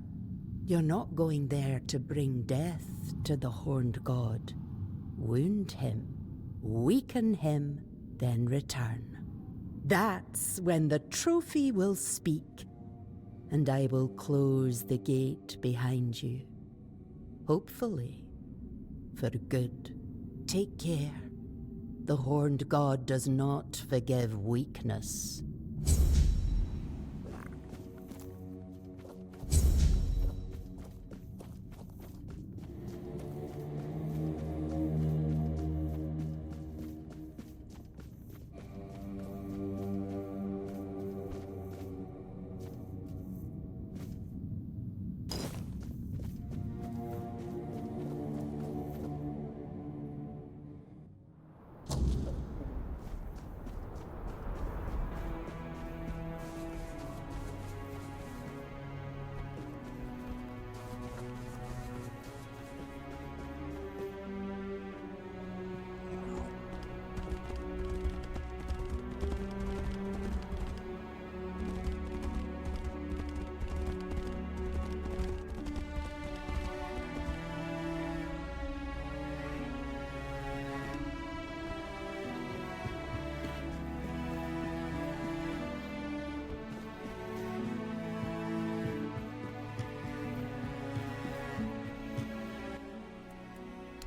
you're not going there to bring death to the Horned God. Wound him, weaken him, then return. That's when the trophy will speak, and I will close the gate behind you. Hopefully, for good. Take care. The Horned God does not forgive weakness.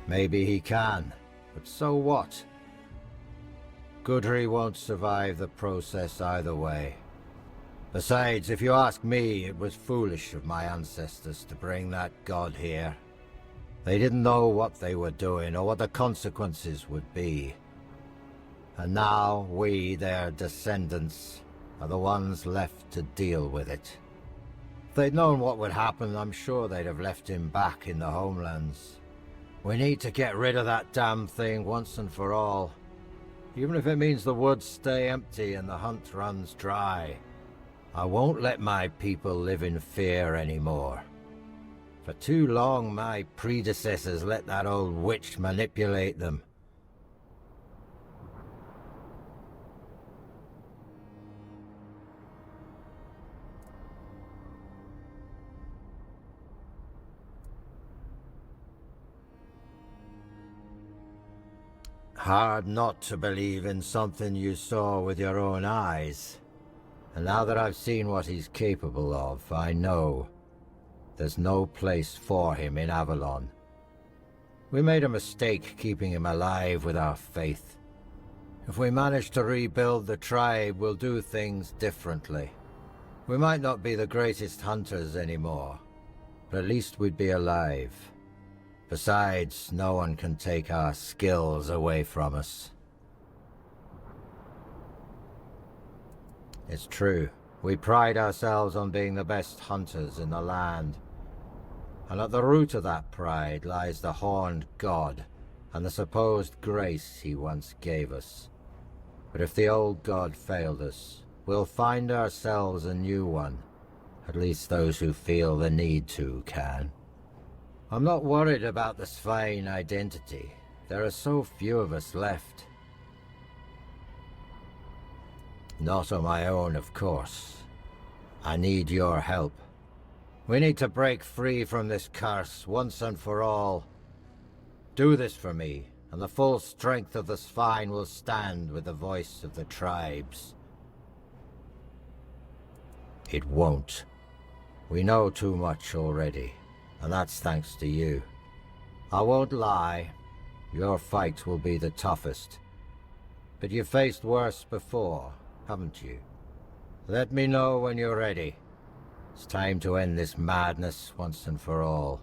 Maybe he can, but so what? Gudri won't survive the process either way. Besides, if you ask me, it was foolish of my ancestors to bring that god here. They didn't know what they were doing or what the consequences would be. And now we, their descendants, are the ones left to deal with it. If they'd known what would happen, I'm sure they'd have left him back in the homelands. We need to get rid of that damn thing once and for all. Even if it means the woods stay empty and the hunt runs dry. I won't let my people live in fear anymore. For too long, my predecessors let that old witch manipulate them. Hard not to believe in something you saw with your own eyes. And now that I've seen what he's capable of, I know there's no place for him in Avalon. We made a mistake keeping him alive with our faith. If we manage to rebuild the tribe, we'll do things differently. We might not be the greatest hunters anymore, but at least we'd be alive. Besides, no one can take our skills away from us. It's true. We pride ourselves on being the best hunters in the land. And at the root of that pride lies the Horned God and the supposed grace he once gave us. But if the old god failed us, we'll find ourselves a new one. At least those who feel the need to can. I'm not worried about the Svein identity. There are so few of us left. Not on my own, of course. I need your help. We need to break free from this curse once and for all. Do this for me, and the full strength of the Svein will stand with the voice of the tribes. It won't. We know too much already, and that's thanks to you. I won't lie, your fight will be the toughest. But you've faced worse before, haven't you? Let me know when you're ready. It's time to end this madness once and for all.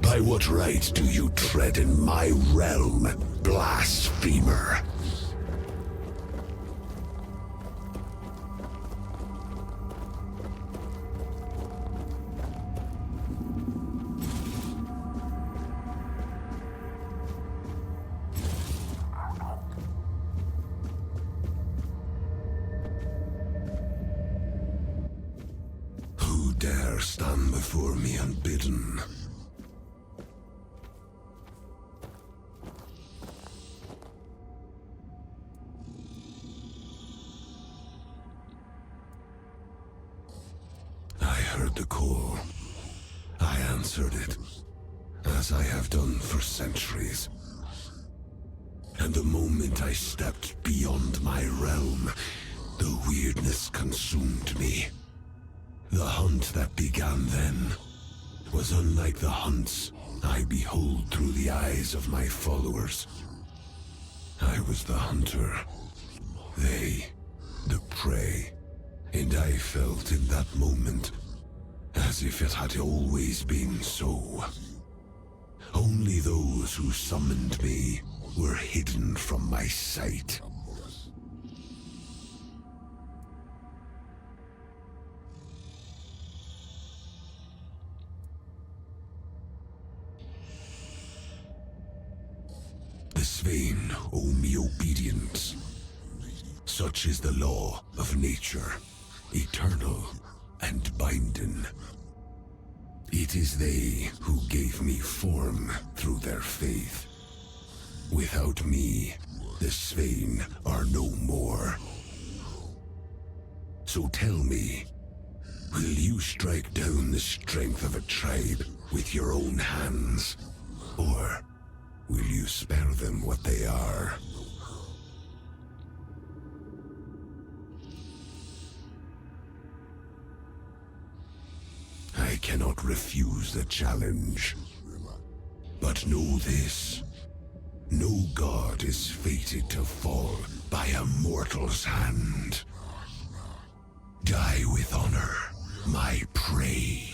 By what right do you tread in my realm, blasphemer? Who dare stand before me unbidden? The call. I answered it, as I have done for centuries. And the moment I stepped beyond my realm, the weirdness consumed me. The hunt that began then was unlike the hunts I behold through the eyes of my followers. I was the hunter, they the prey, and I felt in that moment as if it had always been so. Only those who summoned me were hidden from my sight. The Svein owe me obedience. Such is the law of nature, eternal and binding. It is they who gave me form through their faith. Without me, the Svein are no more. So tell me, will you strike down the strength of a tribe with your own hands? Or will you spare them what they are? I cannot refuse the challenge. But know this. No god is fated to fall by a mortal's hand. Die with honor, my prey.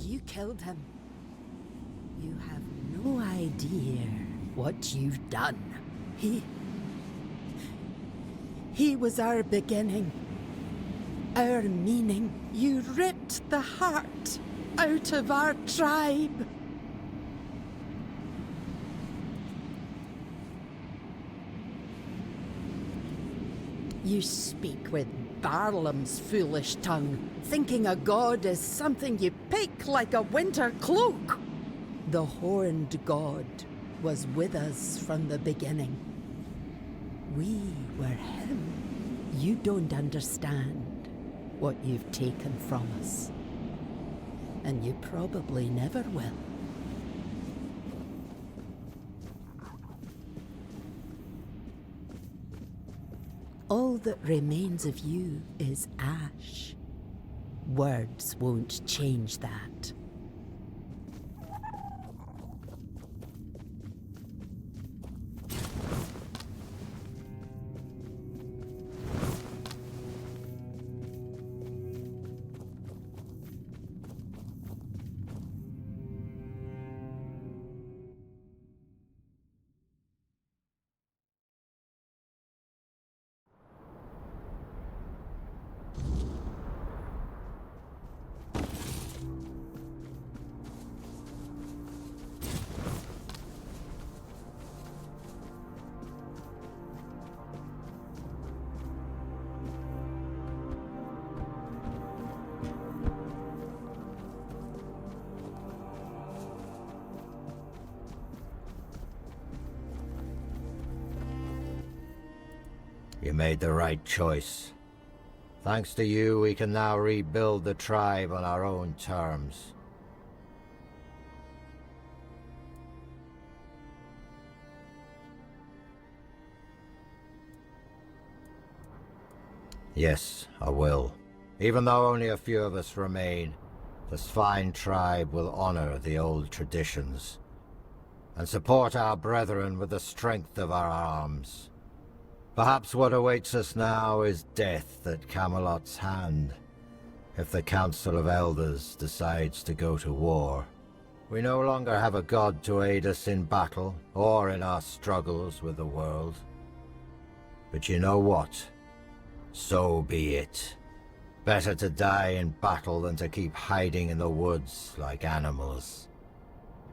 You killed him. You have no idea what you've done. He was our beginning, our meaning. You ripped the heart out of our tribe. You speak with Barlam's foolish tongue, thinking a god is something you pick like a winter cloak. The horned god was with us from the beginning. We were him. You don't understand what you've taken from us. And you probably never will. All that remains of you is ash. Words won't change that. You made the right choice. Thanks to you, we can now rebuild the tribe on our own terms. Yes, I will. Even though only a few of us remain, the Svine tribe will honor the old traditions and support our brethren with the strength of our arms. Perhaps what awaits us now is death at Camelot's hand, if the Council of Elders decides to go to war. We no longer have a god to aid us in battle or in our struggles with the world. But you know what? So be it. Better to die in battle than to keep hiding in the woods like animals.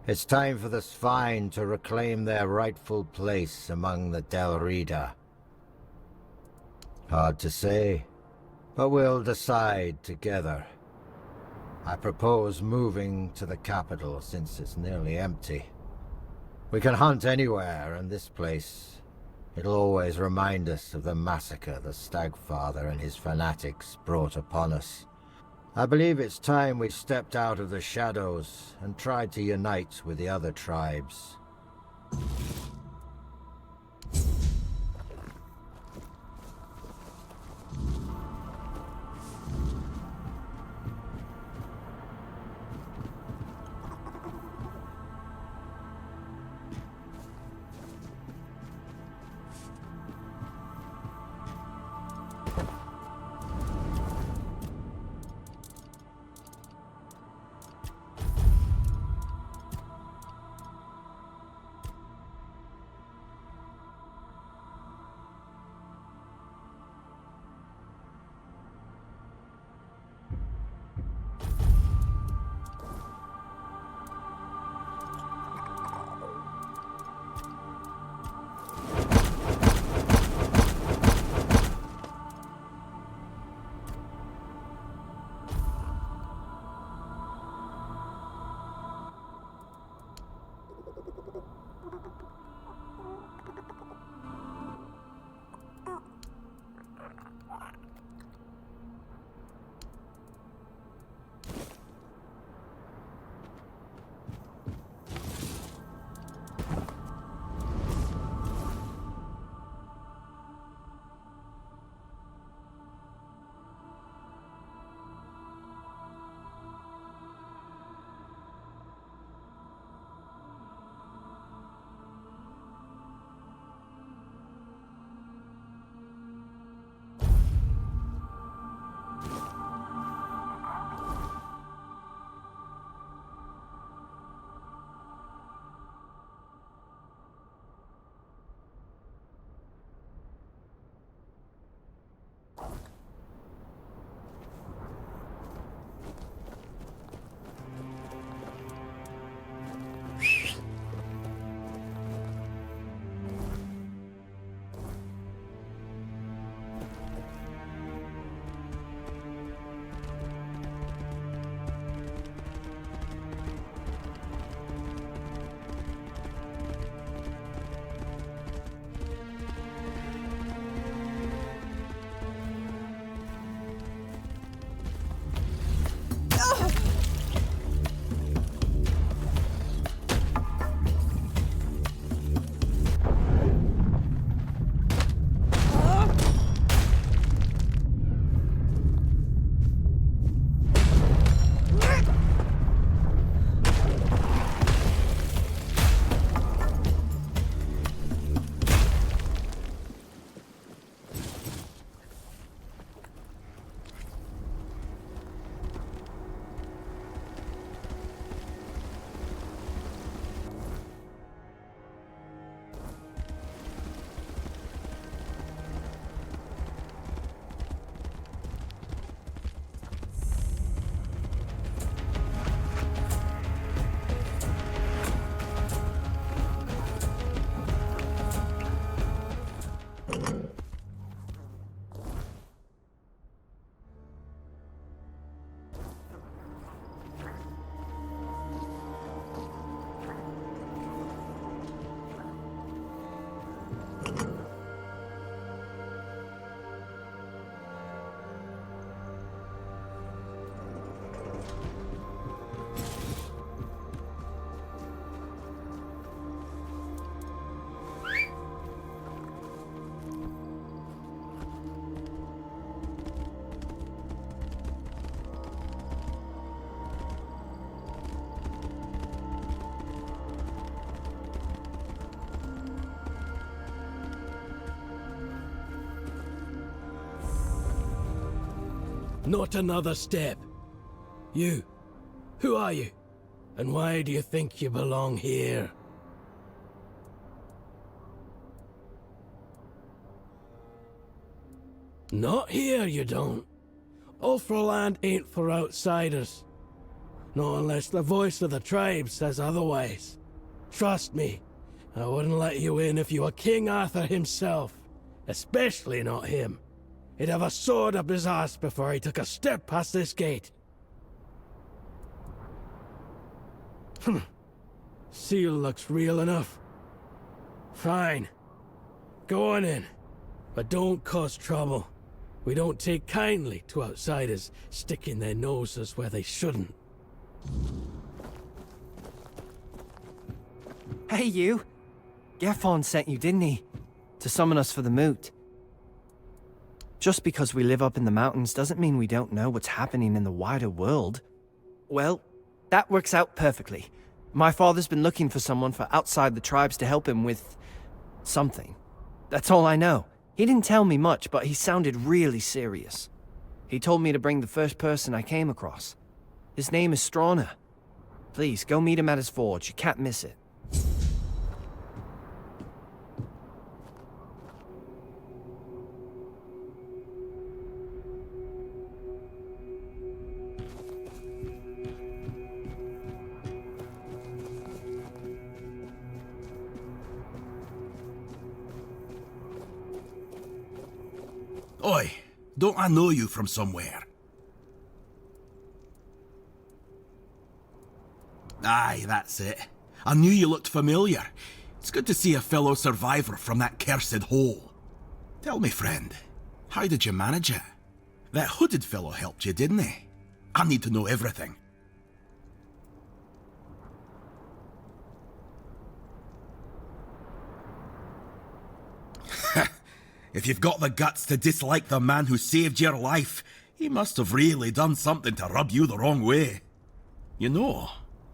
It's time for the Svine to reclaim their rightful place among the Del Rida. Hard to say, but we'll decide together. I propose moving to the capital since it's nearly empty. We can hunt anywhere, and this place, it'll always remind us of the massacre the Stagfather and his fanatics brought upon us. I believe it's time we stepped out of the shadows and tried to unite with the other tribes. Not another step. You. Who are you? And why do you think you belong here? Not here, you don't. Ulfraland ain't for outsiders. Not unless the voice of the tribe says otherwise. Trust me, I wouldn't let you in if you were King Arthur himself. Especially not him. He'd have a sword up his ass before he took a step past this gate. Seal looks real enough. Fine. Go on in. But don't cause trouble. We don't take kindly to outsiders sticking their noses where they shouldn't. Hey, you! Gaffon sent you, didn't he? To summon us for the moot. Just because we live up in the mountains doesn't mean we don't know what's happening in the wider world. Well, that works out perfectly. My father's been looking for someone for outside the tribes to help him with... something. That's all I know. He didn't tell me much, but he sounded really serious. He told me to bring the first person I came across. His name is Strana. Please, go meet him at his forge. You can't miss it. Oi, don't I know you from somewhere? Aye, that's it. I knew you looked familiar. It's good to see a fellow survivor from that cursed hole. Tell me, friend, how did you manage it? That hooded fellow helped you, didn't he? I need to know everything. If you've got the guts to dislike the man who saved your life, he must have really done something to rub you the wrong way. You know,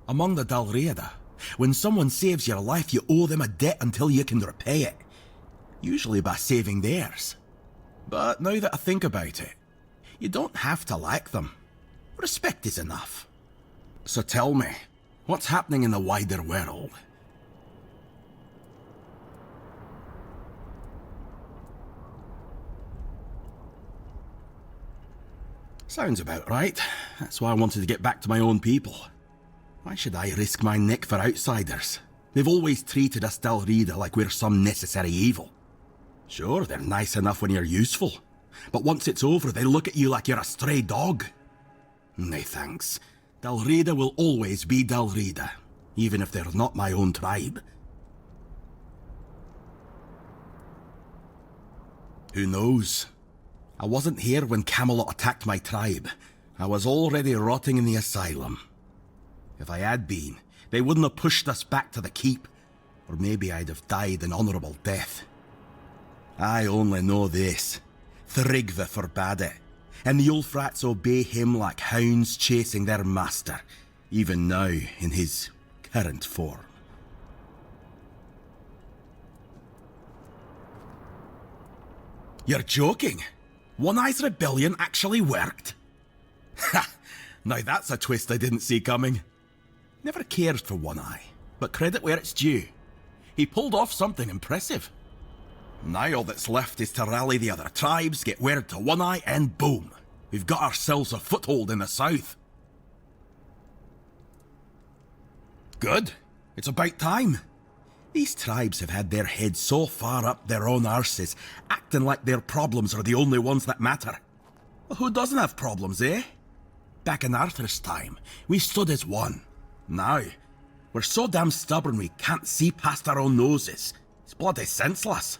among the Dalriada, when someone saves your life, you owe them a debt until you can repay it. Usually by saving theirs. But now that I think about it, you don't have to like them. Respect is enough. So tell me, what's happening in the wider world? Sounds about right. That's why I wanted to get back to my own people. Why should I risk my neck for outsiders? They've always treated us Dalriada like we're some necessary evil. Sure, they're nice enough when you're useful, but once it's over, they look at you like you're a stray dog. Nay, thanks. Dalriada will always be Dalriada, even if they're not my own tribe. Who knows? I wasn't here when Camelot attacked my tribe. I was already rotting in the asylum. If I had been, they wouldn't have pushed us back to the keep, or maybe I'd have died an honourable death. I only know this. Thrigve forbade it, and the Ulfrats obey him like hounds chasing their master, even now in his current form. You're joking? One Eye's rebellion actually worked? Ha! Now that's a twist I didn't see coming. Never cared for One Eye, but credit where it's due. He pulled off something impressive. Now all that's left is to rally the other tribes, get word to One Eye, and boom! We've got ourselves a foothold in the south. Good. It's about time. These tribes have had their heads so far up their own arses, acting like their problems are the only ones that matter. Well, who doesn't have problems, eh? Back in Arthur's time, we stood as one. Now, we're so damn stubborn we can't see past our own noses. It's bloody senseless.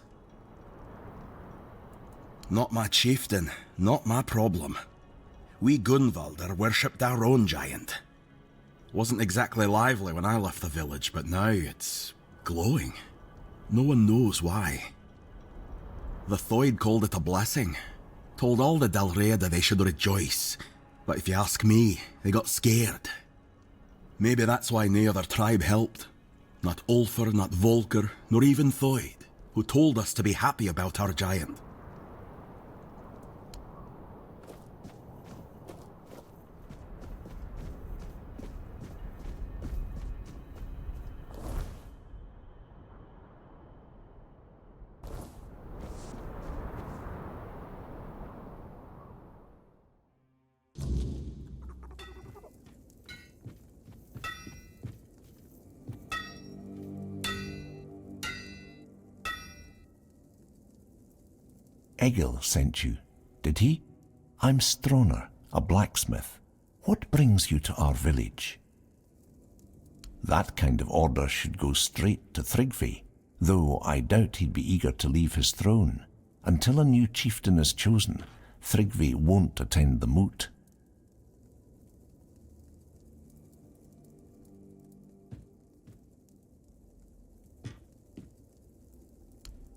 Not my chieftain, not my problem. We Gunvaldr worshipped our own giant. Wasn't exactly lively when I left the village, but now it's glowing. No one knows why. The Thoid called it a blessing. Told all the Dalriada they should rejoice. But if you ask me, they got scared. Maybe that's why no other tribe helped. Not Ulfr, not Volker, nor even Thoid, who told us to be happy about our giant. Egil sent you, did he? I'm Stroner, a blacksmith. What brings you to our village? That kind of order should go straight to Tryggvi, though I doubt he'd be eager to leave his throne. Until a new chieftain is chosen, Tryggvi won't attend the moot.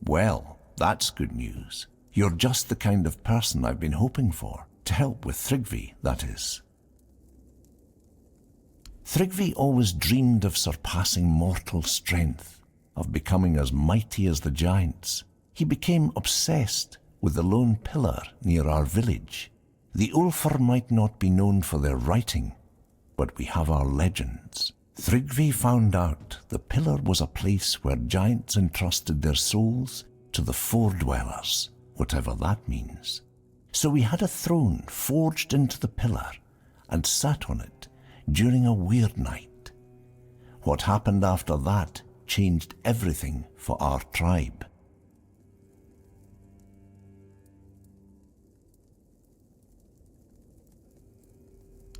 Well, that's good news. You're just the kind of person I've been hoping for, to help with Tryggvi, that is. Tryggvi always dreamed of surpassing mortal strength, of becoming as mighty as the giants. He became obsessed with the lone pillar near our village. The Ulfr might not be known for their writing, but we have our legends. Tryggvi found out the pillar was a place where giants entrusted their souls to the Fordwellers, whatever that means. So we had a throne forged into the pillar and sat on it during a weird night. What happened after that changed everything for our tribe.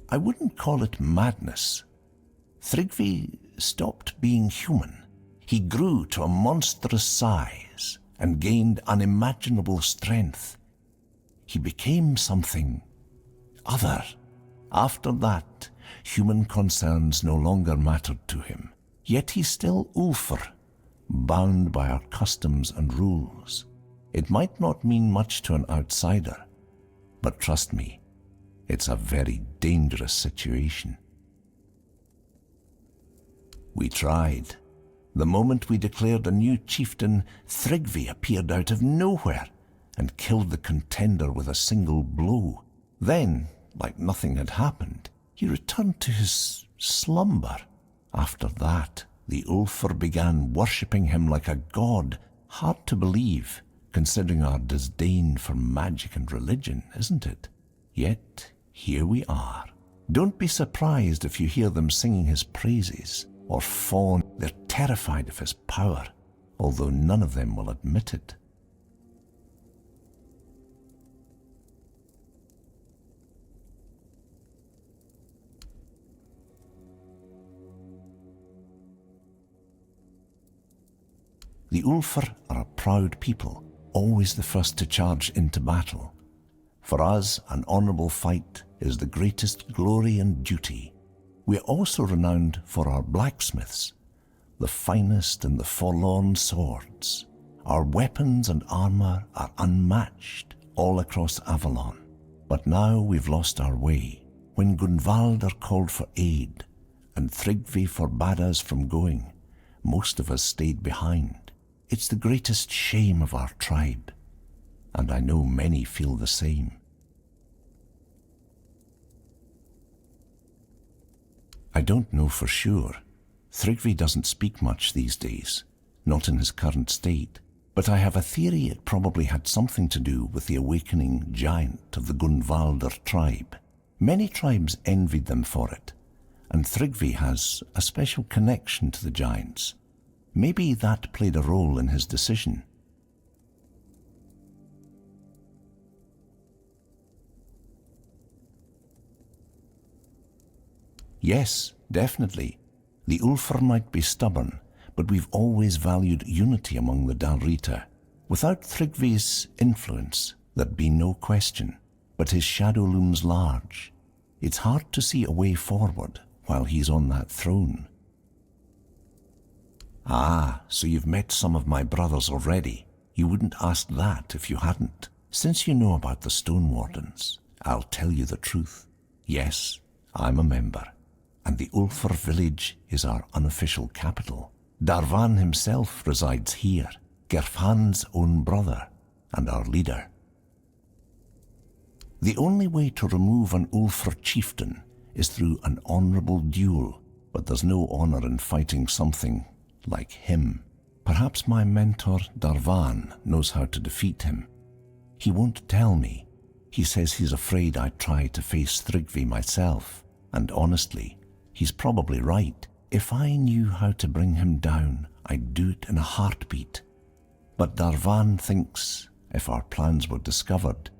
I wouldn't call it madness. Tryggvi stopped being human. He grew to a monstrous size and gained unimaginable strength. He became something other. After that, human concerns no longer mattered to him. Yet he's still Ulfr, bound by our customs and rules. It might not mean much to an outsider, but trust me, it's a very dangerous situation. We tried. The moment we declared a new chieftain, Tryggvi appeared out of nowhere and killed the contender with a single blow. Then, like nothing had happened, he returned to his slumber. After that, the Ulfr began worshipping him like a god. Hard to believe, considering our disdain for magic and religion, isn't it? Yet, here we are. Don't be surprised if you hear them singing his praises or fawn. They're terrified of his power, although none of them will admit it. The Ulfr are a proud people, always the first to charge into battle. For us, an honourable fight is the greatest glory and duty. We are also renowned for our blacksmiths, the finest in the Forlorn Swords. Our weapons and armour are unmatched all across Avalon. But now we've lost our way. When Gunvaldr called for aid, and Tryggvi forbade us from going, most of us stayed behind. It's the greatest shame of our tribe, and I know many feel the same. I don't know for sure. Tryggvi doesn't speak much these days, not in his current state, but I have a theory it probably had something to do with the awakening giant of the Gunvaldr tribe. Many tribes envied them for it, and Tryggvi has a special connection to the giants. Maybe that played a role in his decision. Yes, definitely. The Ulfr might be stubborn, but we've always valued unity among the Dalrita. Without Tryggvi's influence, there'd be no question, but his shadow looms large. It's hard to see a way forward while he's on that throne. Ah, so you've met some of my brothers already. You wouldn't ask that if you hadn't. Since you know about the Stone Wardens, I'll tell you the truth. Yes, I'm a member, and the Ulfr village is our unofficial capital. Darvan himself resides here, Gerfan's own brother, and our leader. The only way to remove an Ulfr chieftain is through an honourable duel, but there's no honour in fighting something like him. Perhaps my mentor Darvan knows how to defeat him. He won't tell me. He says he's afraid I'd try to face Tryggvi myself, and honestly, he's probably right. If I knew how to bring him down, I'd do it in a heartbeat. But Darvan thinks If our plans were discovered,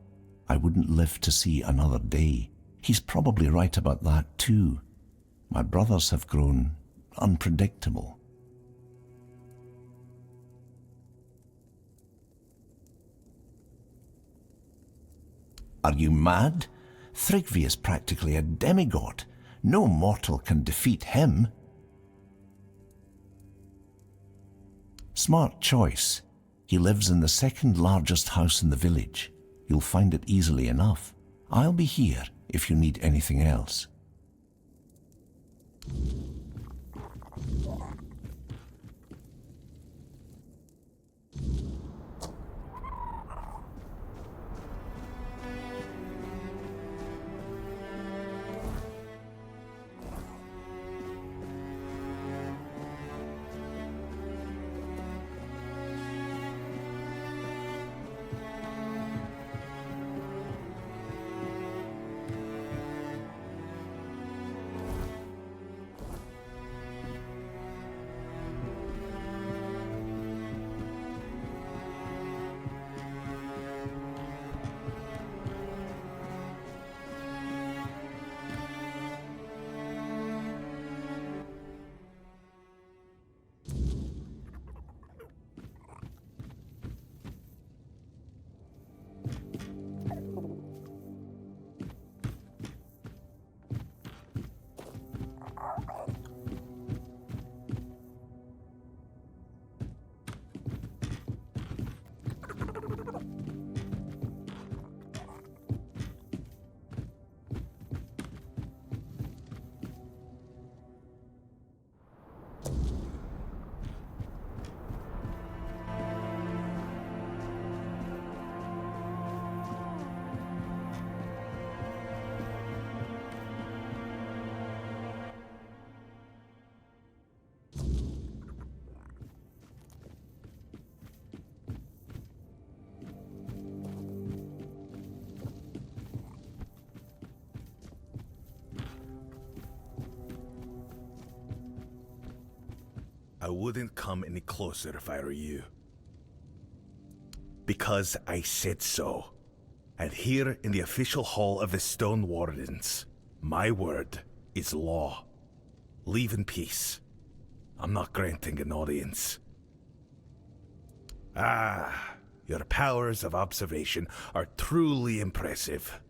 I wouldn't live to see another day. He's probably right about that too. My brothers have grown unpredictable. Are you mad? Thrigvi is practically a demigod. No mortal can defeat him. Smart choice. He lives in the second largest house in the village. You'll find it easily enough. I'll be here if you need anything else. I wouldn't come any closer if I were you. Because I said so. And here in the official hall of the Stone Wardens, my word is law. Leave in peace. I'm not granting an audience. Ah, your powers of observation are truly impressive.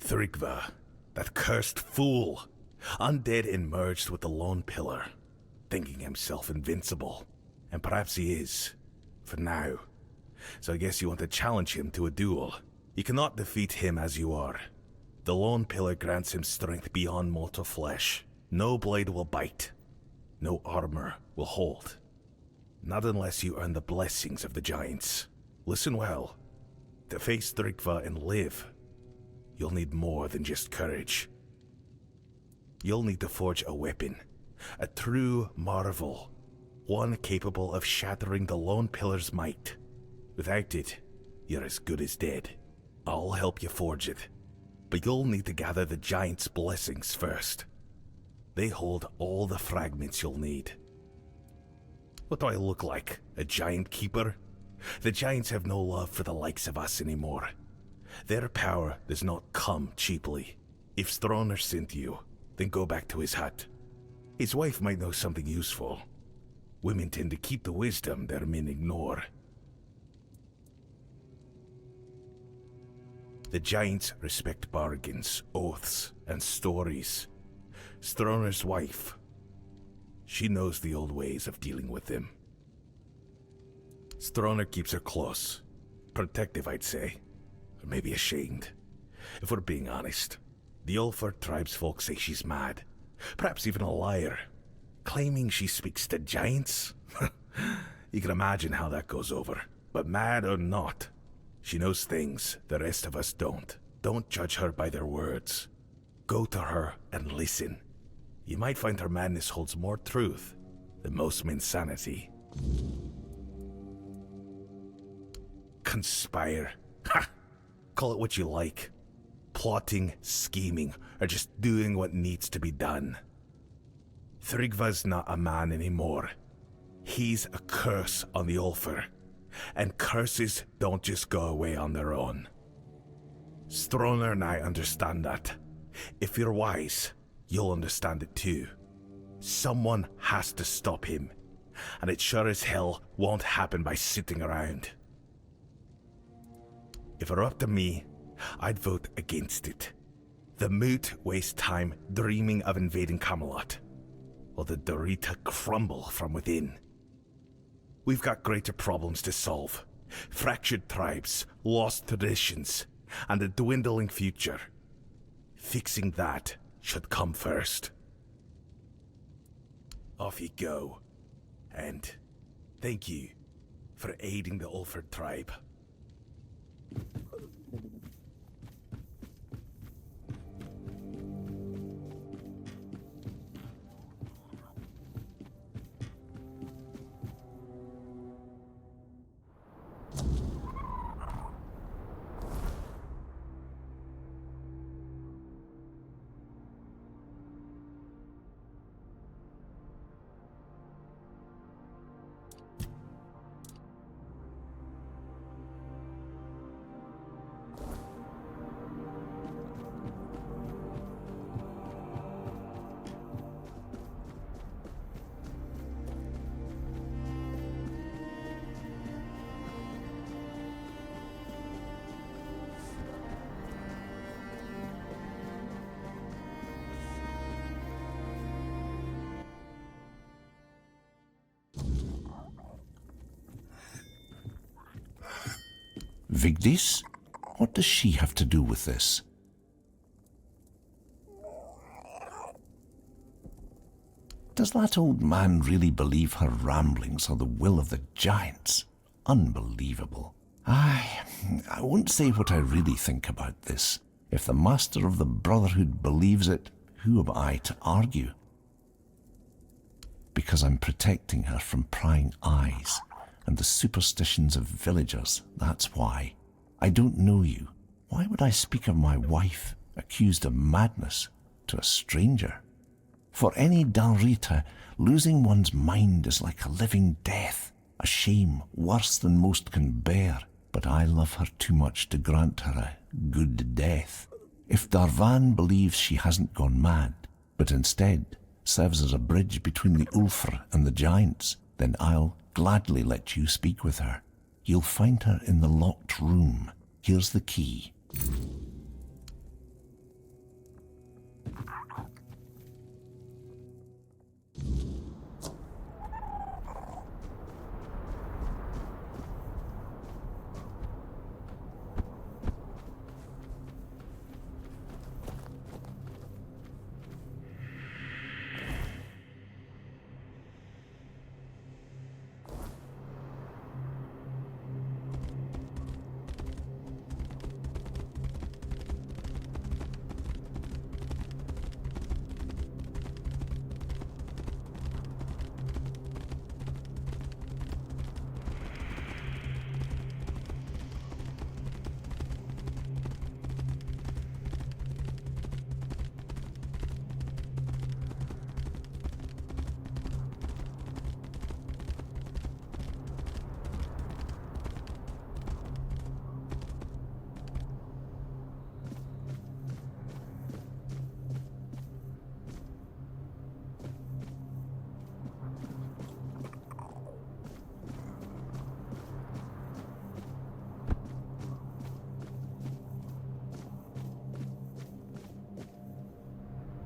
Thrigva, that cursed fool. Undead and merged with the Lone Pillar, thinking himself invincible. And perhaps he is, for now. So I guess you want to challenge him to a duel. You cannot defeat him as you are. The Lone Pillar grants him strength beyond mortal flesh. No blade will bite. No armor will hold. Not unless you earn the blessings of the Giants. Listen well. To face Thrigva and live, you'll need more than just courage. You'll need to forge a weapon, a true marvel, one capable of shattering the Lone Pillar's might. Without it, you're as good as dead. I'll help you forge it, but you'll need to gather the Giants' blessings first. They hold all the fragments you'll need. What do I look like, a giant keeper? The Giants have no love for the likes of us anymore. Their power does not come cheaply. If Stroner sent you, then go back to his hut. His wife might know something useful. Women tend to keep the wisdom their men ignore. The Giants respect bargains, oaths, and stories. Stroner's wife, she knows the old ways of dealing with them. Stroner keeps her close. Protective, I'd say. Or maybe ashamed. If we're being honest. The Ulfar tribesfolk say she's mad, perhaps even a liar, claiming she speaks to giants. You can imagine how that goes over. But mad or not, she knows things the rest of us don't. Don't judge her by their words. Go to her and listen. You might find her madness holds more truth than most men's sanity. Conspire. Ha! Call it what you like. Plotting, scheming, or just doing what needs to be done. Thrigva's not a man anymore. He's a curse on the Ulfar. And curses don't just go away on their own. Stroner and I understand that. If you're wise, you'll understand it too. Someone has to stop him, and it sure as hell won't happen by sitting around. If it were up to me, I'd vote against it. The Moot waste time dreaming of invading Camelot, or the Dorita crumble from within. We've got greater problems to solve. Fractured tribes, lost traditions, and a dwindling future. Fixing that should come first. Off you go. And thank you for aiding the Ulford tribe. Vigdis? What does she have to do with this? Does that old man really believe her ramblings are the will of the giants? Unbelievable. I won't say what I really think about this. If the Master of the Brotherhood believes it, who am I to argue? Because I'm protecting her from prying eyes and the superstitions of villagers, that's why. I don't know you. Why would I speak of my wife, accused of madness, to a stranger? For any Dalrita, losing one's mind is like a living death, a shame worse than most can bear. But I love her too much to grant her a good death. If Darvan believes she hasn't gone mad, but instead serves as a bridge between the Ulfr and the giants, then I'll gladly let you speak with her. You'll find her in the locked room. Here's the key.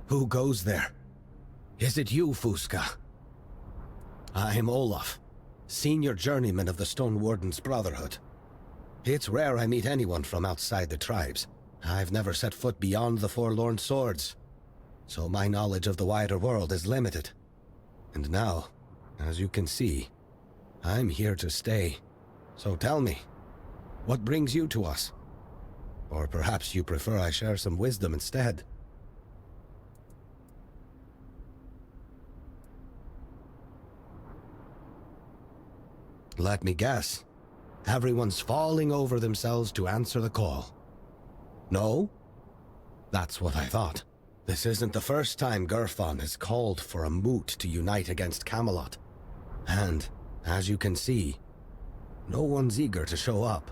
Who goes there? Is it you, Fusca? I'm Olaf, senior journeyman of the Stone Warden's Brotherhood. It's rare I meet anyone from outside the tribes. I've never set foot beyond the Forlorn Swords, so my knowledge of the wider world is limited. And now, as you can see, I'm here to stay. So tell me, what brings you to us? Or perhaps you prefer I share some wisdom instead? Let me guess. Everyone's falling over themselves to answer the call. No? That's what I thought. This isn't the first time Gerfon has called for a moot to unite against Camelot. And, as you can see, No one's eager to show up.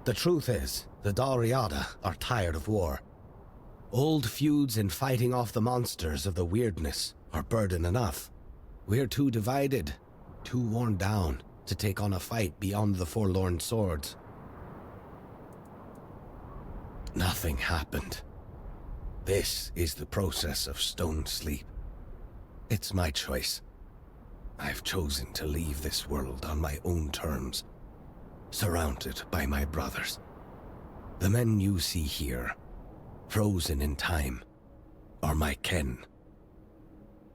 The truth is, the Dalriada are tired of war. Old feuds and fighting off the monsters of the weirdness are burden enough. We're too divided, too worn down to take on a fight beyond the Forlorn Swords. Nothing happened. This is the process of stone sleep. It's my choice. I've chosen to leave this world on my own terms, surrounded by my brothers. The men you see here, frozen in time, are my kin.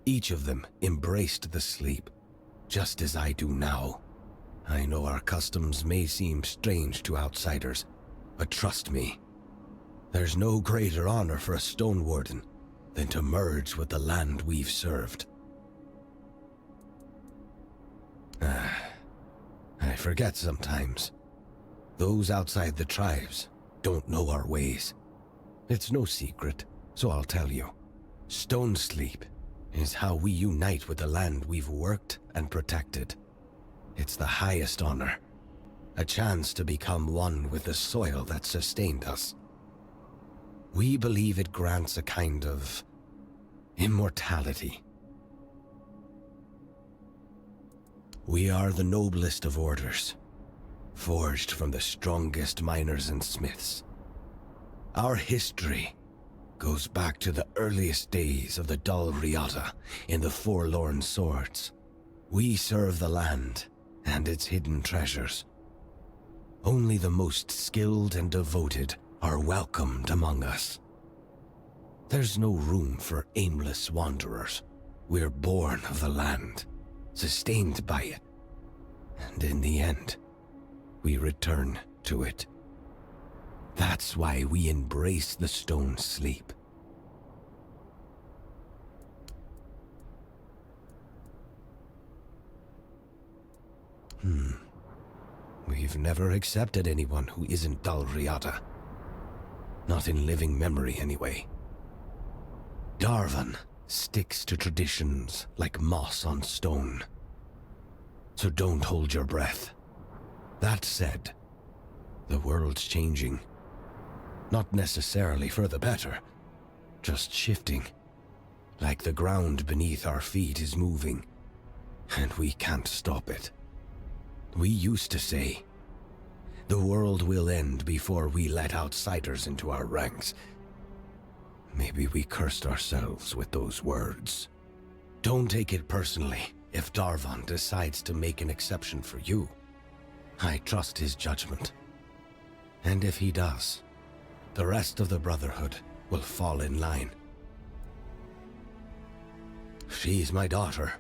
Each of them embraced the sleep, just as I do now. I know our customs may seem strange to outsiders, but trust me, there's no greater honor for a Stone Warden than to merge with the land we've served. I forget sometimes. Those outside the tribes don't know our ways. It's no secret, so I'll tell you. Stone Sleep is how we unite with the land we've worked and protected. It's the highest honor. A chance to become one with the soil that sustained us. We believe it grants a kind of immortality. We are the noblest of orders, forged from the strongest miners and smiths. Our history goes back to the earliest days of the Dalriada in the Forlorn Swords. We serve the land and its hidden treasures. Only the most skilled and devoted are welcomed among us. There's no room for aimless wanderers. We're born of the land, sustained by it, and in the end, we return to it. That's why we embrace the stone sleep. We've never accepted anyone who isn't Dalriada. Not in living memory, anyway. Darvan sticks to traditions like moss on stone. So don't hold your breath. That said, the world's changing. Not necessarily for the better, just shifting. Like the ground beneath our feet is moving, and we can't stop it. We used to say, the world will end before we let outsiders into our ranks. Maybe we cursed ourselves with those words. Don't take it personally if Darvan decides to make an exception for you. I trust his judgment. And if he does, the rest of the Brotherhood will fall in line. She's my daughter,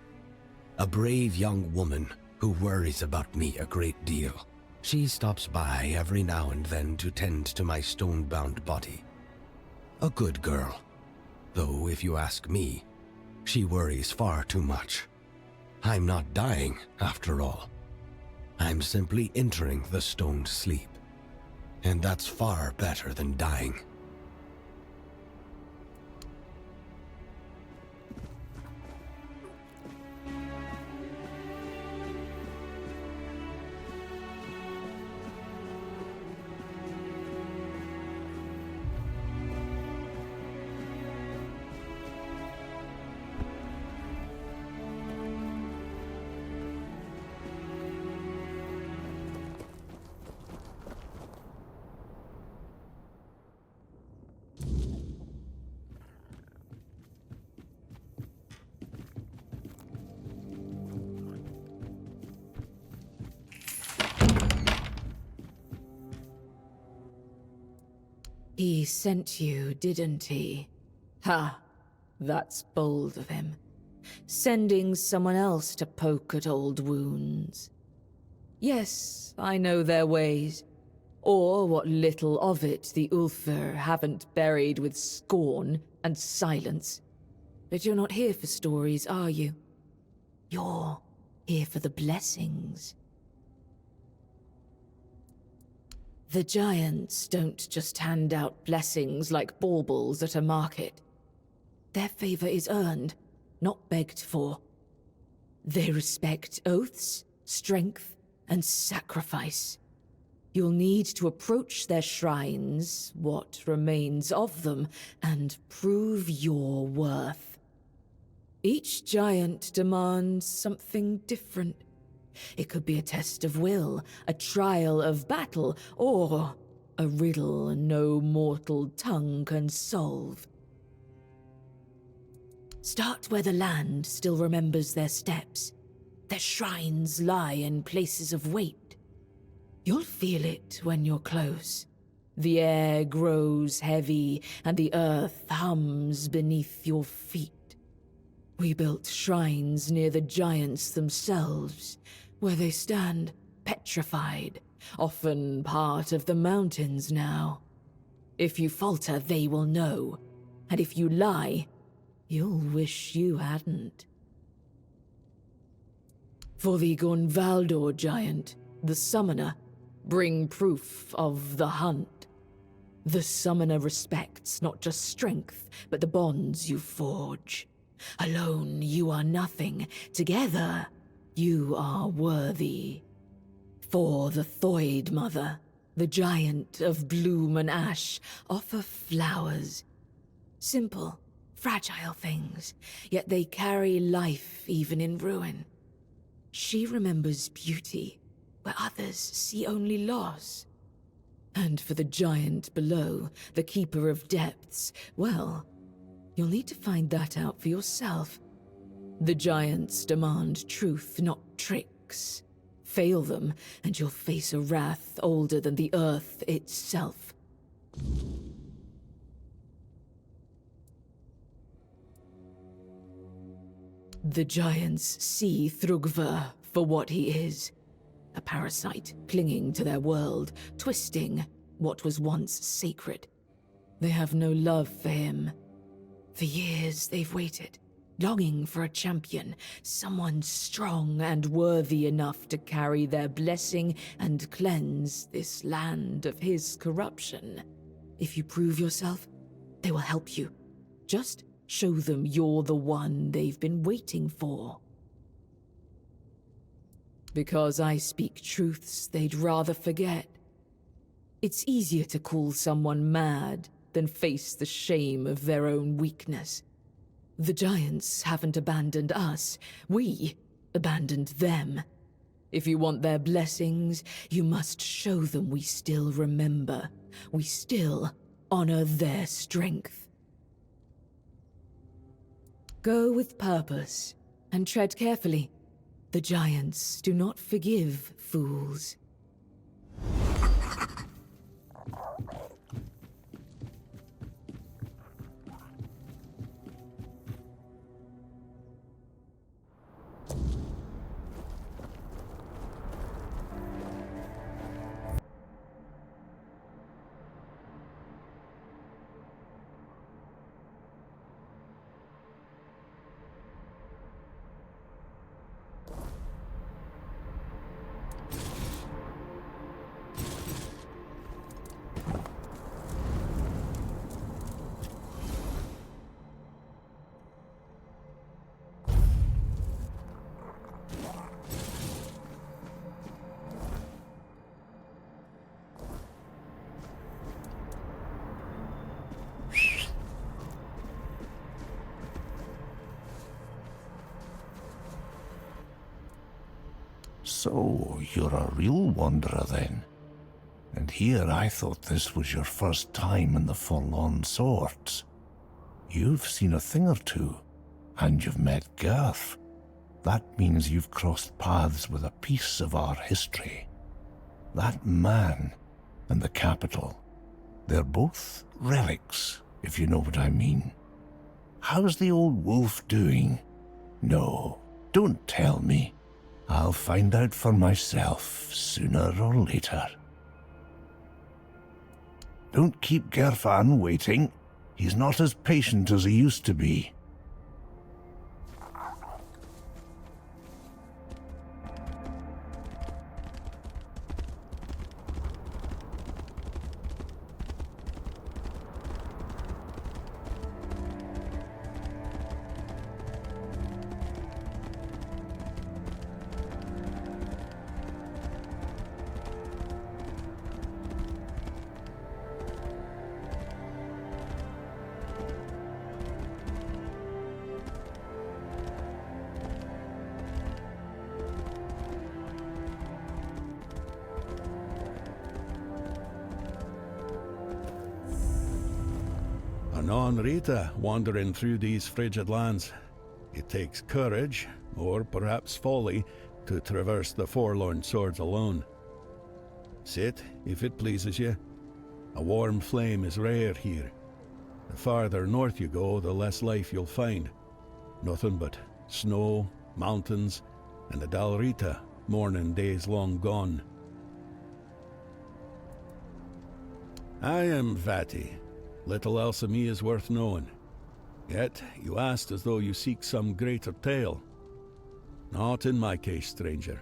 a brave young woman who worries about me a great deal. She stops by every now and then to tend to my stone-bound body. A good girl, though if you ask me, she worries far too much. I'm not dying, after all. I'm simply entering the stone sleep. And that's far better than dying. He sent you, didn't he? Ha! That's bold of him. Sending someone else to poke at old wounds. Yes, I know their ways. Or what little of it the Ulfr haven't buried with scorn and silence. But you're not here for stories, are you? You're here for the blessings. The giants don't just hand out blessings like baubles at a market. Their favor is earned, not begged for. They respect oaths, strength, and sacrifice. You'll need to approach their shrines, what remains of them, and prove your worth. Each giant demands something different. It could be a test of will, a trial of battle, or a riddle no mortal tongue can solve. Start where the land still remembers their steps. Their shrines lie in places of weight. You'll feel it when you're close. The air grows heavy, and the earth hums beneath your feet. We built shrines near the giants themselves, where they stand petrified, often part of the mountains now. If you falter, they will know, and if you lie, you'll wish you hadn't. For the Gonvaldor giant, the summoner, bring proof of the hunt. The summoner respects not just strength, but the bonds you forge. Alone, you are nothing. Together, you are worthy. For the Thoid Mother, the giant of bloom and ash, offer flowers. Simple, fragile things, yet they carry life even in ruin. She remembers beauty, where others see only loss. And for the giant below, the keeper of depths, well, you'll need to find that out for yourself. The giants demand truth, not tricks. Fail them, and you'll face a wrath older than the earth itself. The giants see Thrugva for what he is. A parasite clinging to their world, twisting what was once sacred. They have no love for him. For years they've waited, longing for a champion, someone strong and worthy enough to carry their blessing and cleanse this land of his corruption. If you prove yourself, they will help you. Just show them you're the one they've been waiting for. Because I speak truths they'd rather forget. It's easier to call someone mad than face the shame of their own weakness. The giants haven't abandoned us. We abandoned them. If you want their blessings, you must show them we still remember. We still honor their strength. Go with purpose and tread carefully. The giants do not forgive fools. So, you're a real wanderer then. And here I thought this was your first time in the Forlorn Swords. You've seen a thing or two, and you've met Garth. That means you've crossed paths with a piece of our history. That man and the capital, they're both relics, if you know what I mean. How's the old wolf doing? No, don't tell me. I'll find out for myself, sooner or later. Don't keep Gerfan waiting. He's not as patient as he used to be. non-Rita wandering through these frigid lands. It takes courage, or perhaps folly, to traverse the Forlorn Swords alone. Sit, if it pleases you. A warm flame is rare here. The farther north you go, the less life you'll find. Nothing but snow, mountains, and the Dalrita, mourning days long gone. I am Vati. Little else of me is worth knowing. Yet you asked as though you seek some greater tale. Not in my case, stranger.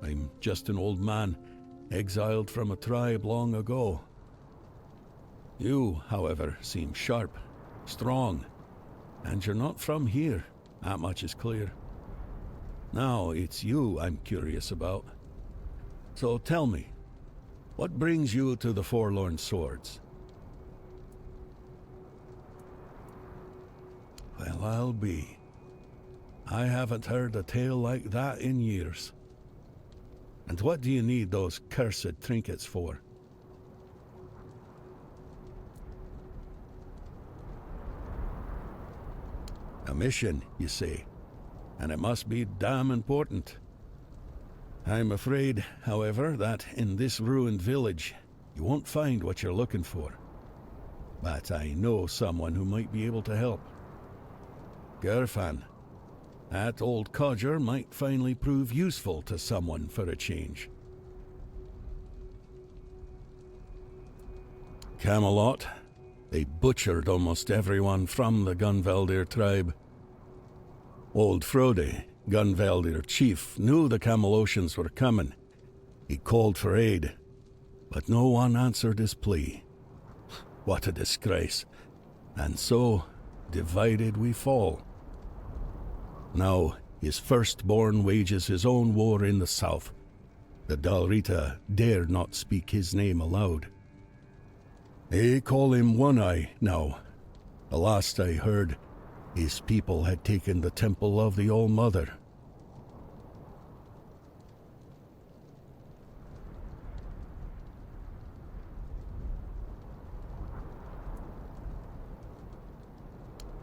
I'm just an old man, exiled from a tribe long ago. You, however, seem sharp, strong, and you're not from here. That much is clear. Now, it's you I'm curious about. So tell me, what brings you to the Forlorn Swords? Well, I'll be. I haven't heard a tale like that in years. And what do you need those cursed trinkets for? A mission, you say, and it must be damn important. I'm afraid, however, that in this ruined village, you won't find what you're looking for. But I know someone who might be able to help. Gerfan. That old codger might finally prove useful to someone for a change. Camelot. They butchered almost everyone from the Gunvaldir tribe. Old Frode, Gunvaldir chief, knew the Camelosians were coming. He called for aid, but no one answered his plea. What a disgrace. And so, divided we fall. Now, his firstborn wages his own war in the south. The Dalrita dared not speak his name aloud. They call him One-Eye now. The last I heard, his people had taken the temple of the All-Mother.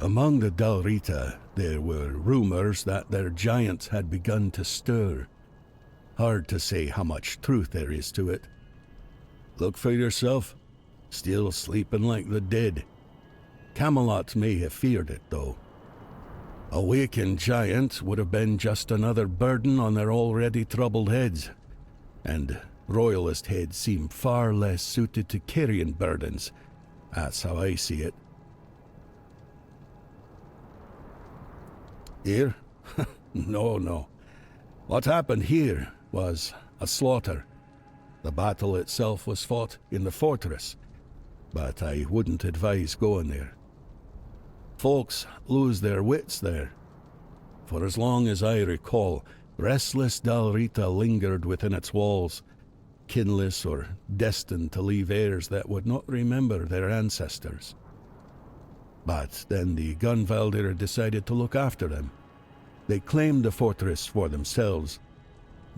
Among the Dalrita, there were rumors that their giants had begun to stir. Hard to say how much truth there is to it. Look for yourself. Still sleeping like the dead. Camelot may have feared it, though. A wakened giant would have been just another burden on their already troubled heads. And royalist heads seem far less suited to carrying burdens. That's how I see it. Here? No. What happened here was a slaughter. The battle itself was fought in the fortress, but I wouldn't advise going there. Folks lose their wits there. For as long as I recall, restless Dalrita lingered within its walls, kinless or destined to leave heirs that would not remember their ancestors. But then the Gunvaldir decided to look after them. They claimed the fortress for themselves.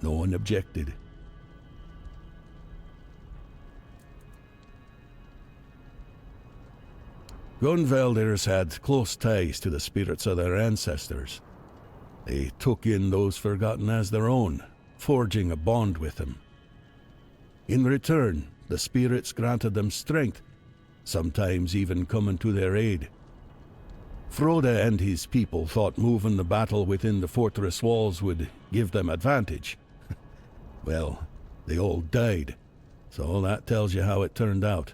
No one objected. Gunvaldirs had close ties to the spirits of their ancestors. They took in those forgotten as their own, forging a bond with them. In return, the spirits granted them strength, sometimes even coming to their aid. Frode and his people thought moving the battle within the fortress walls would give them advantage. Well, they all died, so that tells you how it turned out.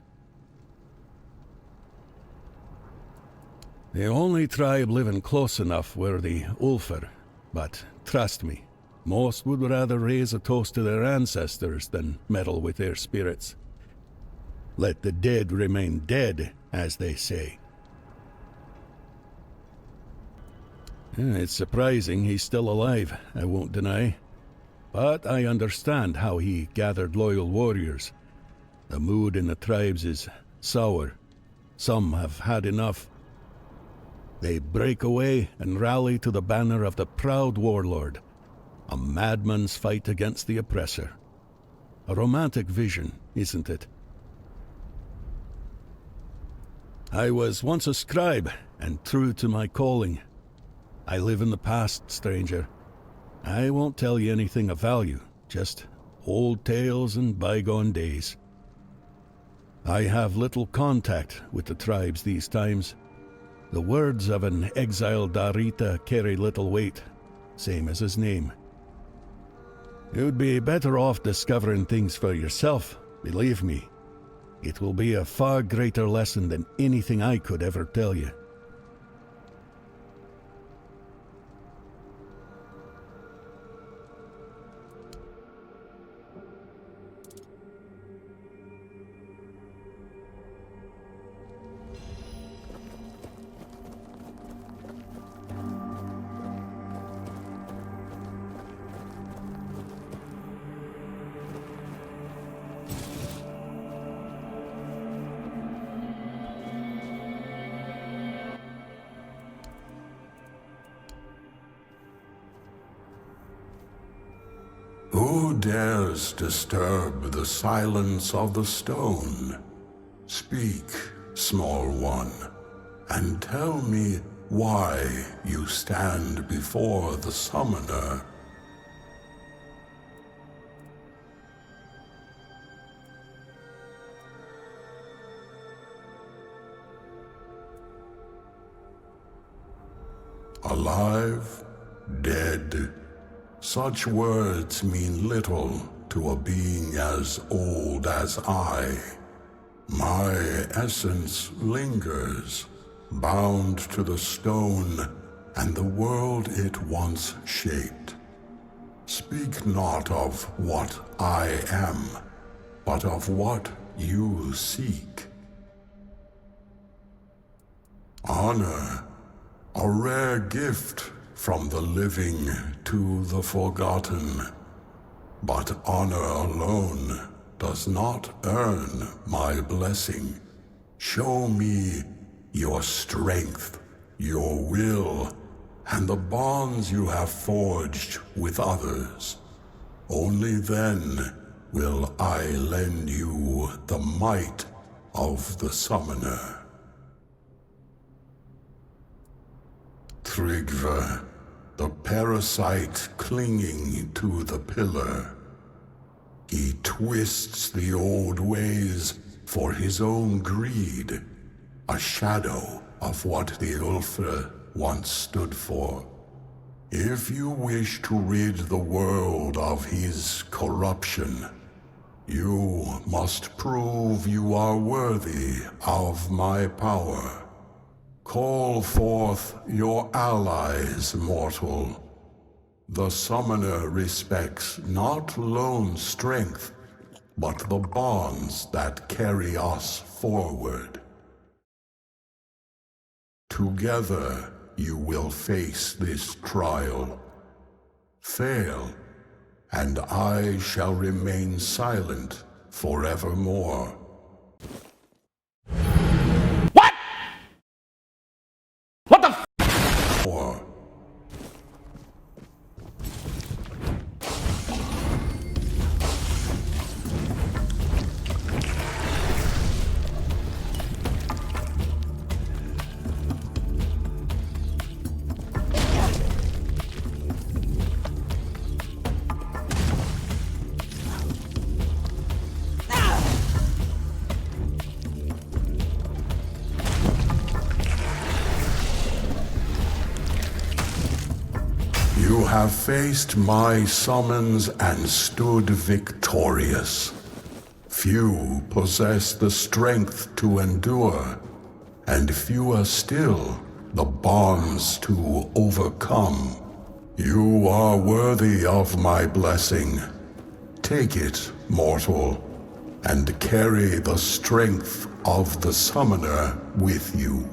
The only tribe living close enough were the Ulfar, but trust me, most would rather raise a toast to their ancestors than meddle with their spirits. Let the dead remain dead, as they say. It's surprising he's still alive, I won't deny. But I understand how he gathered loyal warriors. The mood in the tribes is sour. Some have had enough. They break away and rally to the banner of the proud warlord. A madman's fight against the oppressor. A romantic vision, isn't it? I was once a scribe, and true to my calling. I live in the past, stranger. I won't tell you anything of value, just old tales and bygone days. I have little contact with the tribes these times. The words of an exiled Darita carry little weight, same as his name. You'd be better off discovering things for yourself, believe me. It will be a far greater lesson than anything I could ever tell you. Who dares disturb the silence of the stone? Speak, small one, and tell me why you stand before the summoner. Alive? Dead? Such words mean little to a being as old as I. My essence lingers, bound to the stone and the world it once shaped. Speak not of what I am, but of what you seek. Honor, a rare gift from the living to the forgotten. But honor alone does not earn my blessing. Show me your strength, your will, and the bonds you have forged with others. Only then will I lend you the might of the summoner. Tryggva, the parasite clinging to the pillar. He twists the old ways for his own greed, a shadow of what the Ulfra once stood for. If you wish to rid the world of his corruption, you must prove you are worthy of my power. Call forth your allies, mortal. The summoner respects not lone strength, but the bonds that carry us forward. Together you will face this trial. Fail, and I shall remain silent forevermore. You have faced my summons and stood victorious. Few possess the strength to endure, and fewer still the bonds to overcome. You are worthy of my blessing. Take it, mortal, and carry the strength of the summoner with you.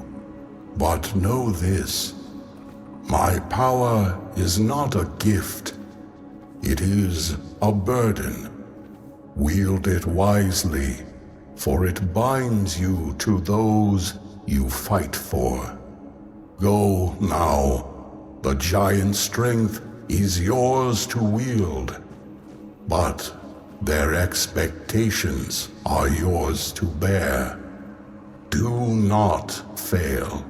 But know this. My power is not a gift. It is a burden. Wield it wisely, for it binds you to those you fight for. Go now. The giant strength is yours to wield, but their expectations are yours to bear. Do not fail.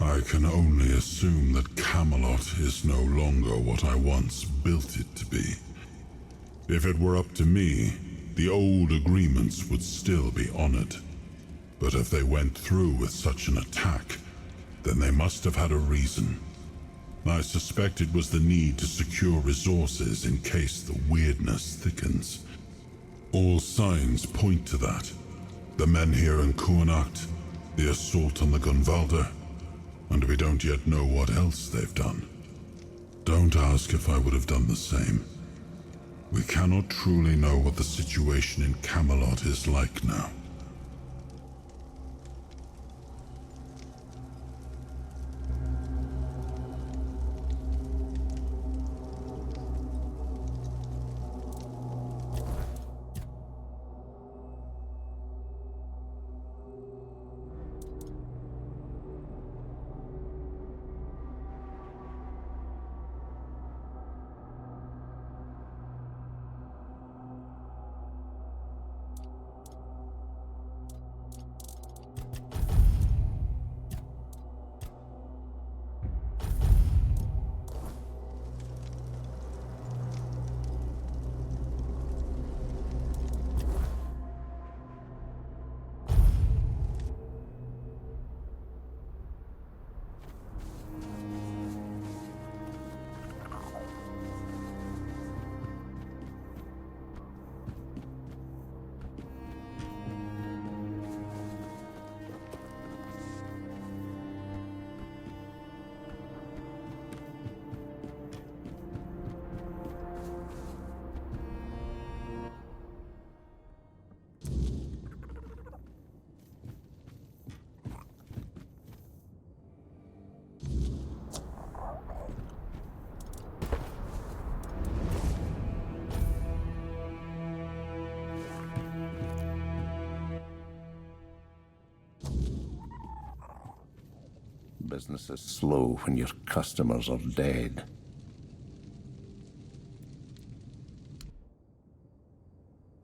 I can only assume that Camelot is no longer what I once built it to be. If it were up to me, the old agreements would still be honored. But if they went through with such an attack, then they must have had a reason. I suspect it was the need to secure resources in case the weirdness thickens. All signs point to that. The men here in Qrko, the assault on the Gunvalda, and we don't yet know what else they've done. Don't ask if I would have done the same. We cannot truly know what the situation in Camelot is like now. Business is slow when your customers are dead.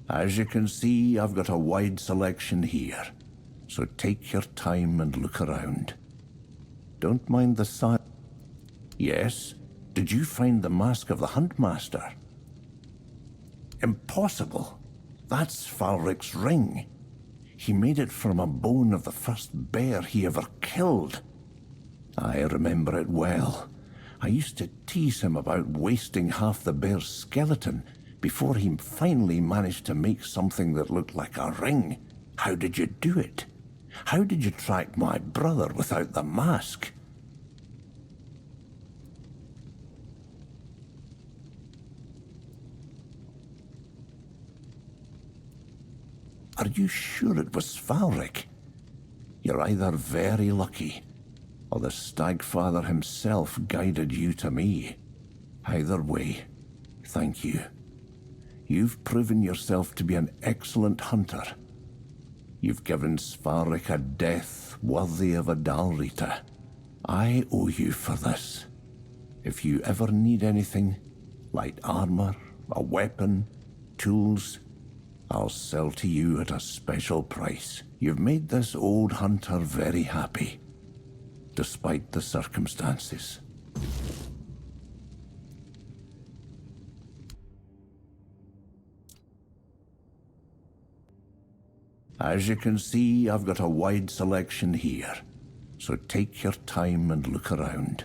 As you can see, I've got a wide selection here, so take your time and look around. Don't mind the sign. Yes? Did you find the mask of the Huntmaster? Impossible! That's Falric's ring. He made it from a bone of the first bear he ever killed. I remember it well. I used to tease him about wasting half the bear's skeleton before he finally managed to make something that looked like a ring. How did you do it? How did you track my brother without the mask? Are you sure it was Falric? You're either very lucky, or the Stagfather himself guided you to me. Either way, thank you. You've proven yourself to be an excellent hunter. You've given Svarric a death worthy of a Dalrita. I owe you for this. If you ever need anything, light armor, a weapon, tools, I'll sell to you at a special price. You've made this old hunter very happy, despite the circumstances. As you can see, I've got a wide selection here, so take your time and look around.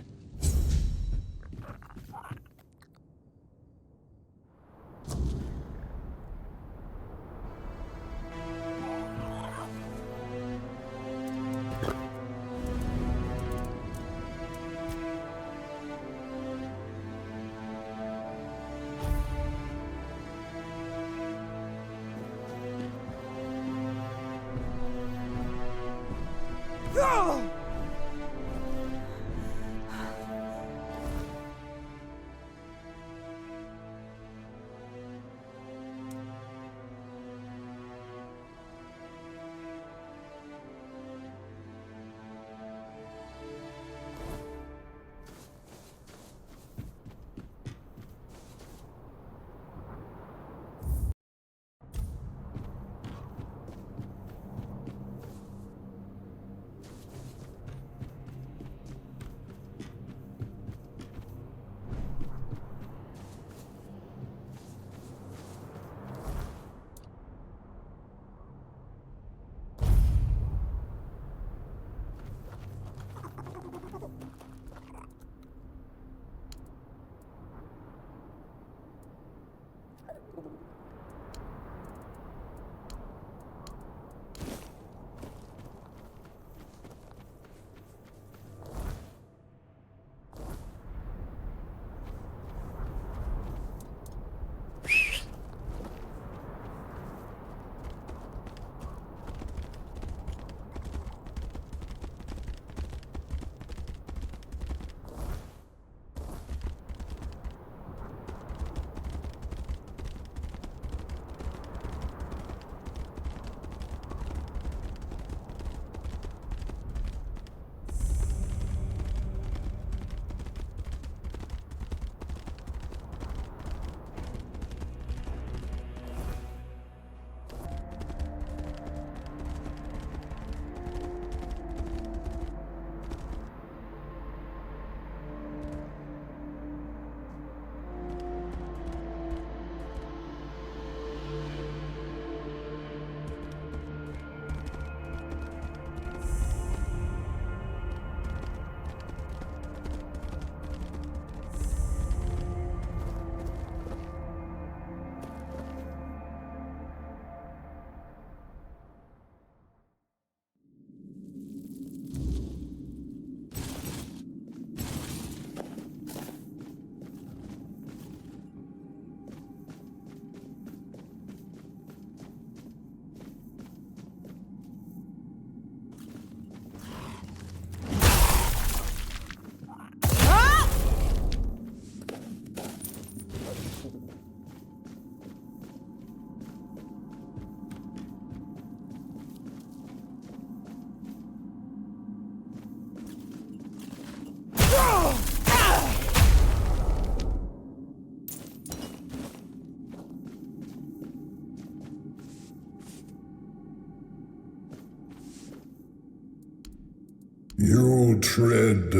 You tread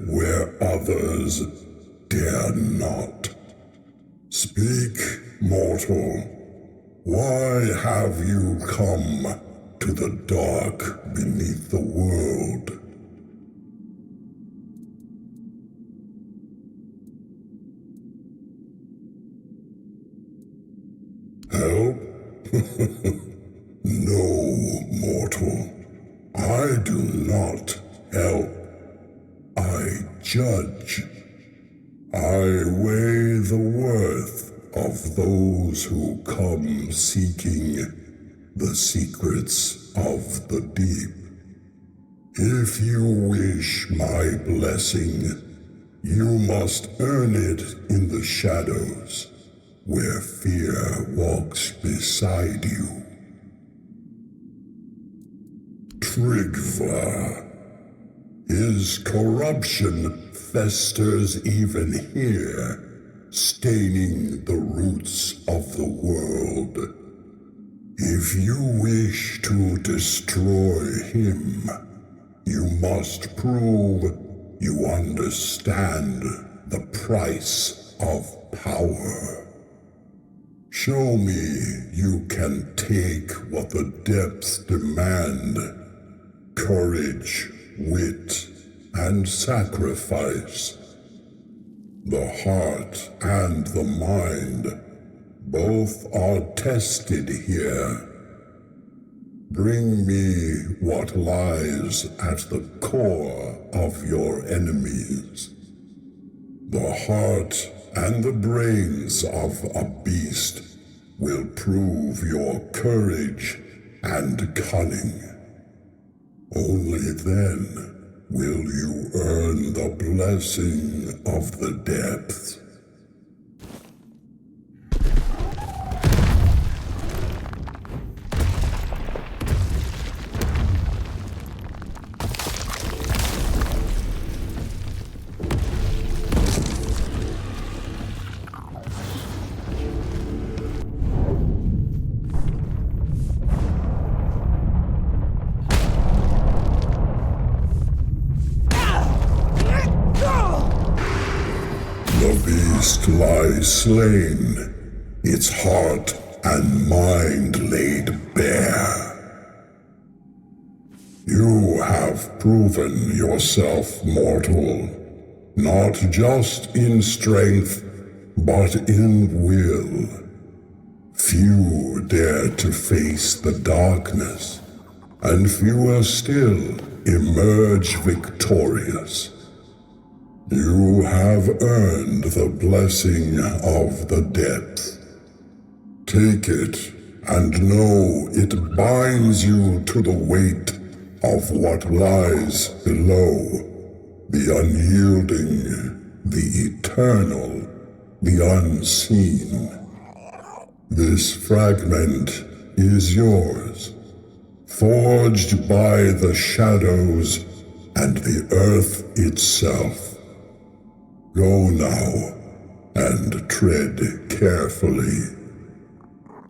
where others dare not. Speak, mortal. Why have you come to the dark beneath the world? Help? No, mortal. I do not help. I judge. I weigh the worth of those who come seeking the secrets of the deep. If you wish my blessing, you must earn it in the shadows, where fear walks beside you. Trigva. His corruption festers even here, staining the roots of the world. If you wish to destroy him, you must prove you understand the price of power. Show me you can take what the depths demand: courage, wit, and sacrifice. The heart and the mind both are tested here. Bring me what lies at the core of your enemies. The heart and the brains of a beast will prove your courage and cunning. Only then will you earn the blessing of the depths. The beast lies slain, its heart and mind laid bare. You have proven yourself mortal, not just in strength, but in will. Few dare to face the darkness, and fewer still emerge victorious. You have earned the blessing of the depth. Take it, and know it binds you to the weight of what lies below. The unyielding, the eternal, the unseen. This fragment is yours, forged by the shadows and the earth itself. Go now, and tread carefully.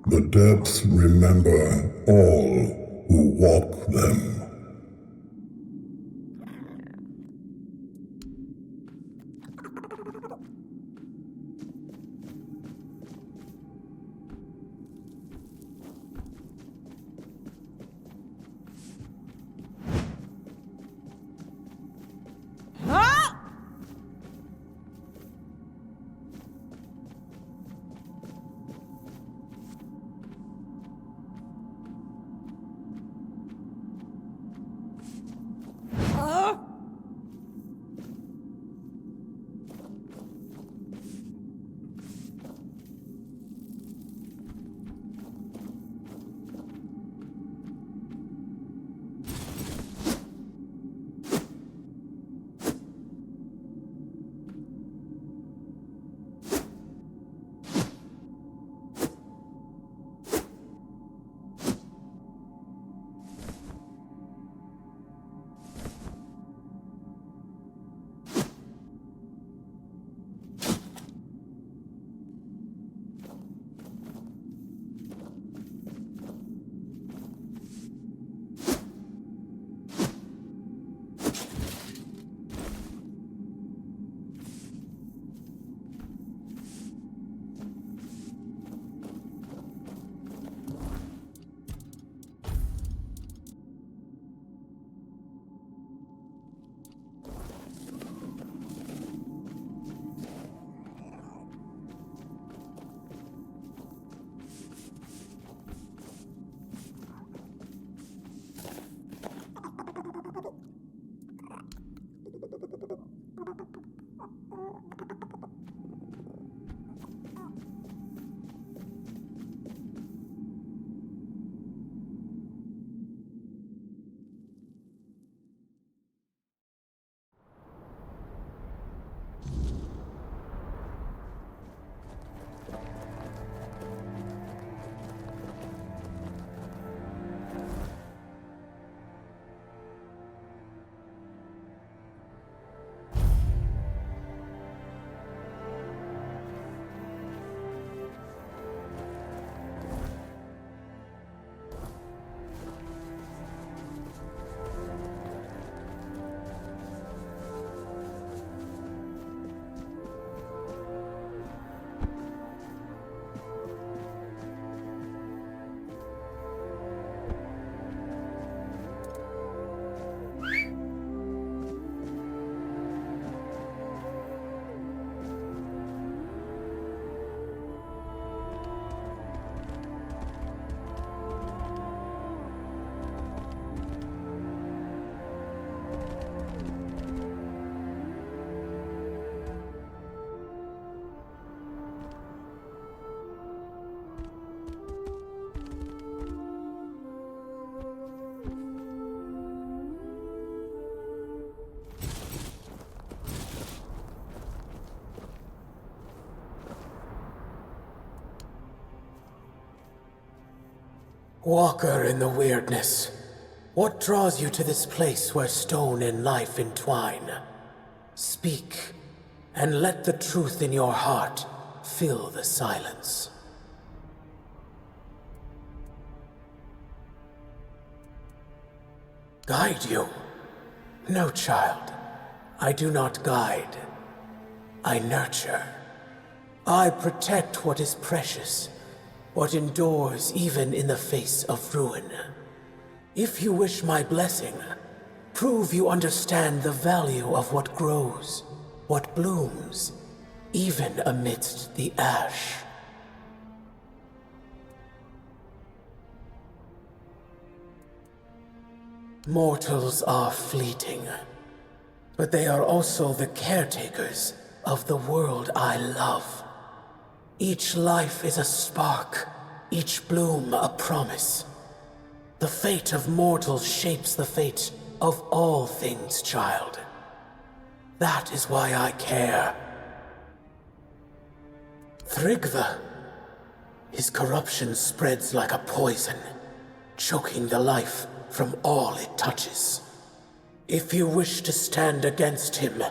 The depths remember all who walk them. Walker in the weirdness, what draws you to this place where stone and life entwine? Speak, and let the truth in your heart fill the silence. Guide you? No, child. I do not guide. I nurture. I protect what is precious, what endures even in the face of ruin. If you wish my blessing, prove you understand the value of what grows, what blooms, even amidst the ash. Mortals are fleeting, but they are also the caretakers of the world I love. Each life is a spark, each bloom a promise. The fate of mortals shapes the fate of all things, child. That is why I care. Thrigva. His corruption spreads like a poison, choking the life from all it touches. If you wish to stand against him,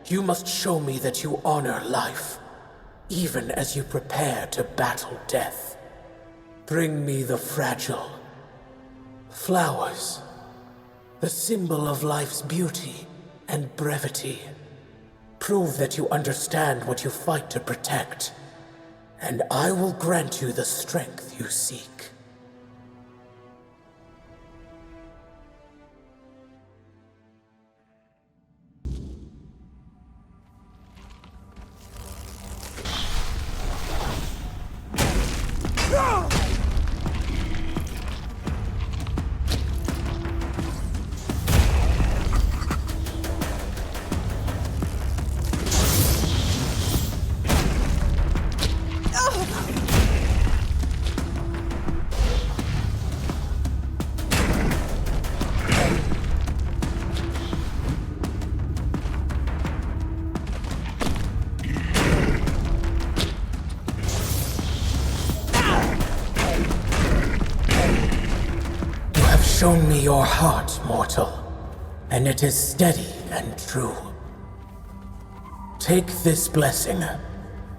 you must show me that you honor life, even as you prepare to battle death. Bring me the fragile. Flowers, the symbol of life's beauty and brevity. Prove that you understand what you fight to protect, and I will grant you the strength you seek. Shown me your heart, mortal, and it is steady and true. Take this blessing,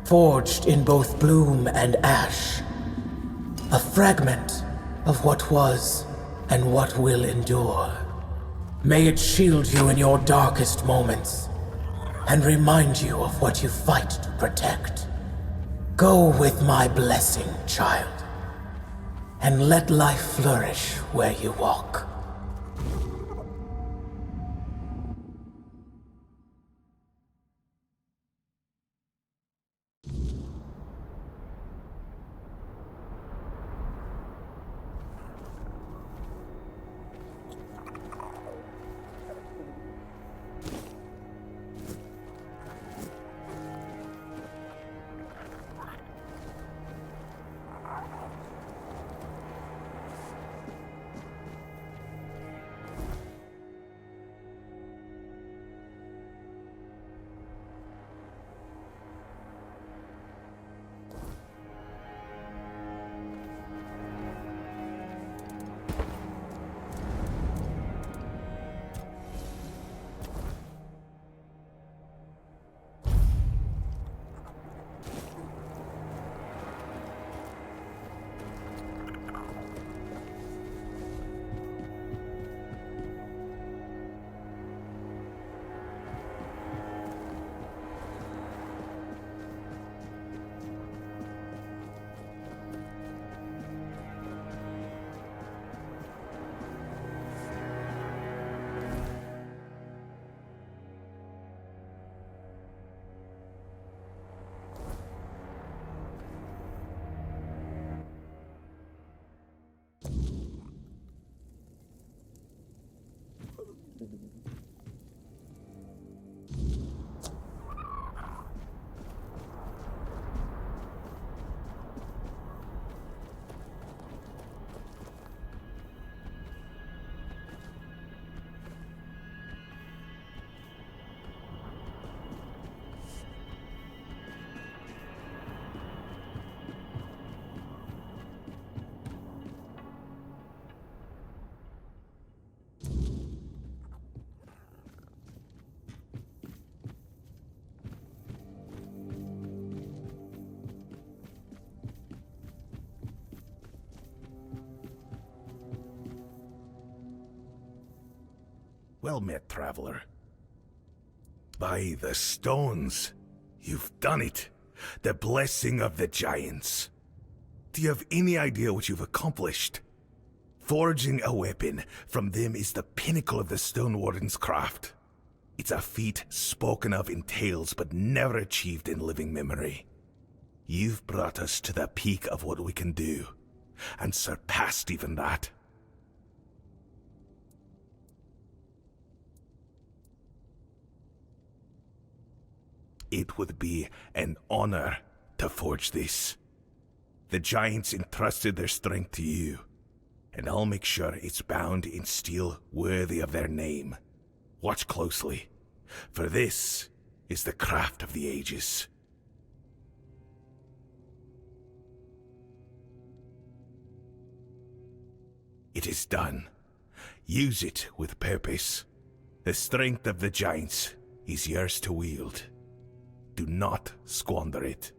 forged in both bloom and ash, a fragment of what was and what will endure. May it shield you in your darkest moments, and remind you of what you fight to protect. Go with my blessing, child, and let life flourish where you walk. Well met, traveler. By the stones, you've done it. The blessing of the giants. Do you have any idea what you've accomplished? Forging a weapon from them is the pinnacle of the Stone Warden's craft. It's a feat spoken of in tales but never achieved in living memory. You've brought us to the peak of what we can do, and surpassed even that. It would be an honor to forge this. The giants entrusted their strength to you, and I'll make sure it's bound in steel worthy of their name. Watch closely, for this is the craft of the ages. It is done. Use it with purpose. The strength of the giants is yours to wield. Do not squander it.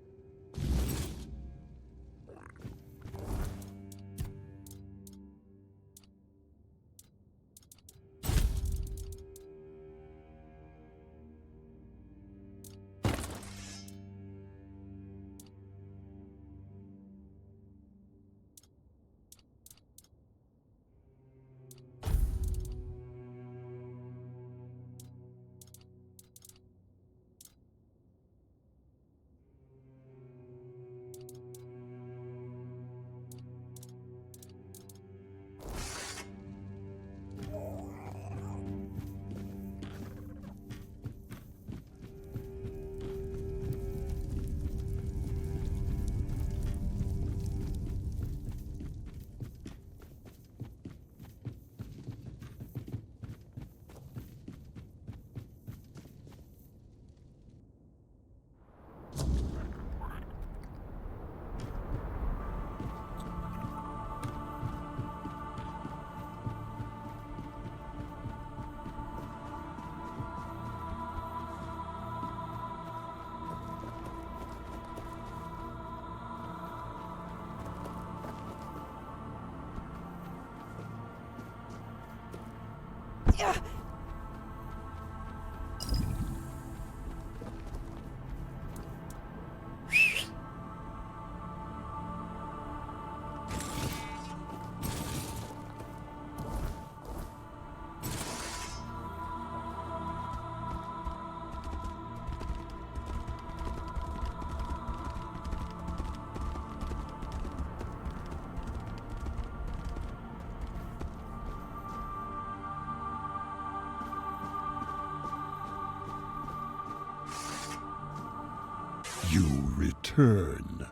You return,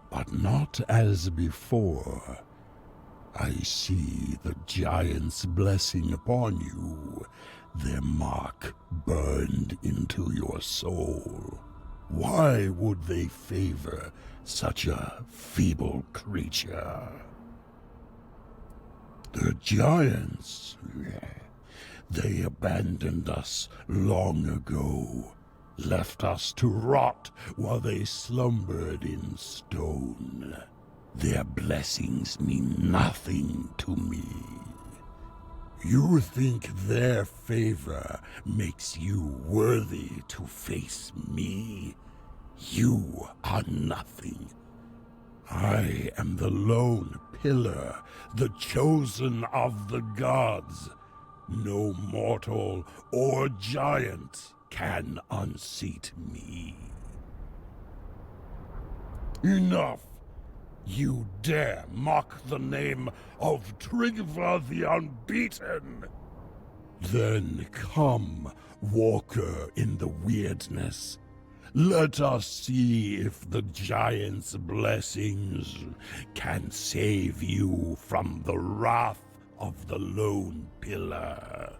but not as before. I see the giant's blessing upon you, their mark burned into your soul. Why would they favor such a feeble creature? The giants, they abandoned us long ago. Left us to rot while they slumbered in stone. Their blessings mean nothing to me. You think their favor makes you worthy to face me? You are nothing. I am the lone pillar, the chosen of the gods. No mortal or giant can unseat me. Enough! You dare mock the name of Tryggva the Unbeaten? Then come, walker in the weirdness. Let us see if the giant's blessings can save you from the wrath of the Lone Pillar.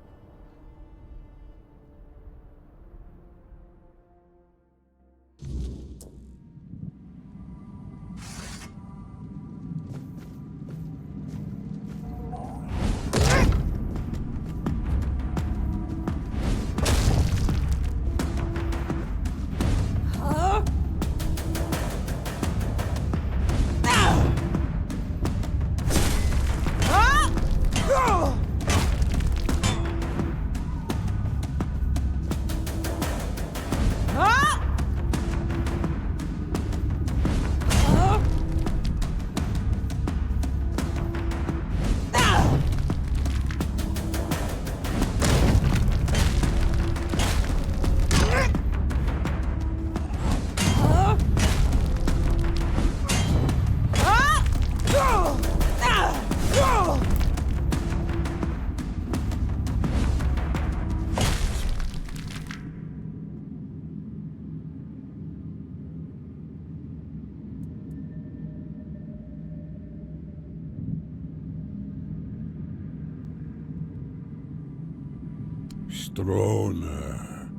Stroner.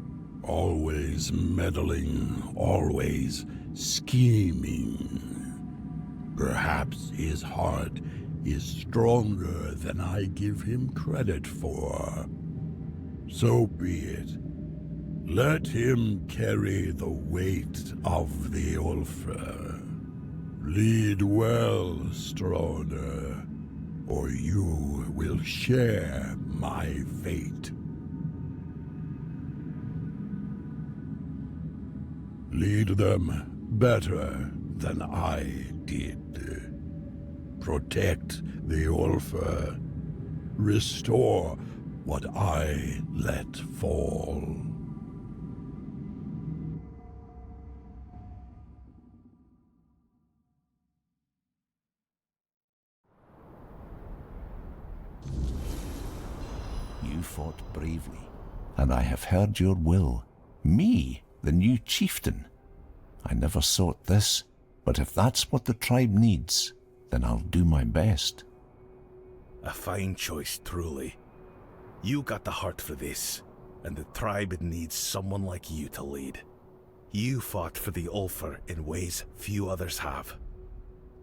Always meddling, always scheming. Perhaps his heart is stronger than I give him credit for. So be it. Let him carry the weight of the Ulfr. Lead well, Stroner, or you will share my fate. Lead them better than I did. Protect the Ulfr. Restore what I let fall. You fought bravely, and I have heard your will. Me, the new chieftain. I never sought this, but if that's what the tribe needs, then I'll do my best. A fine choice, truly. You got the heart for this, and the tribe needs someone like you to lead. You fought for the Ulfr in ways few others have.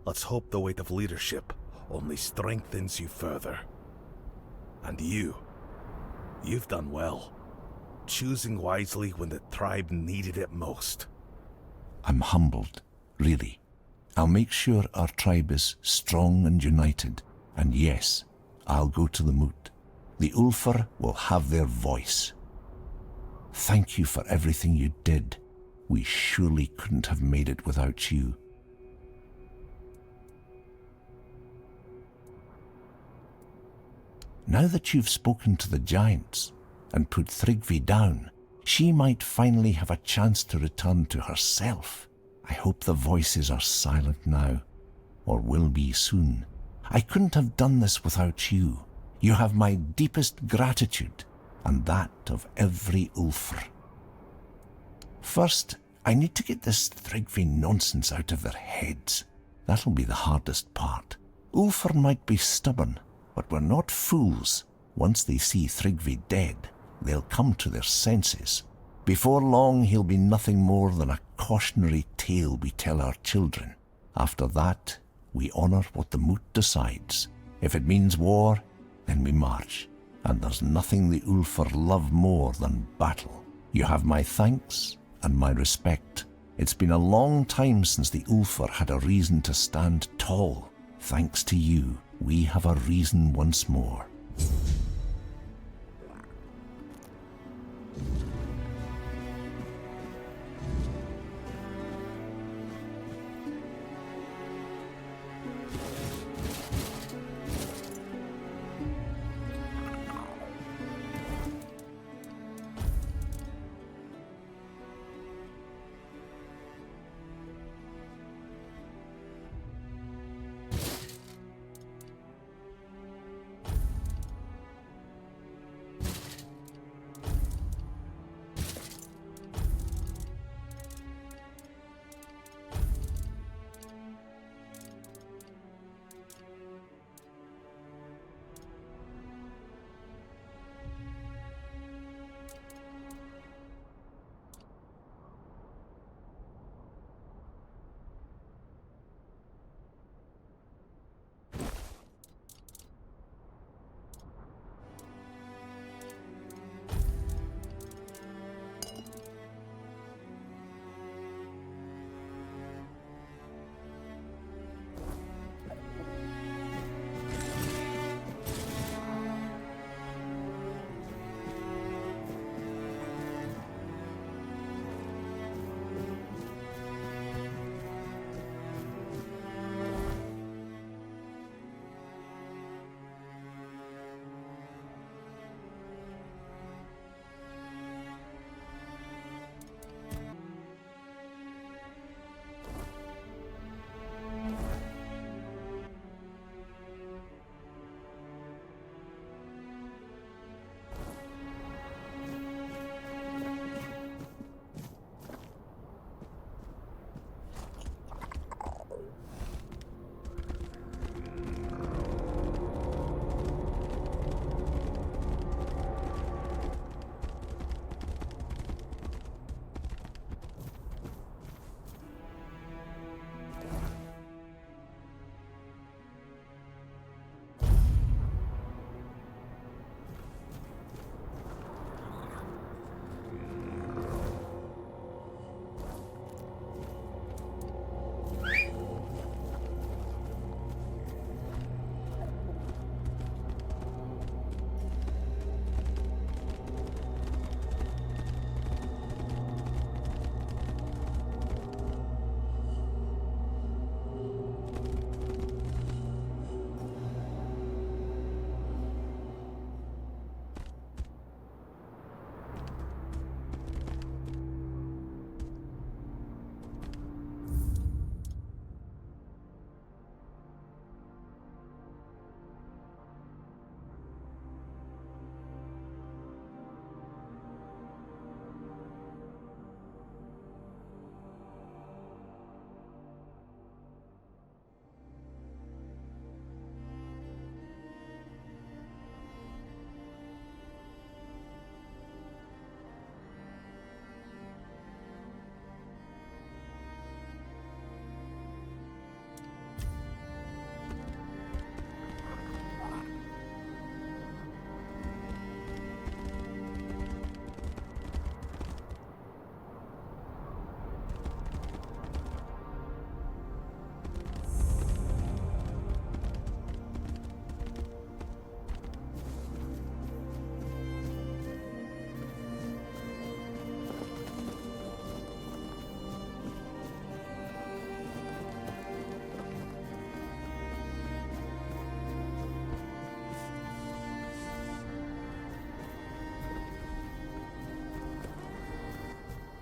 Let's hope the weight of leadership only strengthens you further. And you've done well, choosing wisely when the tribe needed it most. I'm humbled, really. I'll make sure our tribe is strong and united, and yes, I'll go to the moot. The Ulfr will have their voice. Thank you for everything you did. We surely couldn't have made it without you. Now that you've spoken to the giants and put Thrigvi down, she might finally have a chance to return to herself. I hope the voices are silent now, or will be soon. I couldn't have done this without you. You have my deepest gratitude, and that of every Ulfr. First, I need to get this Thrigvi nonsense out of their heads. That'll be the hardest part. Ulfr might be stubborn, but we're not fools. Once they see Thrigvi dead, they'll come to their senses. Before long, he'll be nothing more than a cautionary tale we tell our children. After that, we honour what the moot decides. If it means war, then we march. And there's nothing the Ulfr love more than battle. You have my thanks and my respect. It's been a long time since the Ulfr had a reason to stand tall. Thanks to you, we have a reason once more.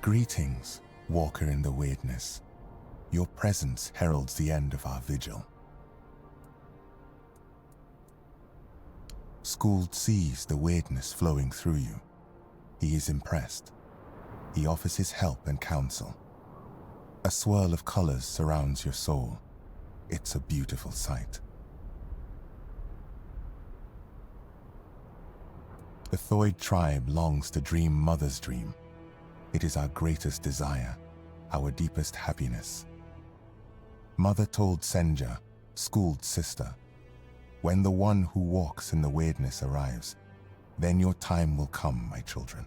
Greetings, Walker in the Weirdness. Your presence heralds the end of our vigil. Skuld sees the weirdness flowing through you. He is impressed. He offers his help and counsel. A swirl of colors surrounds your soul. It's a beautiful sight. The Thoid tribe longs to dream Mother's dream. It is our greatest desire, our deepest happiness. Mother told Senja, Skuld's sister, when the one who walks in the weirdness arrives, then your time will come, my children.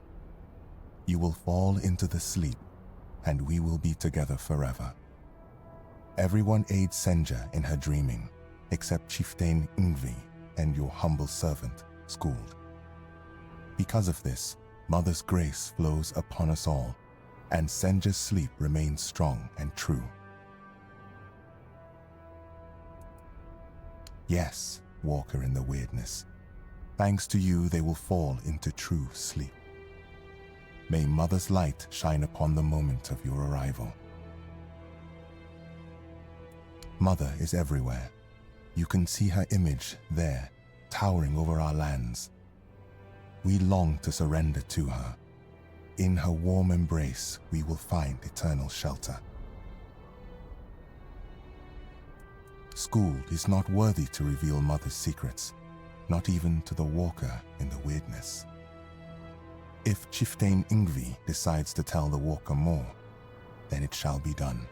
You will fall into the sleep, and we will be together forever. Everyone aids Senja in her dreaming, except Chieftain Ingvi and your humble servant, Skuld. Because of this, Mother's grace flows upon us all, and Senja's sleep remains strong and true. Yes, Walker in the Weirdness. Thanks to you, they will fall into true sleep. May Mother's light shine upon the moment of your arrival. Mother is everywhere. You can see her image there, towering over our lands. We long to surrender to her. In her warm embrace, we will find eternal shelter. Skuld is not worthy to reveal Mother's secrets, not even to the Walker in the Weirdness. If Chieftain Ingvi decides to tell the Walker more, then it shall be done.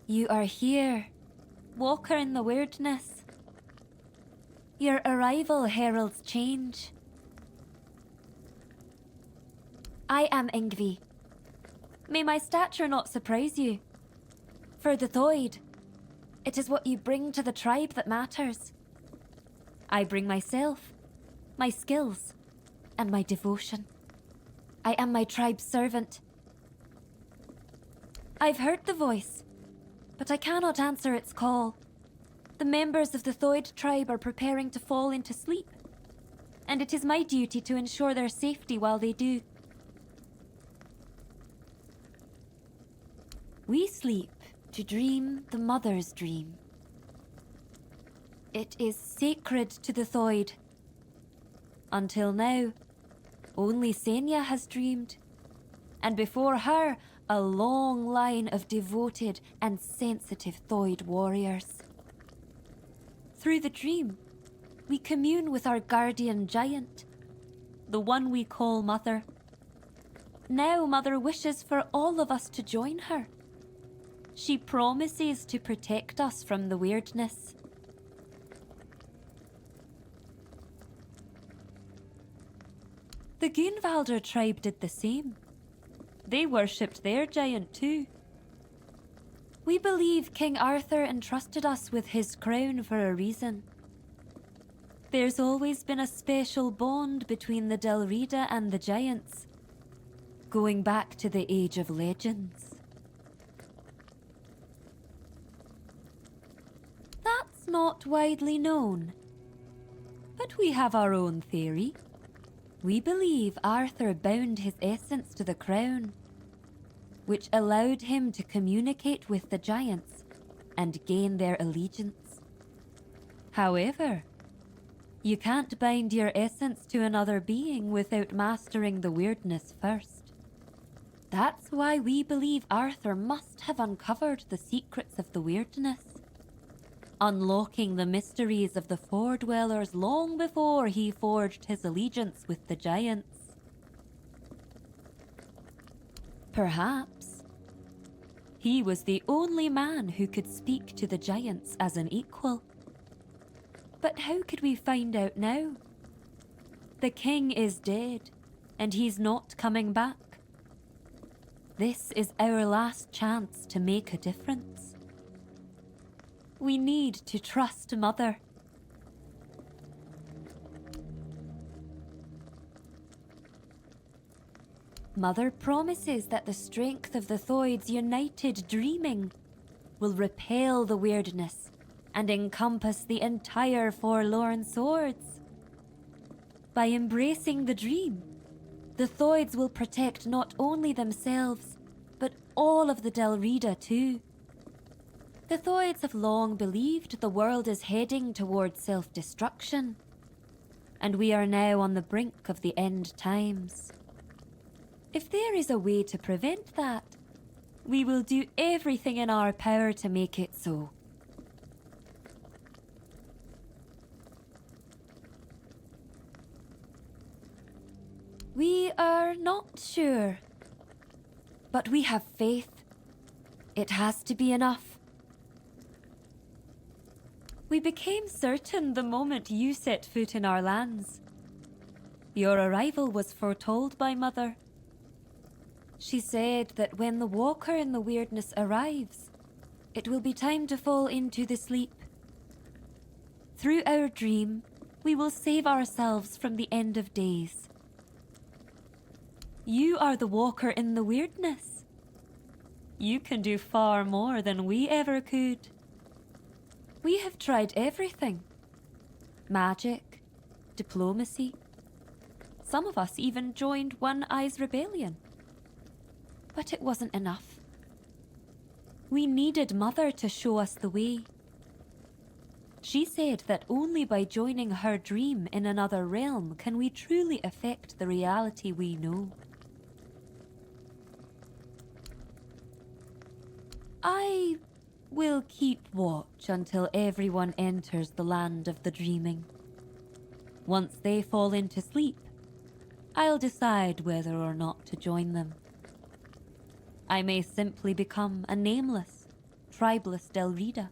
You are here, Walker in the Weirdness. Your arrival heralds change. I am Ingvi. May my stature not surprise you. For the Thoid, it is what you bring to the tribe that matters. I bring myself, my skills, and my devotion. I am my tribe's servant. I've heard the voice, but I cannot answer its call. The members of the Thoid tribe are preparing to fall into sleep, and it is my duty to ensure their safety while they do. We sleep to dream the Mother's dream. It is sacred to the Thoid. Until now, only Senya has dreamed, and before her, a long line of devoted and sensitive Thoid warriors. Through the dream, we commune with our guardian giant, the one we call Mother. Now Mother wishes for all of us to join her. She promises to protect us from the weirdness. The Gunvalder tribe did the same. They worshipped their giant too. We believe King Arthur entrusted us with his crown for a reason. There's always been a special bond between the Delrida and the giants, going back to the Age of Legends. That's not widely known, but we have our own theory. We believe Arthur bound his essence to the crown, which allowed him to communicate with the giants and gain their allegiance. However, you can't bind your essence to another being without mastering the weirdness first. That's why we believe Arthur must have uncovered the secrets of the weirdness, unlocking the mysteries of the Fordwellers long before he forged his allegiance with the giants. Perhaps he was the only man who could speak to the giants as an equal. But how could we find out now? The king is dead, and he's not coming back. This is our last chance to make a difference. We need to trust Mother. Mother promises that the strength of the Thoids' united dreaming will repel the weirdness and encompass the entire Forlorn Swords. By embracing the dream, the Thoids will protect not only themselves, but all of the Delrida too. The Thoids have long believed the world is heading towards self-destruction, and we are now on the brink of the end times. If there is a way to prevent that, we will do everything in our power to make it so. We are not sure, but we have faith. It has to be enough. We became certain the moment you set foot in our lands. Your arrival was foretold by Mother. She said that when the Walker in the Weirdness arrives, it will be time to fall into the sleep. Through our dream, we will save ourselves from the end of days. You are the Walker in the Weirdness. You can do far more than we ever could. We have tried everything. Magic, diplomacy. Some of us even joined One Eye's rebellion. But it wasn't enough. We needed Mother to show us the way. She said that only by joining her dream in another realm can we truly affect the reality we know. I will keep watch until everyone enters the land of the dreaming. Once they fall into sleep, I'll decide whether or not to join them. I may simply become a nameless, tribeless Delrida.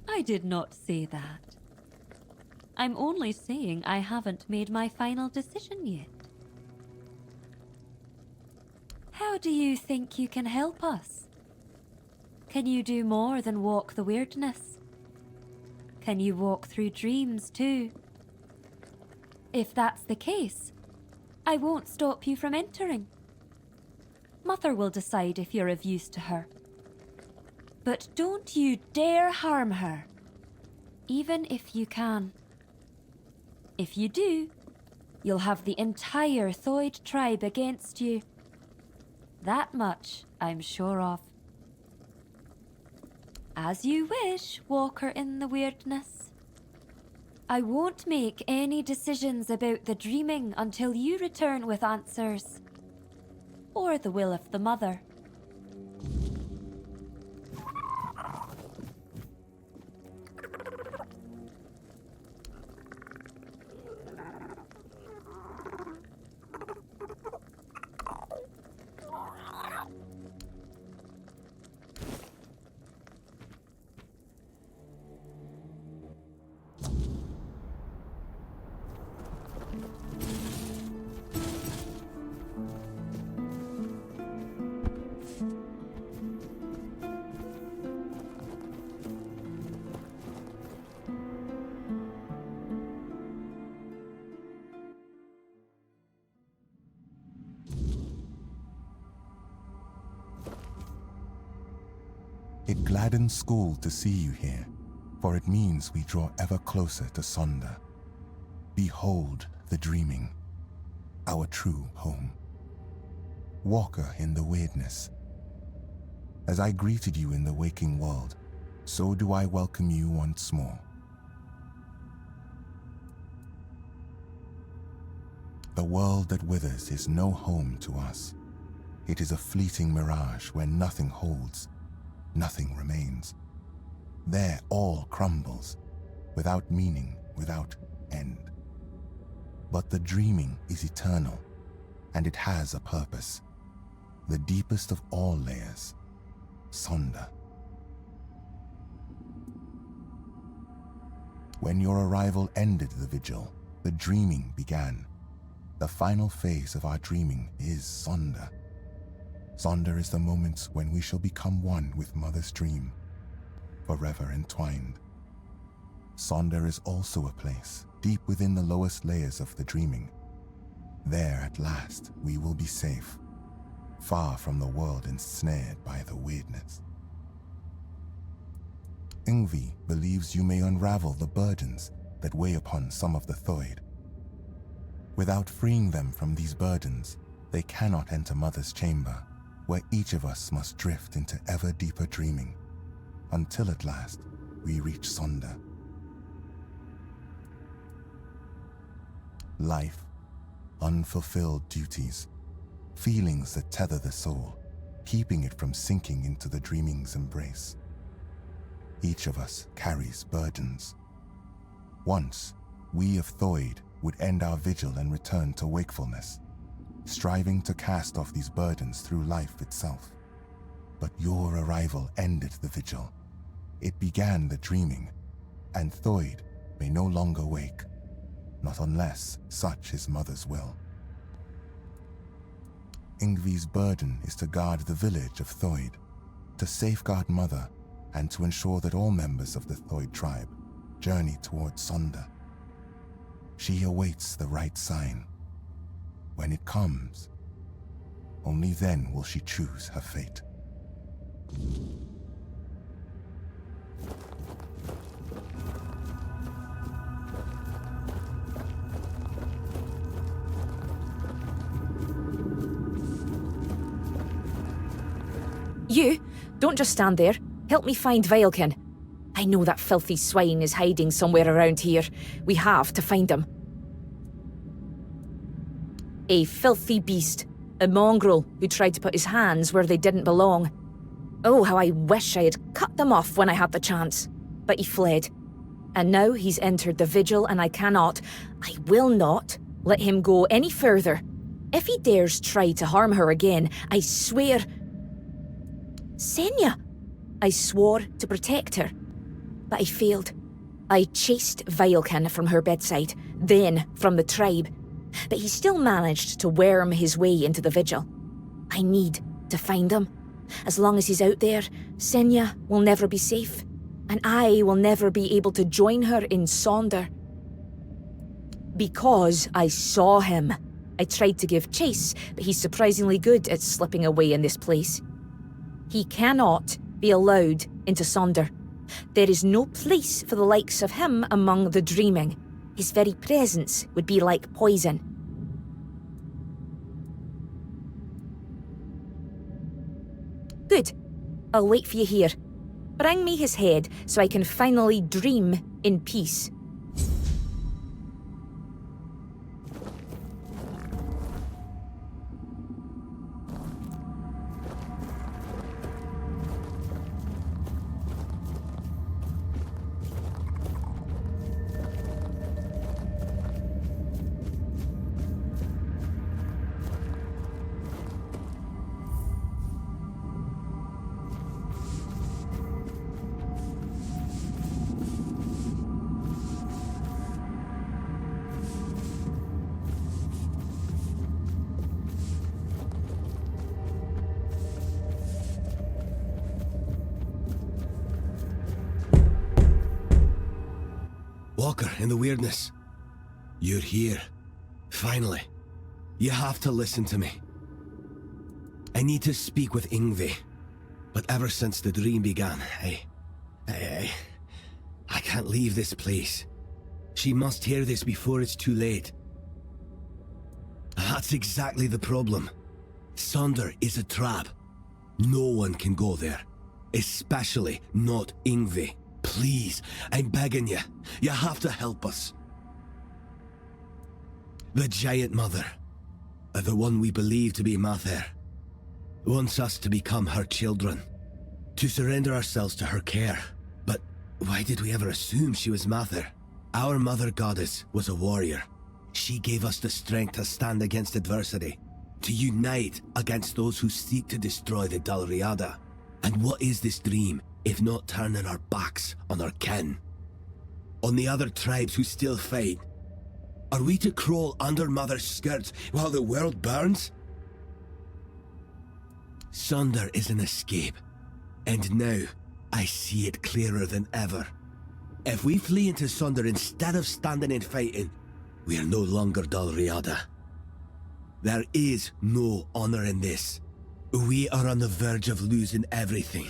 I did not say that. I'm only saying I haven't made my final decision yet. How do you think you can help us? Can you do more than walk the weirdness? Can you walk through dreams too? If that's the case, I won't stop you from entering. Mother will decide if you're of use to her. But don't you dare harm her, even if you can. If you do, you'll have the entire Thoid tribe against you. That much I'm sure of. As you wish, Walker in the Weirdness. I won't make any decisions about the dreaming until you return with answers. Or the will of the Mother. It gladdens Skull to see you here, for it means we draw ever closer to Sonder. Behold the dreaming, our true home. Walker in the Weirdness. As I greeted you in the waking world, so do I welcome you once more. The world that withers is no home to us. It is a fleeting mirage where nothing holds, nothing remains. There all crumbles, without meaning, without end. But the dreaming is eternal, and it has a purpose. The deepest of all layers, Sonder. When your arrival ended the vigil, the dreaming began. The final phase of our dreaming is Sonder. Sonder is the moment when we shall become one with Mother's dream, forever entwined. Sonder is also a place deep within the lowest layers of the dreaming. There at last we will be safe, far from the world ensnared by the weirdness. Yngvi believes you may unravel the burdens that weigh upon some of the Thoid. Without freeing them from these burdens, they cannot enter Mother's chamber, where each of us must drift into ever deeper dreaming, until at last we reach Sonder. Life, unfulfilled duties, feelings that tether the soul, keeping it from sinking into the dreaming's embrace. Each of us carries burdens. Once, we of Thoid would end our vigil and return to wakefulness, striving to cast off these burdens through life itself. But your arrival ended the vigil. It began the dreaming, and Thoid may no longer wake, not unless such is Mother's will. Yngvi's burden is to guard the village of Thoid, to safeguard Mother, and to ensure that all members of the Thoid tribe journey towards Sonder. She awaits the right sign. When it comes, only then will she choose her fate. You, don't just stand there. Help me find Veilkin. I know that filthy swine is hiding somewhere around here. We have to find him. A filthy beast. A mongrel who tried to put his hands where they didn't belong. Oh, how I wish I had cut them off when I had the chance. But he fled. And now he's entered the vigil and I will not let him go any further. If he dares try to harm her again, I swear... Senya! I swore to protect her, but I failed. I chased Veilkin from her bedside, then from the tribe, but he still managed to worm his way into the vigil. I need to find him. As long as he's out there, Senya will never be safe, and I will never be able to join her in Sonder. Because I saw him. I tried to give chase, but he's surprisingly good at slipping away in this place. He cannot be allowed into Sonder. There is no place for the likes of him among the dreaming. His very presence would be like poison. Good. I'll wait for you here. Bring me his head so I can finally dream in peace. Walker, in the weirdness. You're here. Finally. You have to listen to me. I need to speak with Yngvi. But ever since the dream began, I can't leave this place. She must hear this before it's too late. That's exactly the problem. Sonder is a trap. No one can go there. Especially not Yngvi. Please, I'm begging you. You have to help us. The Giant Mother, the one we believe to be Mather, wants us to become her children, to surrender ourselves to her care. But why did we ever assume she was Mather? Our Mother Goddess was a warrior. She gave us the strength to stand against adversity, to unite against those who seek to destroy the Dalriada. And what is this dream, if not turning our backs on our kin? On the other tribes who still fight? Are we to crawl under Mother's skirts while the world burns? Sunder is an escape, and now I see it clearer than ever. If we flee into Sunder instead of standing and fighting, we are no longer Dalriada. There is no honor in this. We are on the verge of losing everything.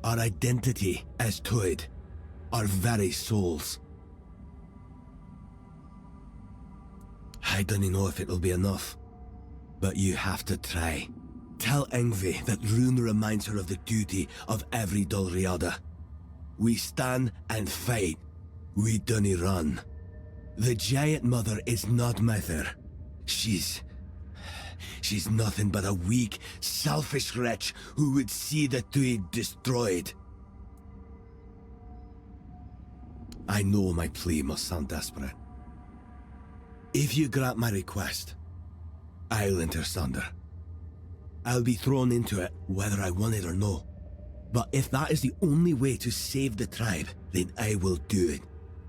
Our identity as Tuid, our very souls. I don't know if it'll be enough, but you have to try. Tell Ingvi that Rune reminds her of the duty of every Dalriada. We stand and fight. We dunny run. The Giant Mother is not Mither. She's nothing but a weak, selfish wretch who would see the Tuid destroyed. I know my plea must sound desperate. If you grant my request, I'll enter Sunder. I'll be thrown into it whether I want it or no. But if that is the only way to save the tribe, then I will do it.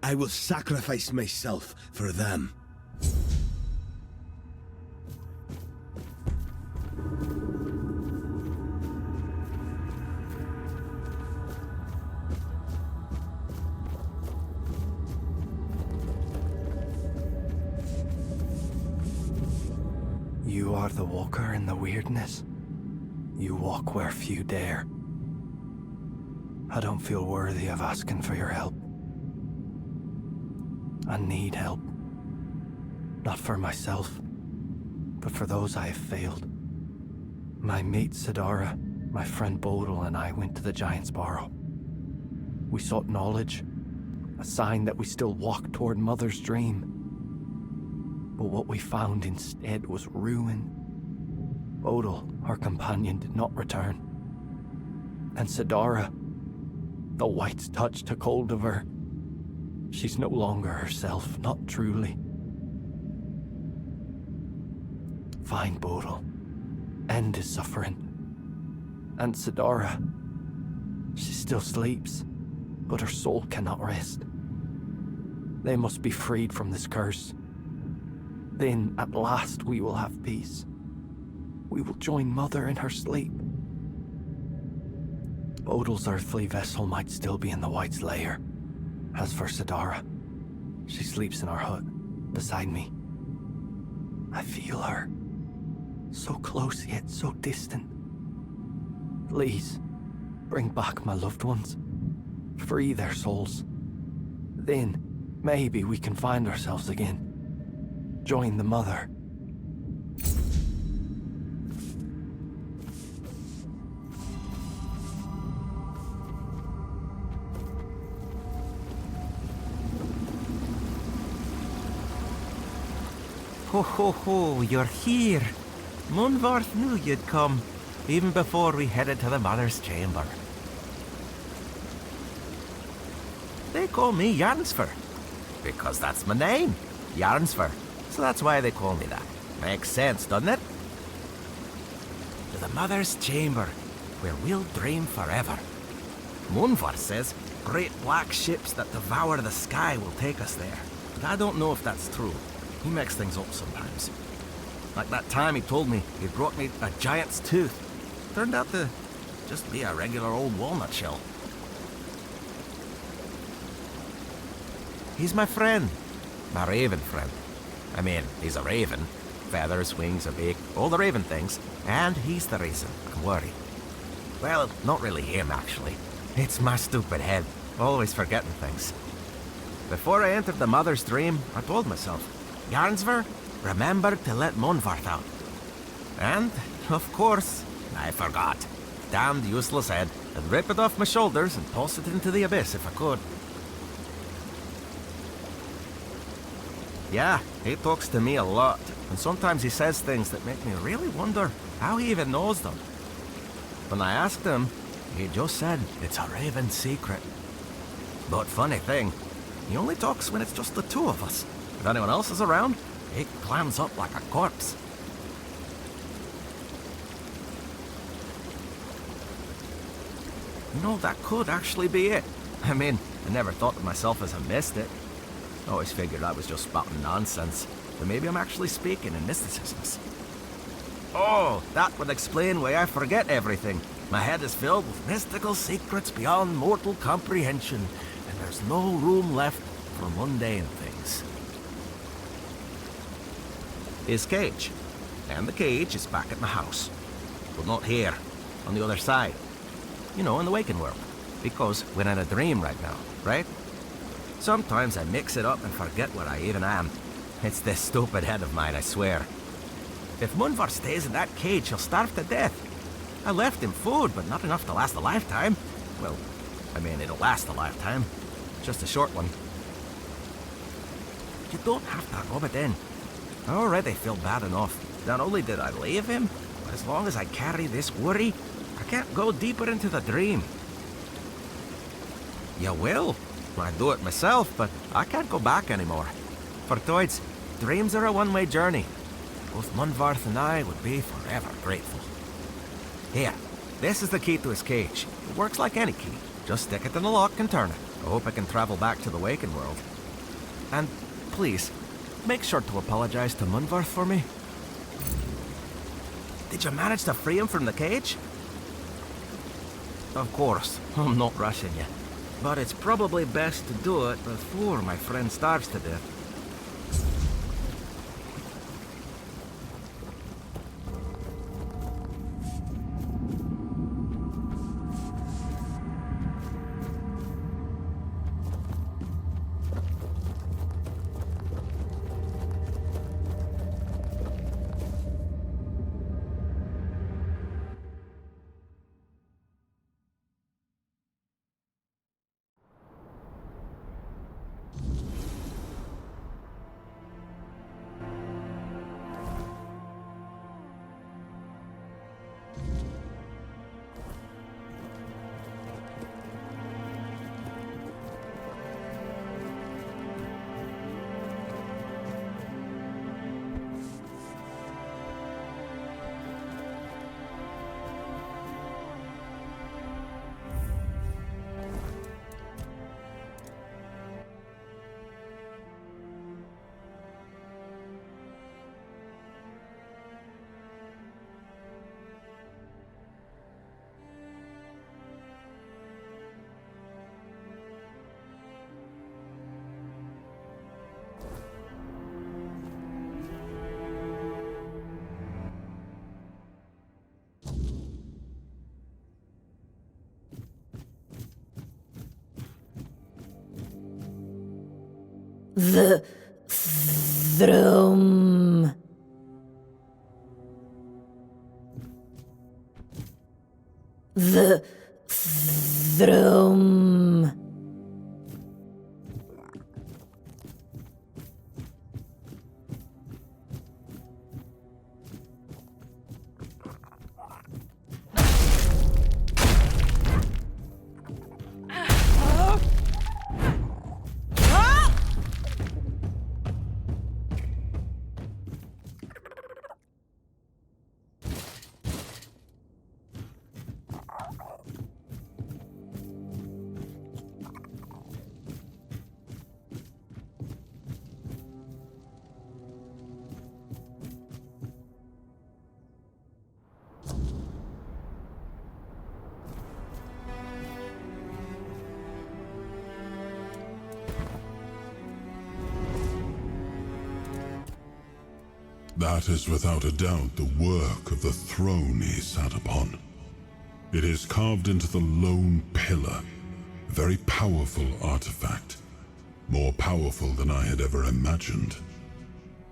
I will sacrifice myself for them. You are the walker in the weirdness. You walk where few dare. I don't feel worthy of asking for your help. I need help. Not for myself, but for those I have failed. My mate Sidara, my friend Bodil, and I went to the Giant's Barrow. We sought knowledge, a sign that we still walked toward Mother's dream. But what we found instead was ruin. Bodil, our companion, did not return. And Sidara, the White's touch took hold of her. She's no longer herself, not truly. Find Bodil. End his suffering. And Sidara, she still sleeps, but her soul cannot rest. They must be freed from this curse. Then, at last, we will have peace. We will join Mother in her sleep. Bodil's earthly vessel might still be in the White's lair. As for Sidara, she sleeps in our hut, beside me. I feel her. So close yet so distant. Please, bring back my loved ones. Free their souls. Then, maybe we can find ourselves again. Join the Mother. Ho ho ho, you're here. Munvarth knew you'd come, even before we headed to the Mother's chamber. They call me Jarnsfer, because that's my name, Jarnsfer. So that's why they call me that. Makes sense, doesn't it? To the Mother's chamber, where we'll dream forever. Munvar says great black ships that devour the sky will take us there. But I don't know if that's true. He makes things up sometimes. Like that time he told me he brought me a giant's tooth. Turned out to just be a regular old walnut shell. He's my friend. My raven friend. I mean, he's a raven. Feathers, wings, a beak, all the raven things. And he's the reason I'm worried. Well, not really him, actually. It's my stupid head. Always forgetting things. Before I entered the Mother's dream, I told myself, Jarnsver, remember to let Munvarth out. And, of course, I forgot. Damned useless head. I'd rip it off my shoulders and toss it into the abyss if I could. Yeah, he talks to me a lot, and sometimes he says things that make me really wonder how he even knows them. When I asked him, he just said it's a raven secret. But funny thing, he only talks when it's just the two of us. If anyone else is around, he clams up like a corpse. You know, that could actually be it. I mean, I never thought of myself as a mystic. I always figured I was just spouting nonsense, but maybe I'm actually speaking in mysticisms. Oh, that would explain why I forget everything. My head is filled with mystical secrets beyond mortal comprehension, and there's no room left for mundane things. His cage. And the cage is back at my house. But not here, on the other side. You know, in the waking world. Because we're in a dream right now, right? Sometimes I mix it up and forget where I even am. It's this stupid head of mine, I swear. If Munvar stays in that cage, he'll starve to death. I left him food, but not enough to last a lifetime. Well, I mean, it'll last a lifetime. Just a short one. You don't have to rub it in. I already feel bad enough. Not only did I leave him, but as long as I carry this worry, I can't go deeper into the dream. You will. I do it myself, but I can't go back anymore. For Toids, dreams are a one-way journey. Both Munvarth and I would be forever grateful. Here, this is the key to his cage. It works like any key. Just stick it in the lock and turn it. I hope I can travel back to the waking world. And please, make sure to apologize to Munvarth for me. Did you manage to free him from the cage? Of course, I'm not rushing you. But it's probably best to do it before my friend starves to death. The throne. The throne. That is without a doubt the work of the throne he sat upon. It is carved into the lone pillar, a very powerful artifact, more powerful than I had ever imagined.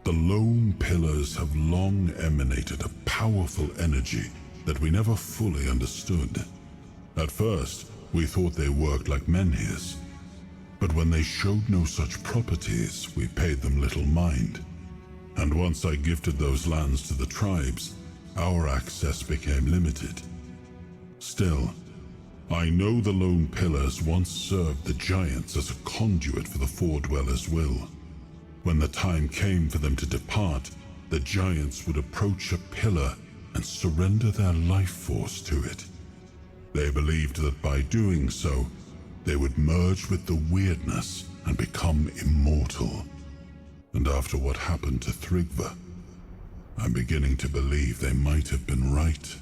The lone pillars have long emanated a powerful energy that we never fully understood. At first, we thought they worked like menhirs, but when they showed no such properties, we paid them little mind. And once I gifted those lands to the tribes, our access became limited. Still, I know the lone pillars once served the giants as a conduit for the Four Dwellers' will. When the time came for them to depart, the giants would approach a pillar and surrender their life force to it. They believed that by doing so, they would merge with the weirdness and become immortal. And after what happened to Thrigva, I'm beginning to believe they might have been right.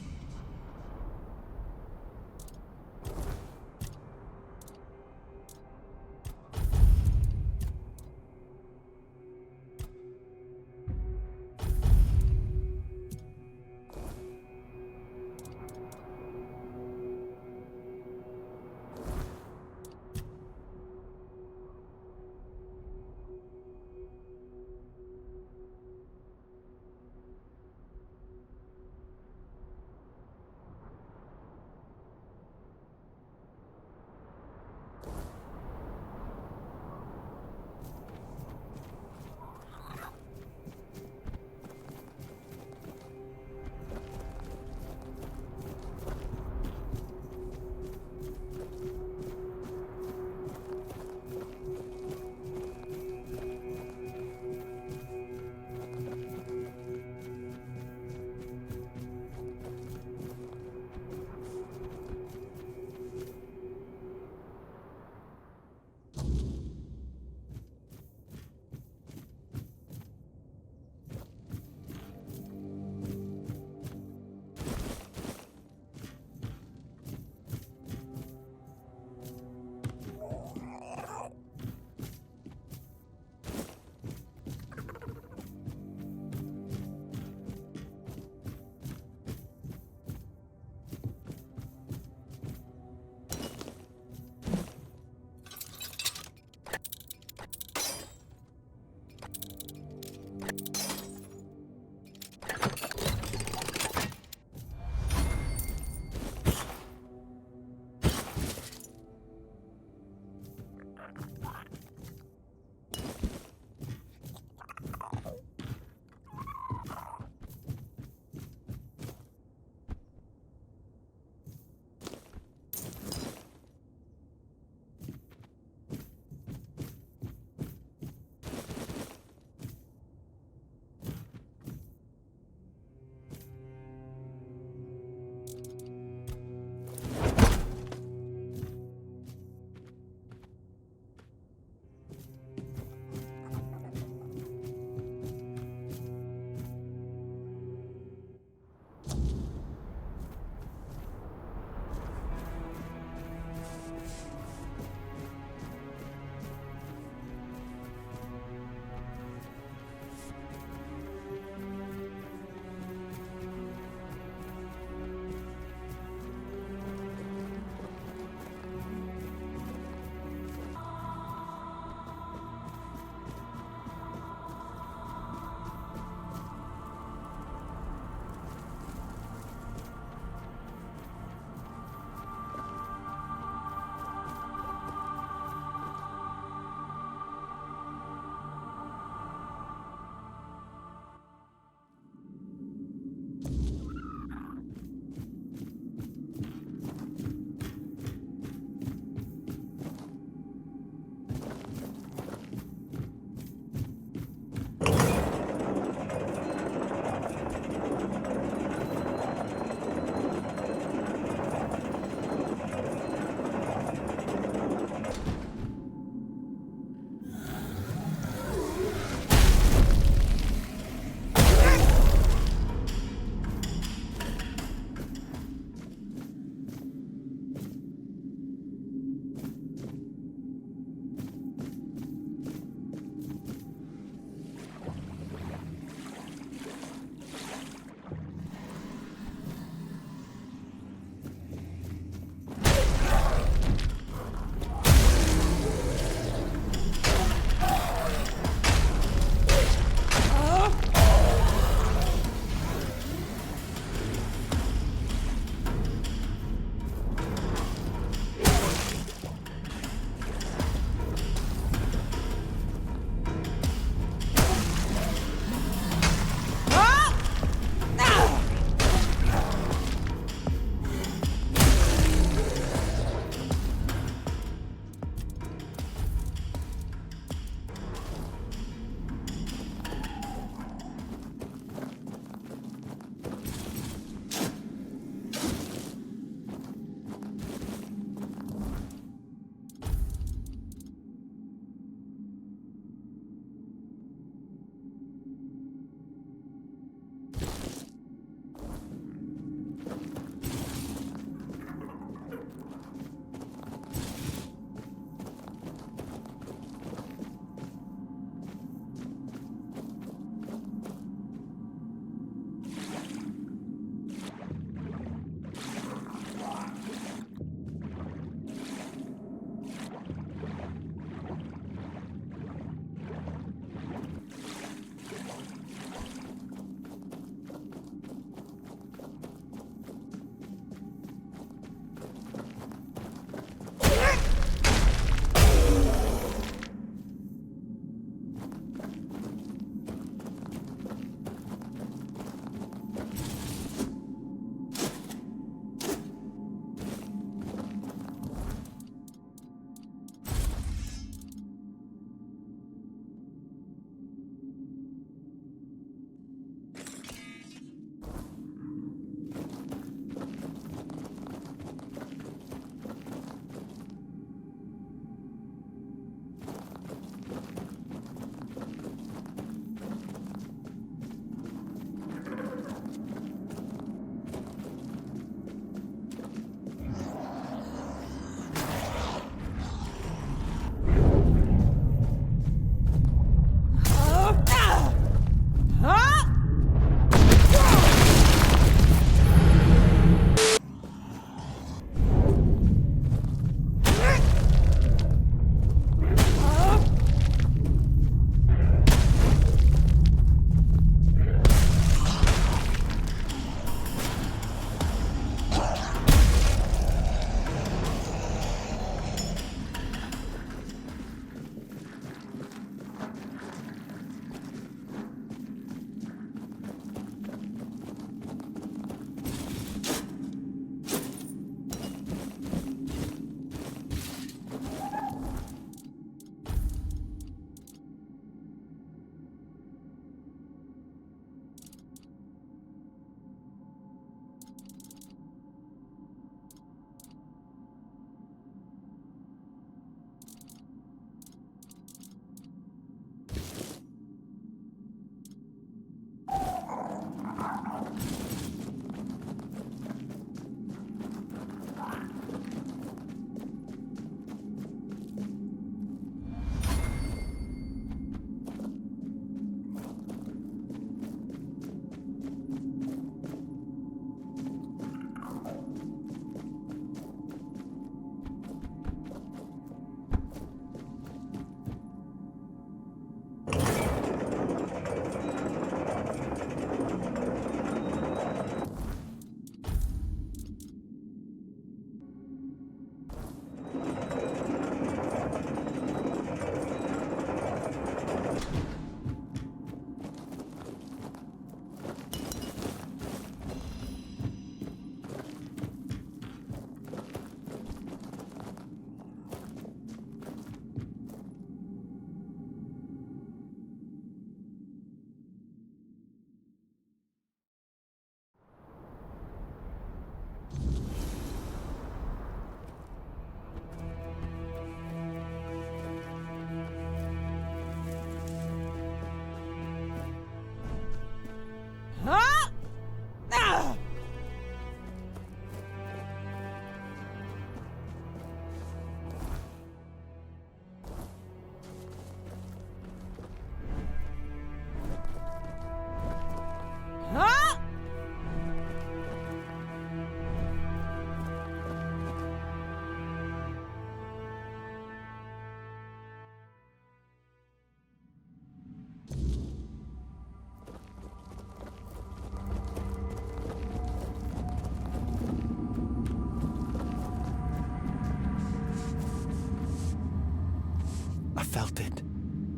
I felt it.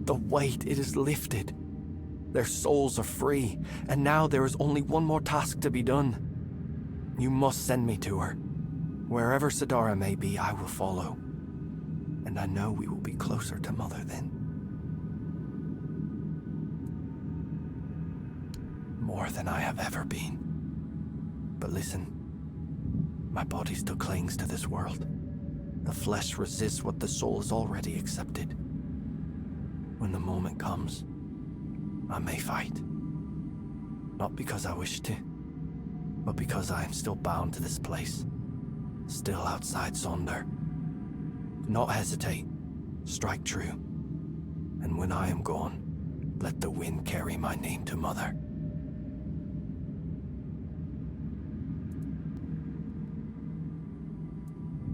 The weight, it is lifted. Their souls are free, and now there is only one more task to be done. You must send me to her. Wherever Sidara may be, I will follow. And I know we will be closer to Mother then. More than I have ever been. But listen, my body still clings to this world. The flesh resists what the soul has already accepted. When the moment comes, I may fight. Not because I wish to, but because I am still bound to this place. Still outside Sonder. Do not hesitate. Strike true. And when I am gone, let the wind carry my name to Mother.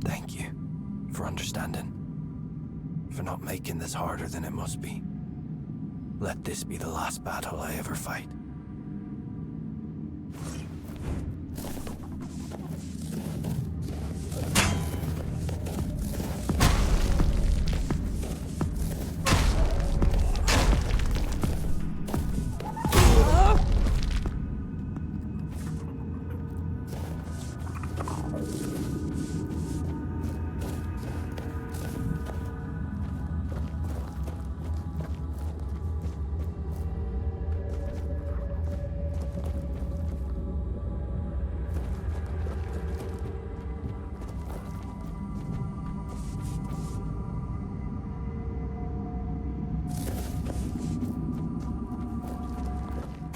Thank you for understanding. For not making this harder than it must be. Let this be the last battle I ever fight.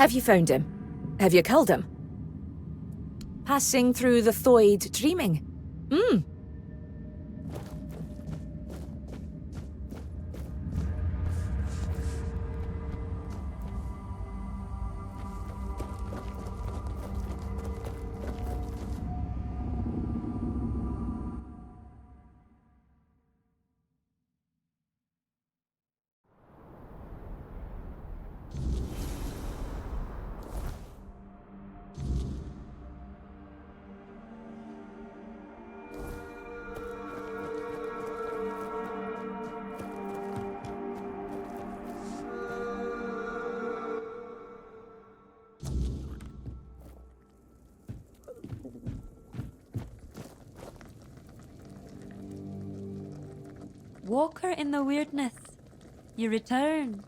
Have you found him? Have you killed him? Passing through the Thoid dreaming? Walker in the Weirdness, you return.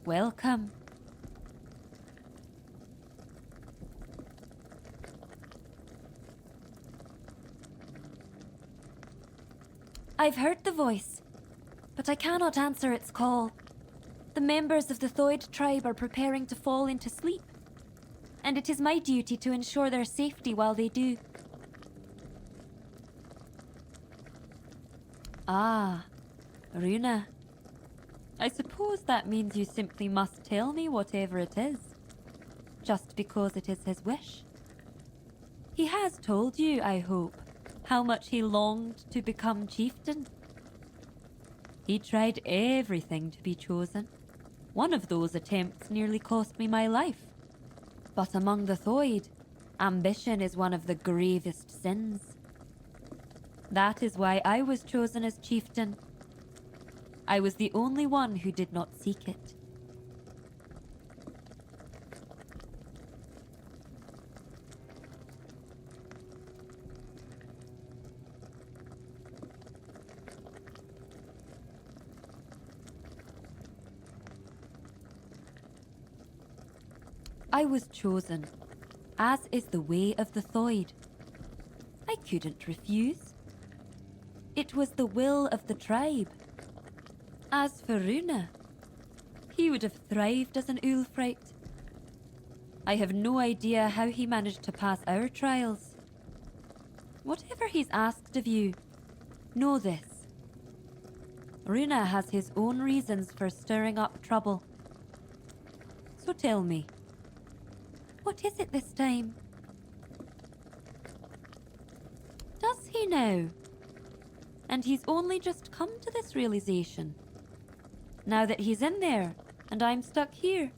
Welcome. I've heard the voice, but I cannot answer its call. The members of the Thoid tribe are preparing to fall into sleep, and it is my duty to ensure their safety while they do. Ah, Runa. I suppose that means you simply must tell me whatever it is, just because it is his wish. He has told you, I hope, how much he longed to become chieftain. He tried everything to be chosen. One of those attempts nearly cost me my life. But among the Thoid, ambition is one of the gravest sins. That is why I was chosen as chieftain. I was the only one who did not seek it. I was chosen, as is the way of the Thoid. I couldn't refuse. It was the will of the tribe. As for Runa, he would have thrived as an Ulfrite. I have no idea how he managed to pass our trials. Whatever he's asked of you, know this. Runa has his own reasons for stirring up trouble. So tell me, what is it this time? Does he now? And he's only just come to this realization. Now that he's in there, and I'm stuck here.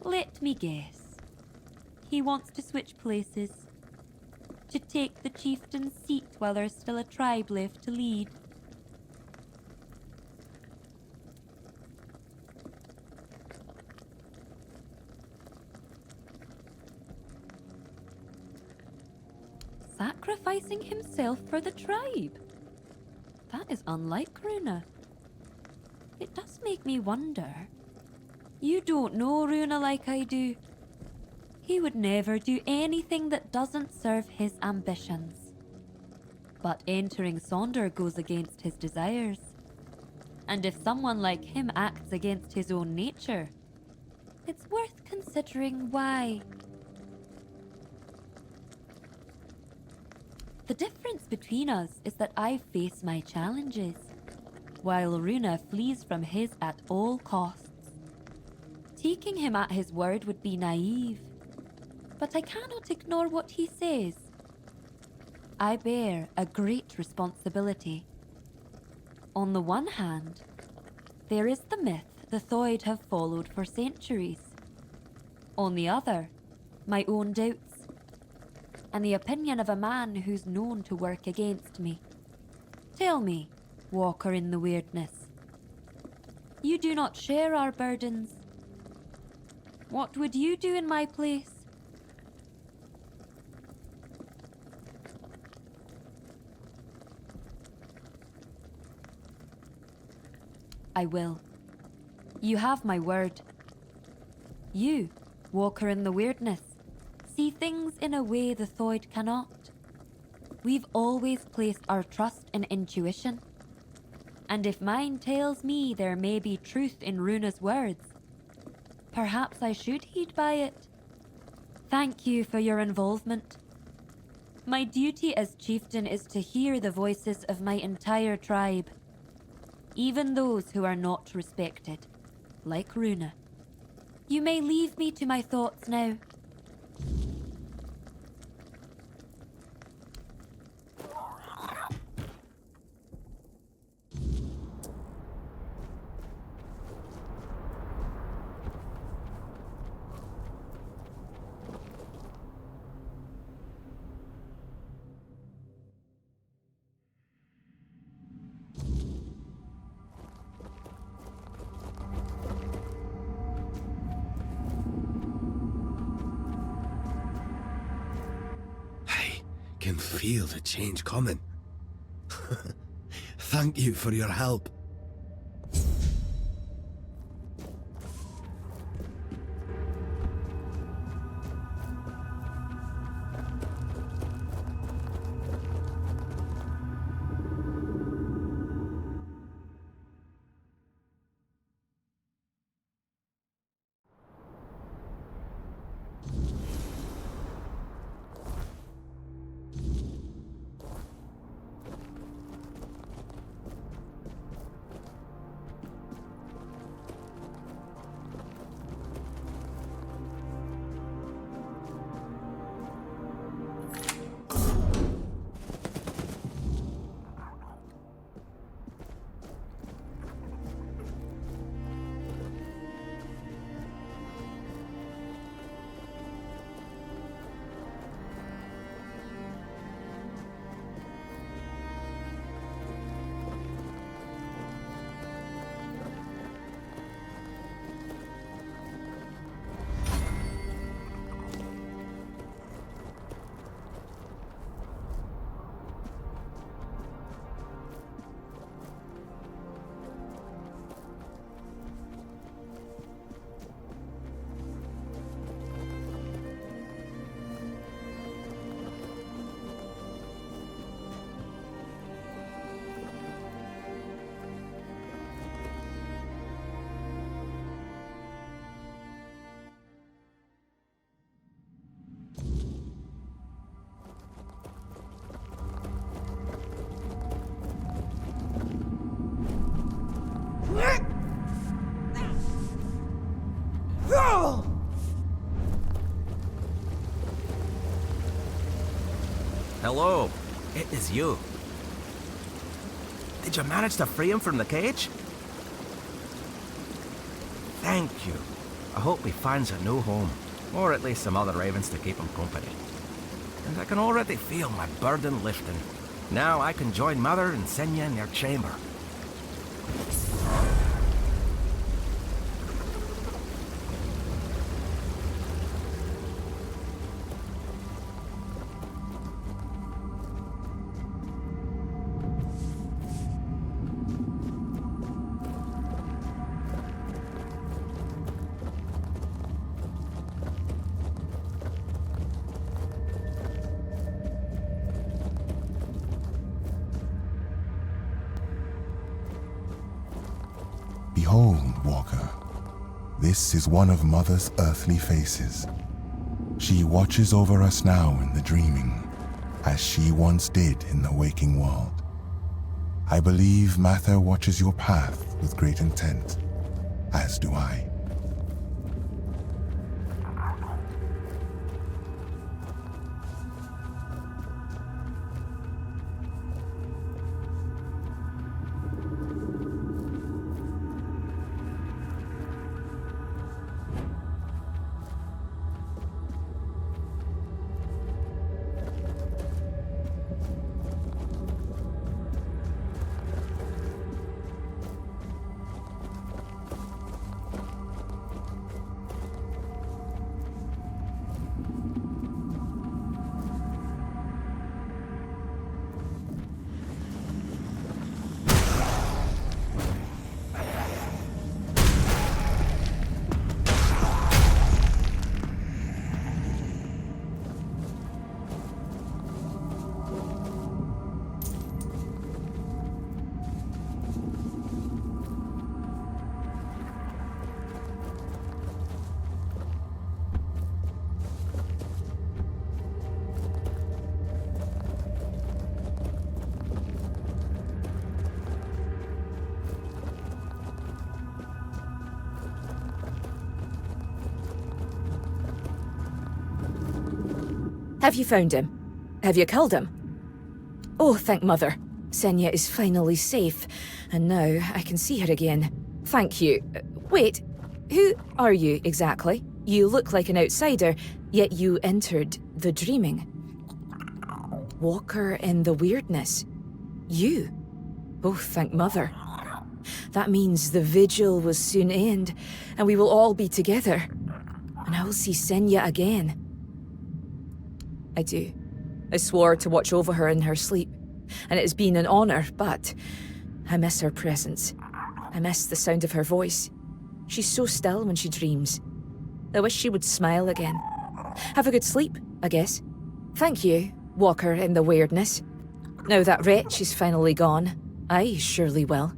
Let me guess. He wants to switch places. To take the chieftain's seat while there's still a tribe left to lead. Sacrificing himself for the tribe. That is unlike Runa. It does make me wonder. You don't know Runa like I do. He would never do anything that doesn't serve his ambitions. But entering Sonder goes against his desires. And if someone like him acts against his own nature, it's worth considering why. The difference between us is that I face my challenges, while Runa flees from his at all costs. Taking him at his word would be naive, but I cannot ignore what he says. I bear a great responsibility. On the one hand, there is the myth the Thoid have followed for centuries. On the other, my own doubts, and the opinion of a man who's known to work against me. Tell me, Walker in the Weirdness, you do not share our burdens. What would you do in my place? I will. You have my word. You, Walker in the Weirdness, see things in a way the Thoid cannot. We've always placed our trust in intuition. And if mine tells me there may be truth in Runa's words, perhaps I should heed by it. Thank you for your involvement. My duty as chieftain is to hear the voices of my entire tribe, even those who are not respected, like Runa. You may leave me to my thoughts now. Can feel the change coming. Thank you for your help. hello. It is you. Did you manage to free him from the cage? Thank you. I hope he finds a new home, or at least some other ravens to keep him company. And I can already feel my burden lifting. Now I can join Mother and Senya in their chamber. Behold, Walker, this is one of Mother's earthly faces. She watches over us now in the dreaming, as she once did in the waking world. I believe Mather watches your path with great intent, as do I. Have you found him? Have you killed him? Oh, thank Mother. Senya is finally safe, and now I can see her again. Thank you. Wait, who are you exactly? You look like an outsider, yet you entered the dreaming. Walker in the weirdness. You? Oh, thank Mother. That means the vigil will soon end, and we will all be together. And I will see Senya again. I do. I swore to watch over her in her sleep, and it has been an honor, but I miss her presence. I miss the sound of her voice. She's so still when she dreams. I wish she would smile again. Have a good sleep, I guess. Thank you, Walker in the weirdness. Now that wretch is finally gone, I surely will.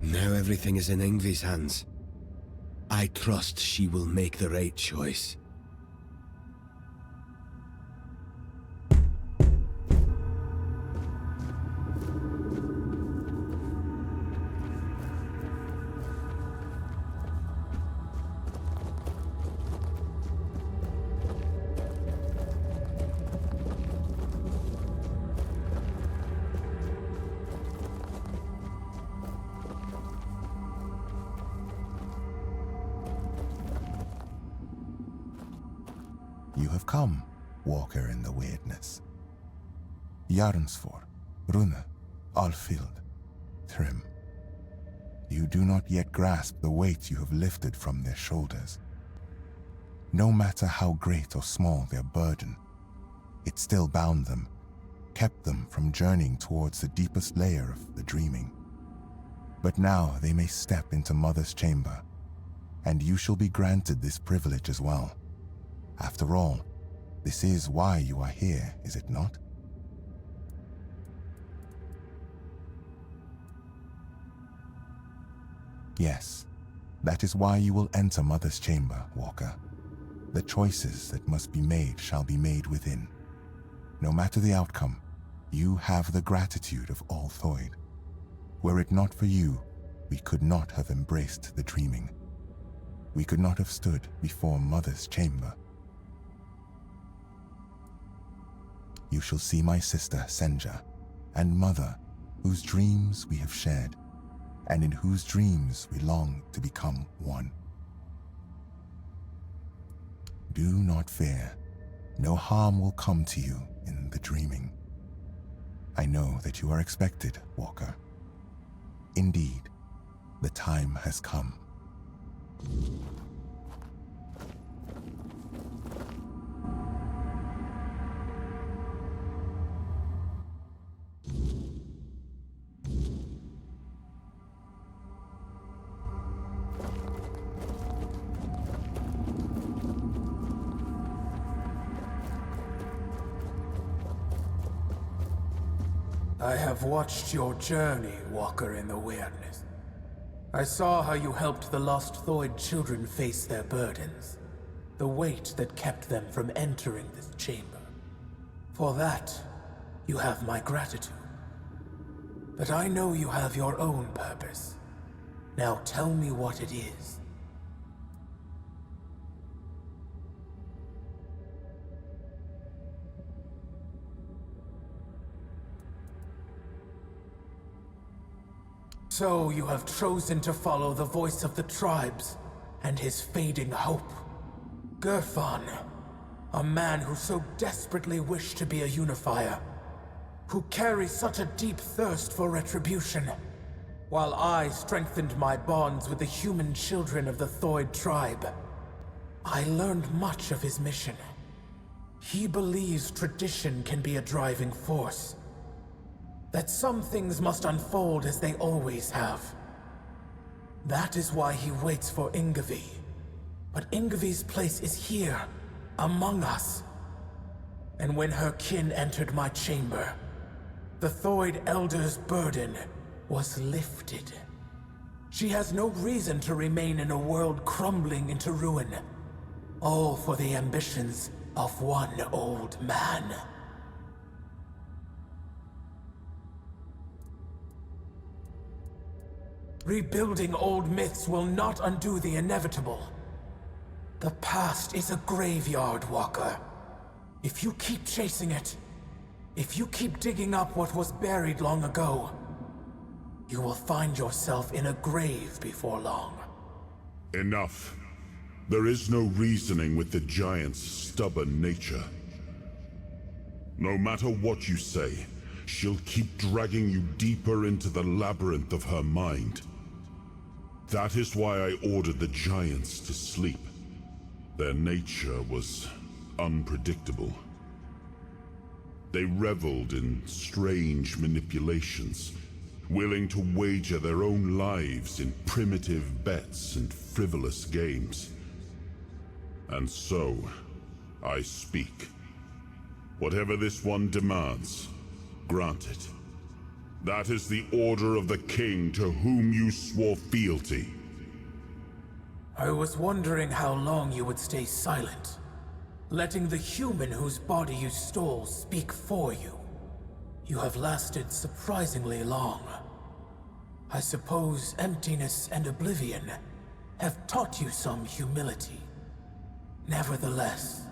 Now everything is in Yngvi's hands. I trust she will make the right choice. You have come, walker in the weirdness. Jarnsfor, Rune, Alfild, Thrym. You do not yet grasp the weight you have lifted from their shoulders. No matter how great or small their burden, it still bound them, kept them from journeying towards the deepest layer of the dreaming. But now they may step into Mother's chamber, and you shall be granted this privilege as well. After all, this is why you are here, is it not? Yes, that is why you will enter Mother's chamber, Walker. The choices that must be made shall be made within. No matter the outcome, you have the gratitude of all Thoid. Were it not for you, we could not have embraced the dreaming. We could not have stood before Mother's chamber. You shall see my sister, Senja, and Mother, whose dreams we have shared, and in whose dreams we long to become one. Do not fear. No harm will come to you in the dreaming. I know that you are expected, Walker. Indeed, the time has come. I have watched your journey, Walker in the Weirdness. I saw how you helped the lost Thoid children face their burdens, the weight that kept them from entering this chamber. For that, you have my gratitude. But I know you have your own purpose. Now tell me what it is. So you have chosen to follow the voice of the tribes and his fading hope. Gerfan, a man who so desperately wished to be a unifier, who carries such a deep thirst for retribution, while I strengthened my bonds with the human children of the Thoid tribe. I learned much of his mission. He believes tradition can be a driving force, that some things must unfold as they always have. That is why he waits for Ingavi. But Ingavi's place is here, among us. And when her kin entered my chamber, the Thoid Elder's burden was lifted. She has no reason to remain in a world crumbling into ruin, all for the ambitions of one old man. Rebuilding old myths will not undo the inevitable. The past is a graveyard, Walker. If you keep chasing it, if you keep digging up what was buried long ago, you will find yourself in a grave before long. Enough. There is no reasoning with the giant's stubborn nature. No matter what you say, she'll keep dragging you deeper into the labyrinth of her mind. That is why I ordered the giants to sleep. Their nature was unpredictable. They reveled in strange manipulations, willing to wager their own lives in primitive bets and frivolous games. And so, I speak. Whatever this one demands, grant it. That is the order of the king to whom you swore fealty. I was wondering how long you would stay silent, letting the human whose body you stole speak for you. You have lasted surprisingly long. I suppose emptiness and oblivion have taught you some humility. Nevertheless,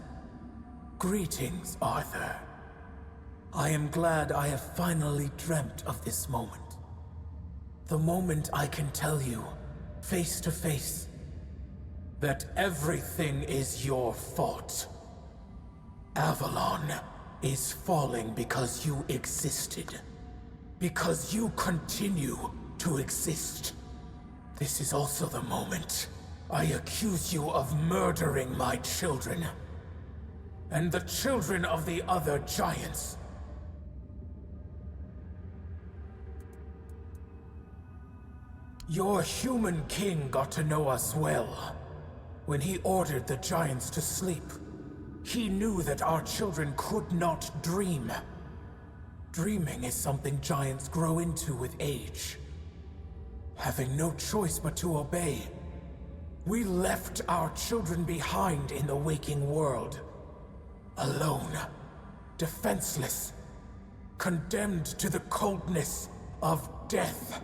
greetings, Arthur. I am glad I have finally dreamt of this moment. The moment I can tell you, face to face, that everything is your fault. Avalon is falling because you existed. Because you continue to exist. This is also the moment I accuse you of murdering my children. And the children of the other giants. Your human king got to know us well. When he ordered the giants to sleep, he knew that our children could not dream. Dreaming is something giants grow into with age. Having no choice but to obey, we left our children behind in the waking world. Alone, defenseless, condemned to the coldness of death.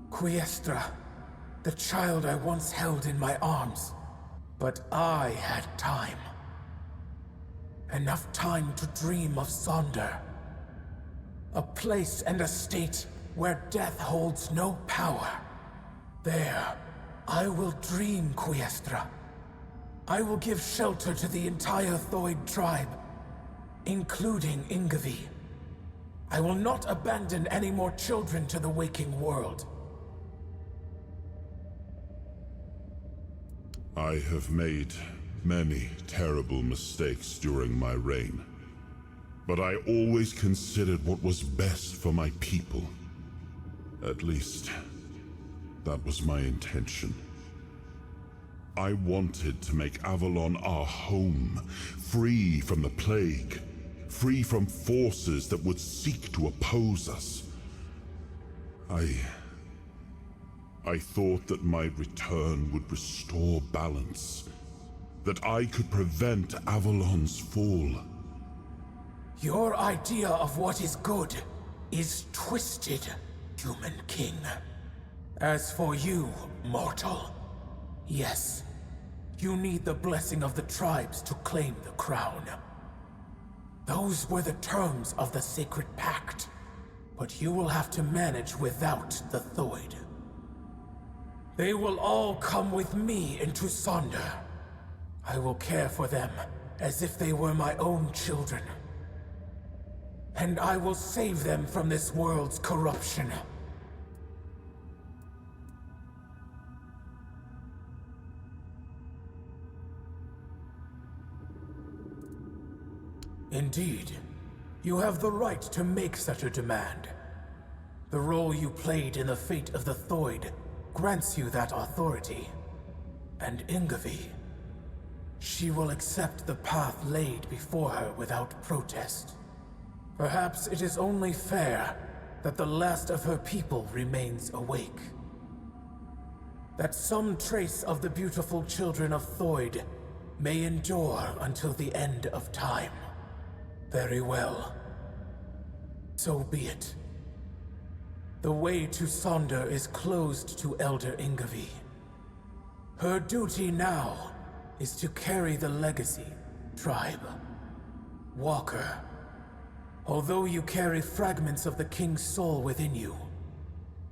Qrko, the child I once held in my arms. But I had time. Enough time to dream of Sonder. A place and a state where death holds no power. There, I will dream, Qrko. I will give shelter to the entire Thoid tribe, including Ingavi. I will not abandon any more children to the waking world. I have made many terrible mistakes during my reign, but I always considered what was best for my people. At least, that was my intention. I wanted to make Avalon our home, free from the plague, free from forces that would seek to oppose us. I thought that my return would restore balance, that I could prevent Avalon's fall. Your idea of what is good is twisted, human king. As for you, mortal, yes, you need the blessing of the tribes to claim the crown. Those were the terms of the sacred pact, but you will have to manage without the Thoid. They will all come with me into Sonder. I will care for them as if they were my own children. And I will save them from this world's corruption. Indeed, you have the right to make such a demand. The role you played in the fate of the Thoid grants you that authority. And Ingavi, she will accept the path laid before her without protest. Perhaps it is only fair that the last of her people remains awake. That some trace of the beautiful children of Thoid may endure until the end of time. Very well. So be it. The way to Sonder is closed to Elder Ingavi. Her duty now is to carry the legacy, tribe. Walker, although you carry fragments of the King's soul within you,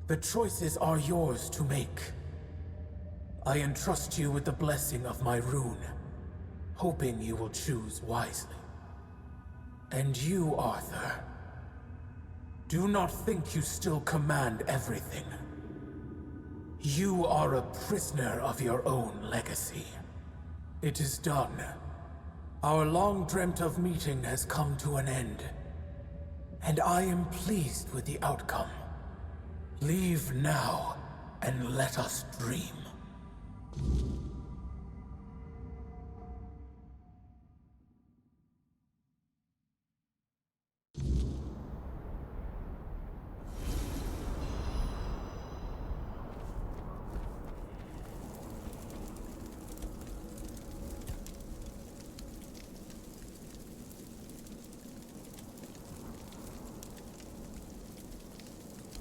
the choices are yours to make. I entrust you with the blessing of my rune, hoping you will choose wisely. And you, Arthur, do not think you still command everything. You are a prisoner of your own legacy. It is done. Our long-dreamt-of meeting has come to an end, and I am pleased with the outcome. Leave now, and let us dream.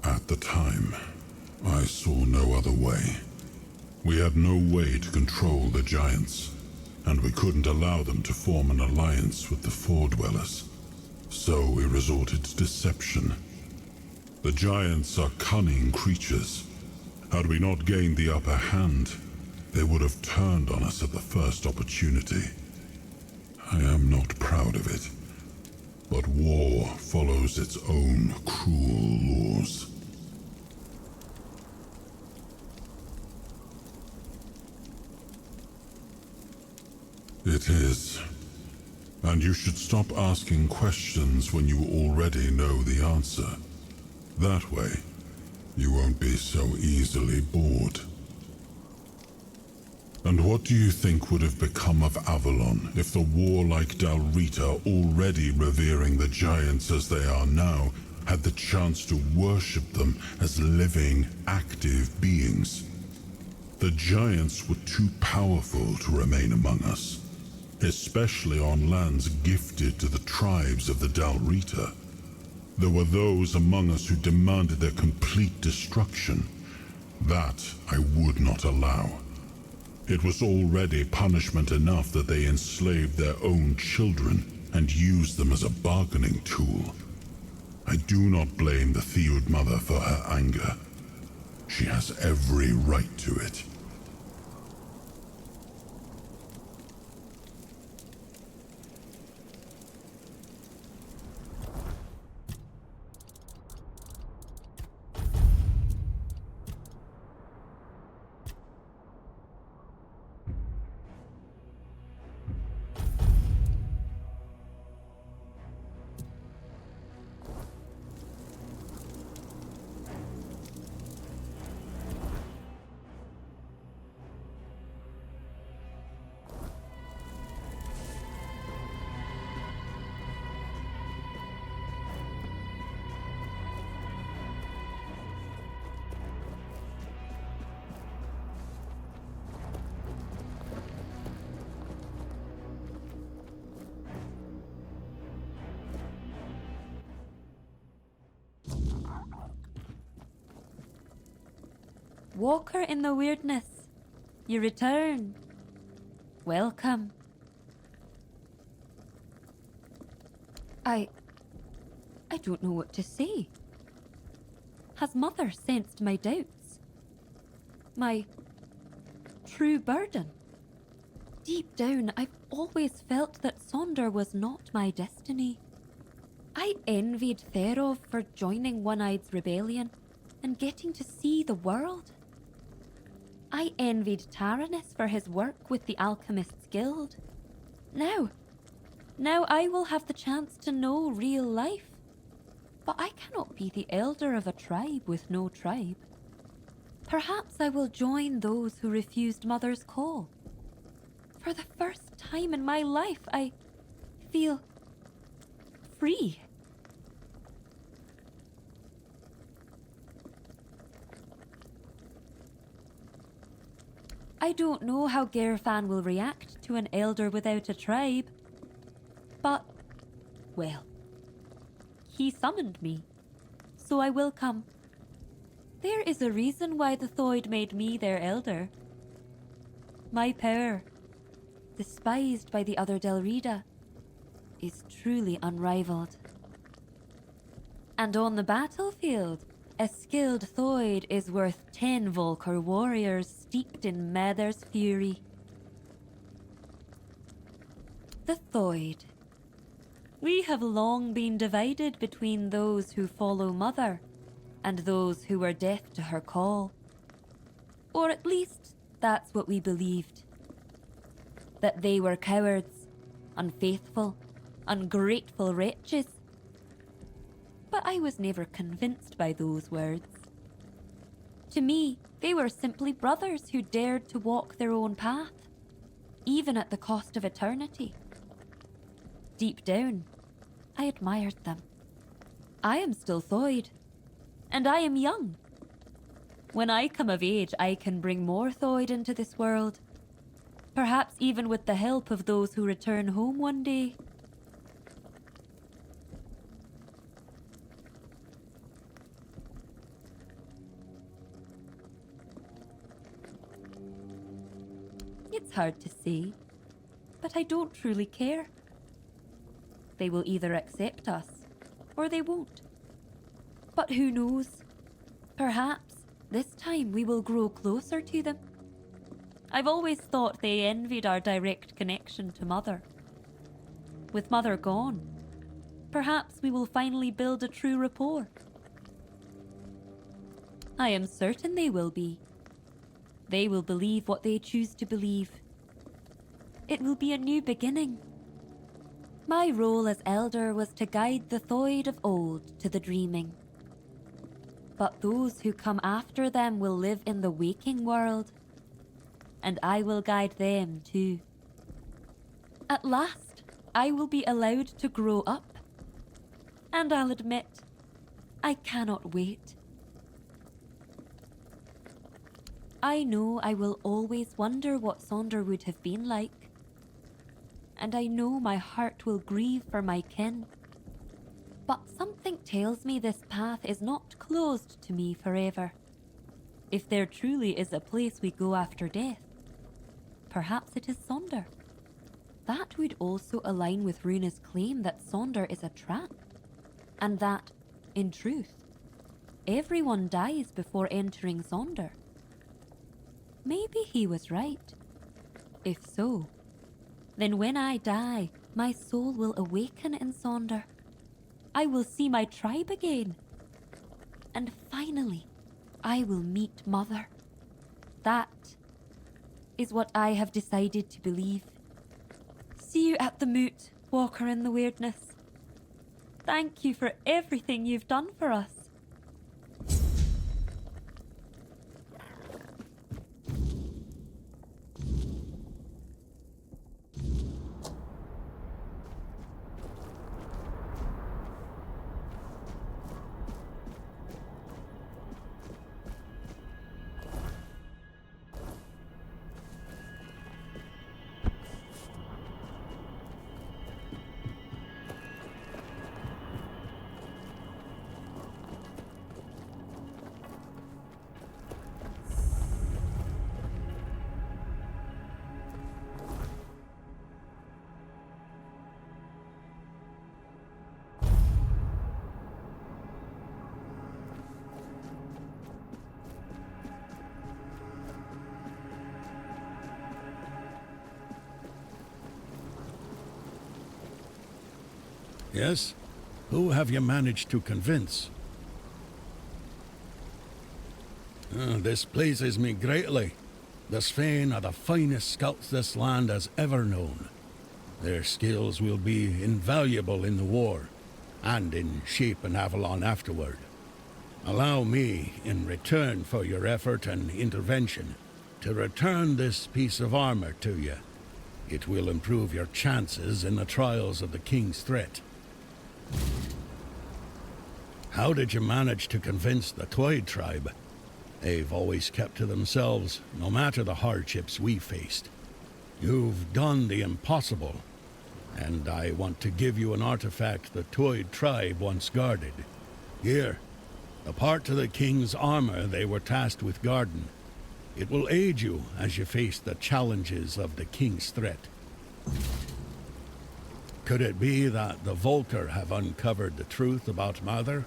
At the time, I saw no other way. We had no way to control the giants, and we couldn't allow them to form an alliance with the Foredwellers. So we resorted to deception. The giants are cunning creatures. Had we not gained the upper hand, they would have turned on us at the first opportunity. I am not proud of it, but war follows its own cruel laws. It is. And you should stop asking questions when you already know the answer. That way, you won't be so easily bored. And what do you think would have become of Avalon if the warlike Dalrita, already revering the giants as they are now, had the chance to worship them as living, active beings? The giants were too powerful to remain among us, especially on lands gifted to the tribes of the Dalrita. There were those among us who demanded their complete destruction. That I would not allow. It was already punishment enough that they enslaved their own children and used them as a bargaining tool. I do not blame the Theod mother for her anger. She has every right to it. Walker in the Weirdness, you return. Welcome. I don't know what to say. Has Mother sensed my doubts? My true burden? Deep down, I've always felt that Sonder was not my destiny. I envied Therov for joining One-Eye's rebellion and getting to see the world. I envied Taranis for his work with the Alchemists' Guild. Now I will have the chance to know real life. But I cannot be the elder of a tribe with no tribe. Perhaps I will join those who refused Mother's call. For the first time in my life, I feel free. I don't know how Gerfan will react to an elder without a tribe. But, well, he summoned me, so I will come. There is a reason why the Thoid made me their elder. My power, despised by the other Delrida, is truly unrivaled. And on the battlefield, a skilled Thoid is worth 10 Volker warriors steeped in Mather's fury. The Thoid. We have long been divided between those who follow Mother and those who were deaf to her call. Or at least, that's what we believed. That they were cowards, unfaithful, ungrateful wretches. But I was never convinced by those words. To me, they were simply brothers who dared to walk their own path, even at the cost of eternity. Deep down, I admired them. I am still Thoid, and I am young. When I come of age, I can bring more Thoid into this world, perhaps even with the help of those who return home one day. It's hard to say, but I don't truly care. They will either accept us, or they won't. But who knows? Perhaps this time we will grow closer to them. I've always thought they envied our direct connection to Mother. with Mother gone, perhaps we will finally build a true rapport. I am certain they will be. They will believe what they choose to believe. It will be a new beginning. My role as elder was to guide the Thoid of old to the dreaming. But those who come after them will live in the waking world, and I will guide them too. At last, I will be allowed to grow up, and I'll admit, I cannot wait. I know I will always wonder what Sonder would have been like, and I know my heart will grieve for my kin. But something tells me this path is not closed to me forever. If there truly is a place we go after death, perhaps it is Sonder. That would also align with Runa's claim that Sonder is a trap, and that, in truth, everyone dies before entering Sonder. Maybe he was right. If so, then when I die, my soul will awaken in Sonder. I will see my tribe again. And finally, I will meet Mother. That is what I have decided to believe. See you at the moot, Walker in the Weirdness. Thank you for everything you've done for us. Yes? Who have you managed to convince? This pleases me greatly. The Svein are the finest scouts this land has ever known. Their skills will be invaluable in the war, and in shaping Avalon afterward. Allow me, in return for your effort and intervention, to return this piece of armor to you. It will improve your chances in the trials of the King's threat. How did you manage to convince the Thoid tribe? They've always kept to themselves, no matter the hardships we faced. You've done the impossible, and I want to give you an artifact the Thoid tribe once guarded. Here, a part to the King's armor they were tasked with guarding. It will aid you as you face the challenges of the King's threat. Could it be that the Volker have uncovered the truth about Mother?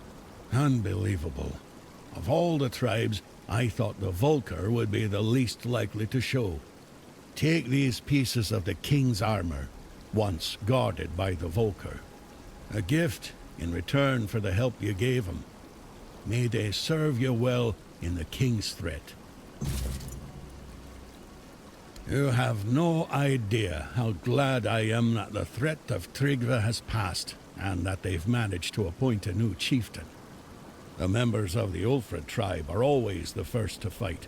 Unbelievable. Of all the tribes, I thought the Volker would be the least likely to show. Take these pieces of the King's armor, once guarded by the Volker. A gift in return for the help you gave him. May they serve you well in the King's threat. You have no idea how glad I am that the threat of Tryggve has passed, and that they've managed to appoint a new chieftain. The members of the Ulfred tribe are always the first to fight.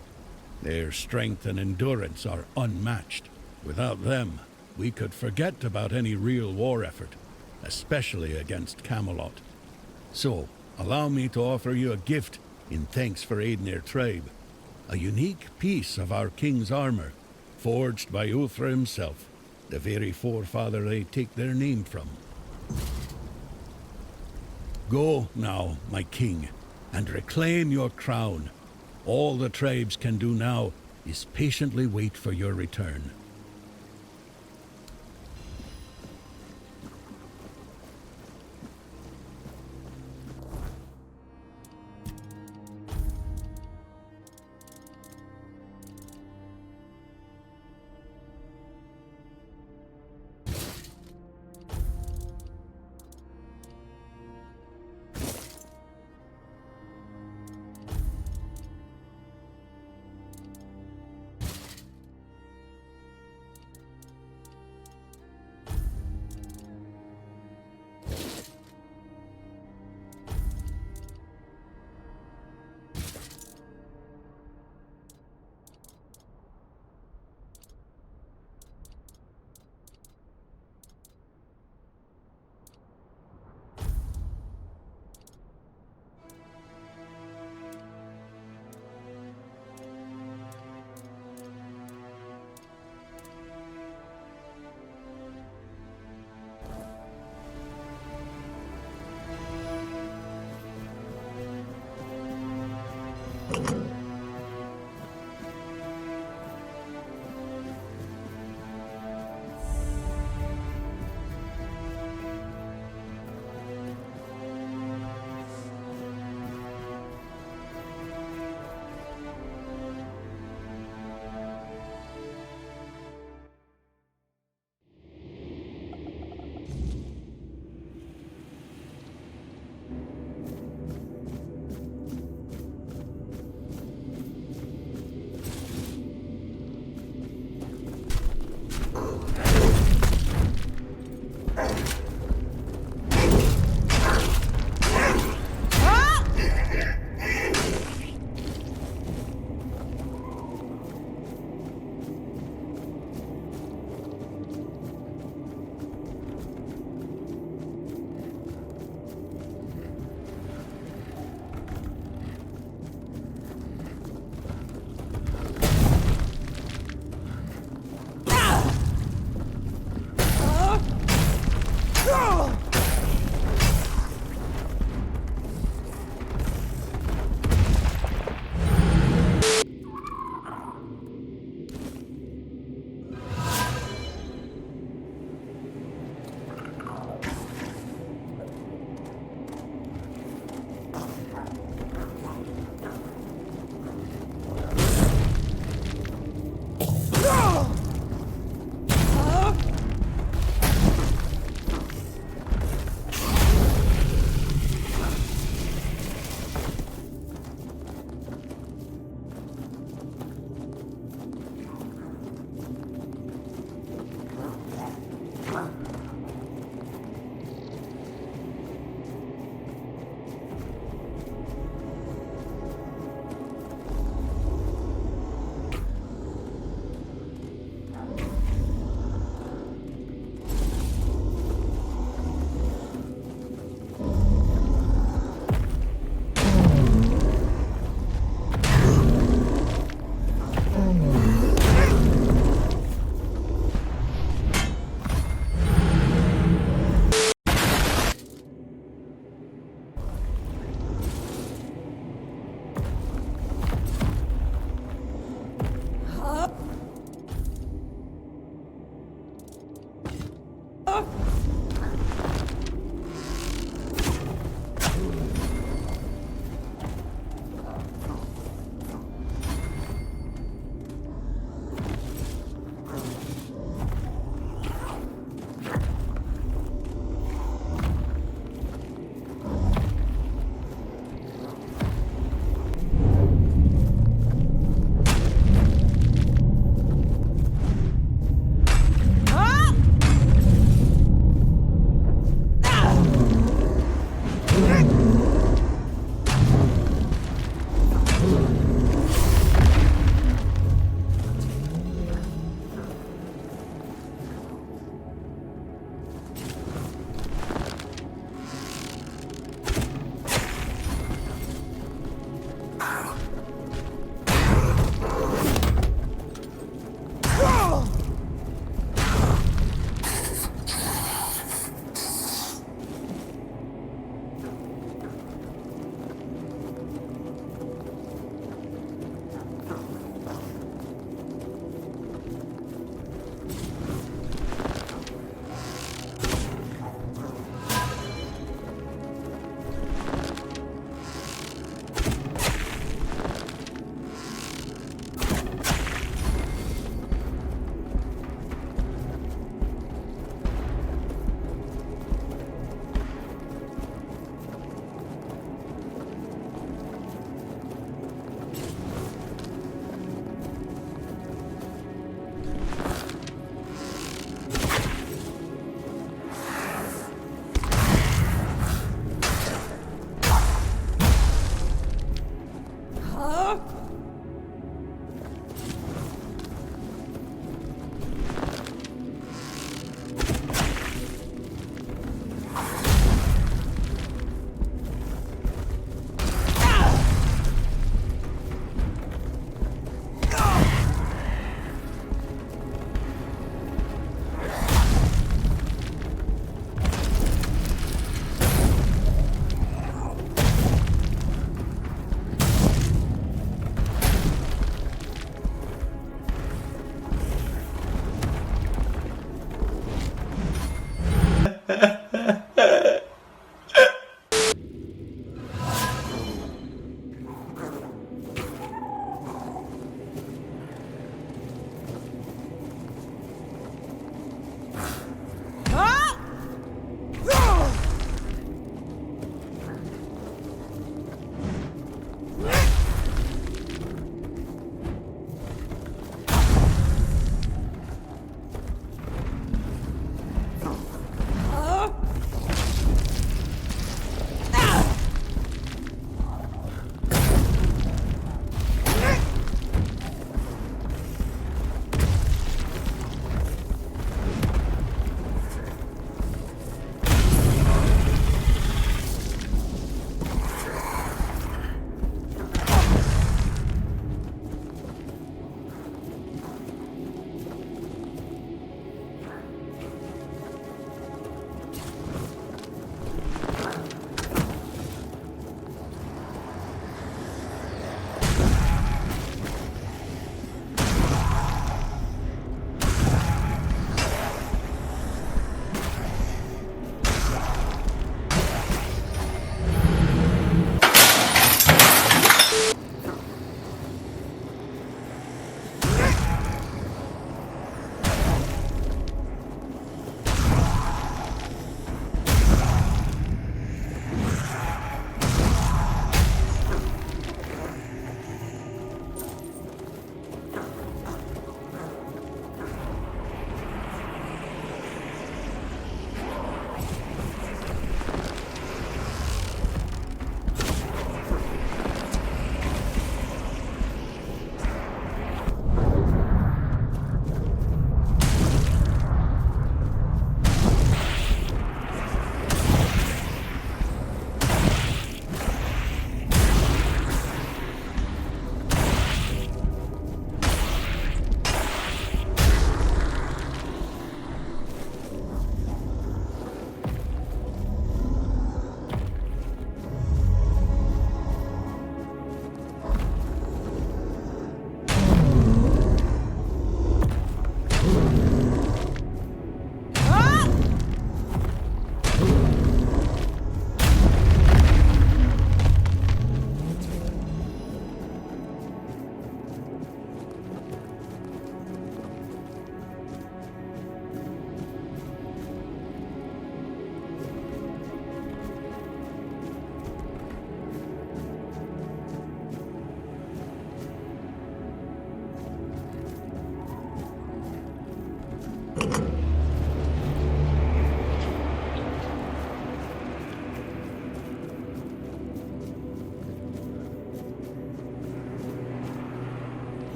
Their strength and endurance are unmatched. Without them, we could forget about any real war effort, especially against Camelot. So, allow me to offer you a gift in thanks for aiding their tribe. A unique piece of our King's armor, forged by Ulfr himself, the very forefather they take their name from. Go now, my king, and reclaim your crown. All the tribes can do now is patiently wait for your return.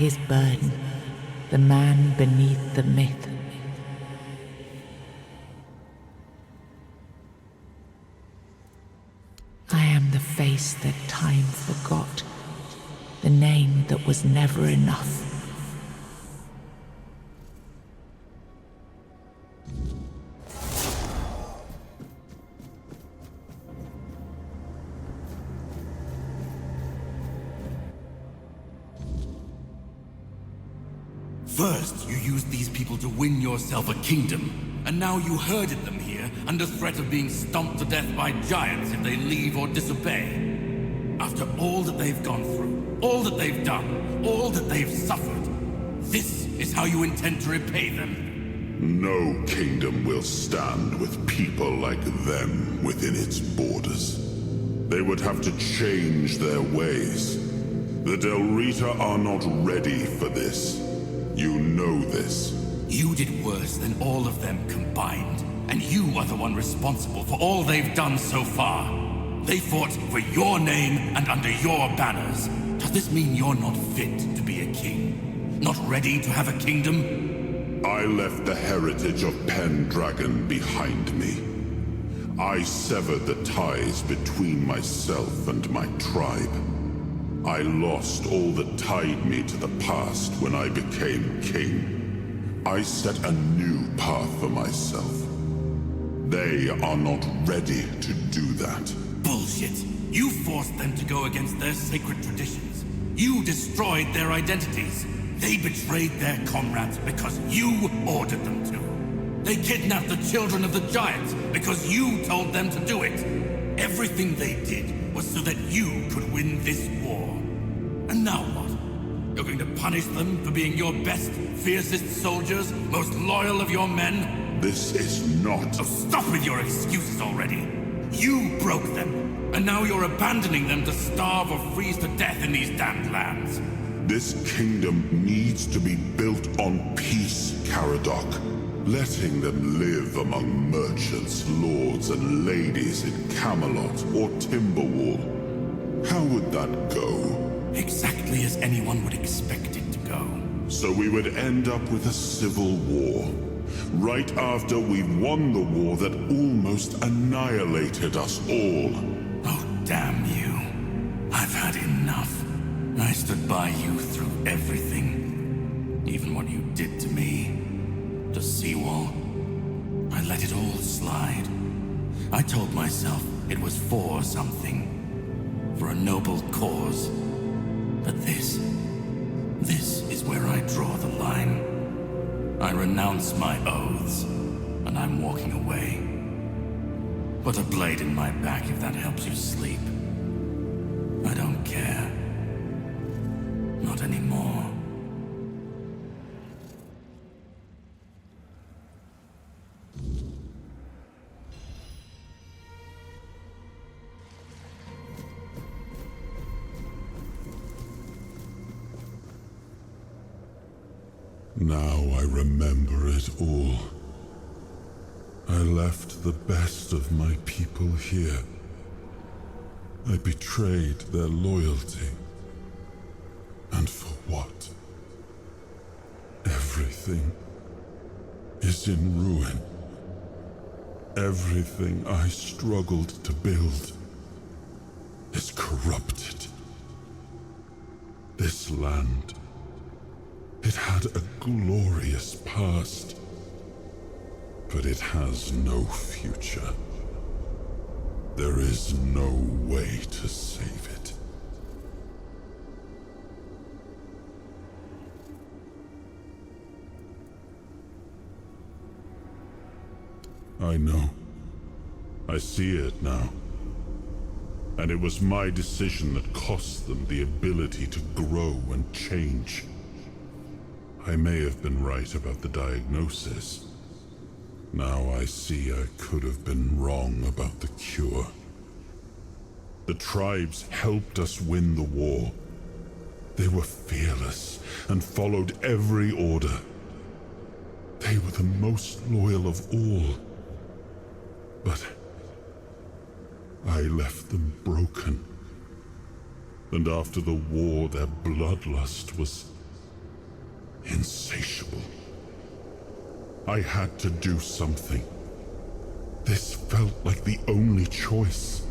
his burden, the man beneath the myth. I am the face that time forgot, the name that was never enough. First, you used these people to win yourself a kingdom, and now you herded them here under threat of being stomped to death by giants if they leave or disobey. After all that they've gone through, all that they've done, all that they've suffered, this is how you intend to repay them. No kingdom will stand with people like them within its borders. They would have to change their ways. The Del Rita are not ready for this. You know this. You did worse than all of them combined, and you are the one responsible for all they've done so far. They fought for your name and under your banners. Does this mean you're not fit to be a king? Not ready to have a kingdom? I left the heritage of Pendragon behind me. I severed the ties between myself and my tribe. I lost all that tied me to the past when I became king. I set a new path for myself. They are not ready to do that. Bullshit! You forced them to go against their sacred traditions. You destroyed their identities. They betrayed their comrades because you ordered them to. They kidnapped the children of the giants because you told them to do it. Everything they did was so that you could win this war. And now what? You're going to punish them for being your best, fiercest soldiers, most loyal of your men? This is not... So stop with your excuses already. You broke them, and now you're abandoning them to starve or freeze to death in these damned lands. This kingdom needs to be built on peace, Caradoc. Letting them live among merchants, lords, and ladies in Camelot or Timberwall. How would that go? Exactly as anyone would expect it to go. So we would end up with a civil war. Right after we won the war that almost annihilated us all. Oh, damn you. I've had enough. I stood by you through everything. Even what you did to me. To Seawall. I let it all slide. I told myself it was for something. For a noble cause. But this is where I draw the line. I renounce my oaths, and I'm walking away. Put a blade in my back if that helps you sleep. I don't care. Not anymore. Now I remember it all. I left the best of my people here. I betrayed their loyalty. And for what? Everything is in ruin. Everything I struggled to build is corrupted. This land, it had a glorious past, but it has no future. There is no way to save it. I know. I see it now. And it was my decision that cost them the ability to grow and change. I may have been right about the diagnosis. Now I see I could have been wrong about the cure. The tribes helped us win the war. They were fearless and followed every order. They were the most loyal of all. But I left them broken. And after the war, their bloodlust was insatiable. I had to do something. This felt like the only choice.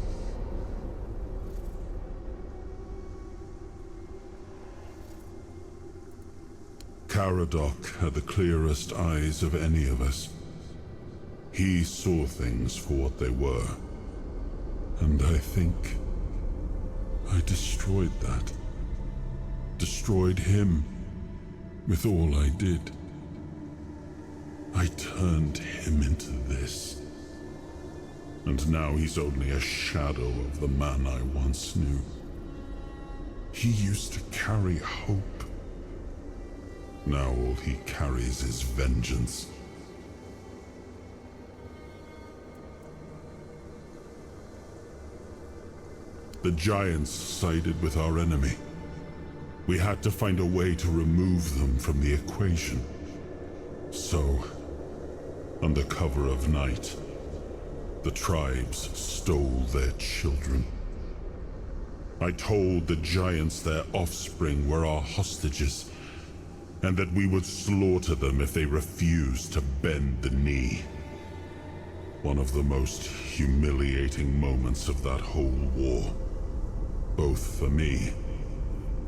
Caradoc had the clearest eyes of any of us. He saw things for what they were. And I think I destroyed that. Destroyed him with all I did. I turned him into this. And now he's only a shadow of the man I once knew. He used to carry hope. Now all he carries is vengeance. The giants sided with our enemy. We had to find a way to remove them from the equation. So, under cover of night, the tribes stole their children. I told the giants their offspring were our hostages, and that we would slaughter them if they refused to bend the knee. One of the most humiliating moments of that whole war, both for me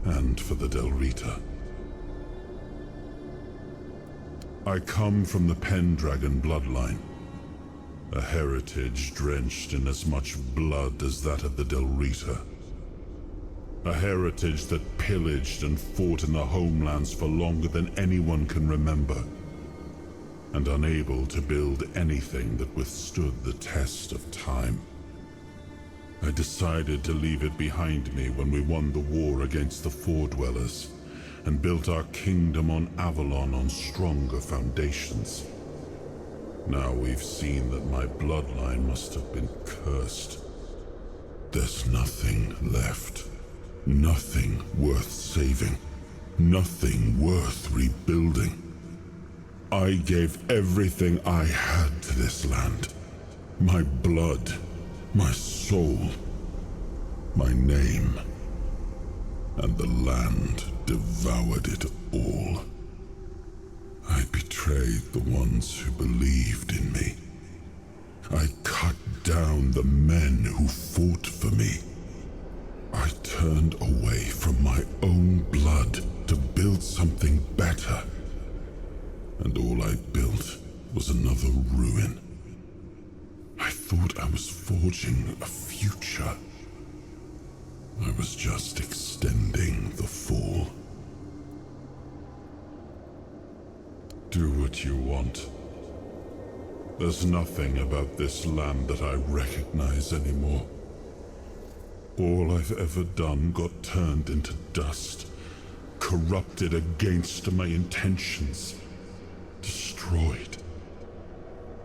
and for the Del Rita. I come from the Pendragon bloodline, a heritage drenched in as much blood as that of the Del Rita. A heritage that pillaged and fought in the homelands for longer than anyone can remember, and unable to build anything that withstood the test of time. I decided to leave it behind me when we won the war against the Four-Dwellers, and built our kingdom on Avalon on stronger foundations. Now we've seen that my bloodline must have been cursed. There's nothing left. Nothing worth saving. Nothing worth rebuilding. I gave everything I had to this land. My blood, my soul, my name. And the land devoured it all. I betrayed the ones who believed in me. I cut down the men who fought for me. I turned away from my own blood to build something better. And all I built was another ruin. I thought I was forging a future. I was just extending the fall. Do what you want. There's nothing about this land that I recognize anymore. All I've ever done got turned into dust, corrupted against my intentions, destroyed.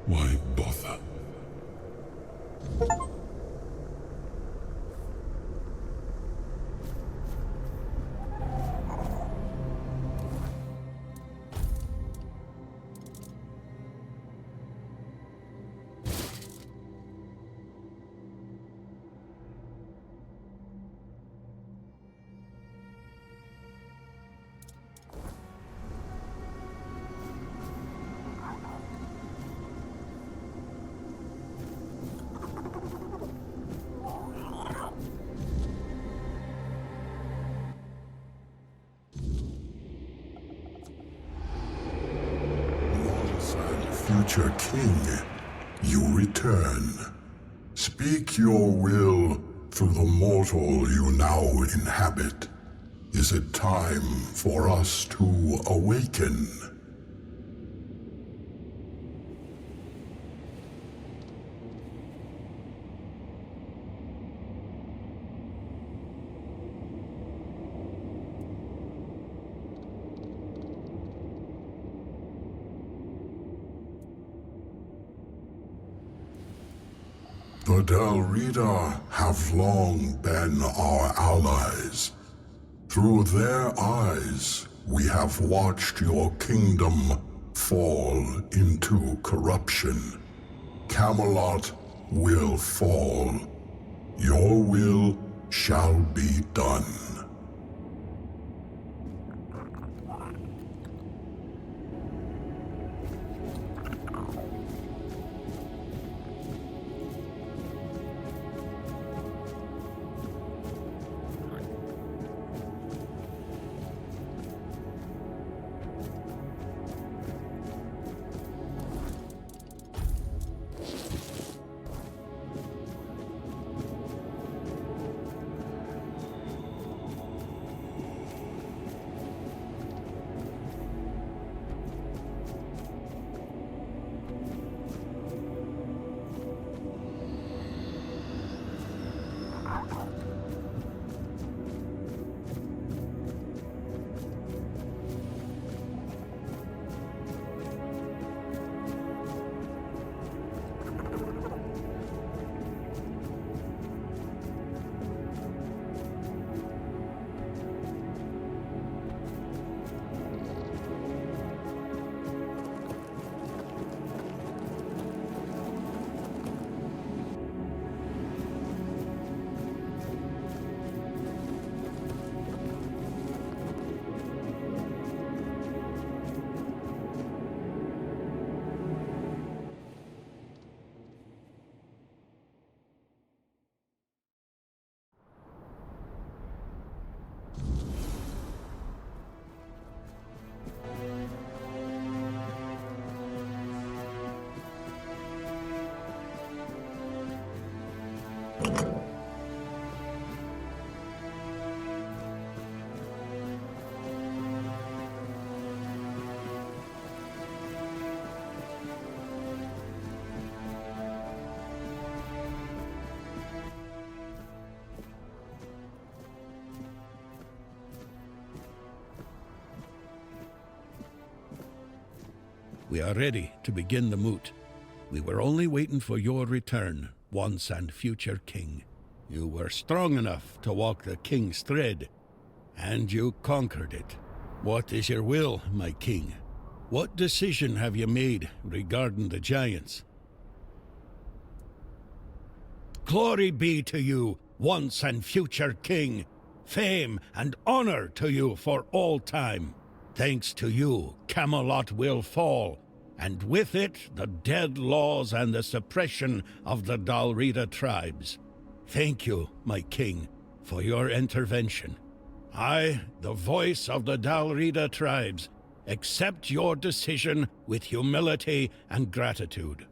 Why bother? Future King, you return. Speak your will through the mortal you now inhabit. Is it time for us to awaken? The Del Rita have long been our allies. Through their eyes, we have watched your kingdom fall into corruption. Camelot will fall. Your will shall be done. We are ready to begin the moot. We were only waiting for your return, once and future king. You were strong enough to walk the king's thread, and you conquered it. What is your will, my king? What decision have you made regarding the giants? Glory be to you, once and future king. Fame and honor to you for all time. Thanks to you, Camelot will fall, and with it, the dead laws and the suppression of the Dalrida tribes. Thank you, my king, for your intervention. I, the voice of the Dalrida tribes, accept your decision with humility and gratitude.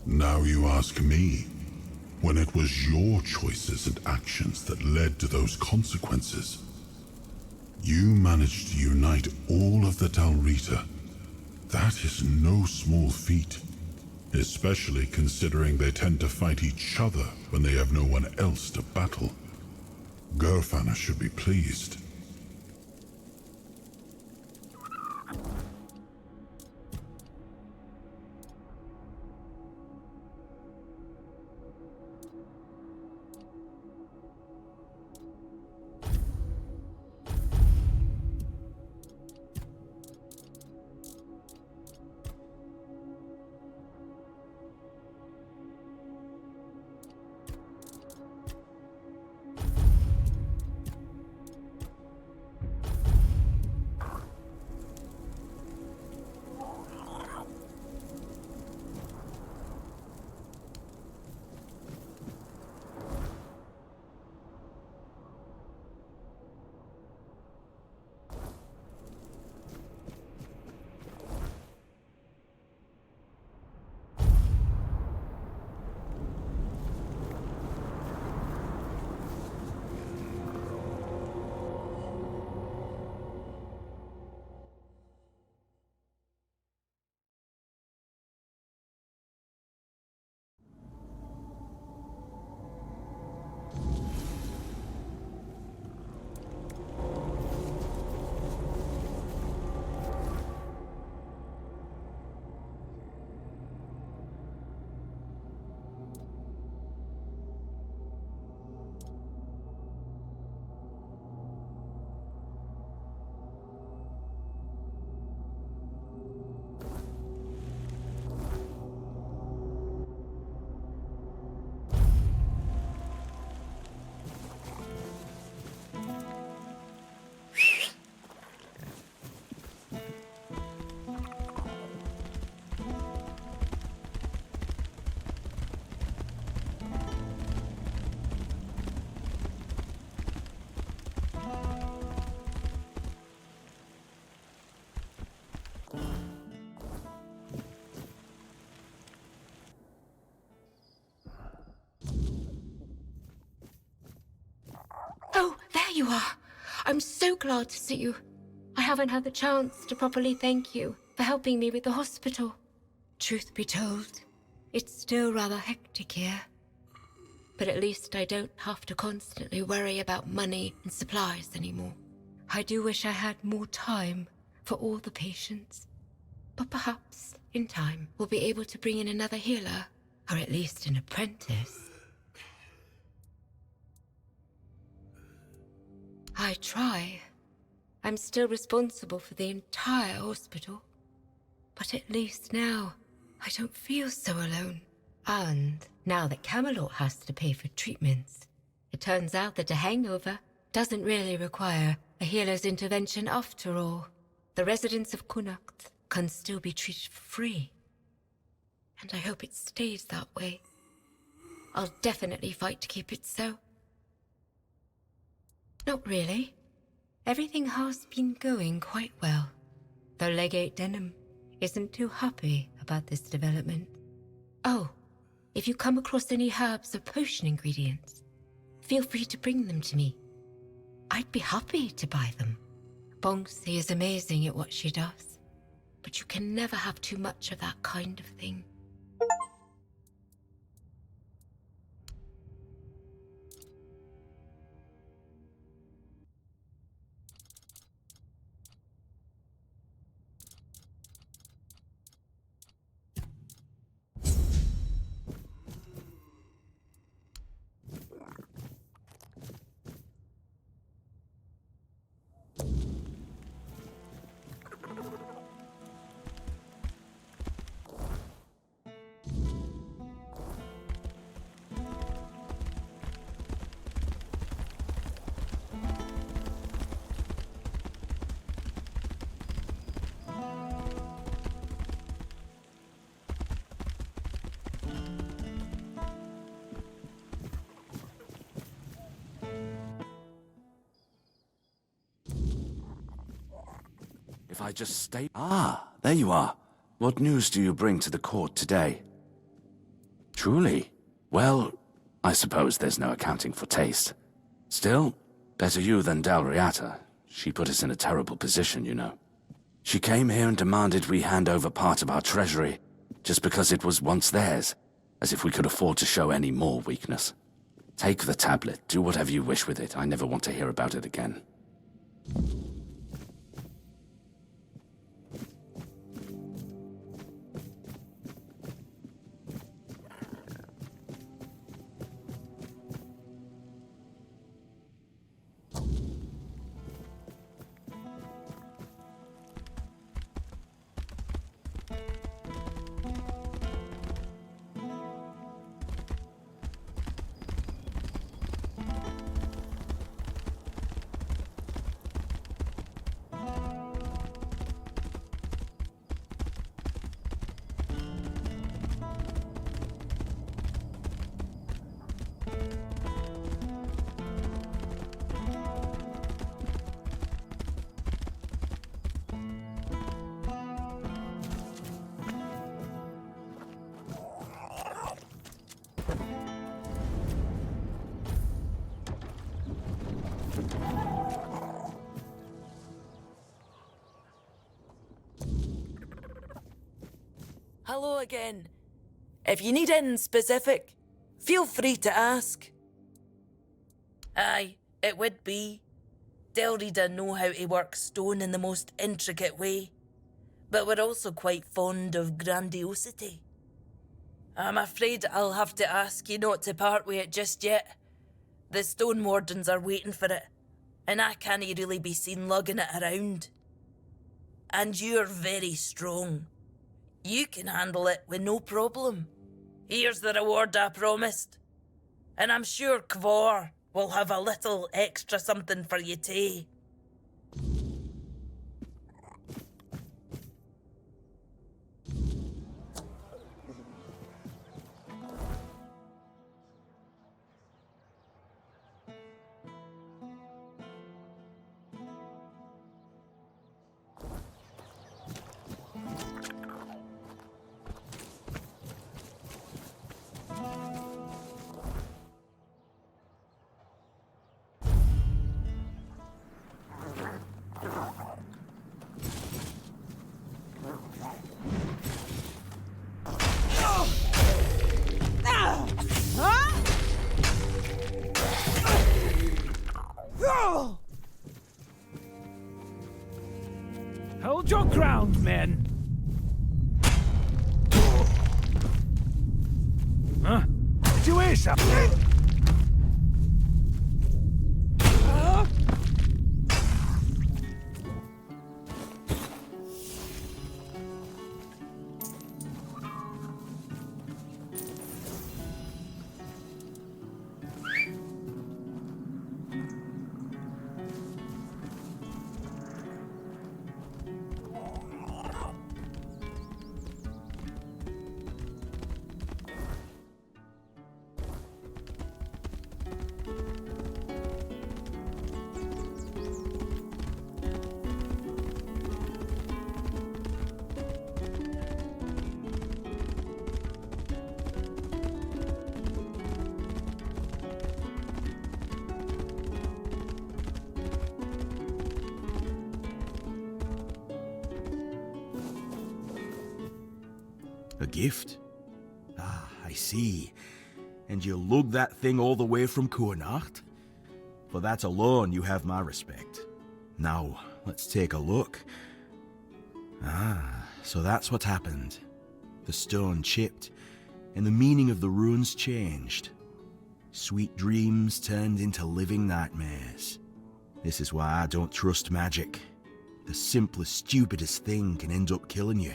Now you ask me, when it was your choices and actions that led to those consequences. You managed to unite all of the Dalrita. That is no small feat, especially considering they tend to fight each other when they have no one else to battle. Gerfana should be pleased. Oh, there you are. I'm so glad to see you. I haven't had the chance to properly thank you for helping me with the hospital. Truth be told, it's still rather hectic here. But at least I don't have to constantly worry about money and supplies anymore. I do wish I had more time for all the patients. But perhaps, in time, we'll be able to bring in another healer, or at least an apprentice. I try. I'm still responsible for the entire hospital. But at least now, I don't feel so alone. And now that Camelot has to pay for treatments, it turns out that a hangover doesn't really require a healer's intervention after all. The residents of Connacht can still be treated for free. And I hope it stays that way. I'll definitely fight to keep it so. Not really. Everything has been going quite well, though Legate Denham isn't too happy about this development. Oh, if you come across any herbs or potion ingredients, feel free to bring them to me. I'd be happy to buy them. Bonksy is amazing at what she does, but you can never have too much of that kind of thing. If I just stay... Ah, there you are. What news do you bring to the court today? Truly? Well, I suppose there's no accounting for taste. Still, better you than Dalriata. She put us in a terrible position, you know. She came here and demanded we hand over part of our treasury, just because it was once theirs, as if we could afford to show any more weakness. Take the tablet, do whatever you wish with it. I never want to hear about it again. Hello again. If you need anything specific, feel free to ask. Aye, it would be. Delrida know how to work stone in the most intricate way, but we're also quite fond of grandiosity. I'm afraid I'll have to ask you not to part with it just yet. The Stone Wardens are waiting for it, and I can't really be seen lugging it around. And you're very strong. You can handle it with no problem. Here's the reward I promised. And I'm sure Kvor will have a little extra something for you too. Hold your ground, men! Huh? Did you hear something? A gift? Ah, I see. And you lugged that thing all the way from Qrko? For that alone, you have my respect. Now, let's take a look. Ah, so that's what happened. The stone chipped, and the meaning of the runes changed. Sweet dreams turned into living nightmares. This is why I don't trust magic. The simplest, stupidest thing can end up killing you.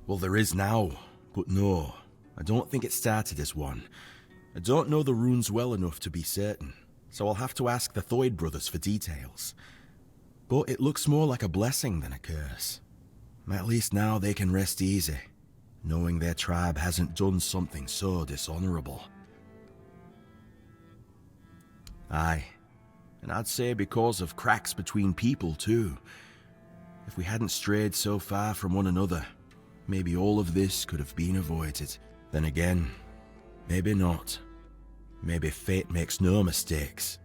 Well, there is now, but no, I don't think it started as one. I don't know the runes well enough to be certain, so I'll have to ask the Thoyd brothers for details. But it looks more like a blessing than a curse. At least now they can rest easy, knowing their tribe hasn't done something so dishonorable. Aye, and I'd say because of cracks between people too. If we hadn't strayed so far from one another, maybe all of this could have been avoided. Then again, maybe not. Maybe fate makes no mistakes.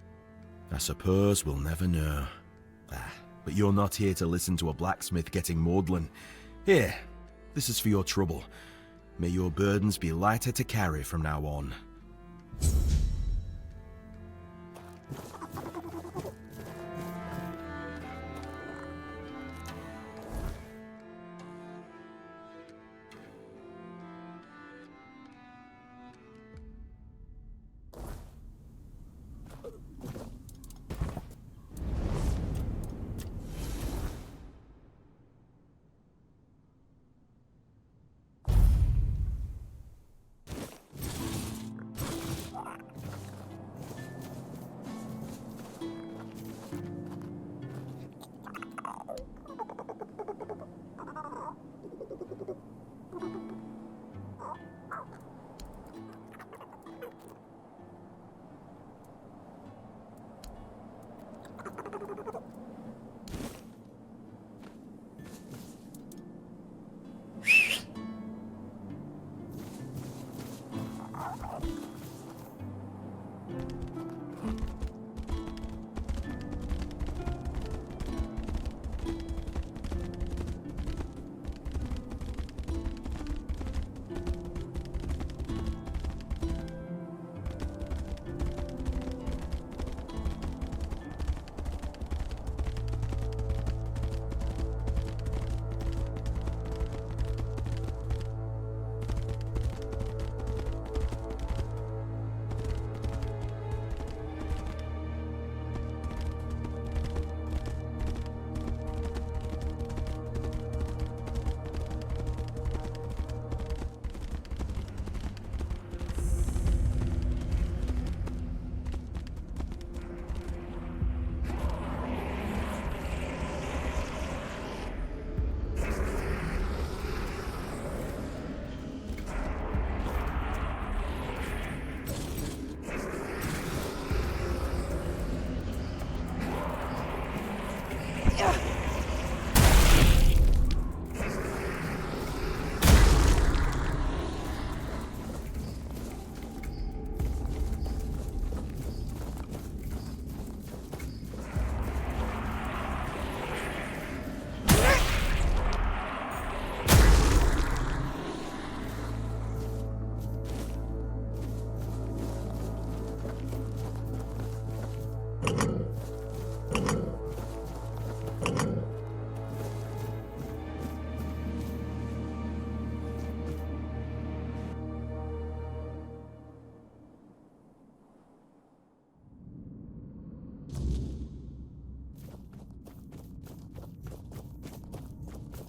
I suppose we'll never know. But you're not here to listen to a blacksmith getting maudlin. Here, this is for your trouble. May your burdens be lighter to carry from now on.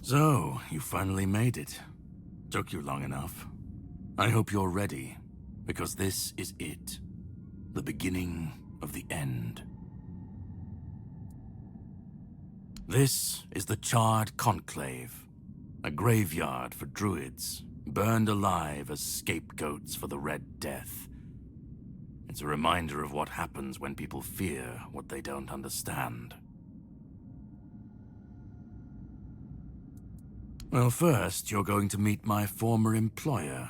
So, you finally made it. Took you long enough. I hope you're ready, because this is it. The beginning of the end. This is the Charred Conclave, a graveyard for druids, burned alive as scapegoats for the Red Death. It's a reminder of what happens when people fear what they don't understand. Well, first, you're going to meet my former employer.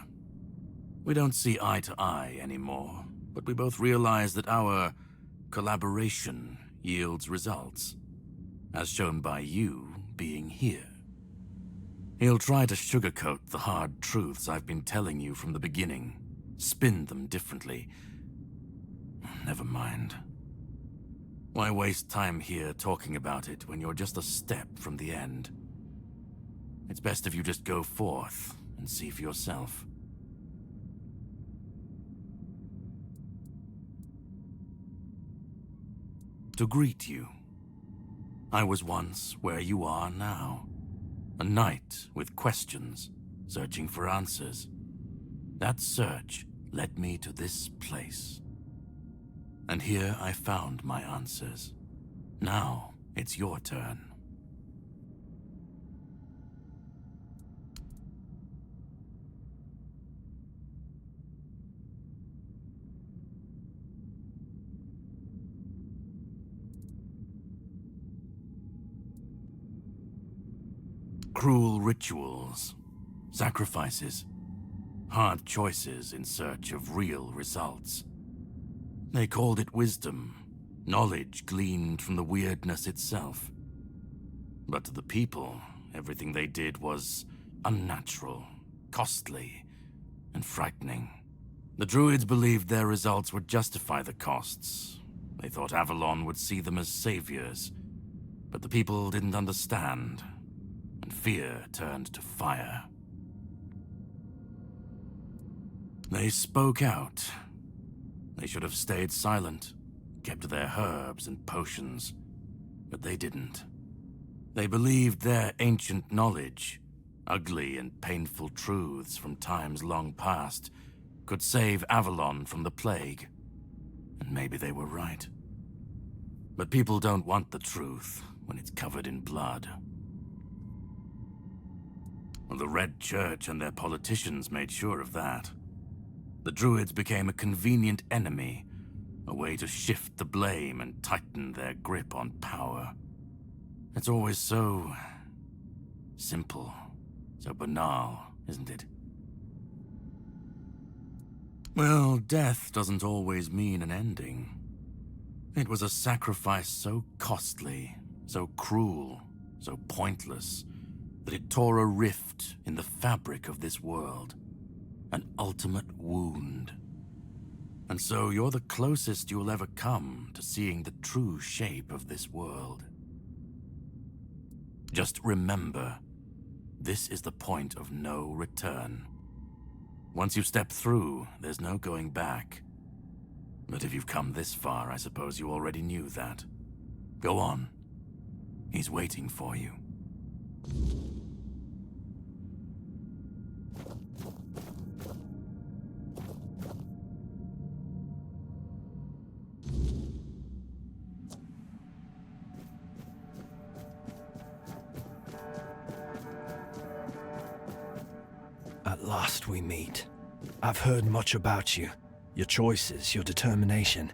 We don't see eye to eye anymore, but we both realize that our collaboration yields results, as shown by you being here. He'll try to sugarcoat the hard truths I've been telling you from the beginning, spin them differently. Never mind. Why waste time here talking about it when you're just a step from the end? It's best if you just go forth and see for yourself. To greet you. I was once where you are now. A knight with questions, searching for answers. That search led me to this place. And here I found my answers. Now it's your turn. Cruel rituals, sacrifices, hard choices in search of real results. They called it wisdom, knowledge gleaned from the weirdness itself. But to the people, everything they did was unnatural, costly, and frightening. The druids believed their results would justify the costs. They thought Avalon would see them as saviors. But the people didn't understand, and fear turned to fire. They spoke out. They should have stayed silent, kept to their herbs and potions, but they didn't. They believed their ancient knowledge, ugly and painful truths from times long past, could save Avalon from the plague. And maybe they were right. But people don't want the truth when it's covered in blood. Well, the Red Church and their politicians made sure of that. The druids became a convenient enemy, a way to shift the blame and tighten their grip on power. It's always so simple, so banal, isn't it? Well, death doesn't always mean an ending. It was a sacrifice so costly, so cruel, so pointless, that it tore a rift in the fabric of this world. An ultimate wound. And so you're the closest you'll ever come to seeing the true shape of this world. Just remember, this is the point of no return. Once you step through, there's no going back. But if you've come this far, I suppose you already knew that. Go on. He's waiting for you. At last we meet. I've heard much about you. Your choices, your determination.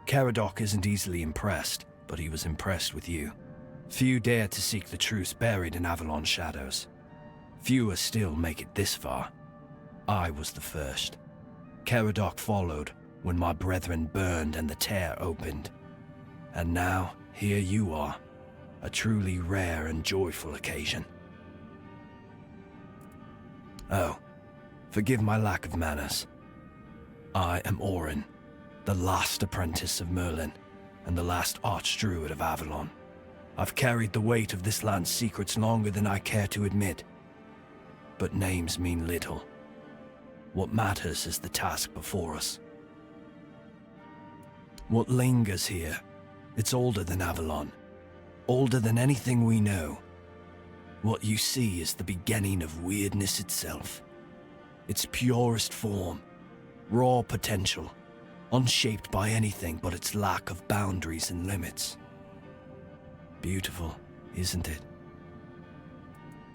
Qrko isn't easily impressed, but he was impressed with you. Few dare to seek the truth buried in Avalon's shadows. Fewer still make it this far. I was the first. Qrko followed when my brethren burned and the tear opened. And now, here you are. A truly rare and joyful occasion. Oh, forgive my lack of manners. I am Orin, the last apprentice of Merlin, and the last archdruid of Avalon. I've carried the weight of this land's secrets longer than I care to admit. But names mean little. What matters is the task before us. What lingers here, it's older than Avalon. Older than anything we know. What you see is the beginning of weirdness itself. Its purest form, raw potential, unshaped by anything but its lack of boundaries and limits. Beautiful, isn't it?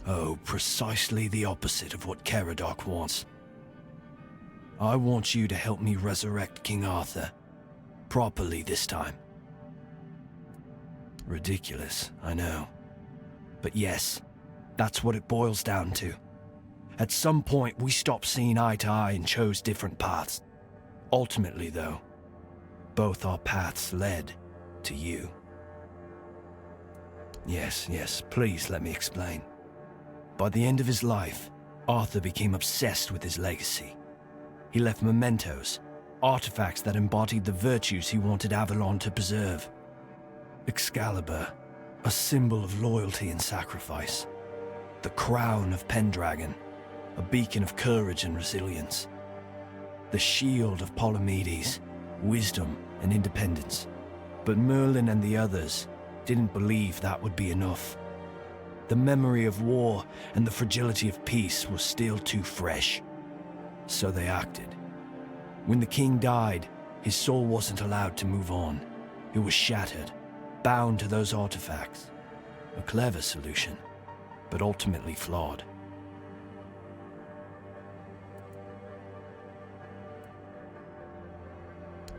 Oh, precisely the opposite of what Qrko wants. I want you to help me resurrect King Arthur. Properly this time. Ridiculous, I know. But yes, that's what it boils down to. At some point, we stopped seeing eye to eye and chose different paths. Ultimately, though, both our paths led to you. Yes, please let me explain. By the end of his life, Arthur became obsessed with his legacy. He left mementos, artifacts that embodied the virtues he wanted Avalon to preserve. Excalibur, a symbol of loyalty and sacrifice. The crown of Pendragon, a beacon of courage and resilience. The shield of Palamedes, wisdom and independence. But Merlin and the others didn't believe that would be enough. The memory of war and the fragility of peace was still too fresh. So they acted. When the king died, his soul wasn't allowed to move on. It was shattered, bound to those artifacts. A clever solution, but ultimately flawed.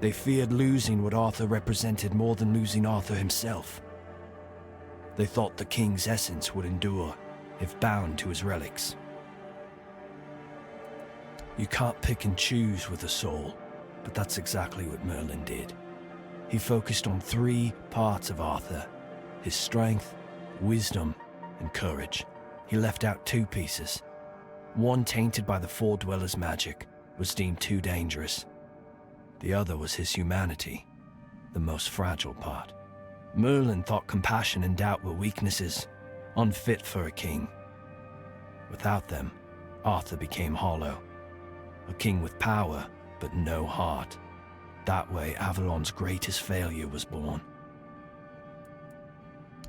They feared losing what Arthur represented more than losing Arthur himself. They thought the king's essence would endure if bound to his relics. You can't pick and choose with a soul, but that's exactly what Merlin did. He focused on 3 parts of Arthur: his strength, wisdom, and courage. He left out 2 pieces. One, tainted by the Four Dwellers' magic, was deemed too dangerous. The other was his humanity, the most fragile part. Merlin thought compassion and doubt were weaknesses, unfit for a king. Without them, Arthur became hollow. A king with power, but no heart. That way, Avalon's greatest failure was born.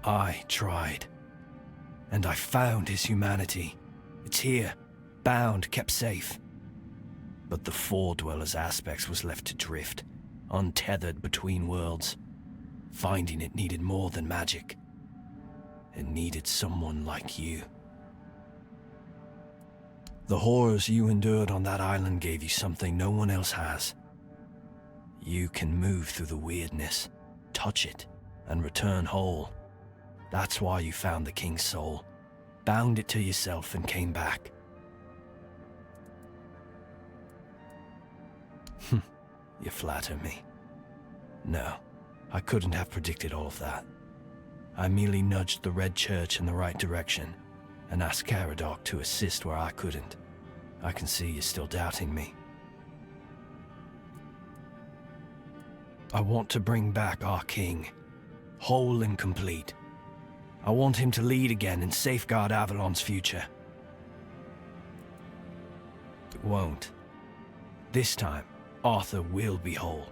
I tried, and I found his humanity. It's here, bound, kept safe. But the Four Dwellers' aspects was left to drift, untethered between worlds. Finding it needed more than magic. It needed someone like you. The horrors you endured on that island gave you something no one else has. You can move through the weirdness, touch it, and return whole. That's why you found the king's soul, bound it to yourself, and came back. You flatter me. No, I couldn't have predicted all of that. I merely nudged the Red Church in the right direction and asked Qrko to assist where I couldn't. I can see you're still doubting me. I want to bring back our king, whole and complete. I want him to lead again and safeguard Avalon's future. It won't. This time, Arthur will be whole.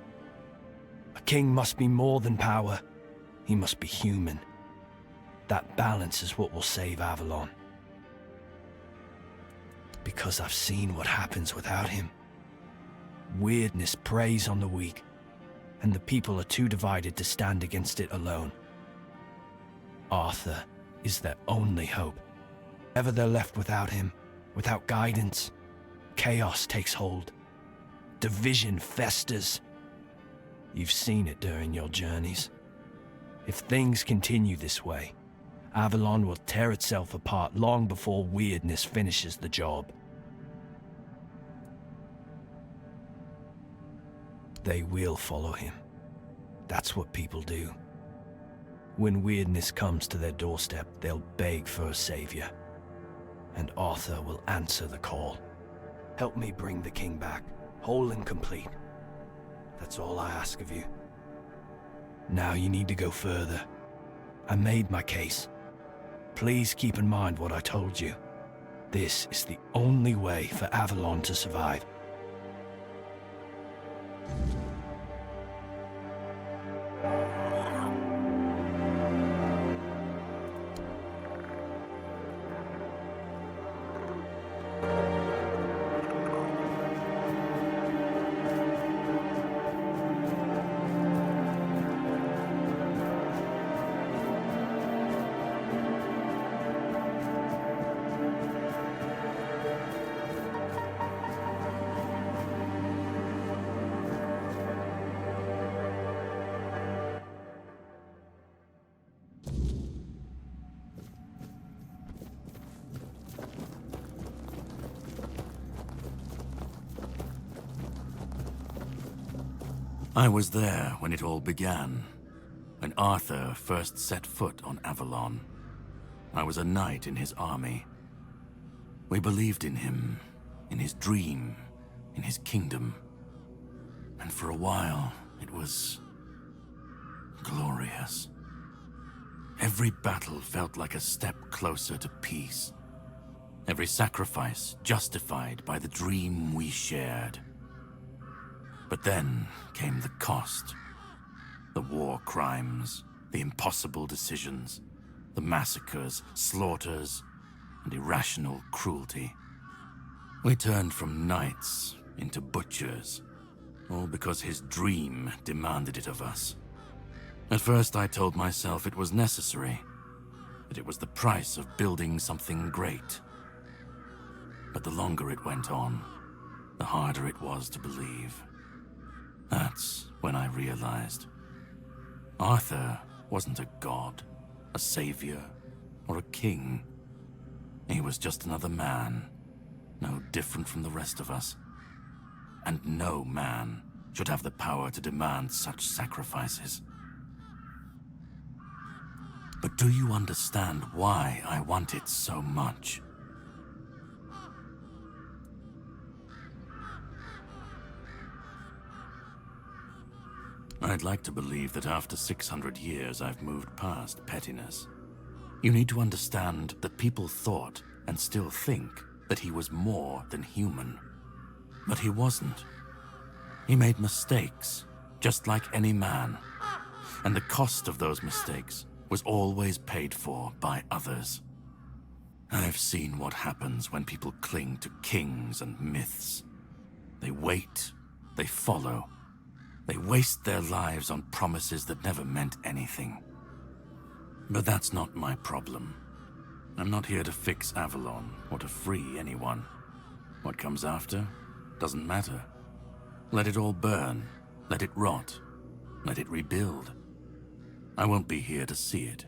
A king must be more than power. He must be human. That balance is what will save Avalon. Because I've seen what happens without him. Weirdness preys on the weak, and the people are too divided to stand against it alone. Arthur is their only hope. Ever they're left without him, without guidance, chaos takes hold. Division festers. You've seen it during your journeys. If things continue this way, Avalon will tear itself apart long before weirdness finishes the job. They will follow him. That's what people do. When weirdness comes to their doorstep, they'll beg for a savior. And Arthur will answer the call. Help me bring the king back, whole and complete. That's all I ask of you. Now you need to go further. I made my case. Please keep in mind what I told you. This is the only way for Avalon to survive. I was there when it all began, when Arthur first set foot on Avalon. I was a knight in his army. We believed in him, in his dream, in his kingdom. And for a while, it was glorious. Every battle felt like a step closer to peace. Every sacrifice justified by the dream we shared. But then came the cost. The war crimes, the impossible decisions, the massacres, slaughters, and irrational cruelty. We turned from knights into butchers, all because his dream demanded it of us. At first I told myself it was necessary, that it was the price of building something great. But the longer it went on, the harder it was to believe. That's when I realized Arthur wasn't a god, a savior, or a king. He was just another man, no different from the rest of us. And no man should have the power to demand such sacrifices. But do you understand why I want it so much? I'd like to believe that after 600 years I've moved past pettiness. You need to understand that people thought, and still think, that he was more than human. But he wasn't. He made mistakes, just like any man. And the cost of those mistakes was always paid for by others. I've seen what happens when people cling to kings and myths. They wait, they follow, they waste their lives on promises that never meant anything. But that's not my problem. I'm not here to fix Avalon or to free anyone. What comes after doesn't matter. Let it all burn, let it rot, let it rebuild. I won't be here to see it.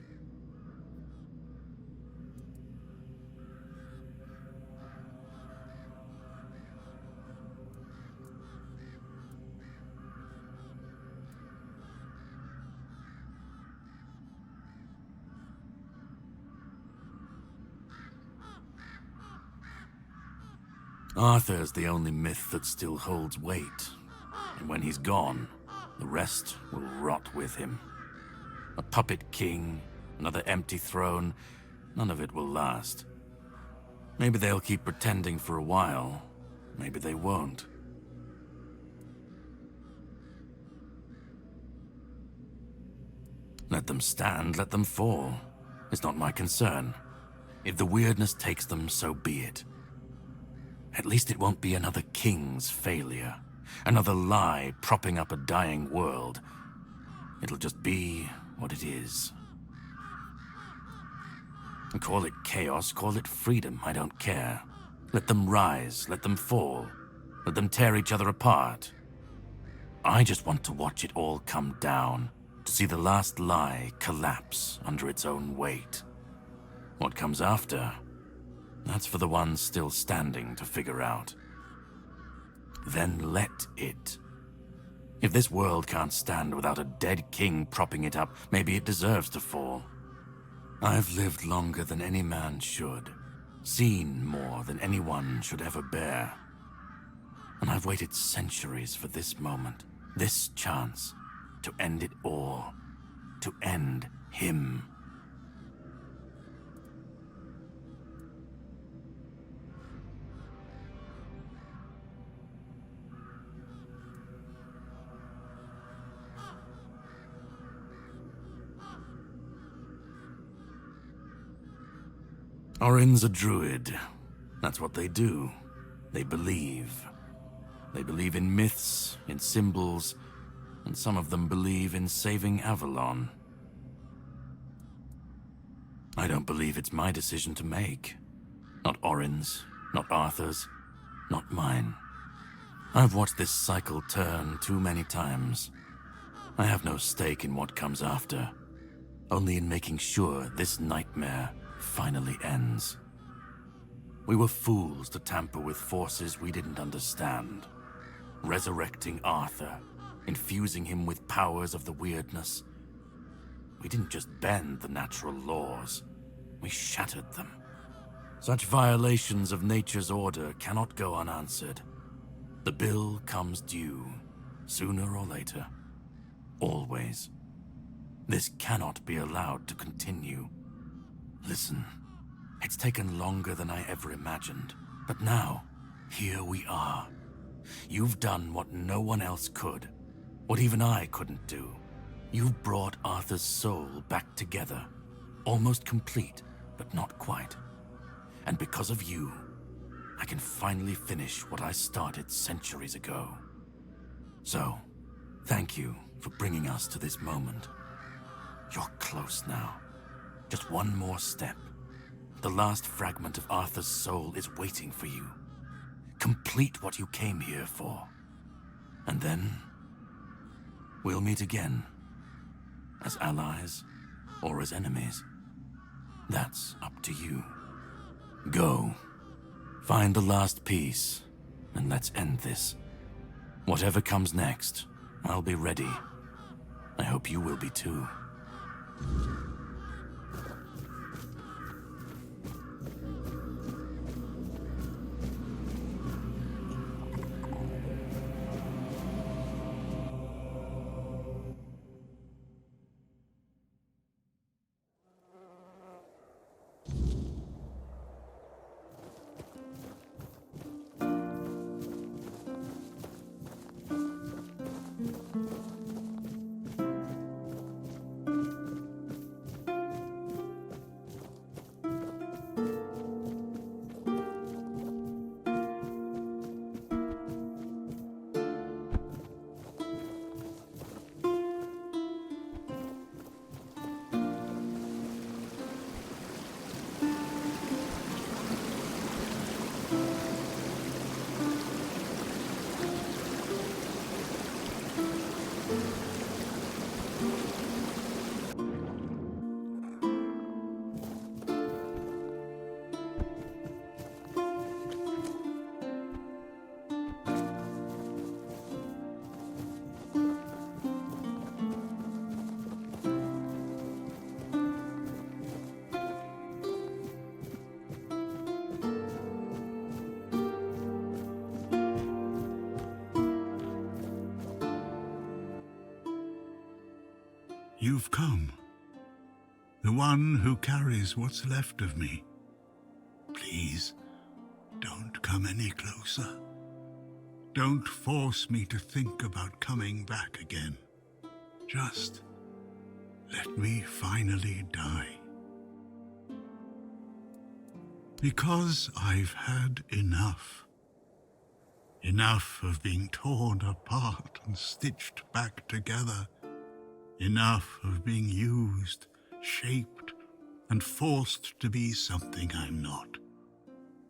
Arthur's the only myth that still holds weight. And when he's gone, the rest will rot with him. A puppet king, another empty throne, none of it will last. Maybe they'll keep pretending for a while, maybe they won't. Let them stand, let them fall. It's not my concern. If the weirdness takes them, so be it. At least it won't be another king's failure. Another lie propping up a dying world. It'll just be what it is. And call it chaos, call it freedom, I don't care. Let them rise, let them fall. Let them tear each other apart. I just want to watch it all come down. To see the last lie collapse under its own weight. What comes after? That's for the ones still standing to figure out. Then let it. If this world can't stand without a dead king propping it up, maybe it deserves to fall. I've lived longer than any man should, seen more than anyone should ever bear. And I've waited centuries for this moment, this chance, to end it all, to end him. Orin's a druid. That's what they do. They believe. They believe in myths, in symbols, and some of them believe in saving Avalon. I don't believe it's my decision to make. Not Orin's, not Arthur's, not mine. I've watched this cycle turn too many times. I have no stake in what comes after, only in making sure this nightmare finally ends. We were fools to tamper with forces we didn't understand. Resurrecting Arthur, infusing him with powers of the weirdness. We didn't just bend the natural laws, we shattered them. Such violations of nature's order cannot go unanswered. The bill comes due, sooner or later. Always. This cannot be allowed to continue. Listen, it's taken longer than I ever imagined, but now, here we are. You've done what no one else could, what even I couldn't do. You've brought Arthur's soul back together, almost complete, but not quite. And because of you, I can finally finish what I started centuries ago. So, thank you for bringing us to this moment. You're close now. Just one more step. The last fragment of Arthur's soul is waiting for you. Complete what you came here for. And then, we'll meet again. As allies, or as enemies. That's up to you. Go. Find the last piece, and let's end this. Whatever comes next, I'll be ready. I hope you will be too. You've come. The one who carries what's left of me. Please, don't come any closer. Don't force me to think about coming back again. Just let me finally die. Because I've had enough. Enough of being torn apart and stitched back together. Enough of being used, shaped, and forced to be something I'm not.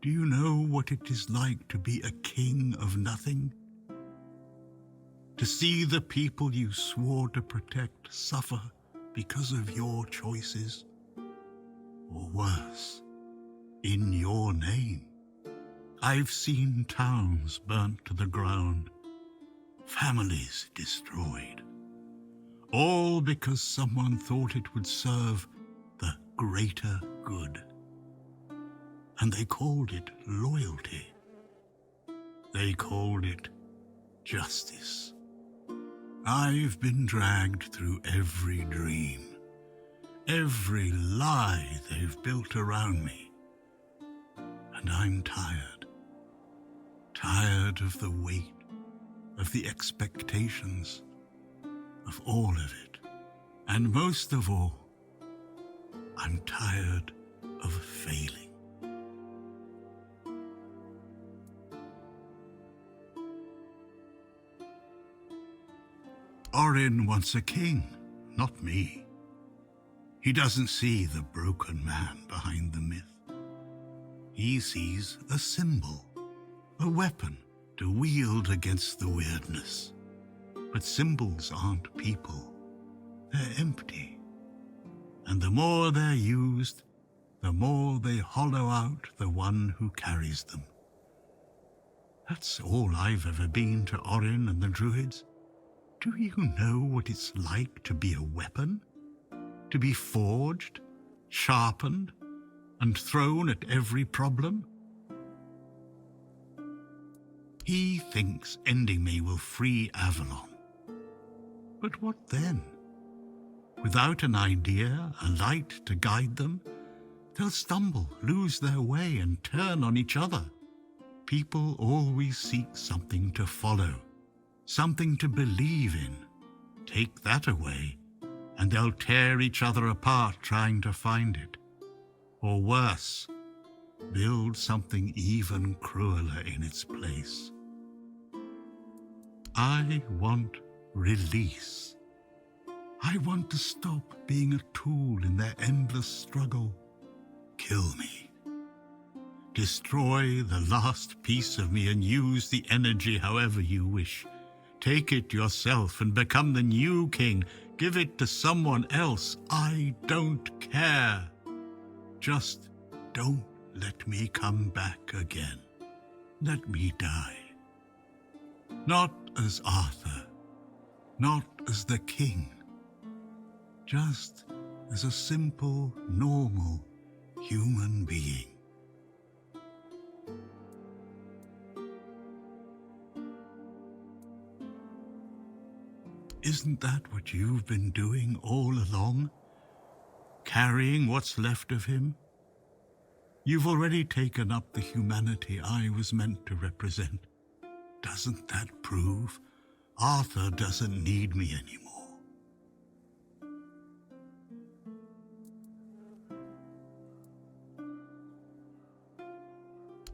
Do you know what it is like to be a king of nothing? To see the people you swore to protect suffer because of your choices? Or worse, in your name. I've seen towns burnt to the ground, families destroyed. All because someone thought it would serve the greater good. And they called it loyalty. They called it justice. I've been dragged through every dream, every lie they've built around me. And I'm tired. Tired of the weight, of the expectations, of all of it. And most of all, I'm tired of failing. Orin wants a king, not me. He doesn't see the broken man behind the myth. He sees a symbol, a weapon to wield against the weirdness. But symbols aren't people. They're empty. And the more they're used, the more they hollow out the one who carries them. That's all I've ever been to Orin and the Druids. Do you know what it's like to be a weapon? To be forged, sharpened, and thrown at every problem? He thinks ending me will free Avalon. But what then? Without an idea, a light to guide them, they'll stumble, lose their way, and turn on each other. People always seek something to follow, something to believe in. Take that away, and they'll tear each other apart trying to find it. Or worse, build something even crueler in its place. I want release. I want to stop being a tool in their endless struggle. Kill me. Destroy the last piece of me and use the energy however you wish. Take it yourself and become the new king. Give it to someone else. I don't care. Just don't let me come back again. Let me die. Not as Arthur, not as the king, just as a simple, normal human being. Isn't that what you've been doing all along? Carrying what's left of him? You've already taken up the humanity I was meant to represent. Doesn't that prove Arthur doesn't need me anymore?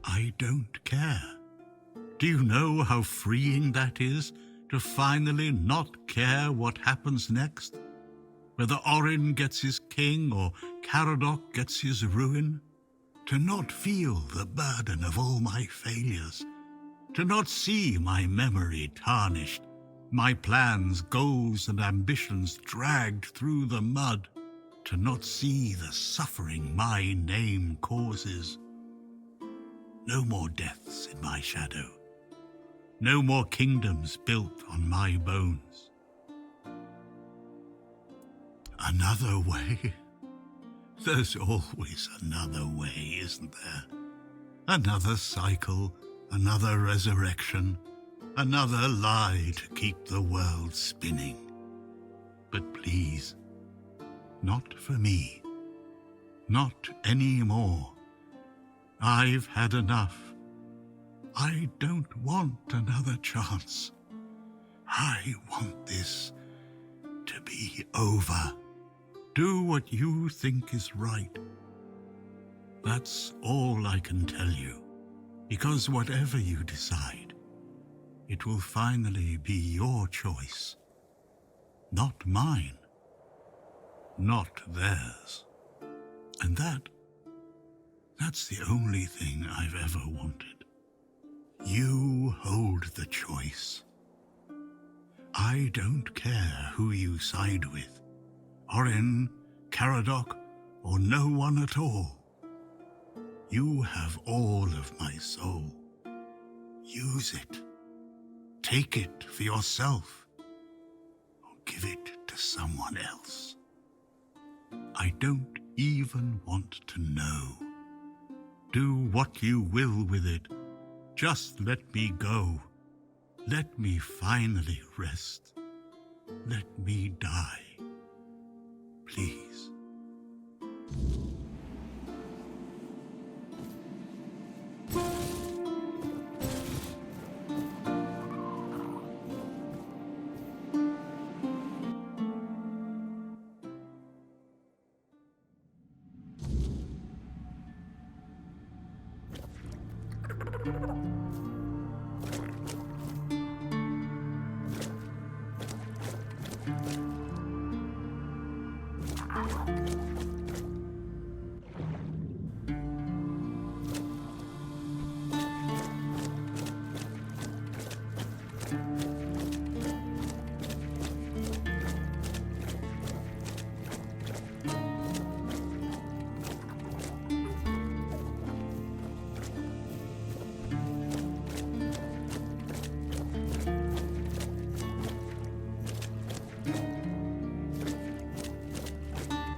I don't care. Do you know how freeing that is, to finally not care what happens next? Whether Orin gets his king or Qrko gets his ruin? To not feel the burden of all my failures? To not see my memory tarnished, my plans, goals, and ambitions dragged through the mud? To not see the suffering my name causes? No more deaths in my shadow. No more kingdoms built on my bones. Another way? There's always another way, isn't there? Another cycle, another resurrection, another lie to keep the world spinning. But please, not for me. Not anymore. I've had enough. I don't want another chance. I want this to be over. Do what you think is right. That's all I can tell you, because whatever you decide, it will finally be your choice, not mine, not theirs. And that's the only thing I've ever wanted. You hold the choice. I don't care who you side with, Orin, Qrko, or no one at all. You have all of my soul. Use it. Take it for yourself, or give it to someone else. I don't even want to know. Do what you will with it. Just let me go. Let me finally rest. Let me die. Please.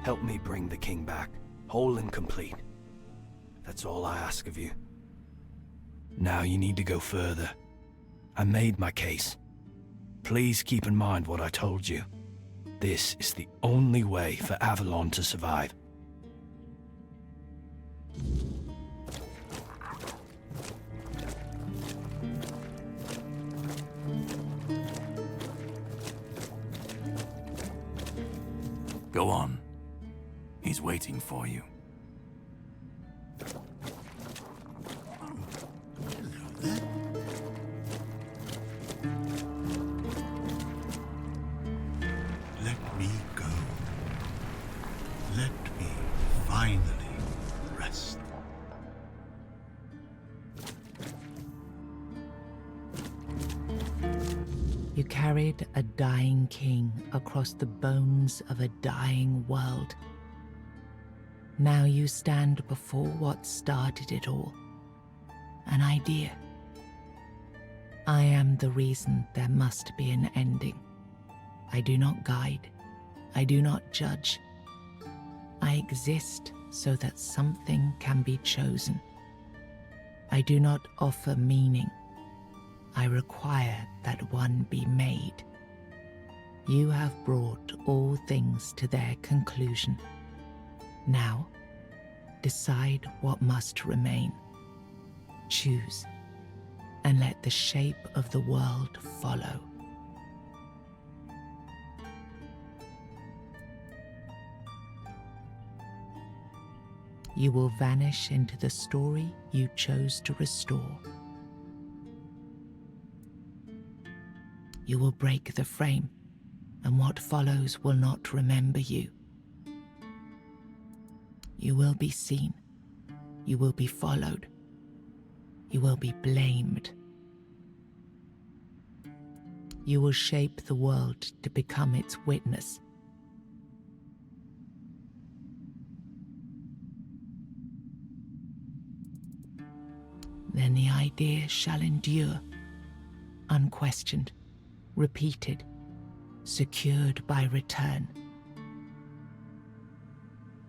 Help me bring the king back, whole and complete. That's all I ask of you. Now you need to go further. I made my case. Please keep in mind what I told you. This is the only way for Avalon to survive. Go on. He's waiting for you. Let me go. Let me finally rest. You carried a dying king across the bones of a dying world. Now you stand before what started it all. An idea. I am the reason there must be an ending. I do not guide. I do not judge. I exist so that something can be chosen. I do not offer meaning. I require that one be made. You have brought all things to their conclusion. Now, decide what must remain. Choose, and let the shape of the world follow. You will vanish into the story you chose to restore. You will break the frame, and what follows will not remember you. You will be seen. You will be followed. You will be blamed. You will shape the world to become its witness. Then the idea shall endure, unquestioned, repeated, secured by return.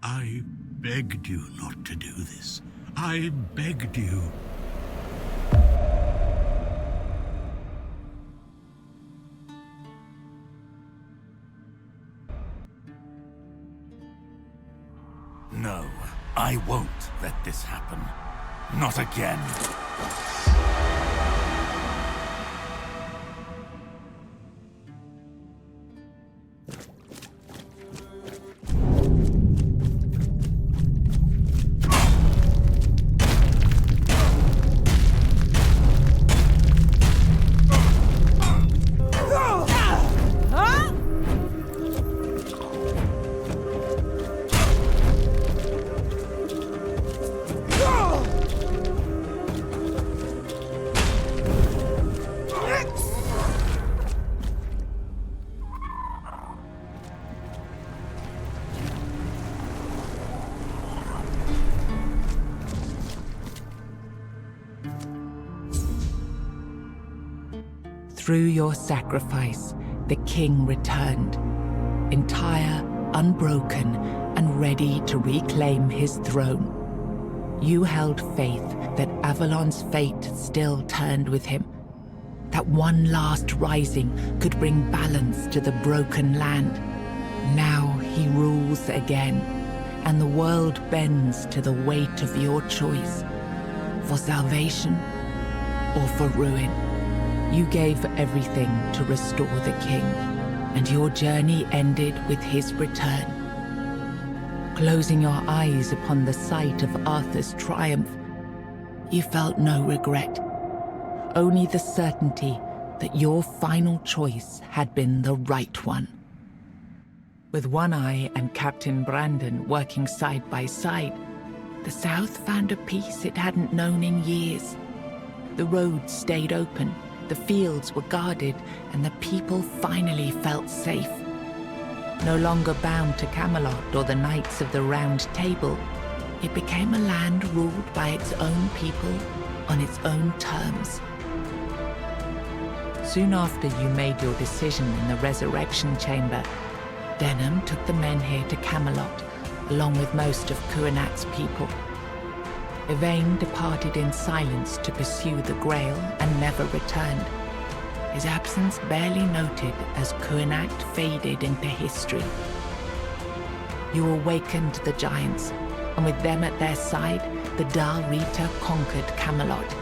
I begged you not to do this. I begged you. No, I won't let this happen. Not again. Through your sacrifice, the king returned, entire, unbroken, and ready to reclaim his throne. You held faith that Avalon's fate still turned with him, that one last rising could bring balance to the broken land. Now he rules again, and the world bends to the weight of your choice, for salvation or for ruin. You gave everything to restore the king, and your journey ended with his return. Closing your eyes upon the sight of Arthur's triumph, you felt no regret, only the certainty that your final choice had been the right one. With One Eye and Captain Brandon working side by side, the South found a peace it hadn't known in years. The roads stayed open, the fields were guarded, and the people finally felt safe. No longer bound to Camelot or the Knights of the Round Table, it became a land ruled by its own people on its own terms. Soon after you made your decision in the Resurrection Chamber, Denham took the men here to Camelot, along with most of Qrnak's people. Yvain departed in silence to pursue the Grail and never returned, his absence barely noted as Qrnak faded into history. You awakened the giants, and with them at their side, the Dal Rita conquered Camelot.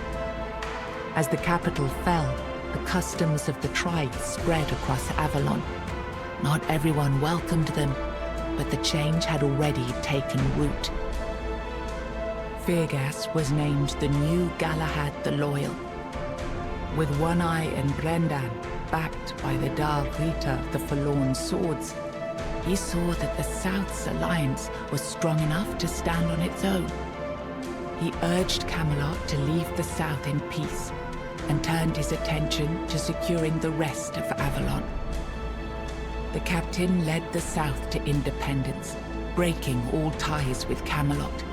As the capital fell, the customs of the tribes spread across Avalon. Not everyone welcomed them, but the change had already taken root. Fergus was named the new Galahad the Loyal. With One Eye and Brendan backed by the Dal Rita, the Forlorn Swords, he saw that the South's alliance was strong enough to stand on its own. He urged Camelot to leave the South in peace and turned his attention to securing the rest of Avalon. The captain led the South to independence, breaking all ties with Camelot.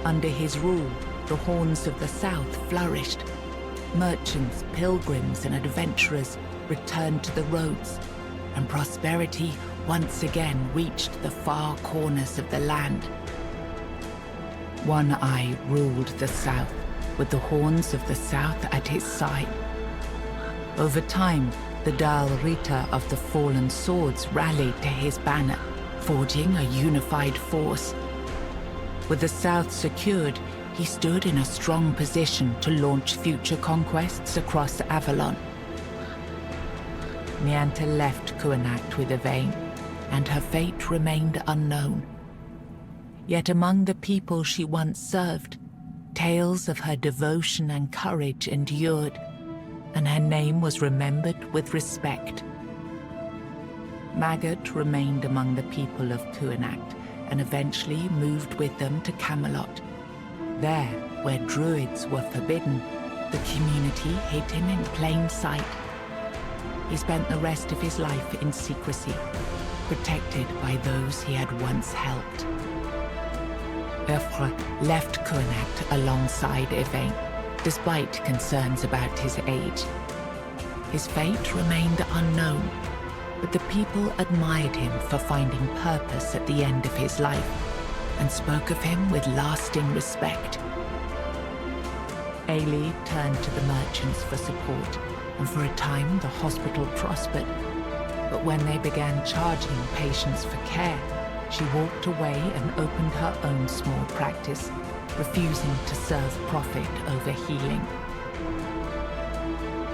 Under his rule, the Horns of the South flourished. Merchants, pilgrims, and adventurers returned to the roads, and prosperity once again reached the far corners of the land. One Eye ruled the South, with the Horns of the South at his side. Over time, the Dal Rita of the Fallen Swords rallied to his banner, forging a unified force. With the South secured, he stood in a strong position to launch future conquests across Avalon. Nianta left Qrnak with Yvain, and her fate remained unknown. Yet among the people she once served, tales of her devotion and courage endured, and her name was remembered with respect. Maggot remained among the people of Qrnak, and eventually moved with them to Camelot. There, where druids were forbidden, the community hid him in plain sight. He spent the rest of his life in secrecy, protected by those he had once helped. Qrko left Qrnak alongside Yvain, despite concerns about his age. His fate remained unknown, but the people admired him for finding purpose at the end of his life, and spoke of him with lasting respect. Ailey turned to the merchants for support, and for a time the hospital prospered. But when they began charging patients for care, she walked away and opened her own small practice, refusing to serve profit over healing.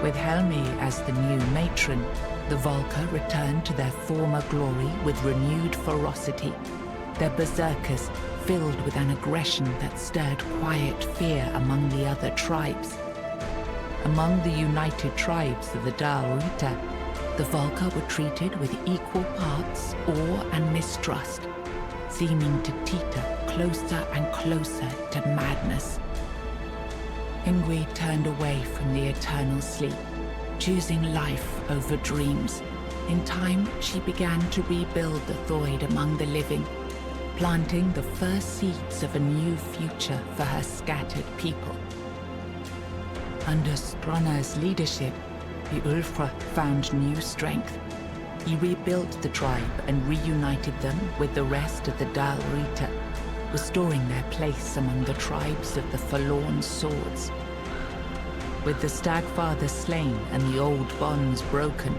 With Helmi as the new matron, the Volca returned to their former glory with renewed ferocity, their berserkers filled with an aggression that stirred quiet fear among the other tribes. Among the united tribes of the Dal Rita, the Volca were treated with equal parts awe and mistrust, seeming to teeter closer and closer to madness. Ingui turned away from the eternal sleep, choosing life over dreams. In time, she began to rebuild the Thoid among the living, planting the first seeds of a new future for her scattered people. Under Strana's leadership, the Ulfra found new strength. He rebuilt the tribe and reunited them with the rest of the Dal Rita, restoring their place among the tribes of the Forlorn Swords. With the Stagfather slain and the old bonds broken,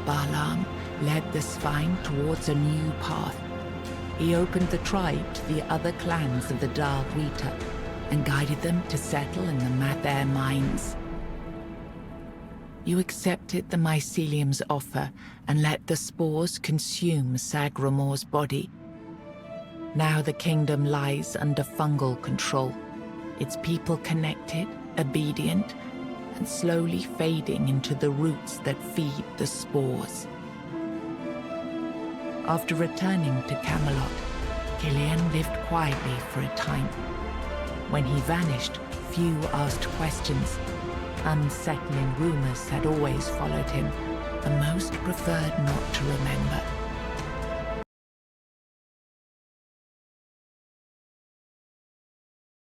Balaam led the Svine towards a new path. He opened the tribe to the other clans of the Dal Rita and guided them to settle in the Mather mines. You accepted the mycelium's offer and let the spores consume Sagramor's body. Now the kingdom lies under fungal control, its people connected, obedient, and slowly fading into the roots that feed the spores. After returning to Camelot, Killian lived quietly for a time. When he vanished, few asked questions. Unsettling rumors had always followed him, and most preferred not to remember.